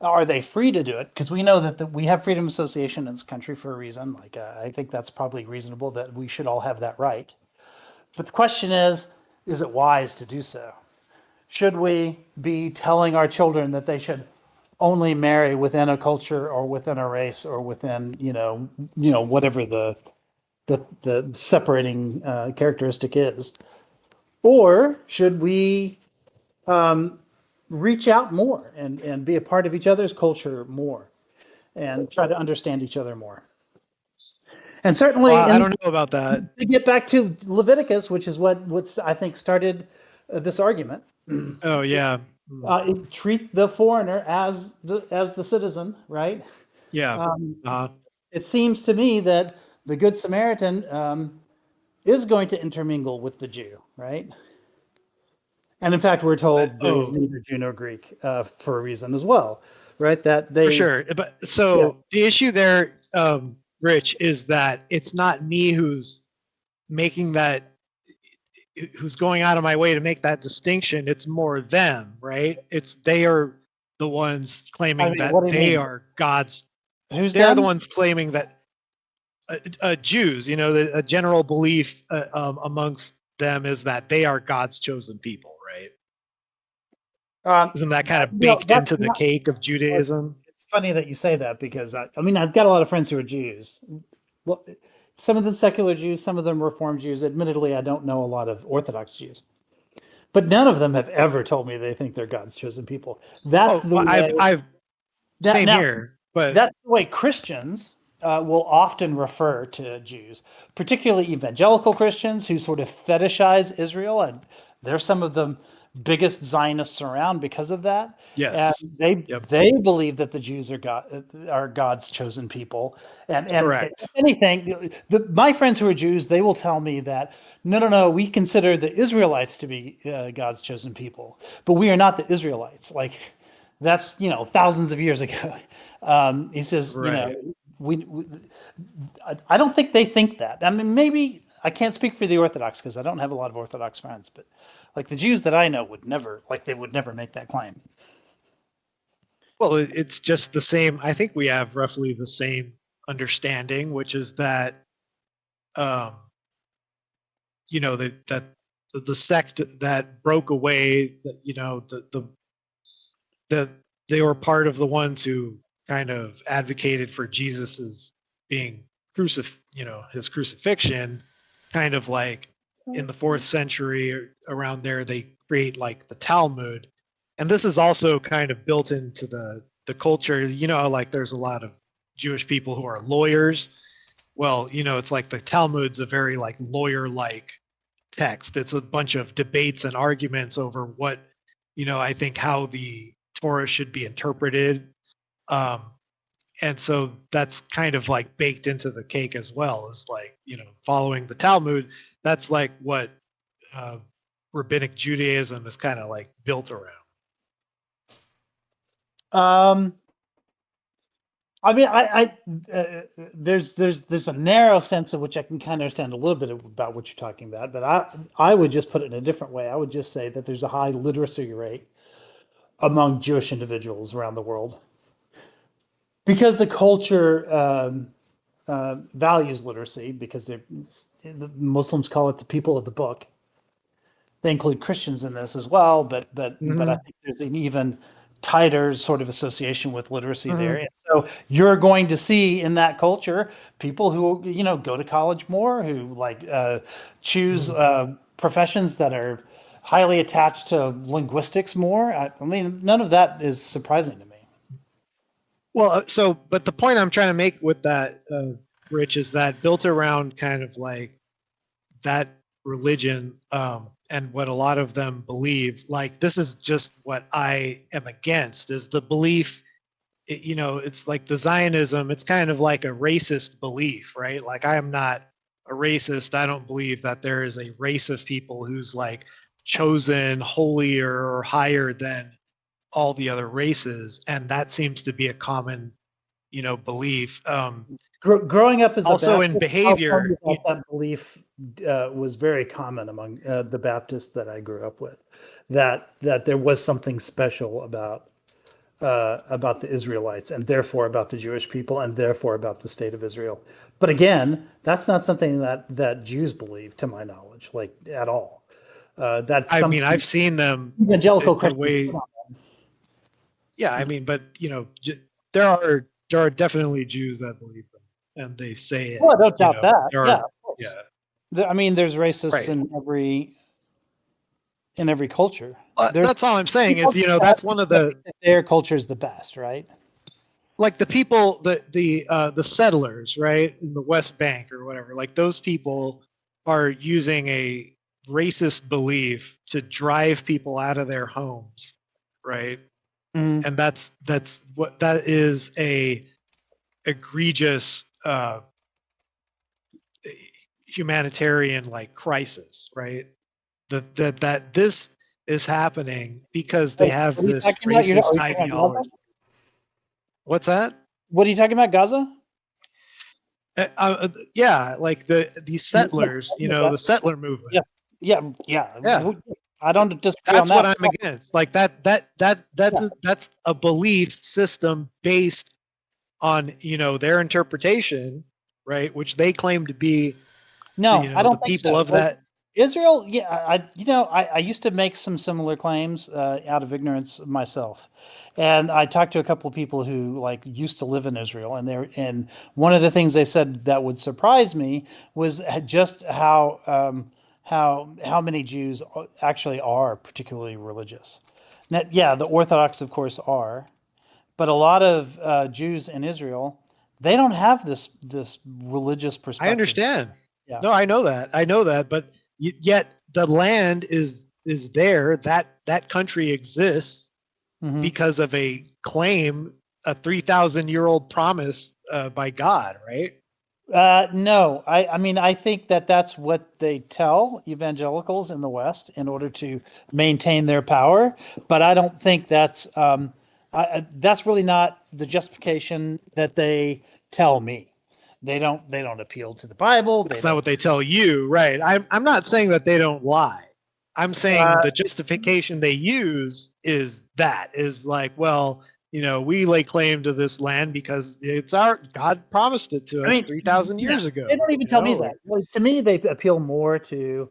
are they free to do it? Because we know that we have freedom of association in this country for a reason. Like I think that's probably reasonable that we should all have that right. But the question is it wise to do so? Should we be telling our children that they should only marry within a culture or within a race or within whatever the separating characteristic is? Or should we reach out more and be a part of each other's culture more and try to understand each other more? And certainly, I don't know about that. To get back to Leviticus, which is what's I think started this argument. Oh yeah. Treat the foreigner as the citizen, right? Yeah. It seems to me that the Good Samaritan is going to intermingle with the Jew, right? And in fact, we're told there is neither Jew nor Greek for a reason as well, right? That they for sure. But so the issue there, Rich, is that it's not me who's making that, who's going out of my way to make that distinction. It's more them, right? They are the ones claiming that they are God's. They're the ones claiming that. Jews, a general belief amongst them is that they are God's chosen people, right? Isn't that kind of baked into the cake of Judaism? funny that you say that because I mean, I've got a lot of friends who are Jews. Well, some of them secular Jews, some of them Reformed Jews. Admittedly, I don't know a lot of Orthodox Jews, but none of them have ever told me they think they're God's chosen people. That's the way. I've That same now, here, but that's the way Christians will often refer to Jews, particularly evangelical Christians who sort of fetishize Israel, and they're some of the biggest Zionists around because of that. yes, And yep, they believe that the Jews are God's chosen people. And correct. if anything, my friends who are Jews, they will tell me that no, we consider the Israelites to be God's chosen people, but we are not the Israelites. Like that's thousands of years ago. He says, Right. we I don't think they think that. I mean, maybe I can't speak for the Orthodox because I don't have a lot of Orthodox friends, but like the Jews that I know would never make that claim. Well, it's just the same. I think we have roughly the same understanding, which is that, that the sect that broke away, that they were part of the ones who kind of advocated for Jesus's being his crucifixion, kind of like in the 4th century or around there, they create like the Talmud. And this is also kind of built into the culture. Like there's a lot of Jewish people who are lawyers. Well, it's like the Talmud's a very like lawyer-like text. It's a bunch of debates and arguments over what, I think how the Torah should be interpreted. And so that's kind of like baked into the cake as well, is like, following the Talmud. That's like what rabbinic Judaism is kind of like built around. I mean, there's a narrow sense of which I can kind of understand a little bit about what you're talking about, but I would just put it in a different way. I would just say that there's a high literacy rate among Jewish individuals around the world because the culture values literacy, because the Muslims call it the people of the book. They include Christians in this as well, but I think there's an even tighter sort of association with literacy there. And so you're going to see in that culture people who go to college more, who like choose professions that are highly attached to linguistics more. I mean, none of that is surprising to me. Well, but the point I'm trying to make with that, Rich, is that built around kind of like that religion, and what a lot of them believe, like this is just what I am against, is the belief, it's like the Zionism, it's kind of like a racist belief, right? Like I am not a racist. I don't believe that there is a race of people who's like chosen holier or higher than all the other races. And that seems to be a common, belief. Growing up as also a Baptist, in behavior, that belief was very common among the Baptists that I grew up with, that there was something special about the Israelites, and therefore about the Jewish people, and therefore about the state of Israel. But again, that's not something that Jews believe, to my knowledge, like at all. That's I mean, I've seen them evangelical the Christians. way. Yeah, I mean, but there are definitely Jews that believe them, and they say it. Well, I don't doubt that. There Yeah, are, of course. yeah. I mean, there's racists Right. in every culture. That's all I'm saying is, that's one of the their culture is the best, right? Like the people, the settlers, right, in the West Bank or whatever. Like those people are using a racist belief to drive people out of their homes, right? And that's what that is, a egregious humanitarian like crisis, right? That this is happening because they have this racist ideology. What's that? What are you talking about, Gaza? Yeah, like these settlers, the settler movement. Yeah. I don't disagree That's on that. what I'm against. Like that's a belief system based on their interpretation, right? Which they claim to be. No, I don't the think people so. of that. Israel, yeah, I used to make some similar claims out of ignorance myself, and I talked to a couple of people who like used to live in Israel, and one of the things they said that would surprise me was just how many Jews actually are particularly religious. Now, yeah, the Orthodox, of course, are, but a lot of Jews in Israel, they don't have this religious I perspective. understand. Yeah. No, I know that. I know that, but yet the land is there. That country exists Mhm. because of a claim, a 3,000-year-old promise by God, right? No, I mean, I think that that's what they tell evangelicals in the West in order to maintain their power. But I don't think that's really not the justification that they tell me. They don't appeal to the Bible. They That's not don't. what they tell you, right? I'm not saying that they don't lie. I'm saying the justification they use is like, well, we lay claim to this land because it's our God promised it to I us mean, 3,000 yeah, years ago. they don't even tell me that. Like, Well, to me, they appeal more to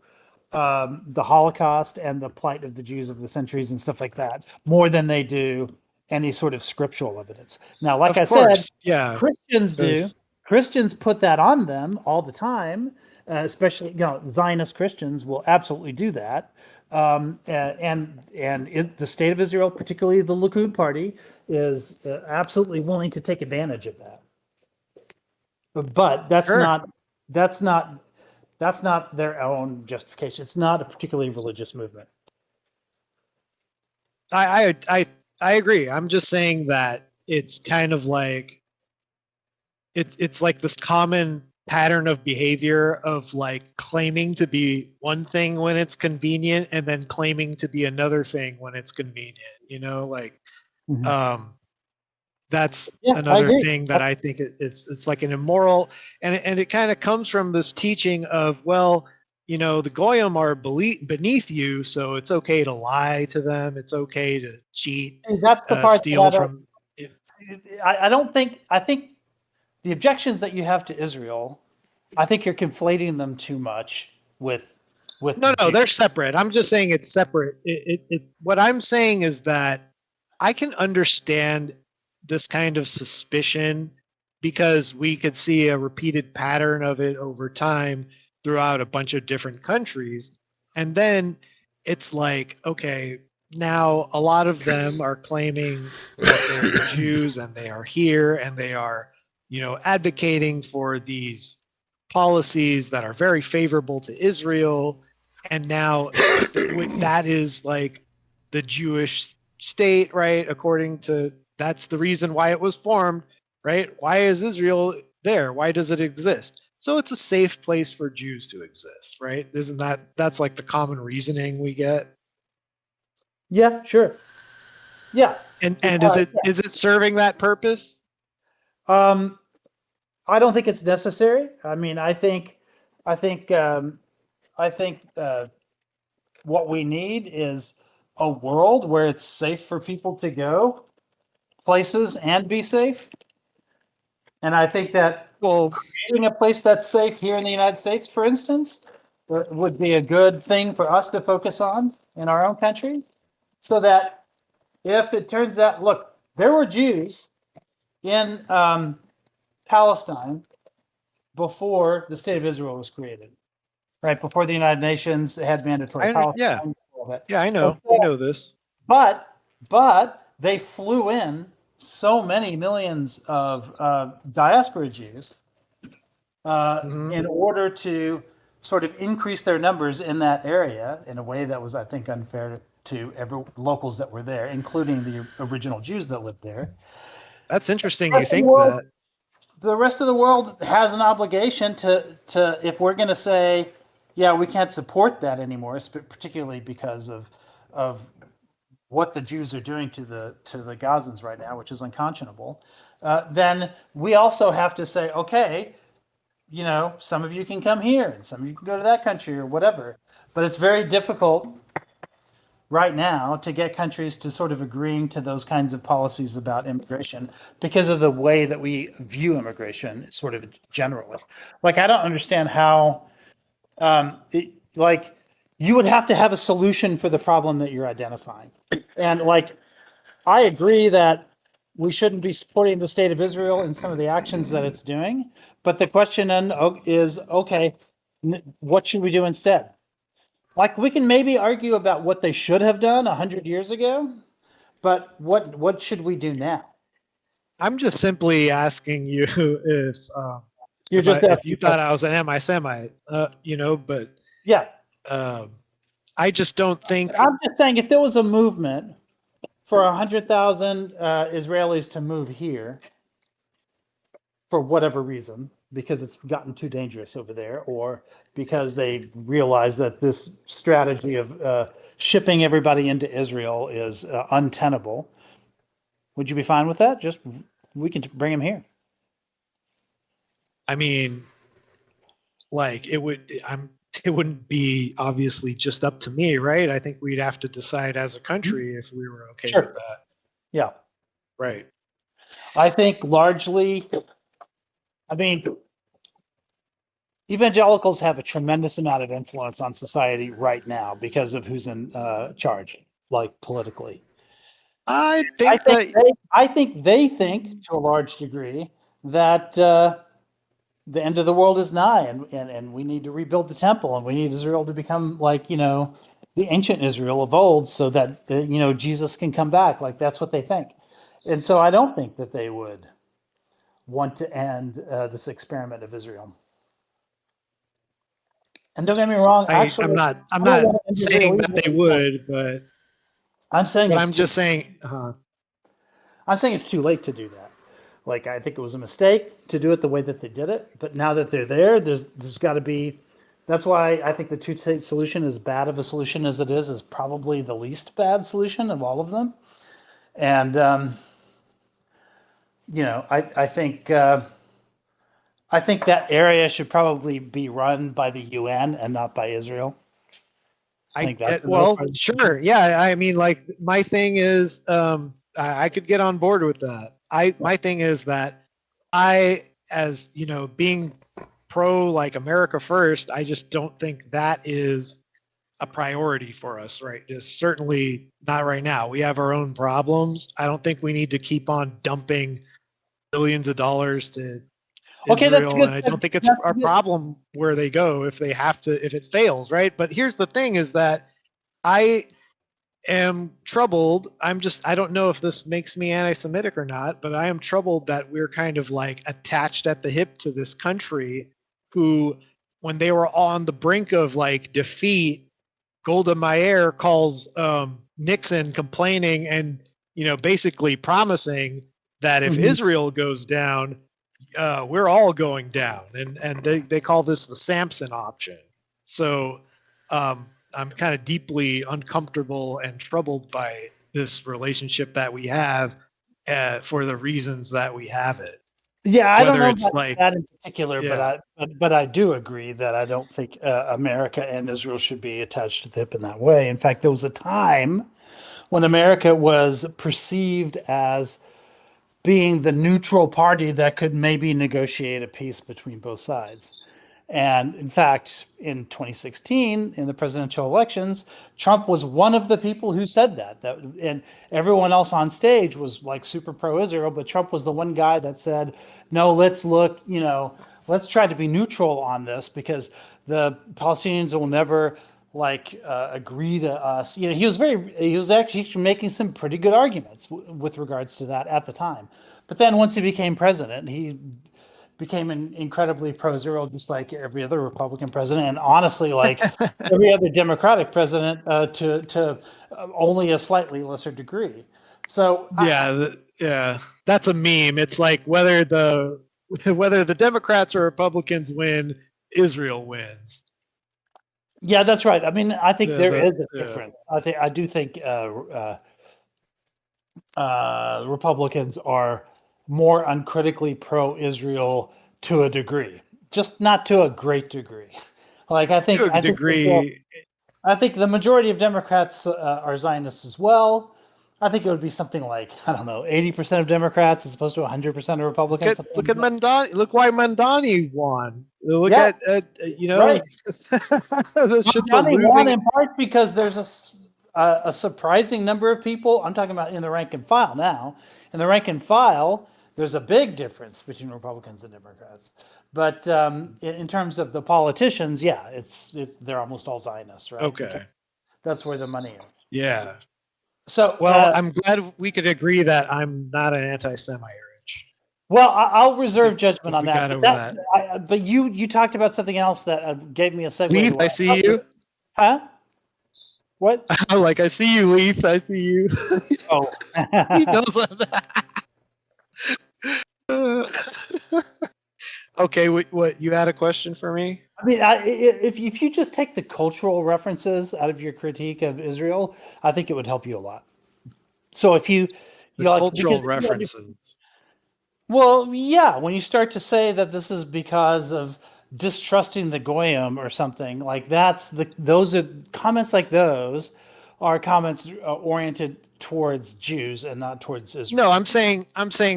the Holocaust and the plight of the Jews over the centuries and stuff like that, more than they do any sort of scriptural evidence. Now, like of I said, course, yeah. Christians do. There's Christians put that on them all the time, especially Zionist Christians will absolutely do that. The state of Israel, particularly the Likud party, is absolutely willing to take advantage of that. But sure. that's not that's not their own justification. It's not a particularly religious movement. I agree. I'm just saying that it's kind of like it's like this common pattern of behavior of like claiming to be one thing when it's convenient and then claiming to be another thing when it's convenient. Like that's Yeah, I another agree. thing that I think it's like an immoral, and it kind of comes from this teaching of, well, the goyim are beneath you, so it's okay to lie to them, it's okay to cheat, And that's the part that steal from. I don't think. I think the objections that you have to Israel, I think you're conflating them too much with No, Jew. they're separate. I'm just saying it's separate. What I'm saying is that I can understand this kind of suspicion because we could see a repeated pattern of it over time throughout a bunch of different countries. And then it's like, okay, now a lot of them are claiming that they're Jews and they are here and they are, advocating for these policies that are very favorable to Israel. And now that is like the Jewish state, right? According to that's the reason why it was formed, right? Why is Israel there? Why does it exist? So it's a safe place for Jews to exist, right? Isn't that's like the common reasoning we get? Yeah, sure. Yeah. And is it serving that purpose? I don't think it's necessary. I mean, I think what we need is a world where it's safe for people to go places and be safe. And I think that creating a place that's safe here in the United States, for instance, would be a good thing for us to focus on in our own country. So that if it turns out, look, there were Jews in Palestine before the state of Israel was created, right? Before the United Nations had mandatory Palestine. Yeah, I know. I know this. But they flew in so many millions of diaspora Jews in order to sort of increase their numbers in that area in a way that was, I think, unfair to locals that were there, including the original Jews that lived there. That's interesting. You think that the rest of the world has an obligation to if we're going to say, yeah, we can't support that anymore, particularly because of what the Jews are doing to the Gazans right now, which is unconscionable, then we also have to say, okay, some of you can come here and some of you can go to that country or whatever. But it's very difficult right now to get countries to sort of agreeing to those kinds of policies about immigration because of the way that we view immigration sort of generally. Like, I don't understand how like you would have to have a solution for the problem that you're identifying. And like, I agree that we shouldn't be supporting the state of Israel in some of the actions that it's doing. But the question then is, okay, what should we do instead? Like, we can maybe argue about what they should have done 100 years ago, but what should we do now? I'm just simply asking you if You're just if you asking thought I was an anti-Semite, you know, but yeah, I just don't think. I'm just saying, if there was a movement for 100,000 Israelis to move here for whatever reason, because it's gotten too dangerous over there, or because they realize that this strategy of shipping everybody into Israel is untenable, would you be fine with that? Just we can bring them here. I mean, like it wouldn't be obviously just up to me, right? I think we'd have to decide as a country if we were okay with that. Yeah. Right. I think largely, I mean, evangelicals have a tremendous amount of influence on society right now because of who's in charge, like politically. I think they think to a large degree that the end of the world is nigh, and we need to rebuild the temple, and we need Israel to become like, you know, the ancient Israel of old, so that you know, Jesus can come back. Like, that's what they think. And so I don't think that they would want to end this experiment of Israel. And don't get me wrong, actually, I'm not I don't want to end saying Israel that they either. would, but I'm saying I'm just saying. I'm saying it's too late to do that. Like, I think it was a mistake to do it the way that they did it. But now that they're there, there's got to be. That's why I think the two-state solution, as bad of a solution as it is probably the least bad solution of all of them. And you know, I think that area should probably be run by the UN and not by Israel. I think that's well, sure, yeah. I mean, like, my thing is, I could get on board with that. My thing is that as you know, being pro like America first, I just don't think that is a priority for us, right? Just certainly not right now. We have our own problems. I don't think we need to keep on dumping billions of dollars to Israel, and I don't think it's our problem where they go if it fails, right? But here's the thing: is that I am troubled. I don't know if this makes me anti-Semitic or not, but I am troubled that we're kind of like attached at the hip to this country who, when they were on the brink of like defeat, Golda Meir calls Nixon complaining and, you know, basically promising that if Israel goes down, we're all going down. And they call this the Samson option. So I'm kind of deeply uncomfortable and troubled by this relationship that we have for the reasons that we have it. Yeah, I don't know it's about like that in particular, yeah. but I do agree that I don't think America and Israel should be attached to the hip in that way. In fact, there was a time when America was perceived as being the neutral party that could maybe negotiate a peace between both sides. And in fact, in 2016, in the presidential elections, Trump was one of the people who said that. And everyone else on stage was like super pro-Israel, but Trump was the one guy that said, no, let's look, you know, let's try to be neutral on this because the Palestinians will never like agree to us. You know, he was actually making some pretty good arguments with regards to that at the time. But then once he became president, he became incredibly pro-Israel, just like every other Republican president, and honestly, like every other Democratic president, to only a slightly lesser degree. So yeah, that's a meme. It's like whether the Democrats or Republicans win, Israel wins. Yeah, that's right. I mean, I think there is a difference. I do think Republicans are more uncritically pro-Israel to a degree, just not to a great degree. Like I think the majority of Democrats are Zionists as well. I think it would be something like, I don't know, 80% of Democrats as opposed to 100% of Republicans. Look at Mandani. Look why Mandani won. Look Yeah. at you know, Right. this shit's a Johnny won losing. in part because there's a surprising number of people. I'm talking about in the rank and file now. In the rank and file, there's a big difference between Republicans and Democrats. But in terms of the politicians, yeah, they're almost all Zionists, right? Okay. Because that's where the money is. Yeah. So, well, I'm glad we could agree that I'm not an anti-Semite. Well, I'll reserve judgment on got that. over But, that. but you talked about something else that gave me a segue. Leith, I see you. Huh? What? Like, I see you, Leith. I see you. Oh. He knows that. Okay, what you had a question for me? I mean, if you just take the cultural references out of your critique of Israel, I think it would help you a lot. So if you like, cultural references. Well, yeah, when you start to say that this is because of distrusting the goyim or something like those are comments like those are comments oriented towards Jews and not towards Israel. No, I'm saying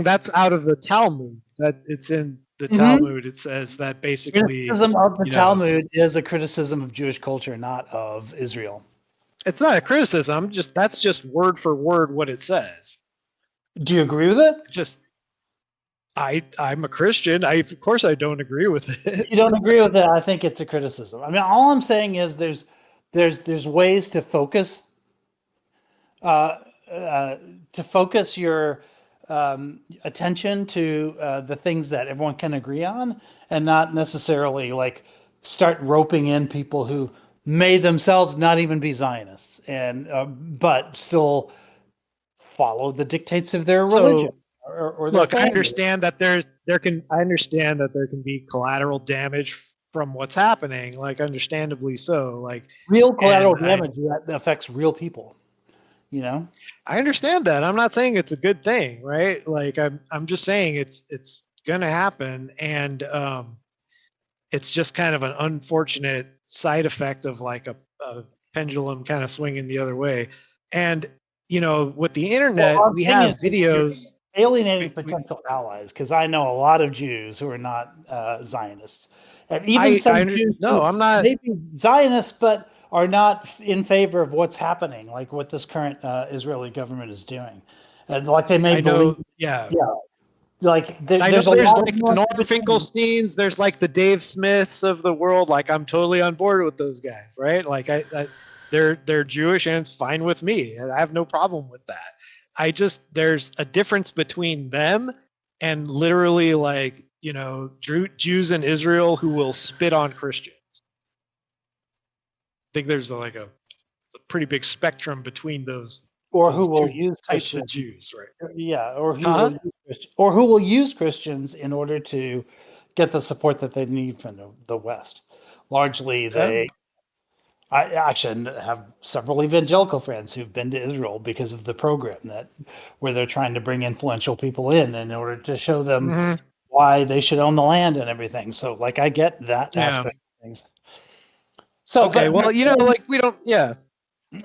that's out of the Talmud. That it's in the Talmud. It says that basically criticism of the Talmud is a criticism of Jewish culture, not of Israel. It's not a criticism. That's just word for word what it says. Do you agree with it? I'm a Christian. Of course I don't agree with it. If you don't agree with it, I think it's a criticism. I mean, all I'm saying is there's ways to focus your attention to the things that everyone can agree on, and not necessarily like start roping in people who may themselves not even be Zionists and but still follow the dictates of their religion. Or look, I understand that there can be collateral damage from what's happening, like understandably so. Like real collateral damage that affects real people. You know? I understand that. I'm not saying it's a good thing, right? Like I'm just saying it's gonna happen, and it's just kind of an unfortunate side effect of like a pendulum kind of swinging the other way. And with the internet, we have videos alienating potential allies, because I know a lot of Jews who are not Zionists, and even some Jews I'm not maybe Zionists, but are not in favor of what's happening, like what this current Israeli government is doing, and like they may believe, like there's like the Norm Finkelsteins, there's like the Dave Smiths of the world. Like I'm totally on board with those guys, right? Like they're Jewish and it's fine with me, and I have no problem with that. There's a difference between them and literally like, Jews in Israel who will spit on Christians. I think there's a pretty big spectrum between those. Or who will use types of Jews, right? Yeah, or who will use Christians in order to get the support that they need from the West. Largely, I actually have several evangelical friends who've been to Israel because of the program where they're trying to bring influential people in order to show them why they should own the land and everything. So, like, I get that aspect of things. So, okay, we don't,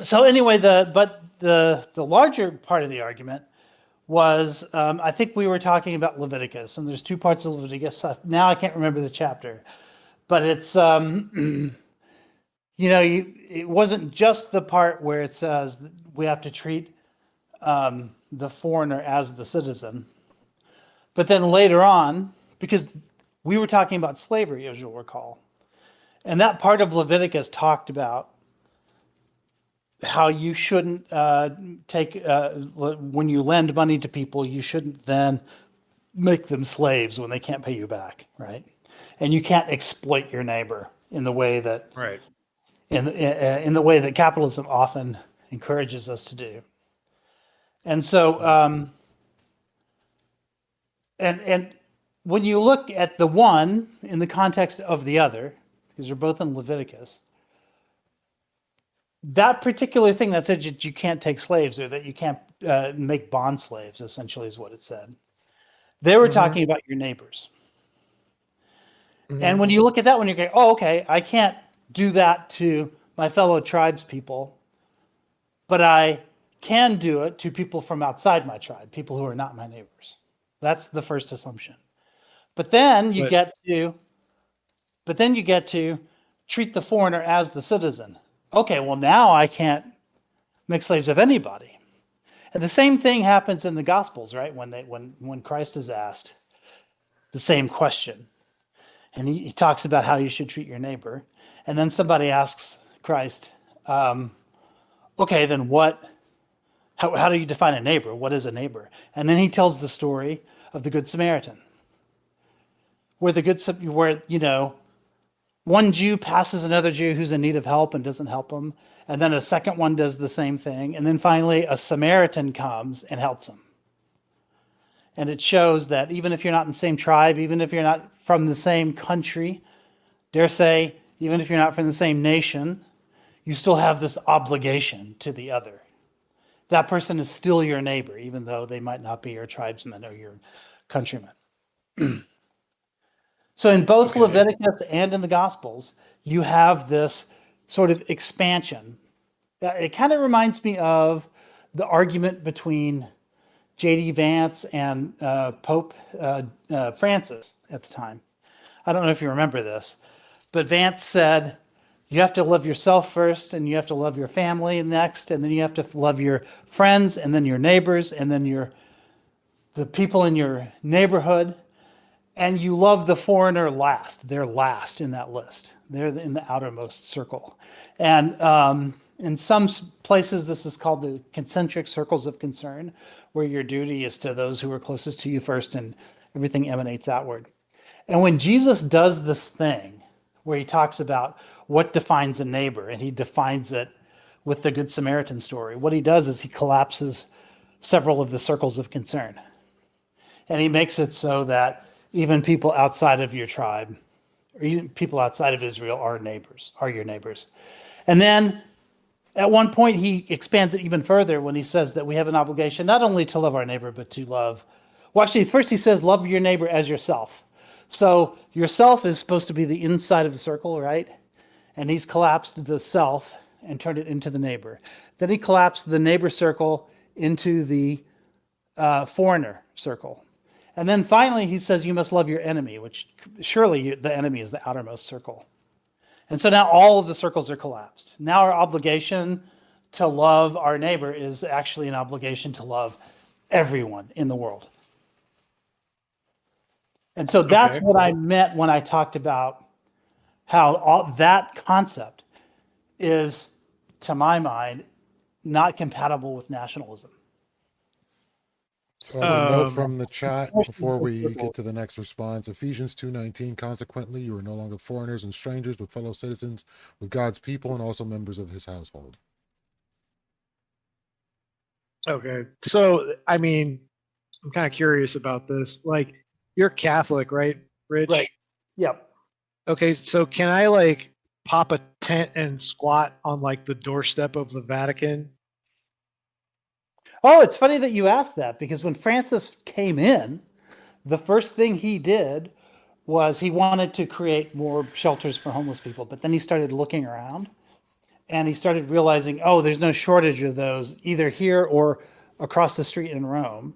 So anyway, the larger part of the argument was, I think we were talking about Leviticus, and there's two parts of Leviticus. Now I can't remember the chapter, but it's it wasn't just the part where it says that we have to treat the foreigner as the citizen, but then later on, because we were talking about slavery, as you'll recall, and that part of Leviticus talked about how you shouldn't when you lend money to people, you shouldn't then make them slaves when they can't pay you back, right? And you can't exploit your neighbor in the way that in the way that capitalism often encourages us to do. And so, and when you look at the one in the context of the other, because they're both in Leviticus, that particular thing that said that you can't take slaves or that you can't make bond slaves, essentially, is what it said. They were talking about your neighbors. And when you look at that one, you go, oh, okay, I can't do that to my fellow tribes people, but I can do it to people from outside my tribe, people who are not my neighbors. That's the first assumption. But then you get to treat the foreigner as the citizen. Okay, well now I can't make slaves of anybody. And the same thing happens in the Gospels, right? When Christ is asked the same question, and he talks about how you should treat your neighbor, and then somebody asks Christ, okay, then how do you define a neighbor? What is a neighbor? And then he tells the story of the Good Samaritan, where one Jew passes another Jew who's in need of help and doesn't help him, and then a second one does the same thing, and then finally a Samaritan comes and helps him. And it shows that even if you're not in the same tribe, even if you're not from the same country, dare say, even if you're not from the same nation, you still have this obligation to the other. That person is still your neighbor, even though they might not be your tribesman or your countryman. So in both Leviticus and in the Gospels, you have this sort of expansion. It kind of reminds me of the argument between J.D. Vance and Pope Francis at the time. I don't know if you remember this, but Vance said, you have to love yourself first, and you have to love your family next, and then you have to love your friends, and then your neighbors, and then the people in your neighborhood, and you love the foreigner last. They're last in that list. They're in the outermost circle. And in some places, this is called the concentric circles of concern, where your duty is to those who are closest to you first, and everything emanates outward. And when Jesus does this thing, where he talks about what defines a neighbor, and he defines it with the Good Samaritan story, what he does is he collapses several of the circles of concern. And he makes it so that even people outside of your tribe, or even people outside of Israel, are your neighbors. And then at one point, he expands it even further when he says that we have an obligation not only to love our neighbor, but to love. Well, actually, first he says, love your neighbor as yourself. So yourself is supposed to be the inside of the circle, right? And he's collapsed the self and turned it into the neighbor. Then he collapsed the neighbor circle into the foreigner circle. And then finally, he says, you must love your enemy, which surely the enemy is the outermost circle. And so now all of the circles are collapsed. Now our obligation to love our neighbor is actually an obligation to love everyone in the world. And so that's what I meant when I talked about how that concept is, to my mind, not compatible with nationalism. So as a note from the chat, before we get to the next response, Ephesians 2:19, consequently, you are no longer foreigners and strangers, but fellow citizens with God's people and also members of his household. Okay. So, I mean, I'm kind of curious about this. Like, you're Catholic, right, Rich? Right. Yep. Okay, so can I pop a tent and squat on the doorstep of the Vatican? Oh, it's funny that you asked that, because when Francis came in, the first thing he did was he wanted to create more shelters for homeless people. But then he started looking around and he started realizing, oh, there's no shortage of those either here or across the street in Rome.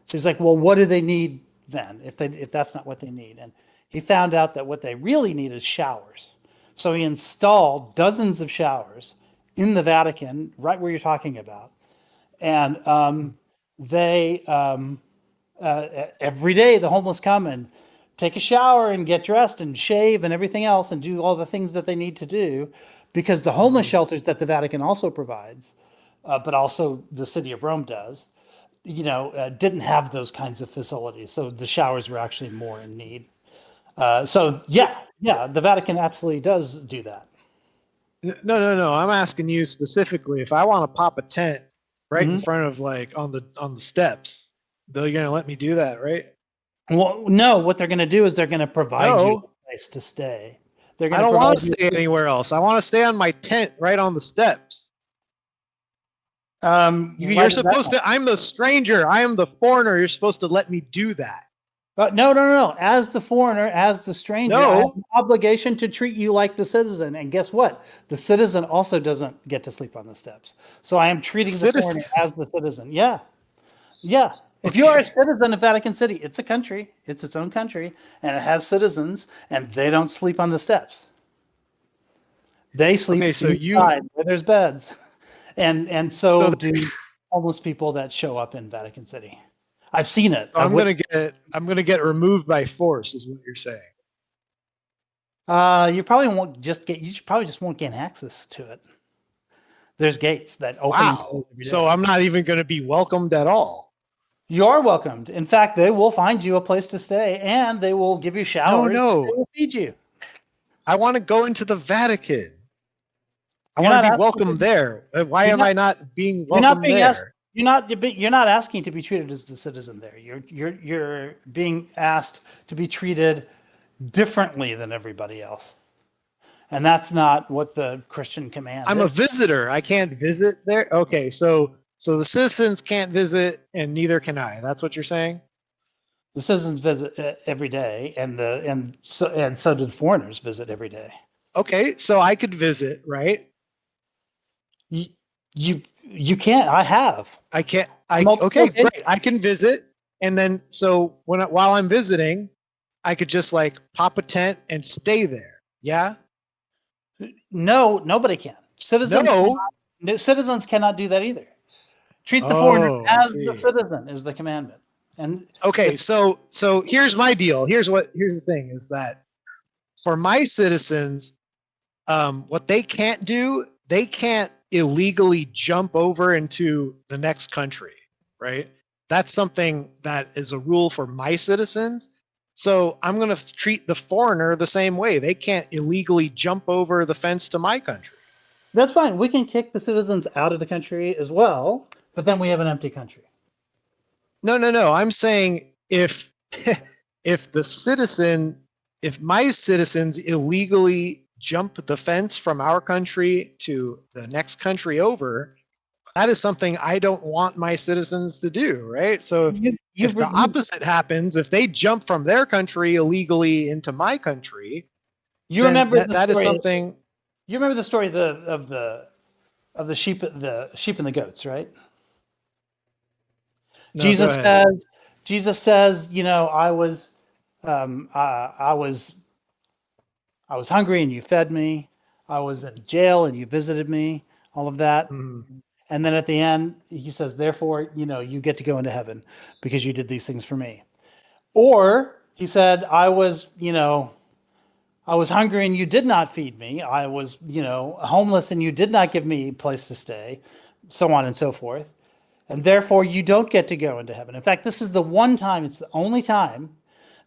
So he's like, well, what do they need then if that's not what they need? And he found out that what they really need is showers. So he installed dozens of showers in the Vatican, right where you're talking about. And every day the homeless come and take a shower and get dressed and shave and everything else and do all the things that they need to do, because the homeless shelters that the Vatican also provides, but also the city of Rome does, didn't have those kinds of facilities. So the showers were actually more in need. So the Vatican absolutely does do that. No. I'm asking you specifically, if I want to pop a tent right in front of on the steps, they're going to let me do that, right? Well, no, what they're going to do is they're going to provide you a place to stay. I don't want to stay anywhere else. I want to stay on my tent right on the steps. You're supposed to, I'm the stranger. I am the foreigner. You're supposed to let me do that. No. As the foreigner, as the stranger, I have No. an obligation to treat you like the citizen. And guess what? The citizen also doesn't get to sleep on the steps. So I am treating the Citizen. foreigner as the citizen. Yeah. Yeah. If you are a citizen of Vatican City, it's a country. It's its own country, and it has citizens, and they don't sleep on the steps. They sleep Okay, so inside where there's beds, and So so do homeless people that show up in Vatican City. I've seen it. I'm gonna get removed by force, is what you're saying. You probably won't just get. You probably just won't gain access to it. There's gates that open and close Wow. every day. So I'm not even going to be welcomed at all. You are welcomed. In fact, they will find you a place to stay, and they will give you showers. No. They will feed you. I want to go into the Vatican. I You're want not to be asking welcomed there. Why You're am not- I not being You're welcomed not being there? asked. You're not asking to be treated as the citizen there. You're being asked to be treated differently than everybody else, and that's not what the Christian command I'm is. a visitor. I can't visit there. Okay, so the citizens can't visit, and neither can I. That's what you're saying. The citizens visit every day, and so do the foreigners visit every day. Okay, so I could visit, right? You can't. I have. I can't. Multiple Okay, occasions. great. I can visit, and then so while I'm visiting, I could just like pop a tent and stay there. Yeah. No, nobody can. Citizens. No. Citizens cannot do that either. Treat the Oh, foreigner I as the see. citizen is the commandment. And Okay, so here's my deal. Here's the thing is that for my citizens, what they can't do, they can't illegally jump over into the next country, right? That's something that is a rule for my citizens. So I'm going to treat the foreigner the same way. They can't illegally jump over the fence to my country. that's fine. We can kick the citizens out of the country as well, but then we have an empty country. No. I'm saying if if my citizens illegally jump the fence from our country to the next country over, that is something I don't want my citizens to do, right? So if the opposite happens, if they jump from their country illegally into my country, You then remember that is something. You remember the story of the sheep and the goats, right? No, Jesus go ahead. says, I was hungry and you fed me. I was in jail and you visited me. All of that. And then at the end, he says, therefore, you get to go into heaven because you did these things for me. Or he said, I was hungry and you did not feed me. I was, homeless and you did not give me a place to stay, so on and so forth. And therefore, you don't get to go into heaven. In fact, this is the one time, it's the only time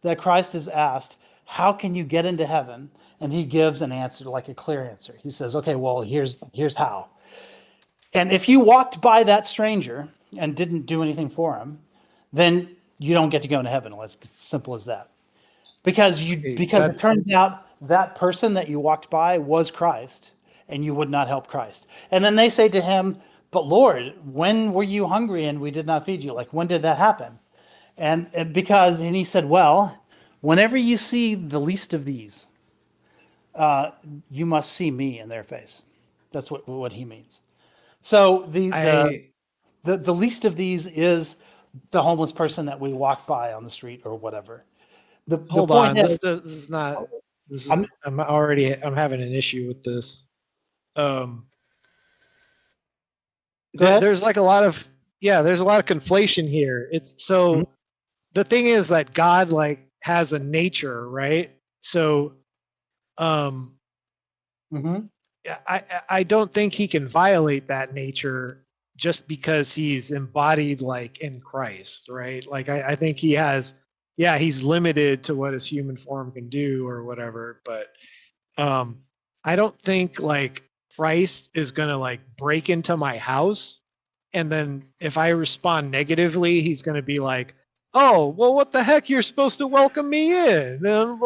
that Christ is asked, how can you get into heaven? And he gives an answer, like a clear answer. He says, okay, well, here's how. And if you walked by that stranger and didn't do anything for him, then you don't get to go into heaven. It's as simple as that. Because it turns out that person that you walked by was Christ, and you would not help Christ. And then they say to him, but Lord, when were you hungry and we did not feed you? Like, when did that happen? And he said, well, whenever you see the least of these, you must see me in their face. That's what he means. So the least of these is the homeless person that we walk by on the street or whatever. Hold on. This is not. This is. I'm having an issue with this. There's like a lot of conflation here. It's so the thing is that God like has a nature, right? So I don't think he can violate that nature just because he's embodied like in Christ, right? Like I think he has, he's limited to what his human form can do or whatever, but I don't think like Christ is gonna like break into my house, and then if I respond negatively, he's gonna be like, "Oh, well, what the heck? You're supposed to welcome me in. And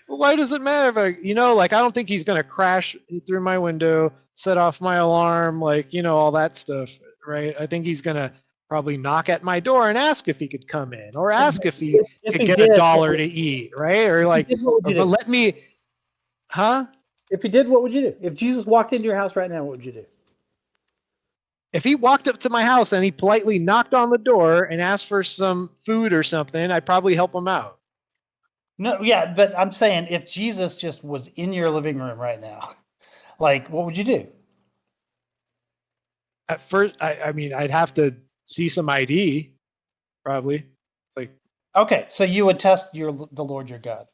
why does it matter if I don't think he's gonna crash through my window, set off my alarm, all that stuff, right? I think he's gonna probably knock at my door and ask if he could come in, or ask if he If could he get did, a dollar to eat, right? Or like, what would you but do? let me, huh? If he did, what would you do? If Jesus walked into your house right now, what would you do? If he walked up to my house and he politely knocked on the door and asked for some food or something, I'd probably help him out. No, yeah, but I'm saying if Jesus just was in your living room right now, like, what would you do? At first, I mean, I'd have to see some ID, probably. Like, okay, so you would test the Lord your God.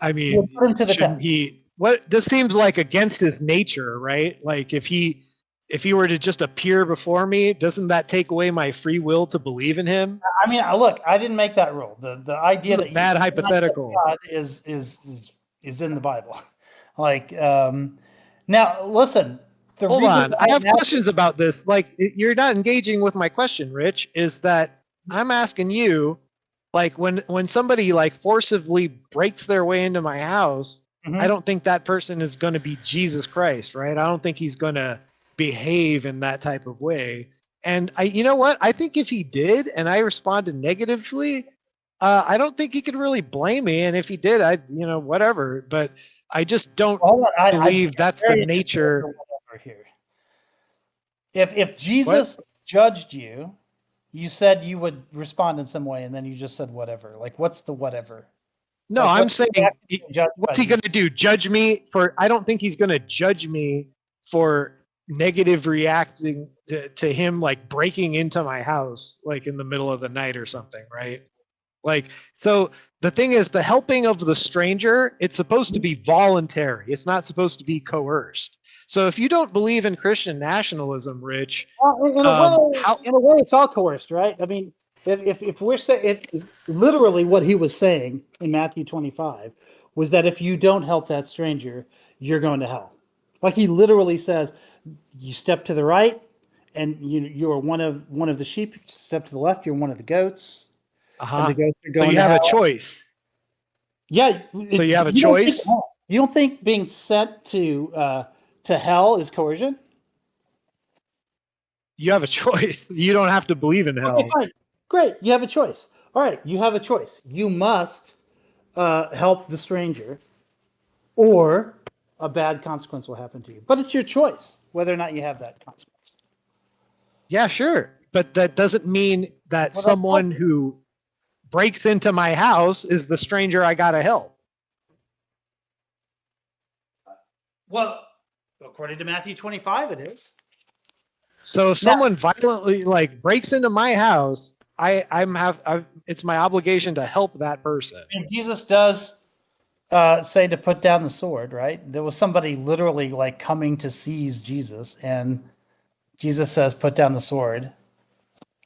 I mean, you put him to the shouldn't test. he? What this seems like against his nature, right? Like, if he were to just appear before me, doesn't that take away my free will to believe in him? I mean, look, I didn't make that rule. The idea that bad hypothetical God is in the Bible. Like, now listen. Hold on, I have questions about this. Like, you're not engaging with my question, Rich. Is that I'm asking you, like, when somebody like forcibly breaks their way into my house, I don't think that person is going to be Jesus Christ, right? I don't think he's going to behave in that type of way. And you know what? I think if he did, and I responded negatively, I don't think he could really blame me. And if he did, whatever. But I just don't believe that's the nature. Here. If Jesus judged you, you said you would respond in some way, and then you just said whatever. Like, what's the whatever? No, like, I'm saying, what's he going to do? Judge me for? I don't think he's going to judge me for negative reacting to him, like breaking into my house, like in the middle of the night or something, right? Like, so the thing is, the helping of the stranger, it's supposed to be voluntary. It's not supposed to be coerced. So if you don't believe in Christian nationalism, Rich, in a way, it's all coerced, right? I mean, if we're saying literally what he was saying in Matthew 25 was that if you don't help that stranger, you're going to hell. Like, he literally says, you step to the right, and you're one of the sheep. Step to the left, you're one of the goats. And the goats are going so you have a choice. Yeah. So you have a choice. You don't think being sent to hell is coercion? You have a choice. You don't have to believe in hell. Okay, fine. Great. You have a choice. All right. You have a choice. You must help the stranger, or a bad consequence will happen to you. But it's your choice whether or not you have that consequence. Yeah, sure. But that doesn't mean that someone who breaks into my house is the stranger I gotta help. Well, according to Matthew 25, it is. So if someone violently like breaks into my house, it's my obligation to help that person. And Jesus does say to put down the sword, right? There was somebody literally like coming to seize Jesus, and Jesus says, "Put down the sword,"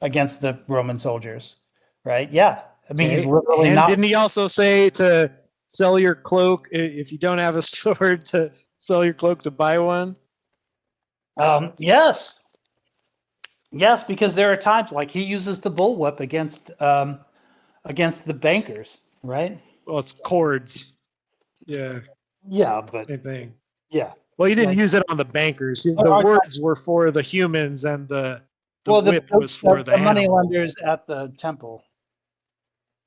against the Roman soldiers, right? Yeah, I mean, he's literally not. Didn't he also say to sell your cloak if you don't have a sword, to sell your cloak to buy one? Yes, because there are times like he uses the bullwhip against the bankers, right? Well, it's cords. Yeah. Yeah, but same thing. Yeah. Well, he didn't use it on the bankers. The words were for the humans, and the whip was for the money animals. lenders at the temple.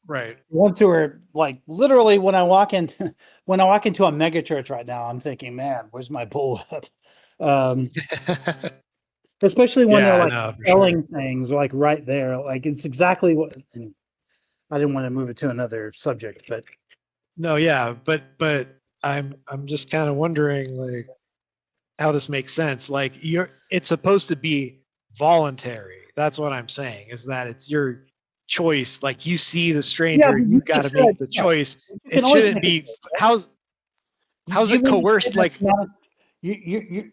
Right. The ones who are like literally when I walk into a mega church right now, I'm thinking, man, where's my bullwhip? Especially when they're like selling things like right there. Like, it's exactly what. And I didn't want to move it to another subject, but no, yeah, but I'm just kind of wondering like how this makes sense. Like, it's supposed to be voluntary. That's what I'm saying, is that it's your choice. Like, you see the stranger, you got to make the choice. It shouldn't be. How's it coerced? Like, you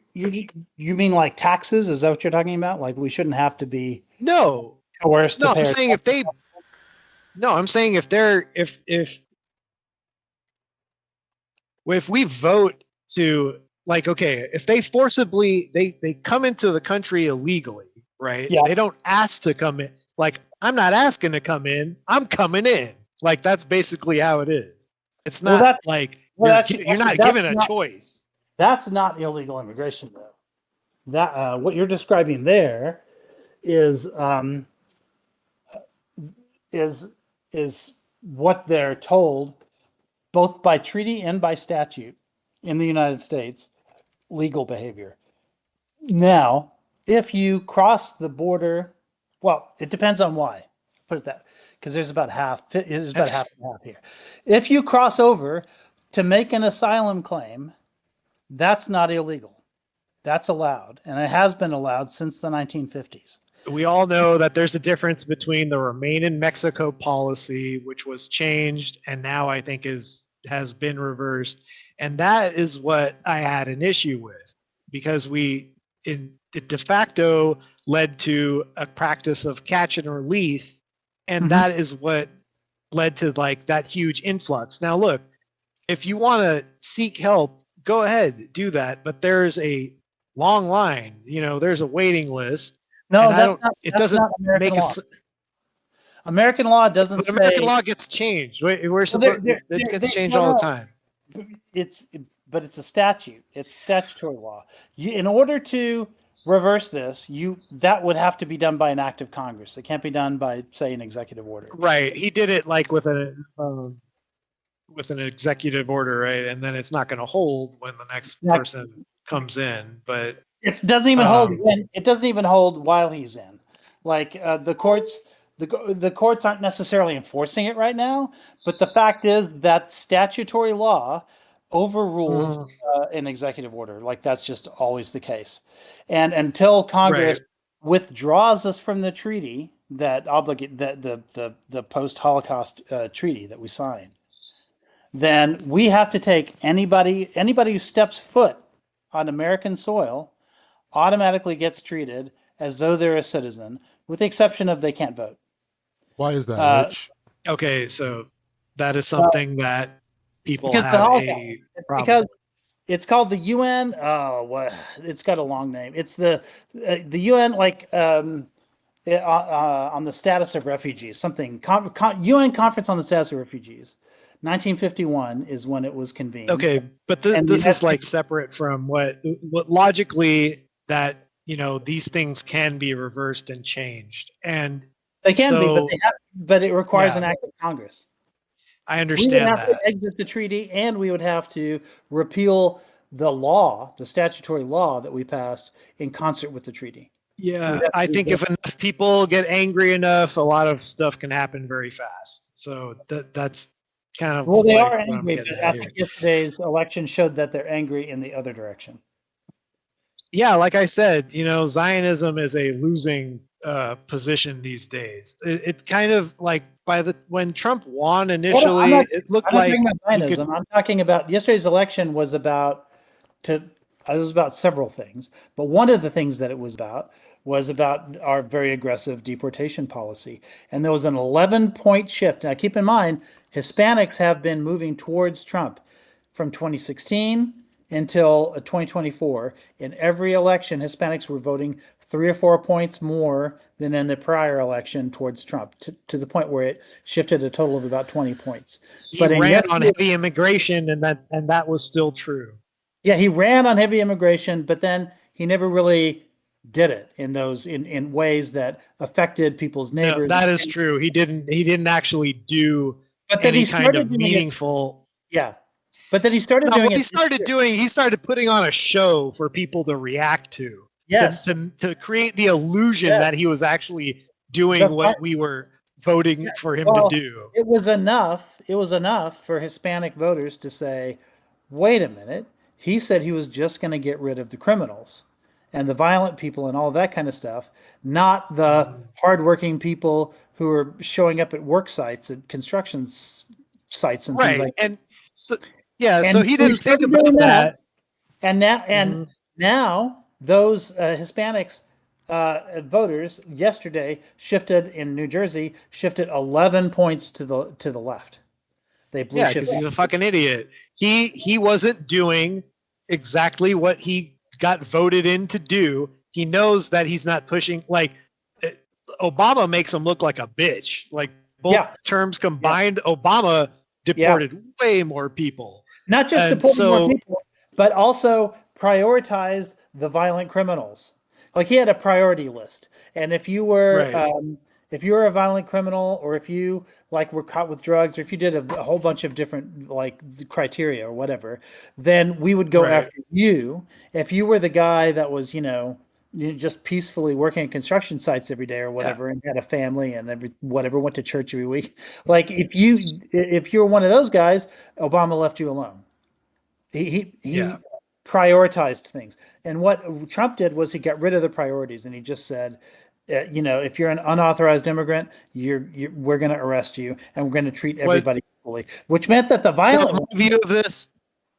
mean like taxes? Is that what you're talking about? Like, we shouldn't have to be coerced. No, I'm saying if they. No, I'm saying if we vote to, like, okay, if they forcibly they come into the country illegally, right? Yeah. They don't ask to come in. Like, I'm not asking to come in, I'm coming in. Like, that's basically how it is. It's not you're not given a choice. That's not illegal immigration, though. That what you're describing there is is what they're told, both by treaty and by statute in the United States, legal behavior. Now, if you cross the border, well, it depends on why. Put it that, because there's about half. There's about half and half here. If you cross over to make an asylum claim, that's not illegal. That's allowed, and it has been allowed since the 1950s. We all know that there's a difference between the Remain in Mexico policy, which was changed and now I think has been reversed. And that is what I had an issue with, because it de facto led to a practice of catch and release. And that is what led to like that huge influx. Now, look, if you want to seek help, go ahead, do that. But there's a long line, there's a waiting list. No, and it doesn't not American make law. American law doesn't say. American law gets changed. It gets changed all the time. But it's a statute. It's statutory law. In order to reverse this, that would have to be done by an act of Congress. It can't be done by, say, an executive order. Right. He did it like with an executive order, right? And then it's not going to hold when the next person comes in. But it doesn't even hold. It doesn't even hold while he's in. Like the courts aren't necessarily enforcing it right now. But the fact is that statutory law overrules an executive order. Like that's just always the case. And until Congress withdraws us from the treaty that obligate the post-Holocaust treaty that we signed, then we have to take anybody who steps foot on American soil automatically gets treated as though they're a citizen, with the exception of they can't vote. Why is that, Rich? Okay, so that is something that people have a problem. Because it's called the UN. It's got a long name. It's the UN, on the status of refugees. Something UN Conference on the Status of Refugees. 1951 is when it was convened. Okay, but this is like separate from what logically that these things can be reversed and changed, and they can be, but it requires an act of Congress. I understand that. We would have to exit the treaty, and we would have to repeal the law, the statutory law that we passed in concert with the treaty. Yeah, I think if enough people get angry enough, a lot of stuff can happen very fast. So that's kind of they are angry, but I think yesterday's election showed that they're angry in the other direction. Yeah, like I said, Zionism is a losing position these days. It kind of like when Trump won initially, it looked like Zionism. I'm talking about yesterday's election was about several things, but one of the things that it was about our very aggressive deportation policy, and there was an 11-point shift. Now, keep in mind, Hispanics have been moving towards Trump from 2016 until 2024. In every election, Hispanics were voting 3 or 4 points more than in the prior election towards Trump, to the point where it shifted a total of about 20 points. He ran on heavy immigration, and that was still true. Yeah, he ran on heavy immigration, but then he never really did it in ways that affected people's neighbors. No, that is true. He didn't actually do any kind of meaningful. Yeah. But then he started doing it. He started putting on a show for people to react to. Yes. To create the illusion that he was actually doing what we were voting for him to do. It was enough for Hispanic voters to say, wait a minute, he said he was just going to get rid of the criminals and the violent people and all that kind of stuff, not the hardworking people who are showing up at work sites and construction sites and things like that. And so, so he didn't think about that. And now those Hispanics voters yesterday shifted in New Jersey, 11 points to the left. They blew shit. Because he's a fucking idiot. He wasn't doing exactly what he got voted in to do. He knows that he's not pushing. Like Obama makes him look like a bitch. Like both terms combined, Obama deported way more people. Not just deported more people, but also prioritized the violent criminals. Like he had a priority list. And if Right. you were a violent criminal, or if you like were caught with drugs, or if you did a whole bunch of different like criteria or whatever, then we would go Right. after you. If you were the guy that was, just peacefully working at construction sites every day or Yeah. whatever, and had a family and whatever, went to church every week. Like if you're one of those guys, Obama left you alone. He Yeah. prioritized things. And what Trump did was he got rid of the priorities, and he just said, if you're an unauthorized immigrant, we're going to arrest you, and we're going to treat What everybody equally, which meant that the so violent my ones, view of this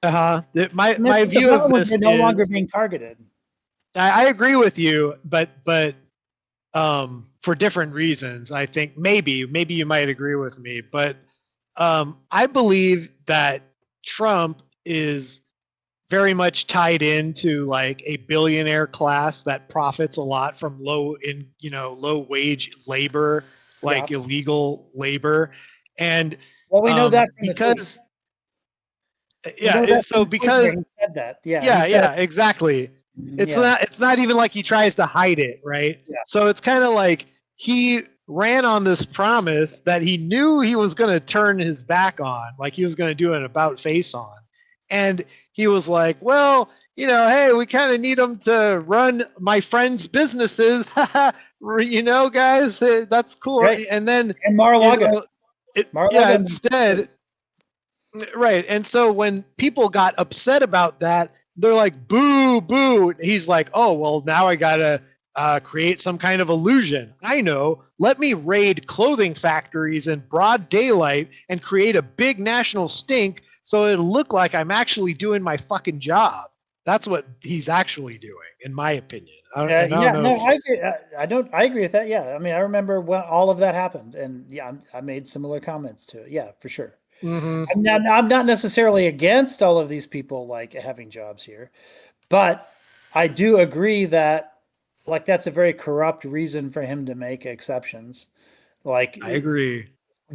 my meant that the view of violent ones were this no longer is being targeted. I agree with you, but for different reasons. I think maybe you might agree with me, but I believe that Trump is very much tied into like a billionaire class that profits a lot from low wage labor, like Yeah. illegal labor. And Well, we know that from the tweet. because We know that from so the tweet where because he said that. Yeah, he said, yeah, exactly. yeah, It's not even like he tries to hide it, right? Yeah. So it's kind of like he ran on this promise that he knew he was going to turn his back on, like he was going to do an about face on. And he was like, well, hey, we kind of need them to run my friends' businesses. Guys, that's cool. Right. And then, and Mar-a-Lago. Mar-a-Lago. instead, right. And so when people got upset about that, they're like, boo, boo. He's like, oh, well, now I got to create some kind of illusion. I know. Let me raid clothing factories in broad daylight and create a big national stink so it'll look like I'm actually doing my fucking job. That's what he's actually doing, in my opinion. I agree with that. Yeah. I mean, I remember when all of that happened, and yeah, I made similar comments to it. Yeah, for sure. Mm-hmm. I'm not necessarily against all of these people like having jobs here, but I do agree that like that's a very corrupt reason for him to make exceptions. Like I agree.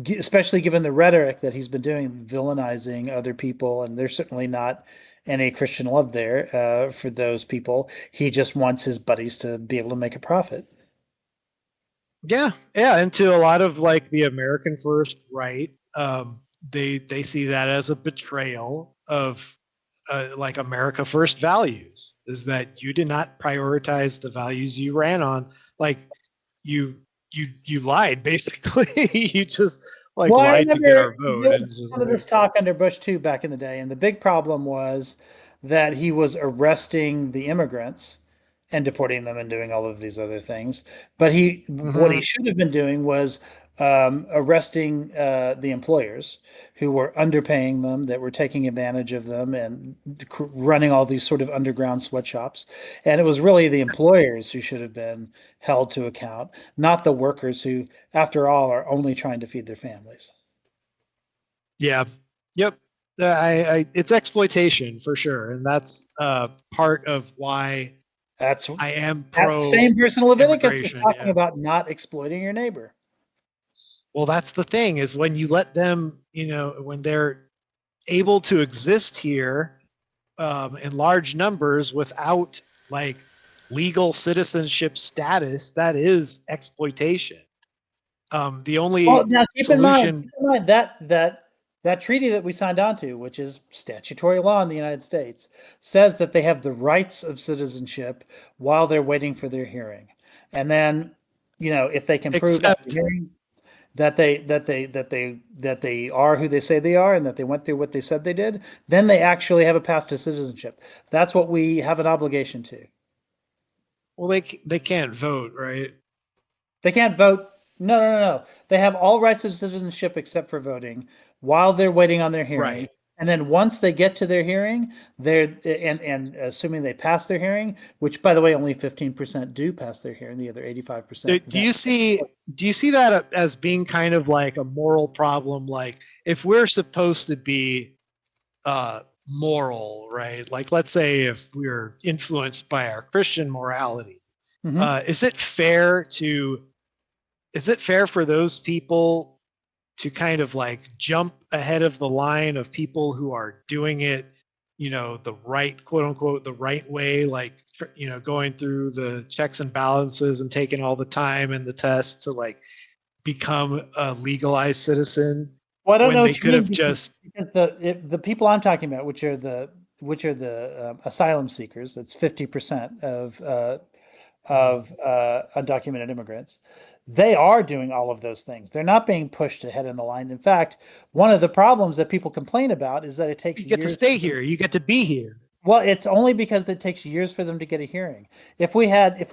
Especially given the rhetoric that he's been doing, villainizing other people, and there's certainly not any Christian love there for those people. He just wants his buddies to be able to make a profit. Yeah, and to a lot of like the American first right, they see that as a betrayal of like America first values, is that you did not prioritize the values you ran on. Like you lied basically. You just lied to get our vote. There was some of this talk under Bush too back in the day, and the big problem was that he was arresting the immigrants and deporting them and doing all of these other things. But what he should have been doing was arresting the employers who were underpaying them, that were taking advantage of them, and running all these sort of underground sweatshops. And it was really the employers who should have been held to account, not the workers who, after all, are only trying to feed their families. Yeah. Yep. It's exploitation for sure, and that's part of why I am pro. That same person Leviticus is talking about not exploiting your neighbor. Well, that's the thing, is when you let them, when they're able to exist here in large numbers without like legal citizenship status, that is exploitation. The only now keep solution. in mind that treaty that we signed on to, which is statutory law in the United States, says that they have the rights of citizenship while they're waiting for their hearing. And then, if they can prove at the hearing that they are who they say they are, and that they went through what they said they did, then they actually have a path to citizenship. That's what we have an obligation to. Well, they can't vote, right? They can't vote. No. They have all rights of citizenship except for voting while they're waiting on their hearing. Right. And then once they get to their hearing, and assuming they pass their hearing, which by the way, only 15% do pass their hearing, the other 85%. Do you see that as being kind of like a moral problem? Like if we're supposed to be moral, right? Like let's say if we're influenced by our Christian morality, is it fair for those people to kind of like jump ahead of the line of people who are doing it, the right, quote unquote, the right way, like going through the checks and balances and taking all the time and the tests to like become a legalized citizen. Well, I don't when know they what you could mean have just because the people I'm talking about, which are the asylum seekers, that's 50% of undocumented immigrants. They are doing all of those things. They're not being pushed ahead in the line. In fact, one of the problems that people complain about is that it takes you get to years. stay here. You get to be here. Well, it's only because it takes years for them to get a hearing. If we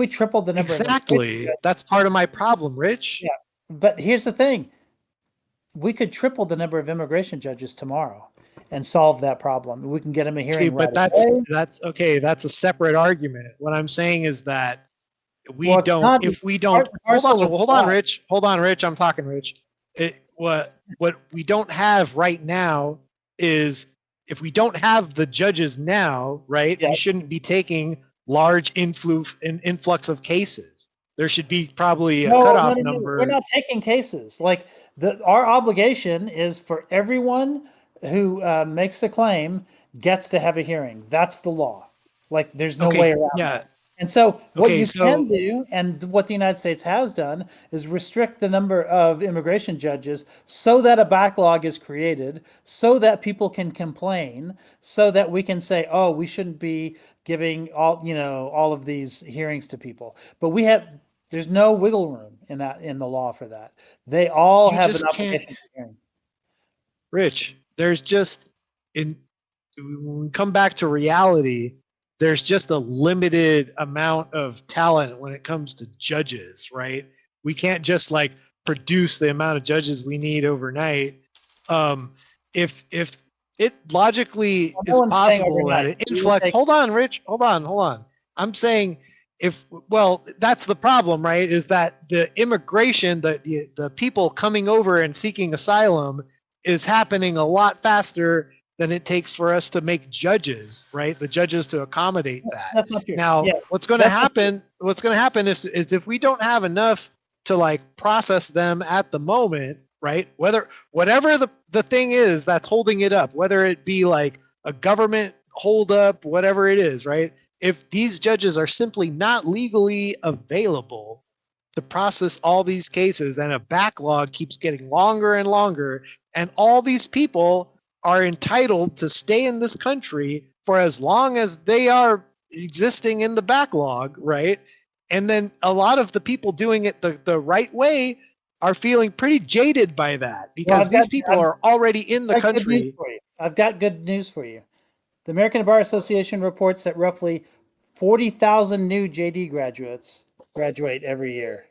tripled the number Exactly. That's part of my problem, Rich. yeah. But here's the thing. We could triple the number of immigration judges tomorrow and solve that problem. We can get them a hearing See, right but that's away. that's okay. That's a separate argument. What I'm saying is that Well, it's not if we don't, part and parcel of hold on, that. Rich. Hold on, Rich. I'm talking, Rich. What we don't have right now is if we don't have the judges now, right? We shouldn't be taking large influx of cases. There should be probably a cutoff number. We're not taking cases. Like our obligation is for everyone who makes a claim gets to have a hearing. That's the law. Like there's no way around that. And so what you can do, and what the United States has done, is restrict the number of immigration judges so that a backlog is created, so that people can complain, so that we can say, oh, we shouldn't be giving all of these hearings to people. But there's no wiggle room in the law for that. They all have an obligation to hearing. Rich, there's just when we come back to reality, there's just a limited amount of talent when it comes to judges, right? We can't just like produce the amount of judges we need overnight. If it logically is possible that an influx. Hold on, Rich. Hold on. I'm saying that's the problem, right? Is that the immigration, the people coming over and seeking asylum is happening a lot faster than it takes for us to make judges, right? The judges to accommodate that. That's not true. Now, Yeah, what's going to happen is if we don't have enough to like process them at the moment, right? Whatever the thing is that's holding it up, whether it be like a government hold up, whatever it is, right? If these judges are simply not legally available to process all these cases and a backlog keeps getting longer and longer, and all these people are entitled to stay in this country for as long as they are existing in the backlog, right? And then a lot of the people doing it the right way are feeling pretty jaded by that because these people are already in the country. I've got good news for you. The American Bar Association reports that roughly 40,000 new JD graduates graduate every year.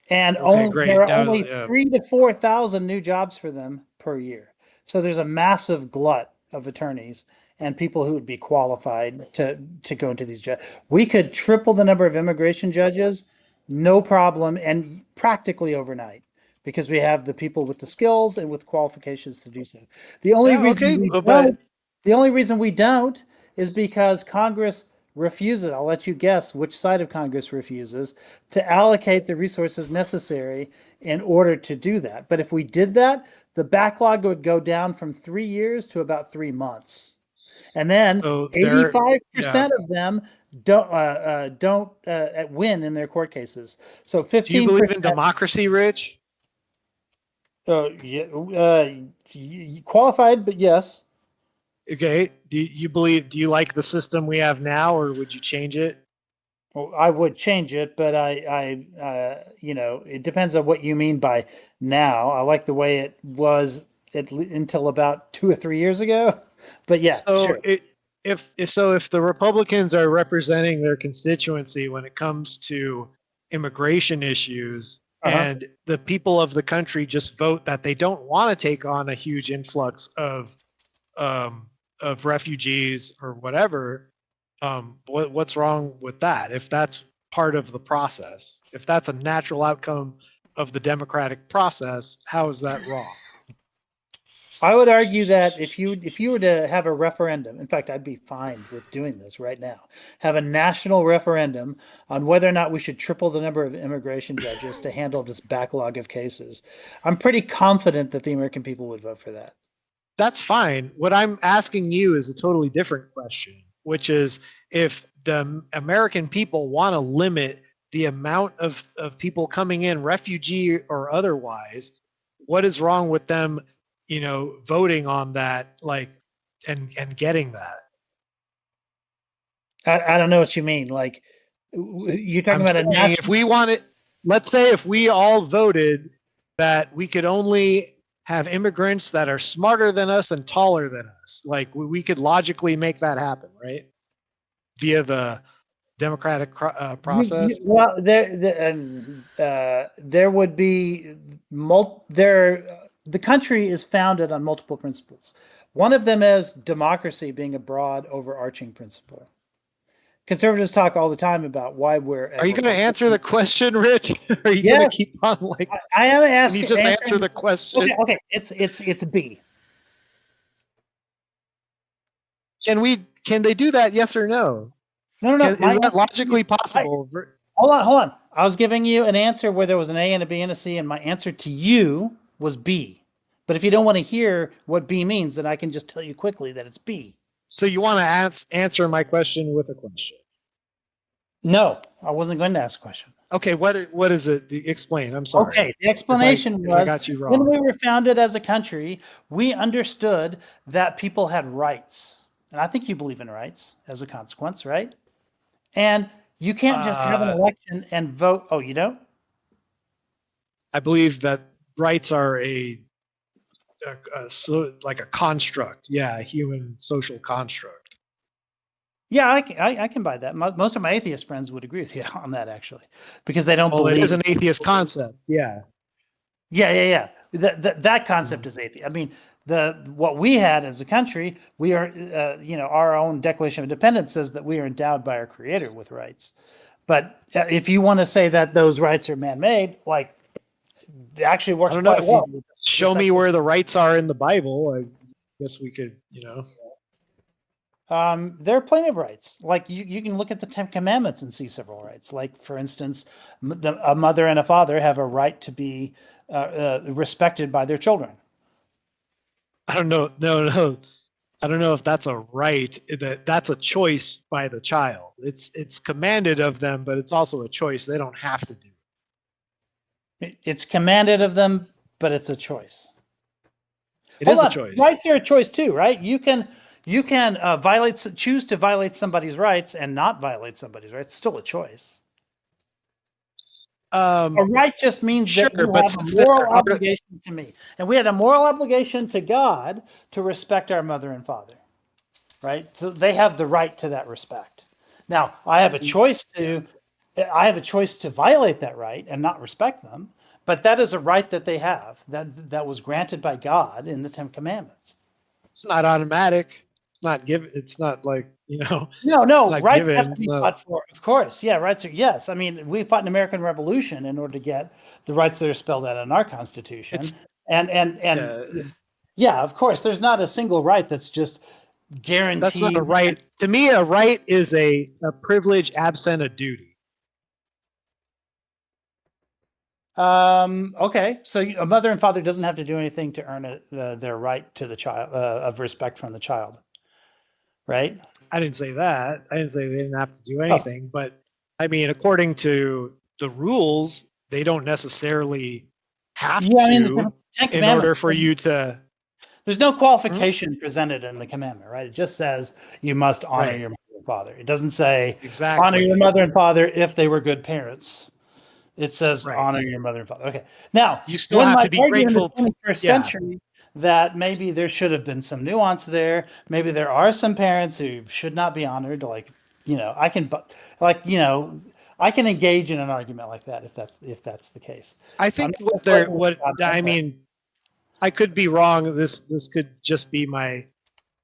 And there are only 3,000 to 4,000 new jobs for them per year. So there's a massive glut of attorneys and people who would be qualified to go into these jobs. We could triple the number of immigration judges, no problem, and practically overnight, because we have the people with the skills and with qualifications to do so. The only reason we don't is because Congress refuses, I'll let you guess which side of Congress refuses, to allocate the resources necessary in order to do that. But if we did that, the backlog would go down from 3 years to about 3 months. And then 85% of them don't win in their court cases. So 15%. Do you believe in democracy, Rich? Qualified, but yes. Okay. Do you like the system we have now, or would you change it? Well, I would change it, but it depends on what you mean by now. I like the way it was until about 2 or 3 years ago. But yeah, sure. If the Republicans are representing their constituency when it comes to immigration issues, and the people of the country just vote that they don't want to take on a huge influx of refugees or whatever, what's wrong with that? If that's part of the process, if that's a natural outcome of the democratic process, how is that wrong? I would argue that if you were to have a referendum, in fact, I'd be fine with doing this right now, have a national referendum on whether or not we should triple the number of immigration judges to handle this backlog of cases. I'm pretty confident that the American people would vote for that. That's fine. What I'm asking you is a totally different question. which is if the American people want to limit the amount of people coming in, refugee or otherwise, what is wrong with them, voting on that, like, and getting that? I don't know what you mean. Like, you're talking I'm about a saying national. if we wanted, let's say if we all voted that we could only have immigrants that are smarter than us and taller than us, like we could logically make that happen, right? Via the democratic process. Well, there would be the country is founded on multiple principles. One of them is democracy being a broad, overarching principle. Conservatives talk all the time about why we're. Are you going to answer the question, Rich? Are you going to keep on like? I am asking. Can you just answer the question? Okay. It's B. Can they do that? Yes or no? No. Is that logically possible? Hold on. I was giving you an answer where there was an A and a B and a C, and my answer to you was B. But if you don't want to hear what B means, then I can just tell you quickly that it's B. So you want to answer my question with a question? No, I wasn't going to ask a question. Okay, what is it? Explain. I'm sorry. Okay, the explanation was I got you wrong. When we were founded as a country, we understood that people had rights. And I think you believe in rights as a consequence, right? And you can't just have an election and vote. Oh, you don't? I believe that rights are like a construct. Yeah, a human social construct. Yeah, I can buy that. Most of my atheist friends would agree with you on that, actually, because they don't believe. It is an atheist concept. Yeah. Yeah. That concept is atheist. I mean, what we had as a country, we are, our own Declaration of Independence says that we are endowed by our Creator with rights. But if you want to say that those rights are man-made, like, it actually works quite well. Show me where the rights are in the Bible. I guess we could, There are plenty of rights. Like you can look at the Ten Commandments and see several rights. Like, for instance, a mother and a father have a right to be respected by their children. I don't know. No. I don't know if that's a right. That's a choice by the child. It's commanded of them, but it's also a choice. They don't have to do. It's commanded of them, but it's a choice. It is a choice. Rights are a choice too, right? You can choose to violate somebody's rights and not violate somebody's rights. It's still a choice. A right just means that you have a moral obligation to me. And we had a moral obligation to God to respect our mother and father, right? So they have the right to that respect. Now, I have a choice to violate that right and not respect them, but that is a right that they have that was granted by God in the Ten Commandments. It's not automatic. It's not given. It's not like, No. Rights have to be fought for. Of course. Yeah. Rights are, yes. I mean, we fought an American Revolution in order to get the rights that are spelled out in our Constitution. Yeah, of course, there's not a single right that's just guaranteed. That's not a right. To me, a right is a privilege absent a duty. Okay. So a mother and father doesn't have to do anything to earn their right to the child of respect from the child. Right? I didn't say that. I didn't say they didn't have to do anything, but I mean, according to the rules, they don't necessarily have to in order for you to. There's no qualification presented in the commandment, right? It just says you must honor your mother and father. It doesn't say honor your mother and father if they were good parents. It says honor your mother and father. Okay. Now, you still have to be grateful in the 21st century that maybe there should have been some nuance there. Maybe there are some parents who should not be honored. Like, I can engage in an argument like that if that's the case. I think I could be wrong. This could just be my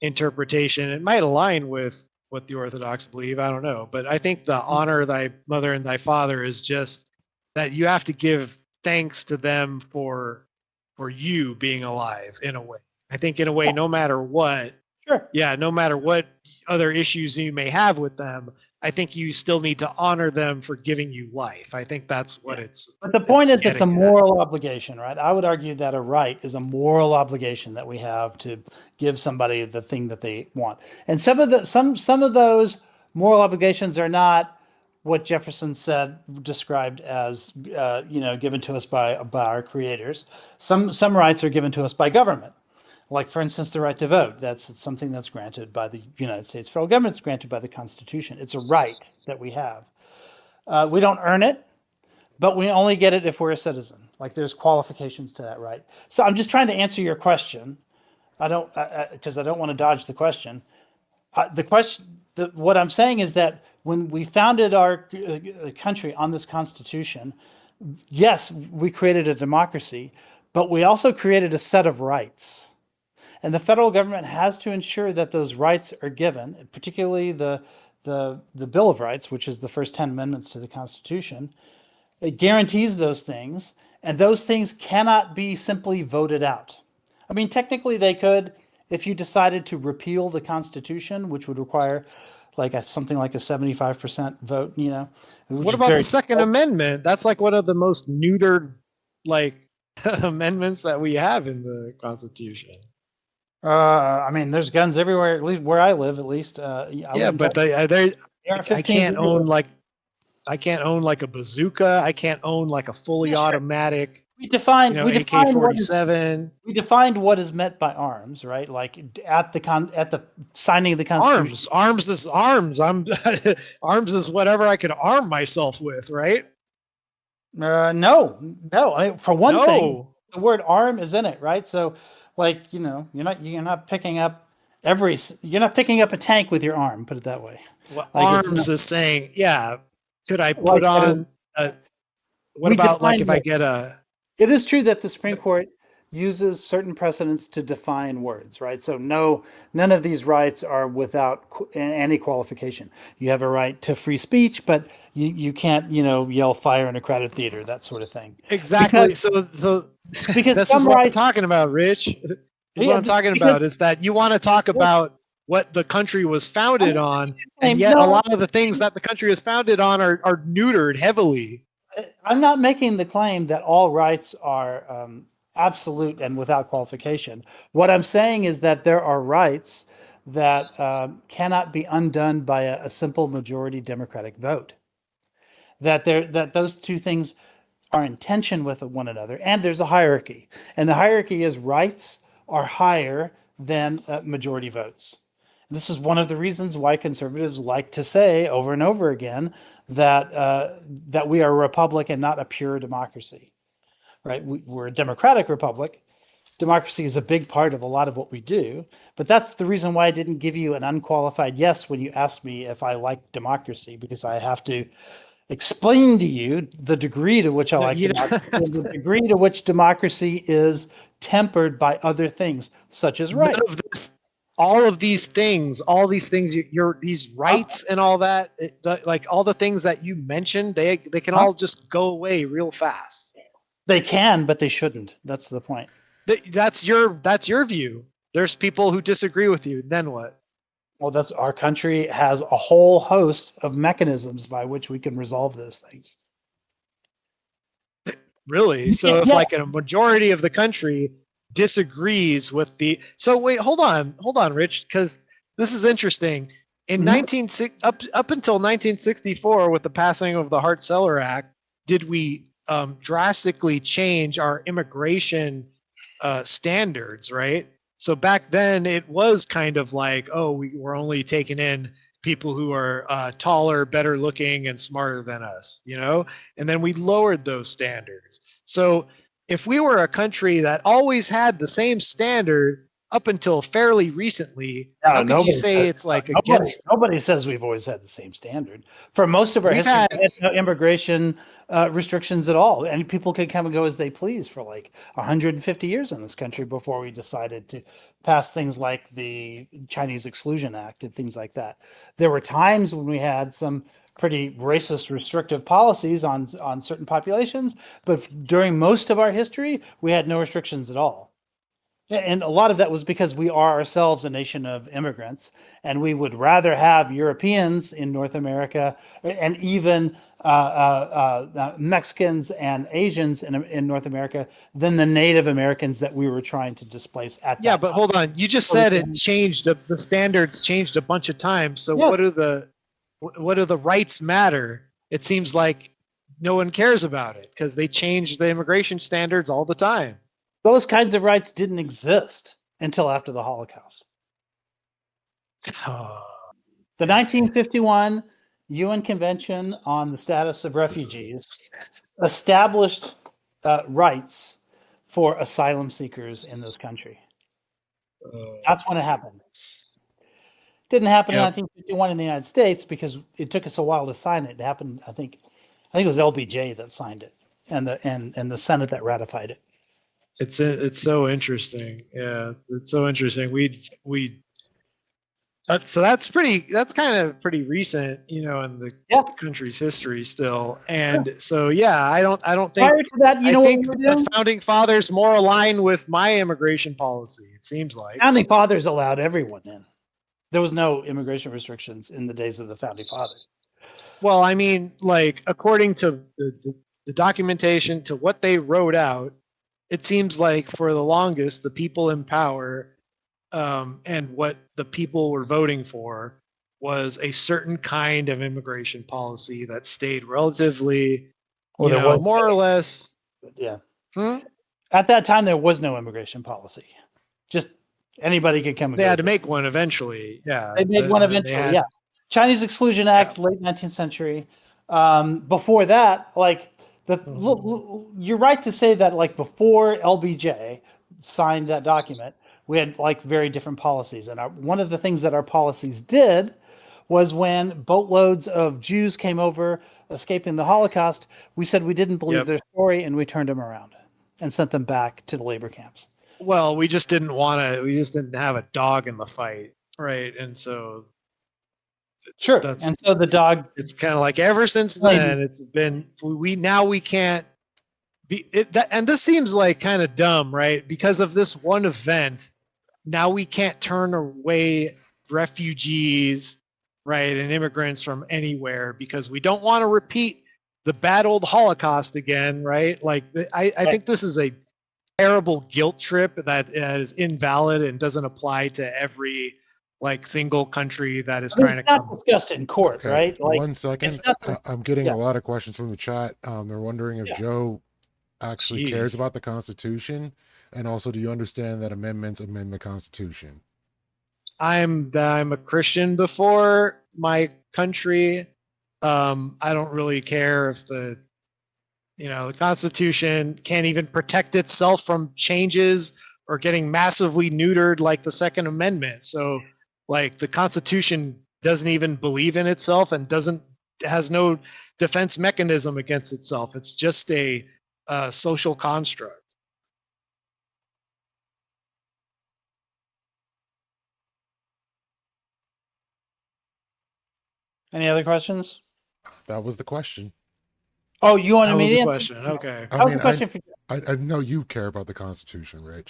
interpretation. It might align with what the Orthodox believe. I don't know, but I think the honor thy mother and thy father is just that you have to give thanks to them for you being alive in a way. I think in a way, no matter what, Sure. Yeah, no matter what other issues you may have with them, I think you still need to honor them for giving you life. I think that's what it's. But the point is, it's a getting at. moral obligation, right? I would argue that a right is a moral obligation that we have to give somebody the thing that they want. And some of those moral obligations are not what Jefferson described as given to us by our creators. Some rights are given to us by government. Like, for instance, the right to vote. That's something that's granted by the United States federal government. It's granted by the Constitution. It's a right that we have. We don't earn it, but we only get it if we're a citizen. Like, there's qualifications to that right. So I'm just trying to answer your question. Because I don't want to dodge the question. What I'm saying is that when we founded our country on this Constitution, yes, we created a democracy, but we also created a set of rights. And the federal government has to ensure that those rights are given, particularly the Bill of Rights, which is the first 10 amendments to the Constitution. It guarantees those things, and those things cannot be simply voted out. I mean, technically they could, if you decided to repeal the Constitution, which would require something like a 75% vote, What about the Second Amendment? That's like one of the most neutered amendments that we have in the Constitution. I mean, there's guns everywhere, at least where I live, at least. Yeah, but I can't own a bazooka. I can't own like a fully automatic. We defined AK-47. We defined what is meant by arms, right? Like at the signing of the Constitution. Arms is arms. Arms is whatever I could arm myself with, right? No. I mean, for one thing, the word arm is in it, right? So, you're not picking up a tank with your arm. Put it that way. Well, arms is saying, yeah. Could I put on a? What about if I get a? It is true that the Supreme Court uses certain precedents to define words, right? So none of these rights are without any qualification. You have a right to free speech, but you can't, yell fire in a crowded theater, that sort of thing. Exactly. Because this is what I'm talking about, Rich. What I'm talking about is that you want to talk about what the country was founded on, and yet a lot of the things that the country is founded on are neutered heavily. I'm not making the claim that all rights are absolute and without qualification. What I'm saying is that there are rights that cannot be undone by a simple majority Democratic vote. That those two things are in tension with one another, and there's a hierarchy. And the hierarchy is rights are higher than majority votes. And this is one of the reasons why conservatives like to say over and over again that we are a republic and not a pure democracy. Right? We're a democratic republic. Democracy is a big part of a lot of what we do, but that's the reason why I didn't give you an unqualified yes when you asked me if I like democracy, because I have to explain to you the degree to which I like democracy, and the degree to which democracy is tempered by other things, such as rights. All these things, these rights and all that, like all the things that you mentioned, they can all just go away real fast. They can, but they shouldn't. That's the point. That's your view. There's people who disagree with you. Then what? Well, our country has a whole host of mechanisms by which we can resolve those things. Really? So if a majority of the country disagrees with so wait, hold on, Rich, because this is interesting. In up until 1964, with the passing of the Hart-Celler Act, did we drastically change our immigration standards, right? So back then it was kind of like, we were only taking in people who are taller, better looking, and smarter than us, and then we lowered those standards. So if we were a country that always had the same standard up until fairly recently, how could you say it's like against? Nobody says we've always had the same standard. For most of our history, we had no immigration restrictions at all, and people could come and go as they please for 150 years in this country before we decided to pass things like the Chinese Exclusion Act and things like that. There were times when we had some pretty racist, restrictive policies on certain populations, but during most of our history, we had no restrictions at all. And a lot of that was because we are ourselves a nation of immigrants, and we would rather have Europeans in North America and even Mexicans and Asians in North America than the Native Americans that we were trying to displace at that Yeah, time. but hold on. You just said it changed. The standards changed a bunch of times. So Yes. what do the rights matter? It seems like no one cares about it because they change the immigration standards all the time. Those kinds of rights didn't exist until after the Holocaust. The 1951 UN Convention on the Status of Refugees established rights for asylum seekers in this country. That's when it happened. Didn't happen in 1951 in the United States because it took us a while to sign it. It happened, I think it was LBJ that signed it, and the Senate that ratified it. It's so interesting. Yeah, it's so interesting. So that's kind of pretty recent, in the country's history still. And so I don't think prior to that, I think the founding fathers more aligned with my immigration policy. It seems like founding fathers allowed everyone in. There was no immigration restrictions in the days of the founding fathers. Well, I mean, like according to the documentation, to what they wrote out, it seems like for the longest, the people in power and what the people were voting for was a certain kind of immigration policy that stayed relatively, more or less. Yeah. At that time, there was no immigration policy. Just anybody could come and They go. had to make one eventually. Yeah. They made one eventually. Yeah. Chinese Exclusion Act, late 19th century. Before that, you're right to say that before LBJ signed that document, we had very different policies. And one of the things that our policies did was when boatloads of Jews came over escaping the Holocaust, we said we didn't believe their story and we turned them around and sent them back to the labor camps. Well, we just didn't have a dog in the fight. Right. And so. Sure. And so the dog. It's kind of like ever since then, it's been, we can't be and this seems like kind of dumb, right? Because of this one event, now we can't turn away refugees, right, and immigrants from anywhere because we don't want to repeat the bad old Holocaust again, right? I think this is a terrible guilt trip that is invalid and doesn't apply to every single country that is trying to come. It's not discussed in court, right? 1 second. I'm getting a lot of questions from the chat. They're wondering if Joe actually cares about the Constitution, and also, do you understand that amendments amend the Constitution? I'm a Christian before my country. I don't really care if the Constitution can't even protect itself from changes or getting massively neutered like the Second Amendment. So the Constitution doesn't even believe in itself and has no defense mechanism against itself. It's just a social construct. Any other questions? That was the question. Oh, you wanted me to answer? Question. Okay. I know you care about the Constitution, right?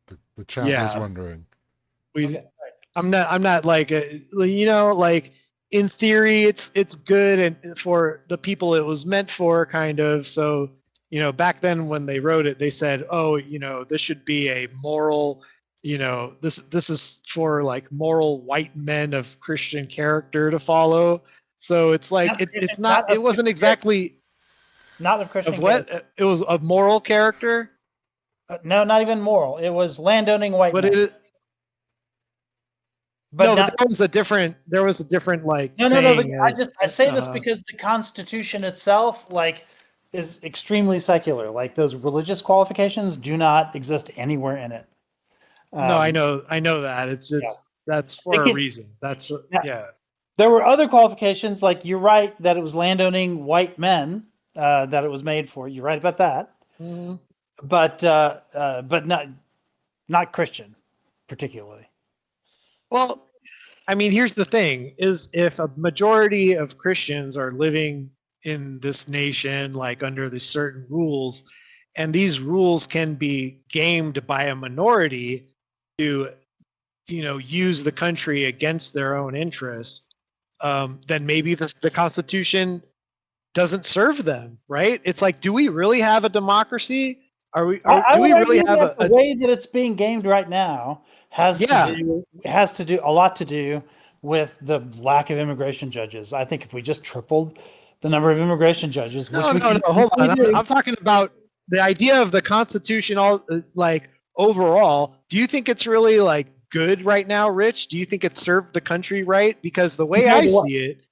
The chat was wondering. I'm not in theory it's good and for the people it was meant for, kind of. So back then when they wrote it, they said, this should be a moral, this is for moral white men of Christian character to follow. So it's it wasn't exactly not of Christian of what character. It was of moral character. No, not even moral. It was landowning white men. But there was a different No. I say this because the Constitution itself, is extremely secular. Those religious qualifications do not exist anywhere in it. No, I know that. It's that's for a reason. That's There were other qualifications, you're right that it was landowning white men that it was made for. You're right about that. Mm-hmm. But not Christian, particularly. Well, I mean, here's the thing: is if a majority of Christians are living in this nation, under the certain rules, and these rules can be gamed by a minority to, use the country against their own interests, then maybe the Constitution doesn't serve them, right? It's like, do we really have a democracy? I Do would we really argue have that the way that it's being gamed right now has to do a lot to do with the lack of immigration judges. I think if we just tripled the number of immigration judges, No, hold on. I'm talking about the idea of the Constitution. Overall, do you think it's really like good right now, Rich? Do you think it served the country right? Because the way I see it,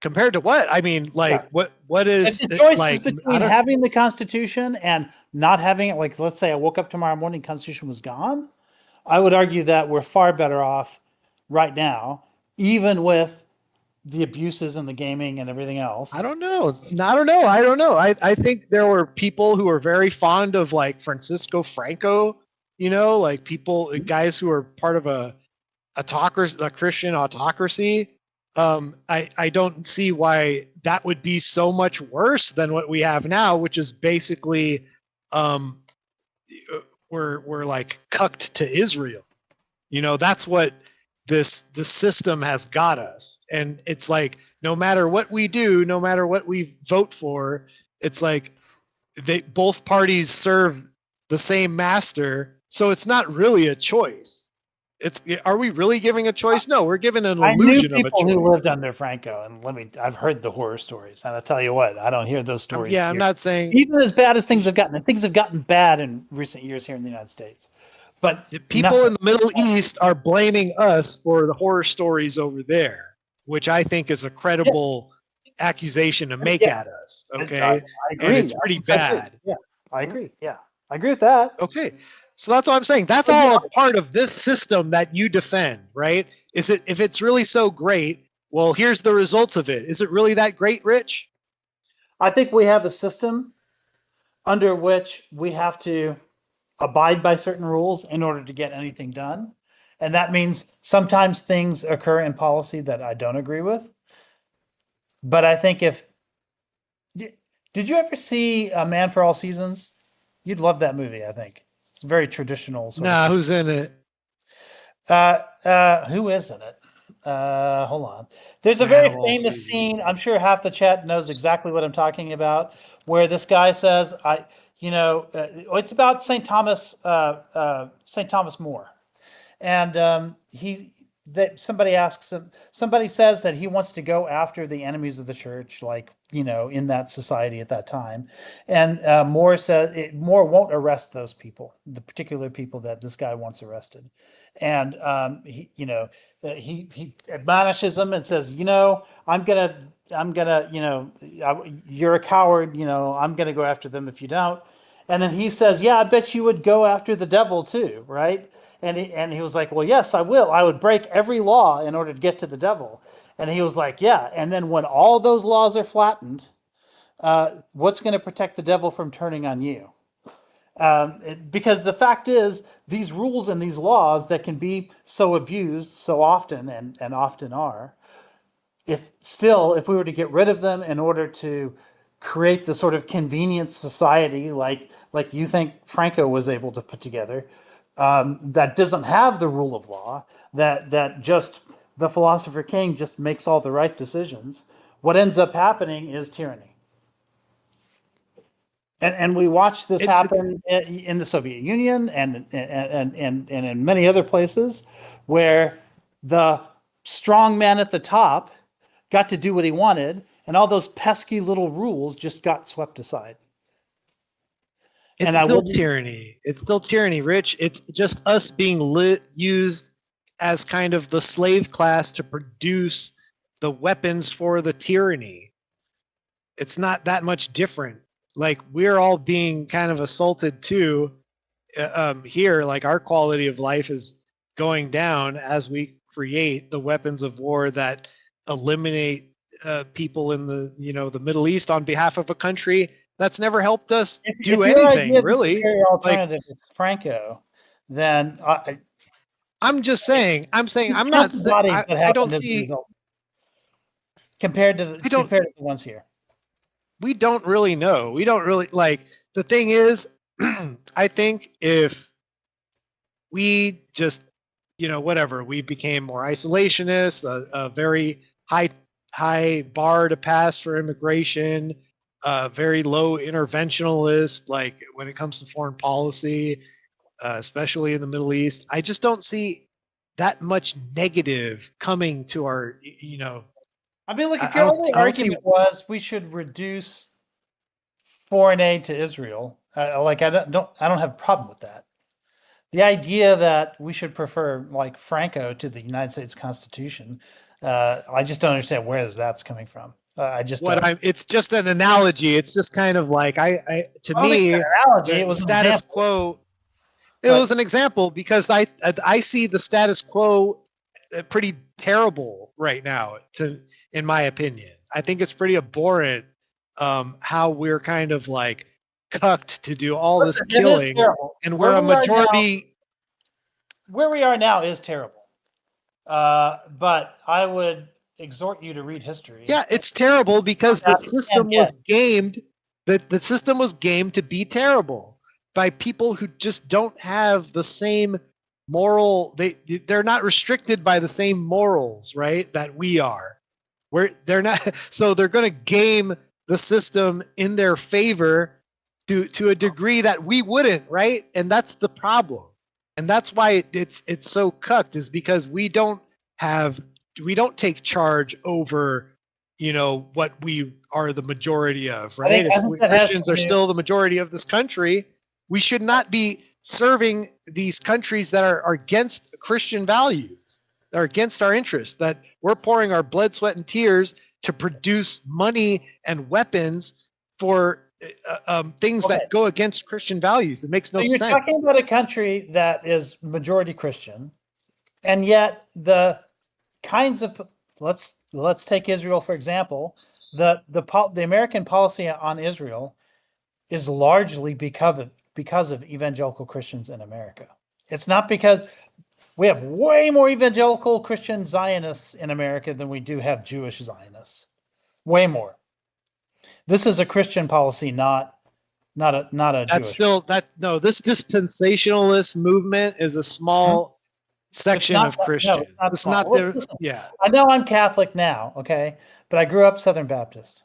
compared to what? I mean, what is the choice like, is between having the Constitution and not having it? Like, let's say I woke up tomorrow morning, Constitution was gone. I would argue that we're far better off right now, even with the abuses and the gaming and everything else. I don't know. I think there were people who were very fond of like Francisco Franco, like guys who were part of a Christian autocracy. I don't see why that would be so much worse than what we have now, which is basically we're like cucked to Israel. That's what the system has got us. And it's like, no matter what we do, no matter what we vote for, it's like both parties serve the same master. So it's not really a choice. Are we really giving a choice? No, we're given an illusion of a choice. I knew people who lived under Franco, and I've heard the horror stories, and I'll tell you what, I don't hear those stories. I'm not saying even as bad as things have gotten, and things have gotten bad in recent years here in the United States. But people in the Middle East are blaming us for the horror stories over there, which I think is a credible accusation to make at us. Okay, I agree. And it's pretty bad. Yeah, I agree. Yeah, I agree with that. Okay. So that's what I'm saying. That's all a part of this system that you defend, right? If it's really so great, well, here's the results of it. Is it really that great, Rich? I think we have a system under which we have to abide by certain rules in order to get anything done. And that means sometimes things occur in policy that I don't agree with. But I think did you ever see A Man for All Seasons? You'd love that movie, I think. It's very traditional. Who's in it? Who is in it? Hold on. There's a very famous scene. I'm sure half the chat knows exactly what I'm talking about, where this guy says, it's about St. Thomas More. And somebody says that he wants to go after the enemies of the church, in that society at that time. And Moore says Moore won't arrest those people, the particular people that this guy wants arrested. And he admonishes them and says, I'm gonna, you're a coward, I'm gonna go after them if you don't. And then he says, yeah, I bet you would go after the devil too, right? And he was like, well, yes, I will. I would break every law in order to get to the devil. And he was like, yeah. And then when all those laws are flattened, what's going to protect the devil from turning on you? Because the fact is, these rules and these laws that can be so abused so often and often are, if we were to get rid of them in order to create the sort of convenient society like you think Franco was able to put together, that doesn't have the rule of law, that just the philosopher king just makes all the right decisions, what ends up happening is tyranny. And we watched this happen in the Soviet Union and in many other places where the strong man at the top got to do what he wanted, and all those pesky little rules just got swept aside. It's still tyranny. It's still tyranny, Rich. It's just us being used as kind of the slave class to produce the weapons for the tyranny. It's not that much different. Like, we're all being kind of assaulted too here. Like, our quality of life is going down as we create the weapons of war that eliminate people in the Middle East on behalf of a country that's never helped us do anything, really. Alternative is Franco, then I'm just saying. I'm not saying. I don't see compared to the ones here. we don't really know. We don't really like. The thing is, I think if we just, whatever, we became more isolationist, a very high bar to pass for immigration, very low interventionalist, like when it comes to foreign policy, especially in the Middle East. I just don't see that much negative coming to our, I mean, look, if I your don't, only I don't see. argument was we should reduce foreign aid to Israel, like I don't have a problem with that. The idea that we should prefer like Franco to the United States Constitution, I just don't understand where that's coming from. I just don't. It's just an analogy. It's just kind of like to I don't think me, it's an analogy. the It was an status example. quo. It was an example because I see the status quo pretty terrible right now. In my opinion, I think it's pretty abhorrent how we're kind of like cucked to do all this killing, and we're a majority. Where we are now is terrible. But I would exhort you to read history. Yeah, it's terrible because the system was gamed. The system was gamed to be terrible by people who just don't have the same moral. They're not restricted by the same morals, right? That we are. They're not. So they're going to game the system in their favor to a degree that we wouldn't, right? And that's the problem. And that's why it's so cucked, is because we don't take charge over, what we are the majority of, right? If Christians are still the majority of this country, we should not be serving these countries that are against Christian values, that are against our interests, that we're pouring our blood, sweat, and tears to produce money and weapons for things that go against Christian values. It makes no sense. You're talking about a country that is majority Christian, and yet the kinds of let's take Israel for example. The American policy on Israel is largely because of evangelical Christians in America. It's not because we have way more evangelical Christian Zionists in America than we do have Jewish Zionists. Way more. This is a Christian policy, not a That's Jewish. This dispensationalist movement is a small section of Christians. It's not there. Yeah. I know I'm Catholic now, okay, but I grew up Southern Baptist,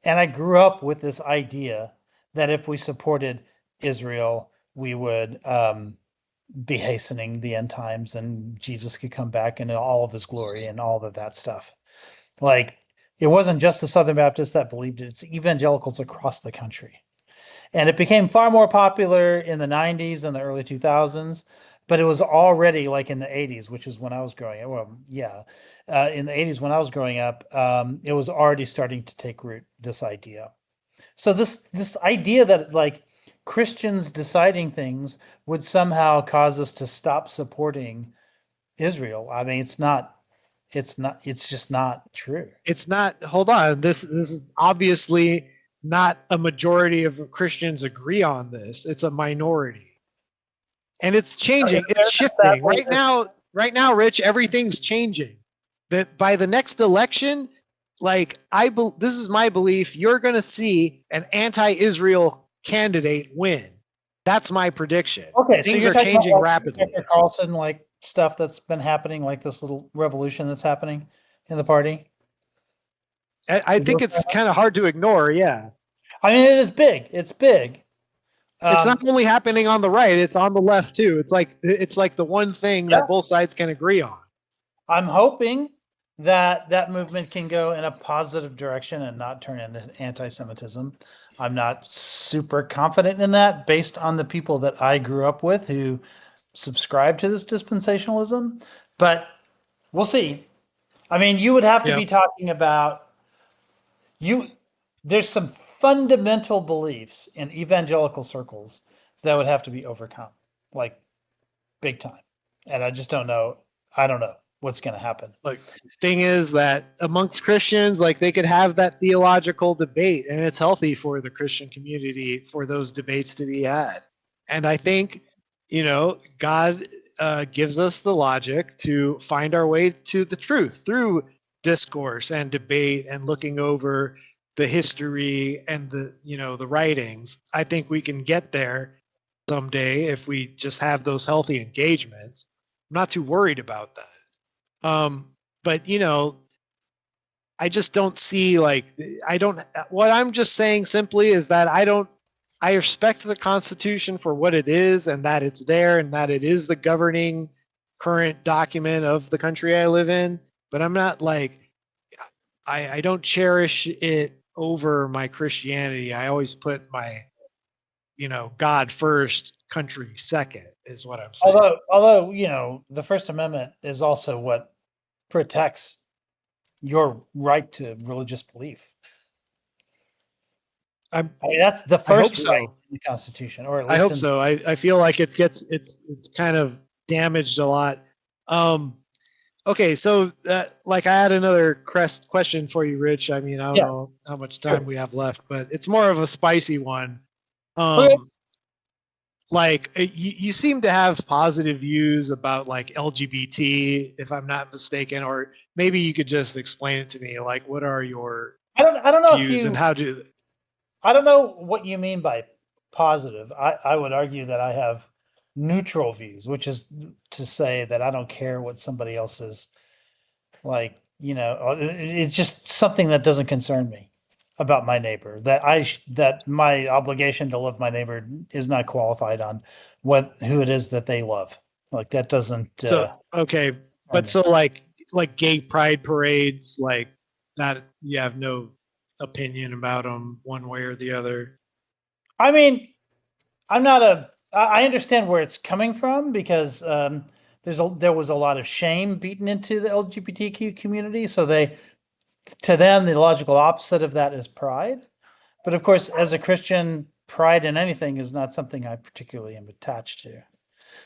and I grew up with this idea that if we supported Israel, we would be hastening the end times, and Jesus could come back in all of his glory and all of that stuff. Like, it wasn't just the Southern Baptists that believed it, it's evangelicals across the country. And it became far more popular in the 90s and the early 2000s, but it was already like in the 80s, which is when I was growing up. Well, yeah, in the 80s when I was growing up, it was already starting to take root, this idea. So this idea that like Christians deciding things would somehow cause us to stop supporting Israel. I mean, it's just not true. It's not. Hold on. This is obviously not a majority of Christians agree on this. It's a minority. And it's changing. It's shifting. Right now, Rich, everything's changing. That by the next election, like this is my belief, you're going to see an anti-Israel candidate win. That's my prediction. Okay, things so are changing rapidly. Carlson, like stuff that's been happening, like this little revolution that's happening in the party. I think it's kind of hard to ignore. Yeah, I mean, it is big. It's big. It's not only happening on the right; it's on the left too. It's like the one thing that both sides can agree on. I'm hoping that movement can go in a positive direction and not turn into anti-Semitism. I'm not super confident in that based on the people that I grew up with who subscribe to this dispensationalism, but we'll see. I mean, you would have to be talking about there's some fundamental beliefs in evangelical circles that would have to be overcome, like big time. And I just don't know. I don't know what's going to happen. Like, thing is that amongst Christians, like, they could have that theological debate, and it's healthy for the Christian community for those debates to be had. And I think, God gives us the logic to find our way to the truth through discourse and debate and looking over the history and the, the writings. I think we can get there someday if we just have those healthy engagements. I'm not too worried about that. But I just don't see what I'm just saying simply is that I respect the Constitution for what it is and that it's there and that it is the governing current document of the country I live in. But I'm not I don't cherish it over my Christianity. I always put my, God first, country second is what I'm saying. Although, the First Amendment is also what protects your right to religious belief. I mean, that's the first right in the Constitution, or at least I hope so. I feel like it's kind of damaged a lot. Okay, so I had another question for you, Rich. I mean, I don't know how much time we have left, but it's more of a spicy one. You seem to have positive views about LGBT, if I'm not mistaken, or maybe you could just explain it to me. What are your I don't know views and how do? I don't know what you mean by positive. I would argue that I have neutral views, which is to say that I don't care what somebody else is it's just something that doesn't concern me about my neighbor, that my obligation to love my neighbor is not qualified on who it is that they love. That doesn't okay, but so gay pride parades, that you have no opinion about them one way or the other. I mean, I understand where it's coming from because there was a lot of shame beaten into the LGBTQ community. So to them, the logical opposite of that is pride. But of course, as a Christian, pride in anything is not something I particularly am attached to.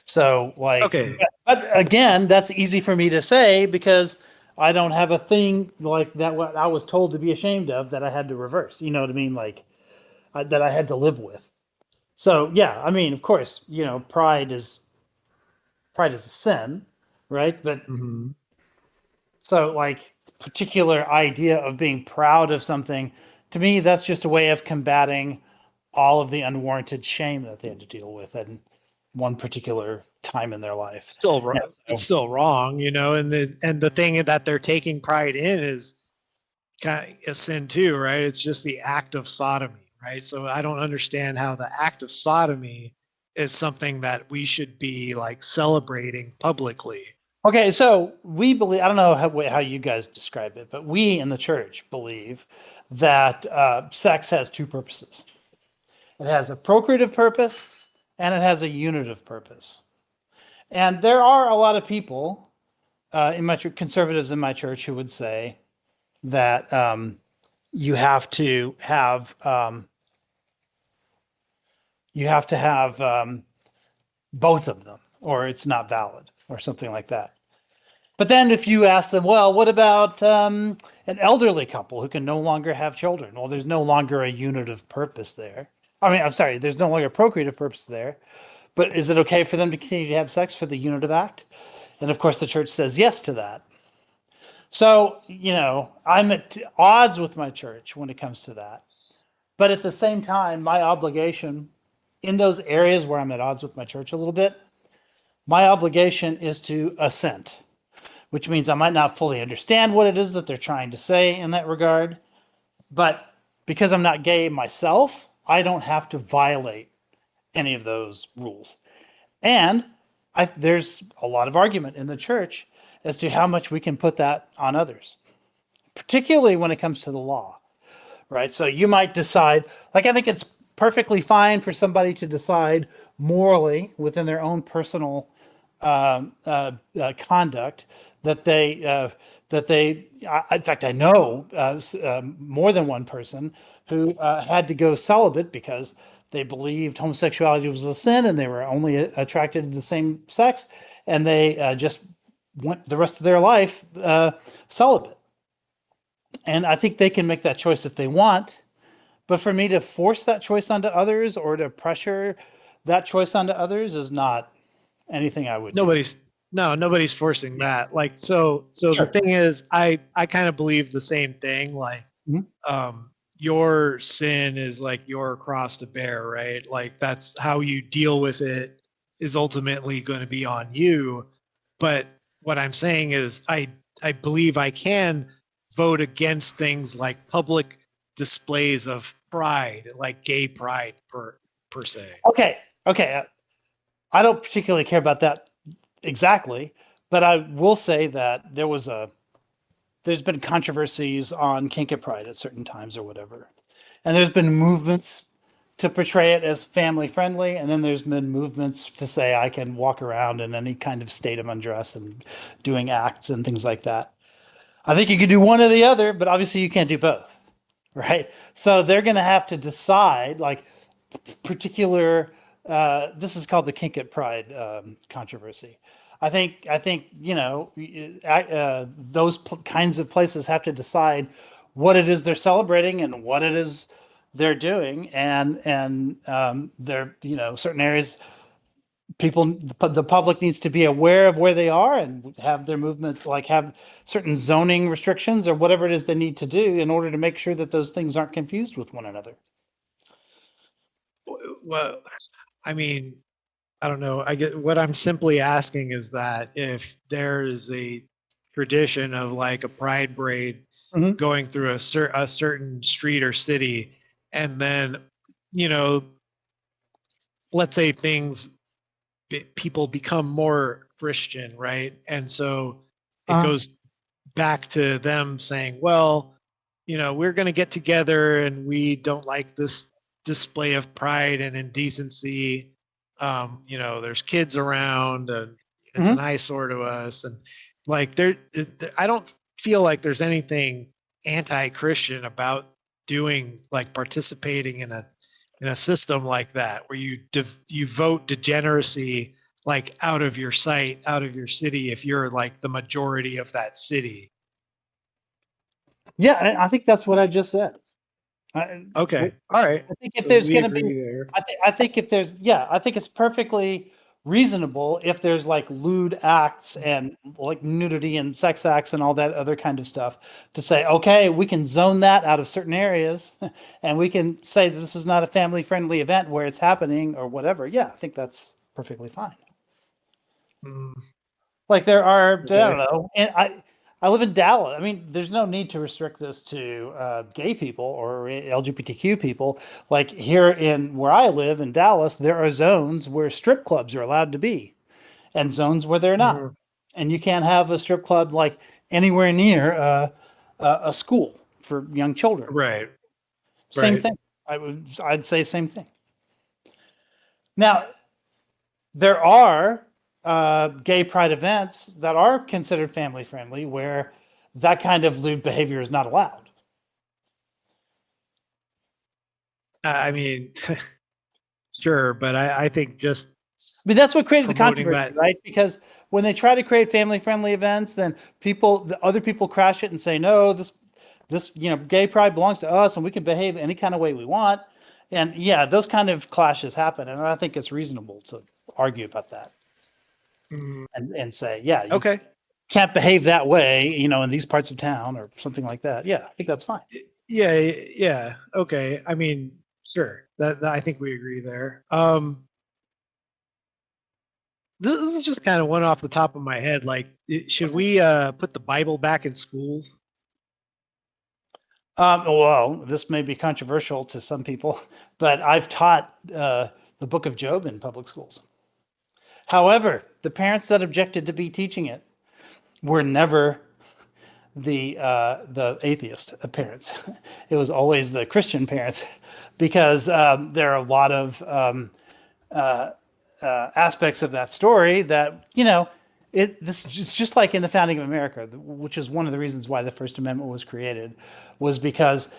So okay. But again, that's easy for me to say because I don't have a thing like that what I was told to be ashamed of that I had to reverse. You know what I mean? That I had to live with. So yeah, I mean, of course, pride is a sin, right? But so particular idea of being proud of something, to me, that's just a way of combating all of the unwarranted shame that they had to deal with at one particular time in their life. Still wrong. It's still wrong, and the thing that they're taking pride in is kind of a sin too, right? It's just the act of sodomy, right? So I don't understand how the act of sodomy is something that we should be celebrating publicly. Okay, so we believe, I don't know how you guys describe it, but we in the church believe that sex has two purposes. It has a procreative purpose and it has a unitive purpose. And there are a lot of people conservatives in my church who would say that you have to have both of them or it's not valid or something like that. But then if you ask them, well, what about an elderly couple who can no longer have children? Well, there's no longer a unitive purpose there. I mean, I'm sorry, there's no longer a procreative purpose there. But is it okay for them to continue to have sex for the unitive act? And of course, the church says yes to that. So, I'm at odds with my church when it comes to that. But at the same time, my obligation in those areas where I'm at odds with my church a little bit, my obligation is to assent, which means I might not fully understand what it is that they're trying to say in that regard. But because I'm not gay myself, I don't have to violate any of those rules. And there's a lot of argument in the church as to how much we can put that on others, particularly when it comes to the law, right? So you might decide, I think it's perfectly fine for somebody to decide morally within their own personal conduct that they, in fact, I know more than one person who had to go celibate because they believed homosexuality was a sin and they were only attracted to the same sex, and they just went the rest of their life celibate. And I think they can make that choice if they want. But for me to force that choice onto others or to pressure that choice onto others is not anything I would do. Nobody's forcing that. So sure. The thing is, I kind of believe the same thing. your sin is like your cross to bear, right? Like that's how you deal with it is ultimately going to be on you. But what I'm saying is I believe I can vote against things like public displays of pride, like gay pride per se. Okay. I don't particularly care about that exactly, but I will say that there's been controversies on kink and pride at certain times or whatever. And there's been movements to portray it as family friendly, and then there's been movements to say I can walk around in any kind of state of undress and doing acts and things like that. I think you could do one or the other, but obviously you can't do both, right? So they're going to have to decide, like, particular. This is called the kink at pride controversy. I think those kinds of places have to decide what it is they're celebrating and what it is they're doing, and they're certain areas the public needs to be aware of where they are and have their movement, like have certain zoning restrictions or whatever it is they need to do in order to make sure that those things aren't confused with one another. Well, I mean, I don't know. I get what I'm simply asking is that if there's a tradition of like a pride parade going through a certain street or city, and then, let's say people become more Christian, right? And so it goes back to them saying, well, we're going to get together and we don't like this display of pride and indecency. There's kids around and it's an eyesore to us. And like I don't feel like there's anything anti-Christian about doing, like, participating in a system like that where you vote degeneracy, like, out of your sight, out of your city, if you're like the majority of that city. Yeah, I think that's what I just said. Okay. All right. I think if there's going to be, I think it's perfectly reasonable if there's like lewd acts and like nudity and sex acts and all that other kind of stuff to say, okay, we can zone that out of certain areas and we can say that this is not a family friendly event where it's happening or whatever. Yeah, I think that's perfectly fine. Like there are, I don't know, and I live in Dallas. I mean, there's no need to restrict this to gay people or LGBTQ people. Like here in where I live in Dallas, there are zones where strip clubs are allowed to be, and zones where they're not. And you can't have a strip club like anywhere near a school for young children. Right. Same thing. I'd say same thing. Now, there are gay pride events that are considered family friendly where that kind of lewd behavior is not allowed. I mean, sure, but I think just. I mean, that's what created the controversy, right? Because when they try to create family friendly events, then the other people crash it and say, no, this gay pride belongs to us and we can behave any kind of way we want. And yeah, those kind of clashes happen. And I think it's reasonable to argue about that. And say, yeah, you can't behave that way, in these parts of town or something like that. Yeah, I think that's fine. Yeah. Okay. I mean, sure. That I think we agree there. This is just kind of one off the top of my head. Like, should we put the Bible back in schools? Well, this may be controversial to some people, but I've taught the Book of Job in public schools. However, the parents that objected to be teaching it were never the atheist parents. It was always the Christian parents, because there are a lot of aspects of that story that this is just like in the founding of America, which is one of the reasons why the First Amendment was created, was because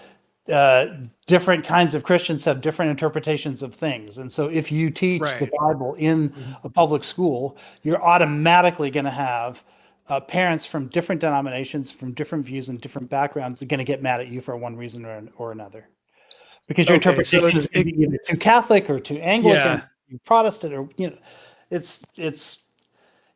different kinds of Christians have different interpretations of things. And so if you teach the Bible in a public school, you're automatically going to have parents from different denominations, from different views and different backgrounds are going to get mad at you for one reason or another. Because your interpretation is either too Catholic or too Anglican, too Protestant, or, it's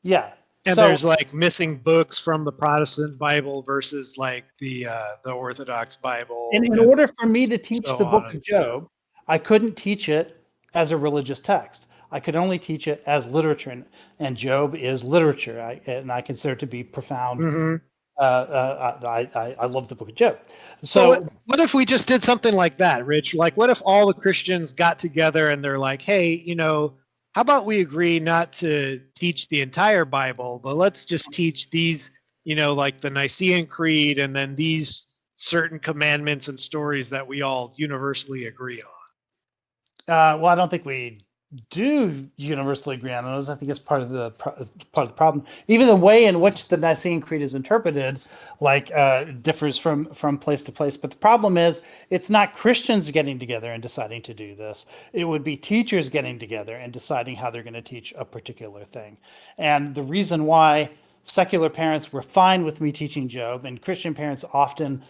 yeah. And So- there's like missing books from the Protestant Bible versus like the Orthodox Bible. In and order for me to teach so the book on. of Job, I couldn't teach it as a religious text. I could only teach it as literature, and Job is literature, and I consider it to be profound. Mhm. I love the book of Job. So what if we just did something like that, Rich? Like, what if all the Christians got together and they're like, hey, how about we agree not to teach the entire Bible, but let's just teach these, like the Nicene Creed and then these certain commandments and stories that we all universally agree on. Well, I don't think we do universally agree on those. I think it's part of the problem. Even the way in which the Nicene Creed is interpreted, differs from place to place. But the problem is, it's not Christians getting together and deciding to do this. It would be teachers getting together and deciding how they're going to teach a particular thing. And the reason why secular parents were fine with me teaching Job, and Christian parents often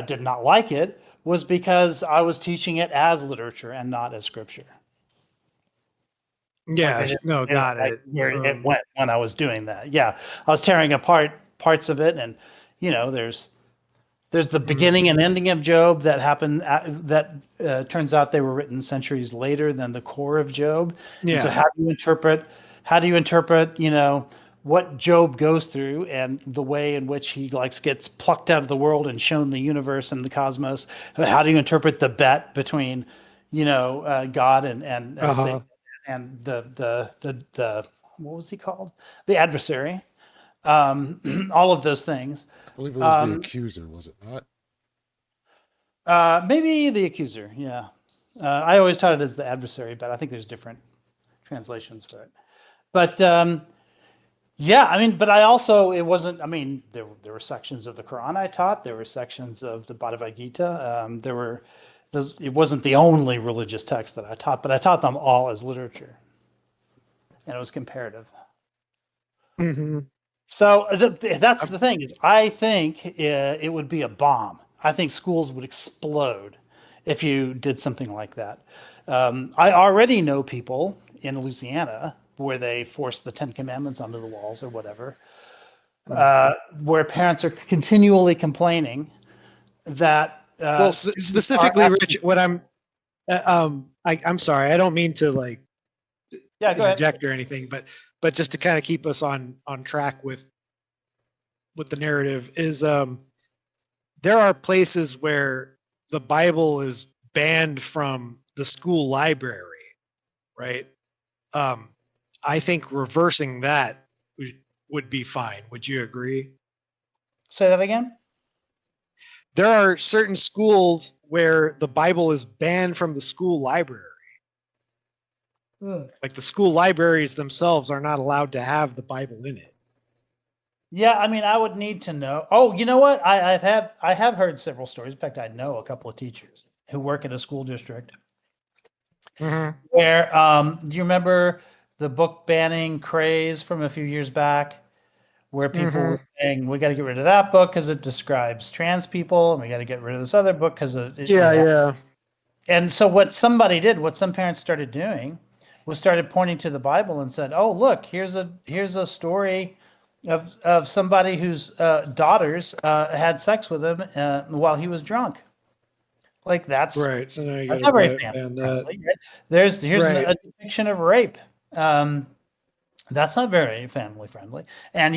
did not like it, was because I was teaching it as literature and not as scripture. Yeah, got it. Where it went when I was doing that. Yeah, I was tearing apart parts of it, and there's the beginning and ending of Job that happened. That turns out they were written centuries later than the core of Job. And Yeah. so how do you interpret? What Job goes through and the way in which he gets plucked out of the world and shown the universe and the cosmos. How do you interpret the bet between, God and Satan and the what was he called? The adversary. All of those things. I believe it was the accuser, was it not? Maybe the accuser. Yeah. I always taught it as the adversary, but I think there's different translations for it. But but I also, it wasn't, there were sections of the Quran I taught, there were sections of the Bhagavad Gita, it wasn't the only religious text that I taught, but I taught them all as literature. And it was comparative. Mm-hmm. So that's the thing is, I think it would be a bomb. I think schools would explode if you did something like that. I already know people in Louisiana where they force the 10 Commandments onto the walls or whatever, where parents are continually complaining that. Specifically, Rich, what I'm sorry, I don't mean to interject or anything, but just to kind of keep us on track with the narrative is, there are places where the Bible is banned from the school library, right? I think reversing that would be fine. Would you agree? Say that again? There are certain schools where the Bible is banned from the school library. Like the school libraries themselves are not allowed to have the Bible in it. Yeah, I would need to know. Oh, you know what? I have heard several stories. In fact, I know a couple of teachers who work in a school district where, do you remember the book banning craze from a few years back, where people were saying, we got to get rid of that book because it describes trans people, and we got to get rid of this other book because yeah. And so what some parents started doing was started pointing to the Bible and said, oh, look, here's a story of somebody whose daughters had sex with him while he was drunk. Like that's right. So now you that's got not very to family ban that. friendly. Right? Here's Right. a depiction of rape. That's not very family friendly. And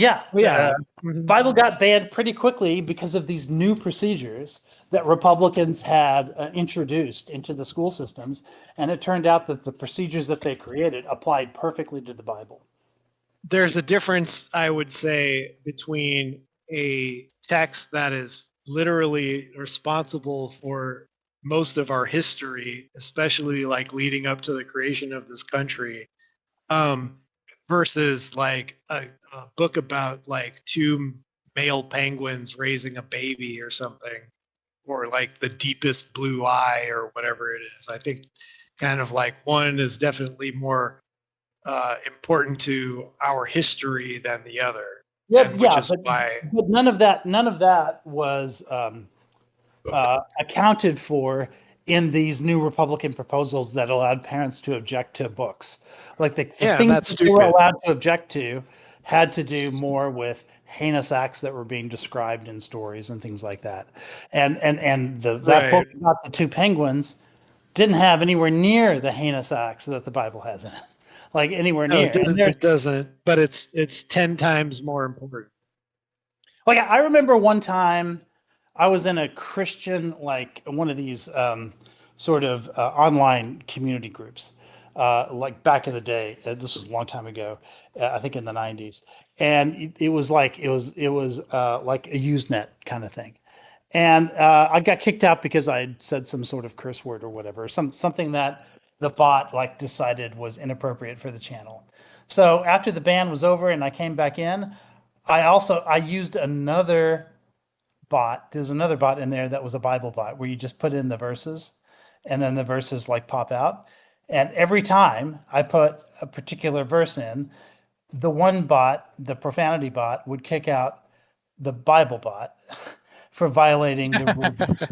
Bible got banned pretty quickly because of these new procedures that Republicans had introduced into the school systems. And it turned out that the procedures that they created applied perfectly to the Bible. There's a difference, I would say, between a text that is literally responsible for most of our history, especially leading up to the creation of this country, versus a book about two male penguins raising a baby or something, or the deepest blue eye or whatever it is. I think kind of one is definitely more important to our history than the other. But none of that was accounted for in these new Republican proposals that allowed parents to object to books. Like the things that's that they were stupid. allowed to object to had to do more with heinous acts that were being described in stories and things like that. And that book Right. about the two penguins didn't have anywhere near the heinous acts that the Bible has in it, like anywhere No, near. it And doesn't. there's It doesn't. But it's 10 times more important. like I remember one time I was in a Christian, like one of these sort of online community groups, like back in the day. This was a long time ago, I think in the '90s, and it was like like a Usenet kind of thing. And I got kicked out because I had said some sort of curse word or whatever, something that the bot like decided was inappropriate for the channel. So after the ban was over and I came back in, I used another bot. There's another bot in there that was a Bible bot where you just put in the verses and then the verses like pop out. And every time I put a particular verse in, the one bot, the profanity bot, would kick out the Bible bot for violating the rules.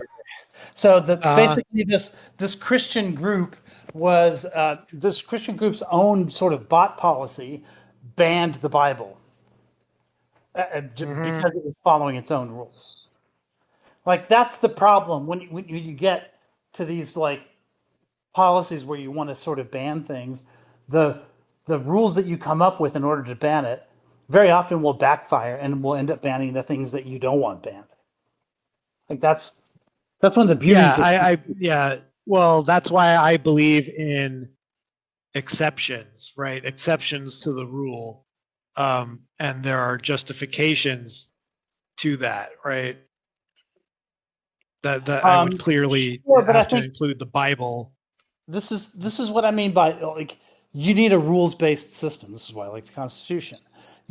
So basically this Christian group was this Christian group's own sort of bot policy banned the Bible because it was following its own rules. Like that's the problem when you get to these like policies where you want to sort of ban things, the rules that you come up with in order to ban it very often will backfire and will end up banning the things that you don't want banned. Like that's one of the beauties. Yeah. Well, that's why I believe in exceptions, right? Exceptions to the rule, and there are justifications to that, right? That I would clearly have to include the Bible. This is what I mean by like you need a rules-based system. This is why I like the Constitution.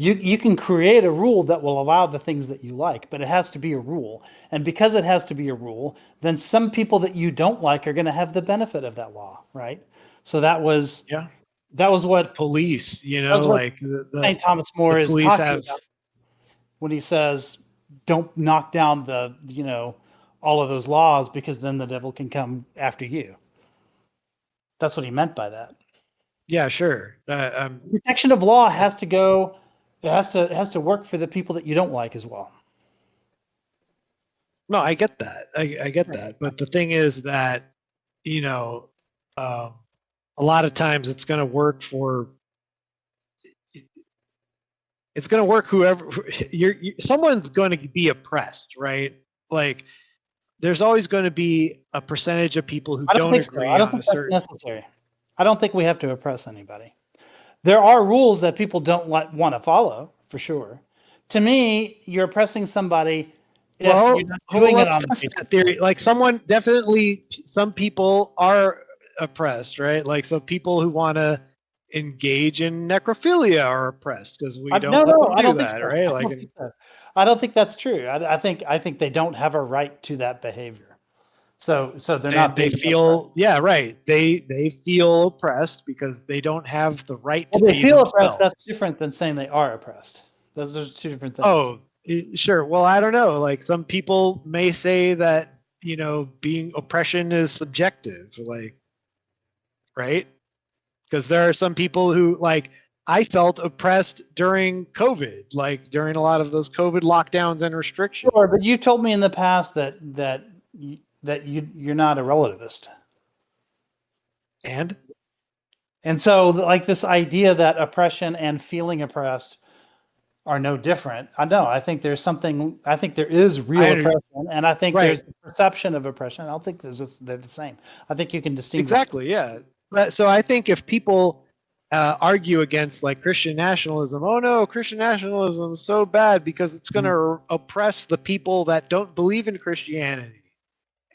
You can create a rule that will allow the things that you like, but it has to be a rule. And because it has to be a rule, then some people that you don't like are going to have the benefit of that law, right? So that was what police, like St. Thomas More is police talking about when he says, "Don't knock down the all of those laws because then the devil can come after you." That's what he meant by that. Yeah, sure. Protection of law has to go. It has to work for the people that you don't like as well. No, I get that. I get that. But the thing is that, a lot of times it's going to work for. It's going to work whoever someone's going to be oppressed, right? Like, there's always going to be a percentage of people who don't agree on a certain. That's necessary. I don't think we have to oppress anybody. There are rules that people don't want to follow, for sure. To me, you're oppressing somebody if you're not doing it on that theory. Like some people are oppressed, right? Like some people who want to engage in necrophilia are oppressed because we don't let them do that, right? Like, I don't think that's true. I think they don't have a right to that behavior. So they're not. They feel right. They feel oppressed because they don't have the right to be themselves. Oppressed. That's different than saying they are oppressed. Those are two different things. Oh, sure. Well, I don't know. Like some people may say that being oppression is subjective, like, right? Because there are some people who like. I felt oppressed during COVID, like during a lot of those COVID lockdowns and restrictions. Sure, but you told me in the past that you're not a relativist. And so like this idea that oppression and feeling oppressed are no different. I think there is real oppression, and I think there's the perception of oppression. I don't think they're the same. I think you can distinguish. Exactly, yeah. But so I think if people argue against like Christian nationalism, oh no, Christian nationalism is so bad because it's going to oppress the people that don't believe in Christianity.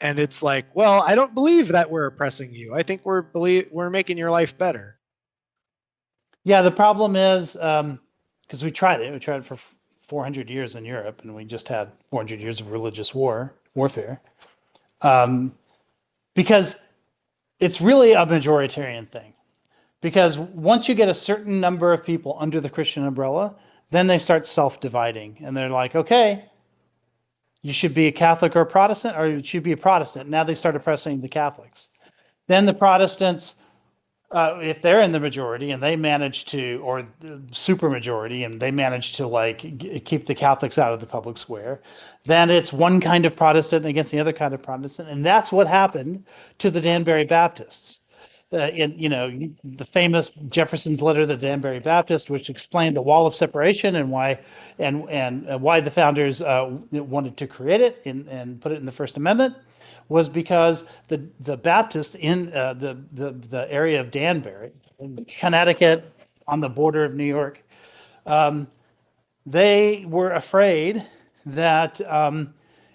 And it's like, well, I don't believe that we're oppressing you. I think we're making your life better. Yeah, the problem is because we tried it. We tried it for 400 years in Europe, and we just had 400 years of religious warfare. Because it's really a majoritarian thing. Because once you get a certain number of people under the Christian umbrella, then they start self-dividing, and they're like, okay, you should be a Catholic or a Protestant, or you should be a Protestant. Now they start oppressing the Catholics. Then the Protestants if they're in the majority and they manage to, or the super majority, and they manage to like keep the Catholics out of the public square, then it's one kind of Protestant against the other kind of Protestant, and that's what happened to the Danbury Baptists. The famous Jefferson's letter to the Danbury Baptist, which explained the wall of separation and why the founders wanted to create it and put it in the First Amendment, was because the Baptists in the area of Danbury, in Connecticut, on the border of New York, they were afraid that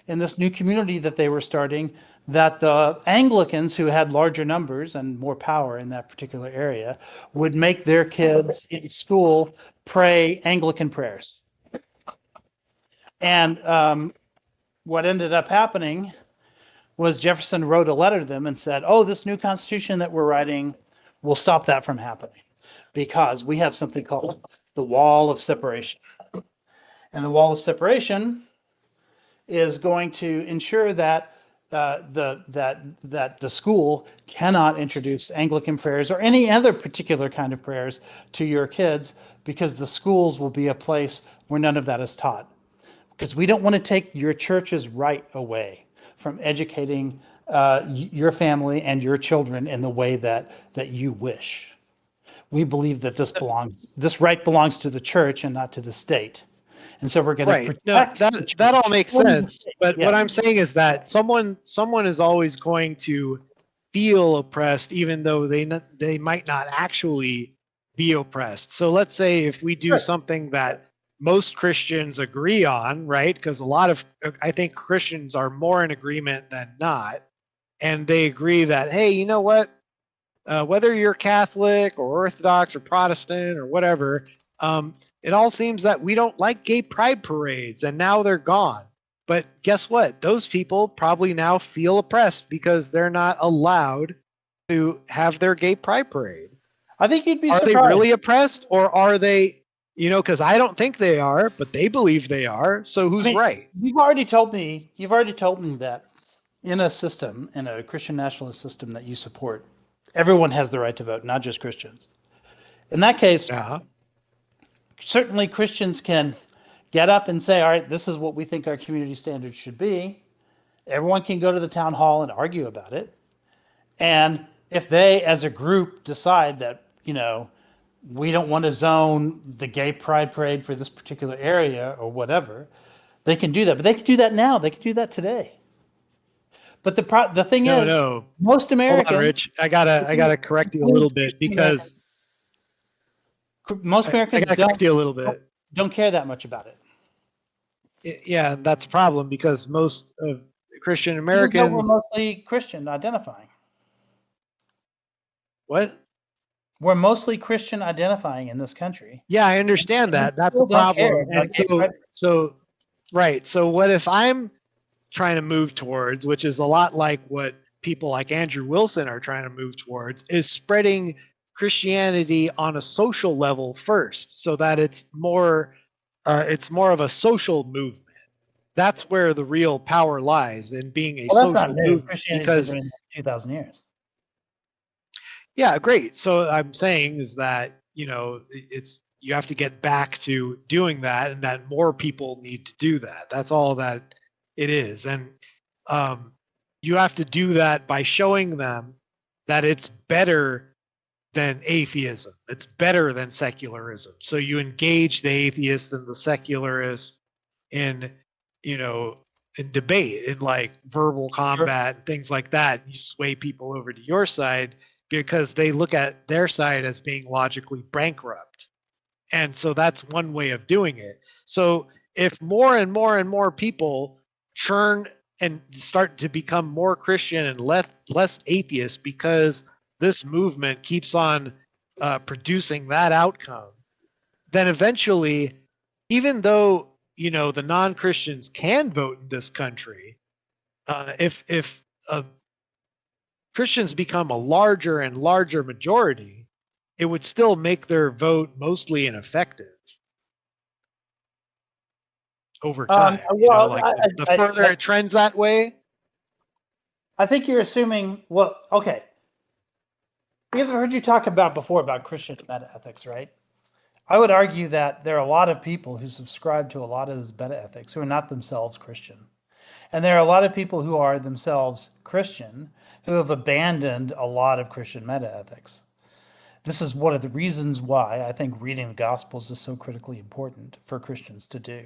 in this new community that they were starting, that the Anglicans, who had larger numbers and more power in that particular area, would make their kids in school pray Anglican prayers. And what ended up happening was Jefferson wrote a letter to them and said, "Oh, this new constitution that we're writing will stop that from happening because we have something called the wall of separation." And the wall of separation is going to ensure that the school cannot introduce Anglican prayers or any other particular kind of prayers to your kids, because the schools will be a place where none of that is taught. Because we don't want to take your church's right away from educating your family and your children in the way that you wish. We believe that this right belongs to the church and not to the state. And so we're going to Right. No, protect that all makes from the sense. state. But Yeah. what I'm saying is that someone is always going to feel oppressed, even though they might not actually be oppressed. So let's say if we do something that most Christians agree on, right? Because I think Christians are more in agreement than not, and they agree that, hey, you know what? Whether you're Catholic or Orthodox or Protestant or whatever, it all seems that we don't like gay pride parades, and now they're gone. But guess what? Those people probably now feel oppressed because they're not allowed to have their gay pride parade. I think you'd be Are surprised. they really oppressed, or are they, because I don't think they are, but they believe they are. So who's right? You've already told me that in a Christian nationalist system that you support, everyone has the right to vote, not just Christians. In that case, certainly Christians can get up and say, all right, this is what we think our community standards should be. Everyone can go to the town hall and argue about it. And if they, as a group, decide that, we don't want to zone the gay pride parade for this particular area or whatever, they can do that. But they can do that now. They can do that today. But the thing is, most Americans. Hold on, Rich. I gotta correct you a little bit, because most Americans correct you a little bit. Don't care that much about it. Yeah, that's a problem, because most of Christian Americans. We're mostly Christian identifying. What? We're mostly Christian identifying in this country. Yeah, I understand that. That's a problem. And right. So what if I'm trying to move towards, which is a lot like what people like Andrew Wilson are trying to move towards, is spreading Christianity on a social level first, so that it's more of a social movement. That's where the real power lies, in being a social movement. Because 2,000 years. Yeah, great. So I'm saying is that, you have to get back to doing that, and that more people need to do that. That's all that it is. And you have to do that by showing them that it's better than atheism. It's better than secularism. So you engage the atheist and the secularist in debate, in like verbal combat, things like that. You sway people over to your side because they look at their side as being logically bankrupt. And so that's one way of doing it. So if more and more and more people churn and start to become more Christian and less atheist, because this movement keeps on producing that outcome, then eventually, even though the non-Christians can vote in this country, if Christians become a larger and larger majority, it would still make their vote mostly ineffective over time. The further it trends that way. I think you're assuming, okay. Because I've heard you talk about before about Christian metaethics, right? I would argue that there are a lot of people who subscribe to a lot of those metaethics who are not themselves Christian. And there are a lot of people who are themselves Christian who have abandoned a lot of Christian metaethics. This is one of the reasons why I think reading the Gospels is so critically important for Christians to do,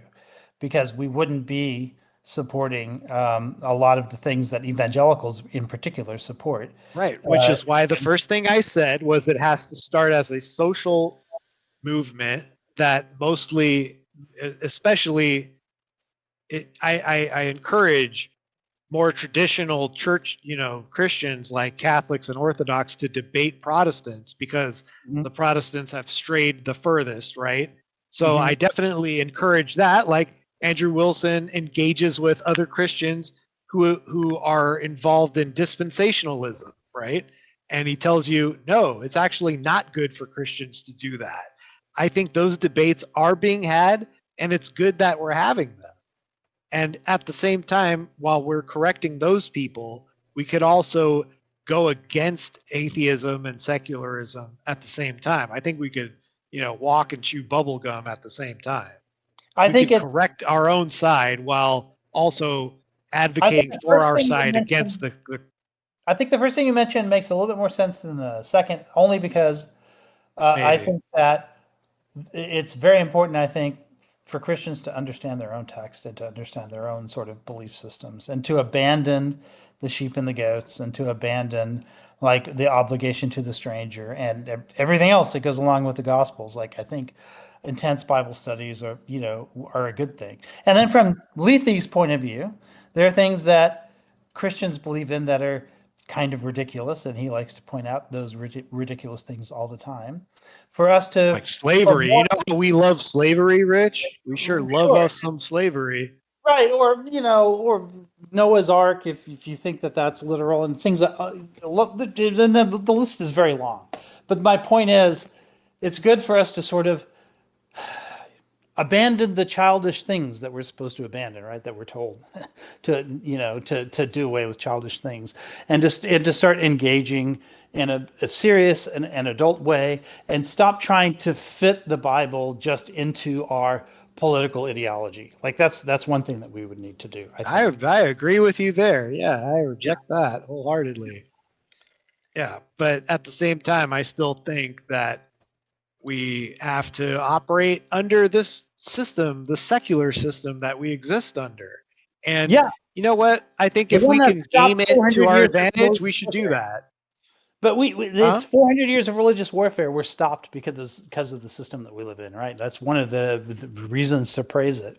because we wouldn't be supporting a lot of the things that evangelicals in particular support. Right, which is why the first thing I said was it has to start as a social movement that mostly, especially, I encourage more traditional church, Christians like Catholics and Orthodox to debate Protestants because the Protestants have strayed the furthest, right? So I definitely encourage that. Like Andrew Wilson engages with other Christians who are involved in dispensationalism, right? And he tells you, no, it's actually not good for Christians to do that. I think those debates are being had, and it's good that we're having them. And at the same time, while we're correcting those people, we could also go against atheism and secularism at the same time. I think we could, walk and chew bubble gum at the same time. I think could correct our own side while also advocating for our side against the. I think the first thing you mentioned makes a little bit more sense than the second, only because I think that it's very important, I think, for Christians to understand their own text and to understand their own sort of belief systems and to abandon the sheep and the goats and to abandon like the obligation to the stranger and everything else that goes along with the Gospels. Like, I think intense Bible studies are a good thing. And then from Lethe's point of view, there are things that Christians believe in that are kind of ridiculous, and he likes to point out those ridiculous things all the time. For us to like slavery, how we love slavery, Rich. We sure love us some slavery, right? Or or Noah's Ark, if you think that that's literal, and things. Then the list is very long. But my point is, it's good for us to sort of abandon the childish things that we're supposed to abandon, right? That we're told to do away with childish things, and to start engaging in a serious and an adult way, and stop trying to fit the Bible just into our political ideology. Like that's one thing that we would need to do. I agree with you there. Yeah, I reject that wholeheartedly. Yeah, but at the same time, I still think that we have to operate under this system, the secular system that we exist under. And you know what? I think if we can game it to our advantage, we should do that. But it's 400 years of religious warfare. We're stopped because of the system that we live in, right? That's one of the reasons to praise it,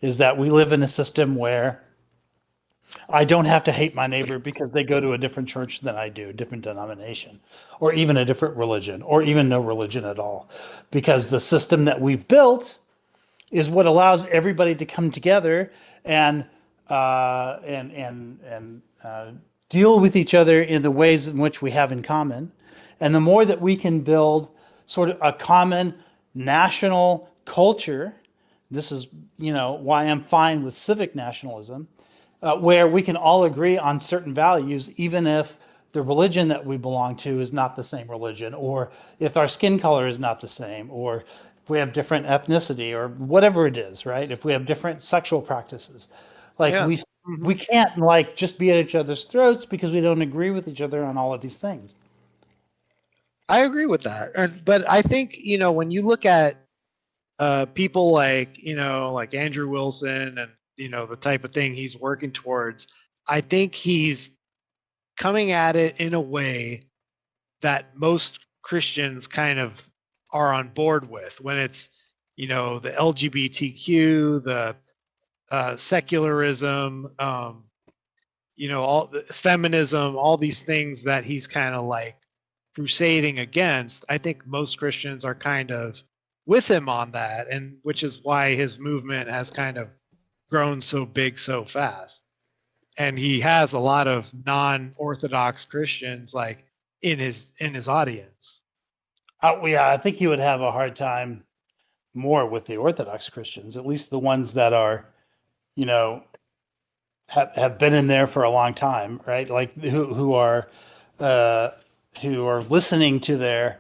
is that we live in a system where I don't have to hate my neighbor because they go to a different church than I do, a different denomination, or even a different religion, or even no religion at all. Because the system that we've built is what allows everybody to come together and deal with each other in the ways in which we have in common. And the more that we can build sort of a common national culture, this is why I'm fine with civic nationalism, where we can all agree on certain values, even if the religion that we belong to is not the same religion, or if our skin color is not the same, or if we have different ethnicity, or whatever it is, right? If we have different sexual practices, we can't just be at each other's throats because we don't agree with each other on all of these things. I agree with that, but I think when you look at people like Andrew Wilson and the type of thing he's working towards, I think he's coming at it in a way that most Christians kind of are on board with, when it's the LGBTQ, the secularism, all the feminism, all these things that he's kind of like crusading against. I think most Christians are kind of with him on that, and which is why his movement has kind of grown so big so fast. And he has a lot of non-Orthodox Christians like in his audience. I think he would have a hard time more with the Orthodox Christians, at least the ones that are, have been in there for a long time, right? Like who are who are listening to their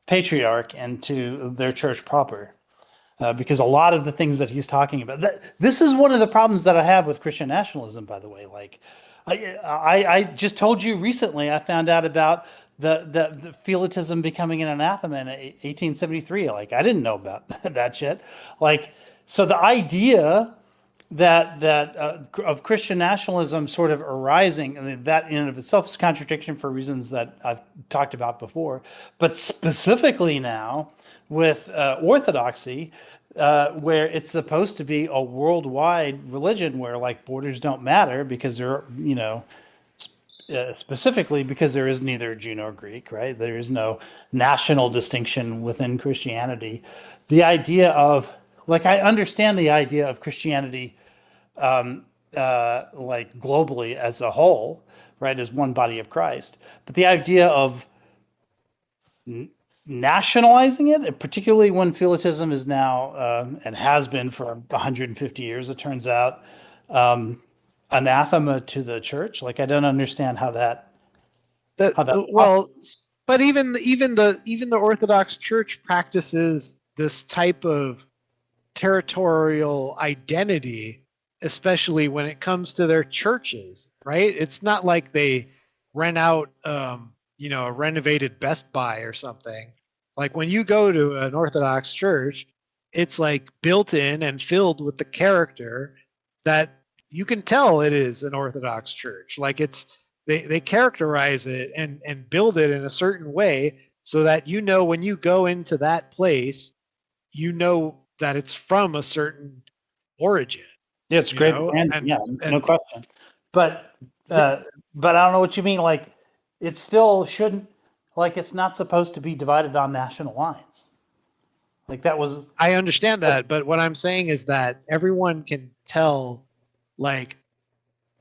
patriarch and to their church proper. Because a lot of the things that he's talking about, this is one of the problems that I have with Christian nationalism, by the way. Like, I just told you recently, I found out about the Philotism becoming an anathema in 1873. Like, I didn't know about that shit. Like, so the idea that of Christian nationalism sort of arising, I mean, that in and of itself is a contradiction for reasons that I've talked about before, but specifically now with Orthodoxy, where it's supposed to be a worldwide religion where like borders don't matter because they're, you know, specifically because there is neither Jew nor Greek, right? There is no national distinction within Christianity. The idea of, like, I understand the idea of Christianity like globally as a whole, right, as one body of Christ. But the idea of nationalizing it, particularly when Philotism is now and has been for 150 years, it turns out, anathema to the church. Like, I don't understand how that. Well, but even the Orthodox Church practices this type of territorial identity, especially when it comes to their churches, right? It's not like they rent out, a renovated Best Buy or something. Like when you go to an Orthodox church, it's like built in and filled with the character that you can tell it is an Orthodox church. Like they characterize it and build it in a certain way so that, you know, when you go into that place, you know that it's from a certain origin. Yeah, it's great branding, no question. But I don't know what you mean. Like, it still shouldn't, like, it's not supposed to be divided on national lines. Like, that was. I understand that, but what I'm saying is that everyone can tell, like,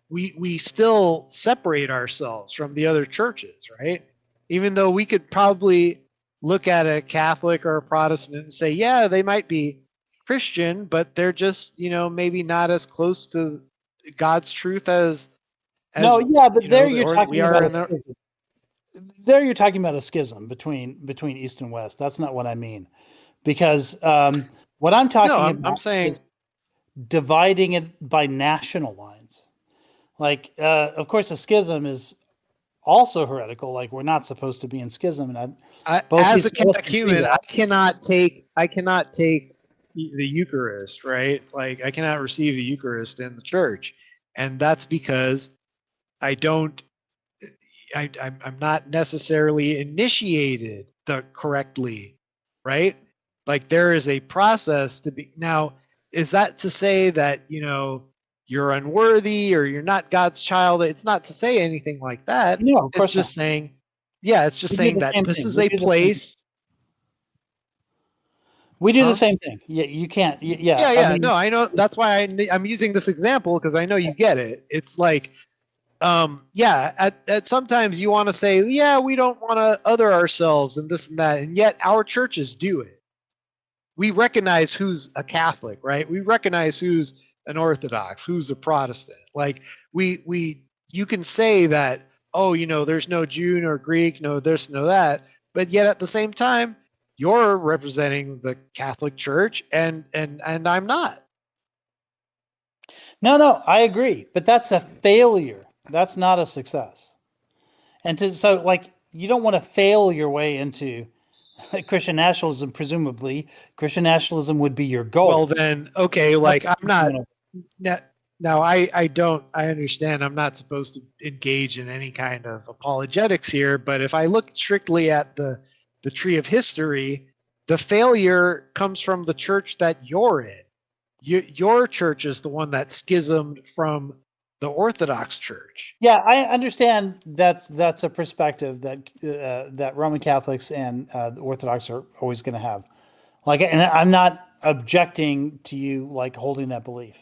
we still separate ourselves from the other churches, right? Even though we could probably look at a Catholic or a Protestant and say, yeah, they might be Christian, but they're just, maybe not as close to God's truth as no, yeah, but there you're talking about you're talking about a schism between East and West. That's not what I mean, because what I'm talking about I'm saying is dividing it by national lines. Like, of course, a schism is also heretical. Like, we're not supposed to be in schism. And as a catechumen, I cannot take the Eucharist, right? Like, I cannot receive the Eucharist in the church, and that's because I'm not necessarily initiated correctly, right? Like, there is a process to be. Now, is that to say that, you're unworthy or you're not God's child? It's not to say anything like that. No, of course it's just not. saying, it's just saying that this is a place. We do the same thing. Yeah, you can't. Yeah. I mean, no, I know. That's why I'm using this example, because I know you get it. It's like, at sometimes you want to say, yeah, we don't want to other ourselves and this and that, and yet our churches do it. We recognize who's a Catholic, right? We recognize who's an Orthodox, who's a Protestant. Like, you can say that, oh, there's no Jew nor Greek, no this, no that, but yet at the same time, you're representing the Catholic Church, and I'm not. No, I agree, but that's a failure. That's not a success. And so like, you don't want to fail your way into Christian nationalism. Presumably, Christian nationalism would be your goal. Well, then, okay, like, I'm not. Now, I understand I'm not supposed to engage in any kind of apologetics here, but if I look strictly at the tree of history, the failure comes from the church that you're in. Your church is the one that schismed from the Orthodox Church. Yeah, I understand that's a perspective that Roman Catholics and the Orthodox are always going to have. Like, and I'm not objecting to you like holding that belief.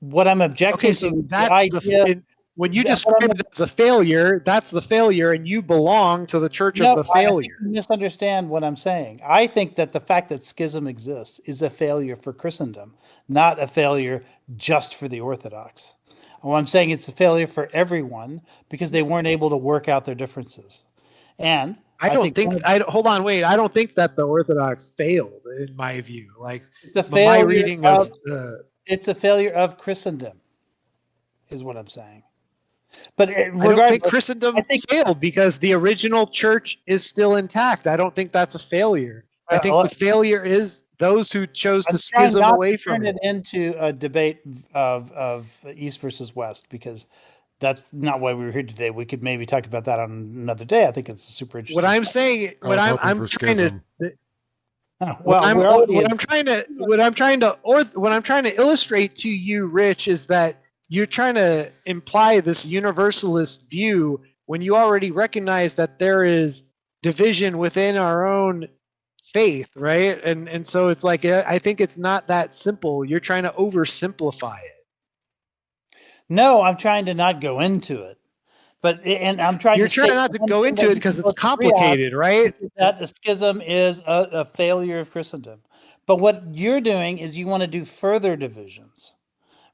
What I'm objecting to, when you describe it as a failure, that's the failure, and you belong to the church of the failure. I think you misunderstand what I'm saying. I think that the fact that schism exists is a failure for Christendom, not a failure just for the Orthodox. What I'm saying, it's a failure for everyone because they weren't able to work out their differences. And I don't think hold on, wait. I don't think that the Orthodox failed in my view. Like it's a my failure reading of the it's a failure of Christendom, is what I'm saying. But I don't think regardless, Christendom failed because the original church is still intact. I don't think that's a failure. I think the failure is those who chose to I'm trying schism not away to from turn it into a debate of East versus West, because that's not why we were here today. We could maybe talk about that on another day. I think it's a super interesting. What I'm saying, I was hoping for trying to, schism. Well, what I'm trying to illustrate to you, Rich, is that you're trying to imply this universalist view when you already recognize that there is division within our own faith, right? And so it's like I think it's not that simple. You're trying to oversimplify it. No, I'm trying to not go into it. But and I'm trying You're to trying state not to one go thing into that it we because can it's both agree on, complicated, right? that the schism is a failure of Christendom. But what you're doing is you want to do further divisions,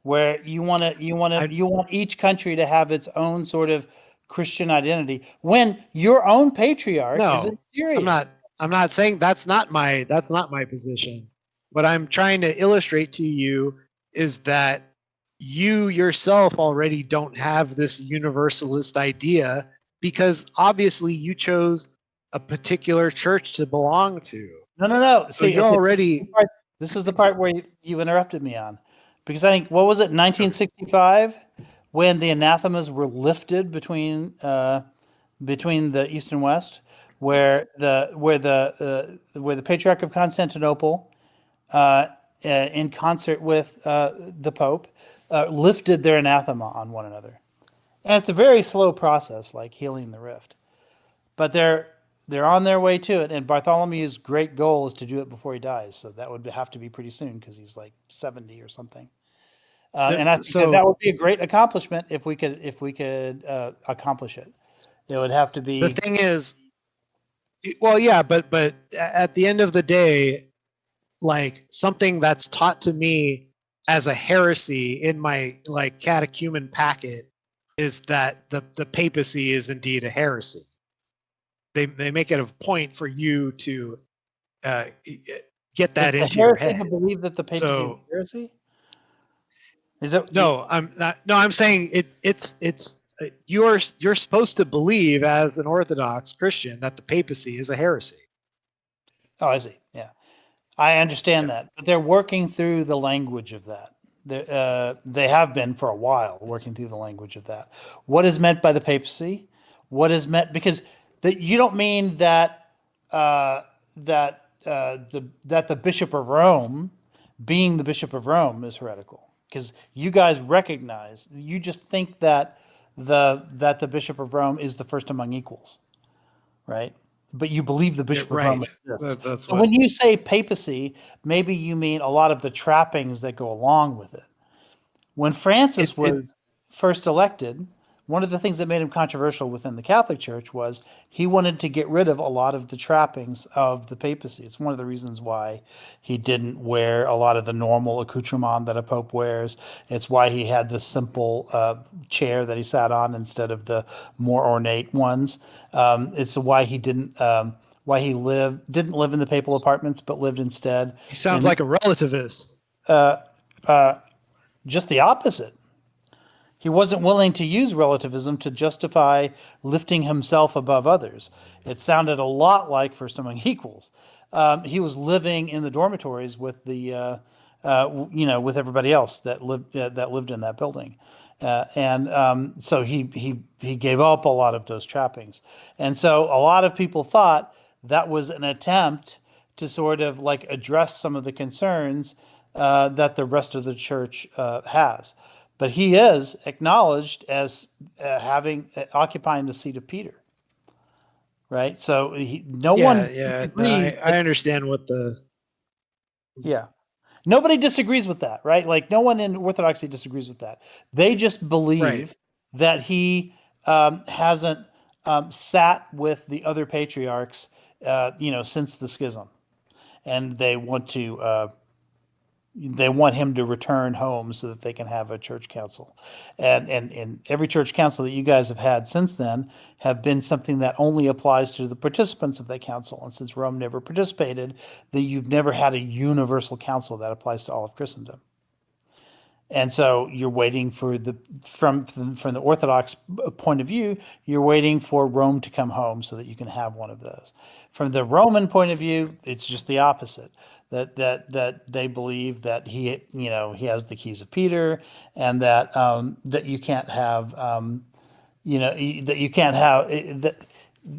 where you want each country to have its own sort of Christian identity, when your own patriarch is in No, Syria. I'm not saying that's not my position. What I'm trying to illustrate to you is that you yourself already don't have this universalist idea because obviously you chose a particular church to belong to. No. So See, you're already this is the part where you interrupted me on, because I think, what was it, 1965, when the anathemas were lifted between the East and West, where the Patriarch of Constantinople, in concert with the Pope, lifted their anathema on one another. And it's a very slow process, like healing the rift. But they're on their way to it. And Bartholomew's great goal is to do it before he dies. So that would have to be pretty soon, because he's like 70 or something. And I think that would be a great accomplishment if we could accomplish it. It would have to be. The thing is, well, yeah, but at the end of the day, like something that's taught to me as a heresy in my like catechumen packet is that the papacy is indeed a heresy. They make it a point for you to get that into your head. To believe that the papacy is a heresy? Is that no? I'm not. No, I'm saying it's you're supposed to believe as an Orthodox Christian that the papacy is a heresy. Oh, I see. Yeah, I understand that, but they're working through the language of that. They have been for a while working through the language of that. What is meant by the papacy? What is meant, because you don't mean that that the Bishop of Rome, being the Bishop of Rome, is heretical, because you guys recognize, you just think that the Bishop of Rome is the first among equals, right? But you believe the Bishop of Rome exists. That's so when you say papacy, maybe you mean a lot of the trappings that go along with it. When Francis was first elected, one of the things that made him controversial within the Catholic Church was he wanted to get rid of a lot of the trappings of the papacy. It's one of the reasons why he didn't wear a lot of the normal accoutrement that a pope wears. It's why he had the simple chair that he sat on instead of the more ornate ones. It's why he didn't live in the papal apartments, but lived instead. He sounds like a relativist. Just the opposite. He wasn't willing to use relativism to justify lifting himself above others. It sounded a lot like First Among Equals. He was living in the dormitories with with everybody else that lived in that building, so he gave up a lot of those trappings. And so a lot of people thought that was an attempt to sort of like address some of the concerns that the rest of the church has. But he is acknowledged as occupying the seat of Peter, right? So one disagrees. I understand what the. Yeah, nobody disagrees with that, right? Like no one in Orthodoxy disagrees with that. They just believe that he hasn't sat with the other patriarchs, since the schism, and they want to they want him to return home so that they can have a church council. And every church council that you guys have had since then have been something that only applies to the participants of that council. And since Rome never participated, that you've never had a universal council that applies to all of Christendom. And so you're waiting for from the Orthodox point of view, you're waiting for Rome to come home so that you can have one of those. From the Roman point of view, it's just the opposite. That they believe that he has the keys of Peter, and that you can't have that you can't have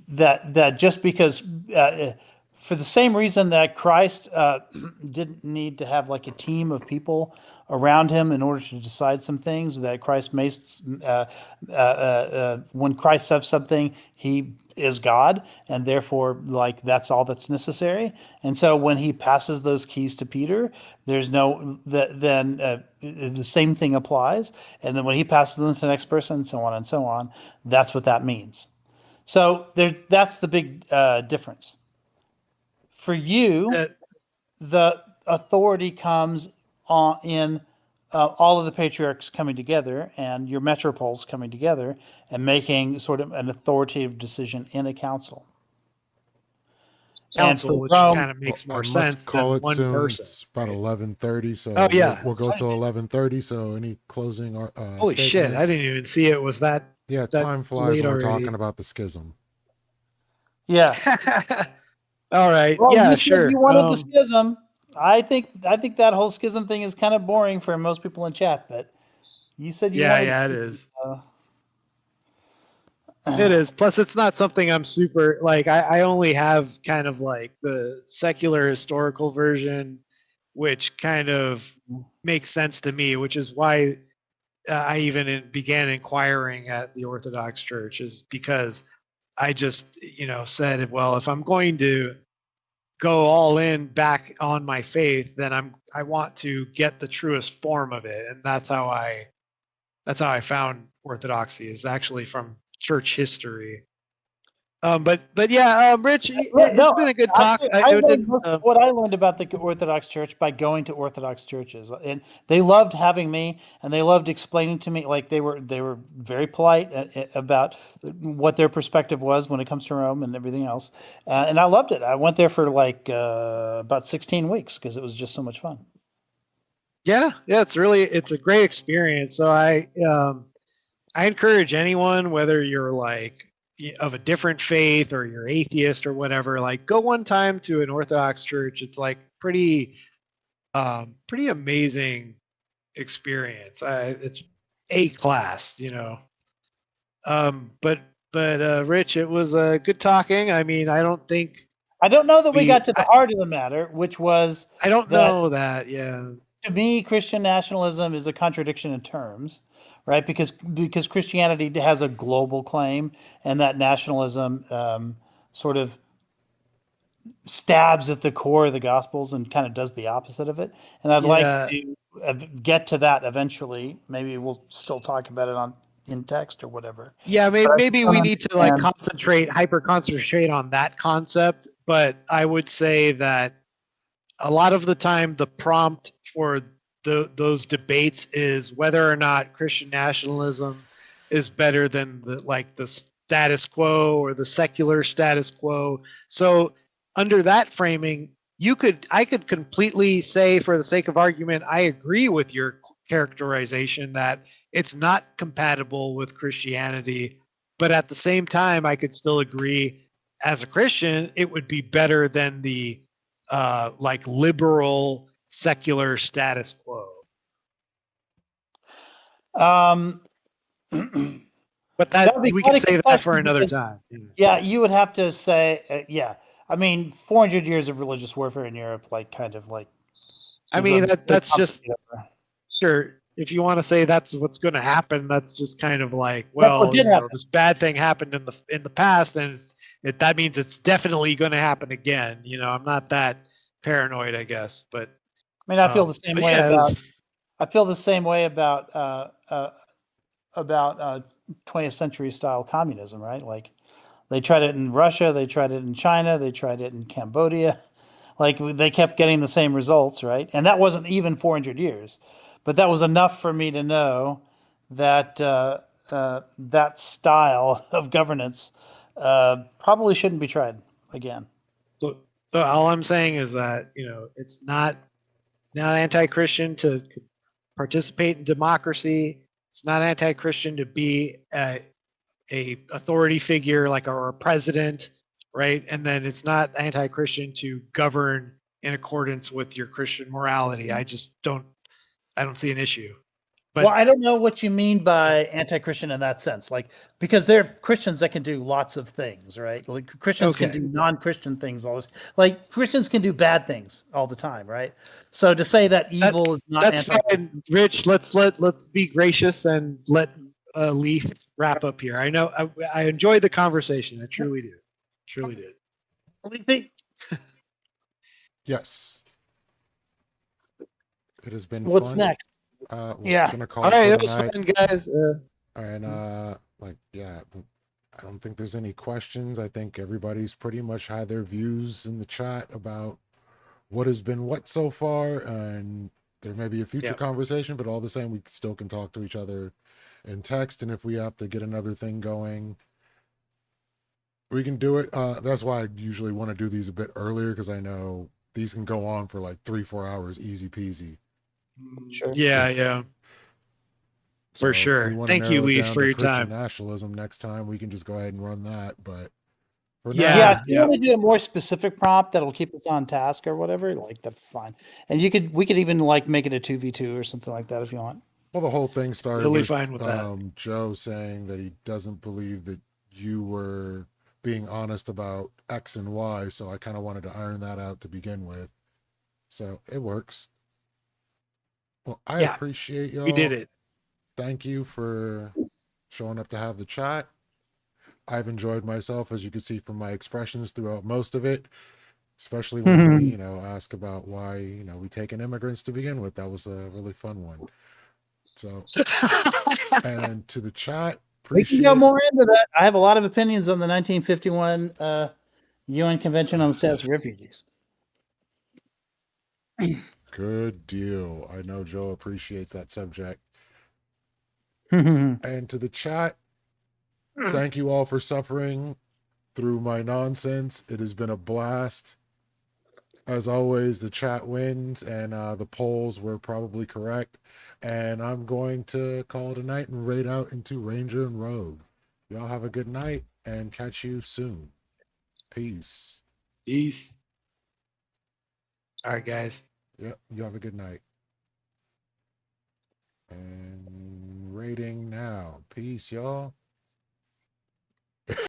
that just because for the same reason that Christ didn't need to have like a team of people around him in order to decide some things, that Christ when Christ says something, he is God, and therefore like that's all that's necessary. And so when he passes those keys to Peter, there's no then the same thing applies. And then when he passes them to the next person, so on and so on, that's what that means. So that's the big difference. For you, the authority comes in all of the patriarchs coming together and your metropoles coming together and making sort of an authoritative decision in a council. Council, which kind of makes more sense call than it one soon. person. It's about 11:30, so Oh, yeah. we'll go till 11:30. So any closing Holy shit! I didn't even see it was that. Yeah, that time flies late when we're already. talking about the schism. Yeah. All right. Well, yeah, you said sure. you wanted the schism. I think that whole schism thing is kind of boring for most people in chat, but you said you wanted. Yeah, it is. It is. Plus, it's not something I'm super like. I only have kind of like the secular historical version, which kind of makes sense to me, which is why I even began inquiring at the Orthodox Church, is because I just, said, well, if I'm going to go all in back on my faith, then I want to get the truest form of it, and that's how I found Orthodoxy, is actually from church history. But yeah, Rich, it's been a good talk. I learned most of what I learned about the Orthodox Church by going to Orthodox churches, and they loved having me, and they loved explaining to me. Like they were very polite about what their perspective was when it comes to Rome and everything else, and I loved it. I went there for like about 16 weeks because it was just so much fun. Yeah, it's a great experience. So I encourage anyone, whether you're like of a different faith or you're atheist or whatever, like go one time to an Orthodox church. It's like pretty amazing experience. It's A class, But Rich, it was good talking. I mean, I don't know that we got to the heart of the matter, which was I don't know that. Yeah. To me, Christian nationalism is a contradiction in terms, right? Because Christianity has a global claim, and that nationalism sort of stabs at the core of the Gospels and kind of does the opposite of it. And I'd like to get to that eventually. Maybe we'll still talk about it in text or whatever. Yeah, maybe we need to like hyper concentrate on that concept. But I would say that a lot of the time the prompt for those debates is whether or not Christian nationalism is better than the status quo or the secular status quo. So under that framing, I could completely say, for the sake of argument, I agree with your characterization that it's not compatible with Christianity, but at the same time, I could still agree as a Christian, it would be better than the like liberal secular status quo. But we can save that for another time. Yeah, you would have to say, yeah. I mean, 400 years of religious warfare in Europe, like kind of like. I mean, that's just sure. If you want to say that's what's going to happen, that's just kind of like, well, this bad thing happened in the past, and that means it's definitely going to happen again. I'm not that paranoid, I guess, but I mean, I feel the same way about. I feel the same way about 20th century style communism, right? Like they tried it in Russia, they tried it in China, they tried it in Cambodia. Like they kept getting the same results, right? And that wasn't even 400 years, but that was enough for me to know that that style of governance probably shouldn't be tried again. So all I'm saying is that it's not anti-Christian to participate in democracy. It's not anti-Christian to be a authority figure like our president, right? And then it's not anti-Christian to govern in accordance with your Christian morality. I don't see an issue. But well, I don't know what you mean by anti-Christian in that sense, like because there are Christians that can do lots of things, right? Like Christians can Okay. do non-Christian things all this. Like Christians can do bad things all the time, right? So to say that evil is not that's fine, Rich. Let's be gracious and let Leith wrap up here. I know I enjoyed the conversation. I truly do. Truly did. Leithy? Yes. It has been What's fun. next? We're gonna call All it right, for that the was night. fun, guys. And I don't think there's any questions. I think everybody's pretty much had their views in the chat about what has been what so far, and there may be a future conversation, but all the same, we still can talk to each other in text, and if we have to get another thing going, we can do it. That's why I usually want to do these a bit earlier, because I know these can go on for like 3-4 hours, easy peasy. Sure. Yeah. So For if sure. we want to Thank you, narrow it Leith, down for to your Christian time. nationalism next time, we can just go ahead and run that. But for Yeah, if you now, want to do a more specific prompt that'll keep us on task or whatever, like that's fine. And we could even like make it a 2v2 or something like that if you want. well, the whole thing started Totally with, fine with that. Joe saying that he doesn't believe that you were being honest about X and Y. So I kind of wanted to iron that out to begin with. So it works. Well, I appreciate y'all. We did it. Thank you for showing up to have the chat. I've enjoyed myself, as you can see from my expressions throughout most of it, especially when we, ask about why, we take in immigrants to begin with. That was a really fun one. So, and to the chat, We can go more into that. I have a lot of opinions on the 1951 UN Convention on the Status of Refugees. Good deal. I know Joe appreciates that subject. And to the chat, thank you all for suffering through my nonsense. It has been a blast. As always, the chat wins, and the polls were probably correct. And I'm going to call it a night and raid out into Ranger and Rogue. Y'all have a good night, and catch you soon. Peace. Peace. All right, guys. Yep, you have a good night. And raiding now. Peace, y'all.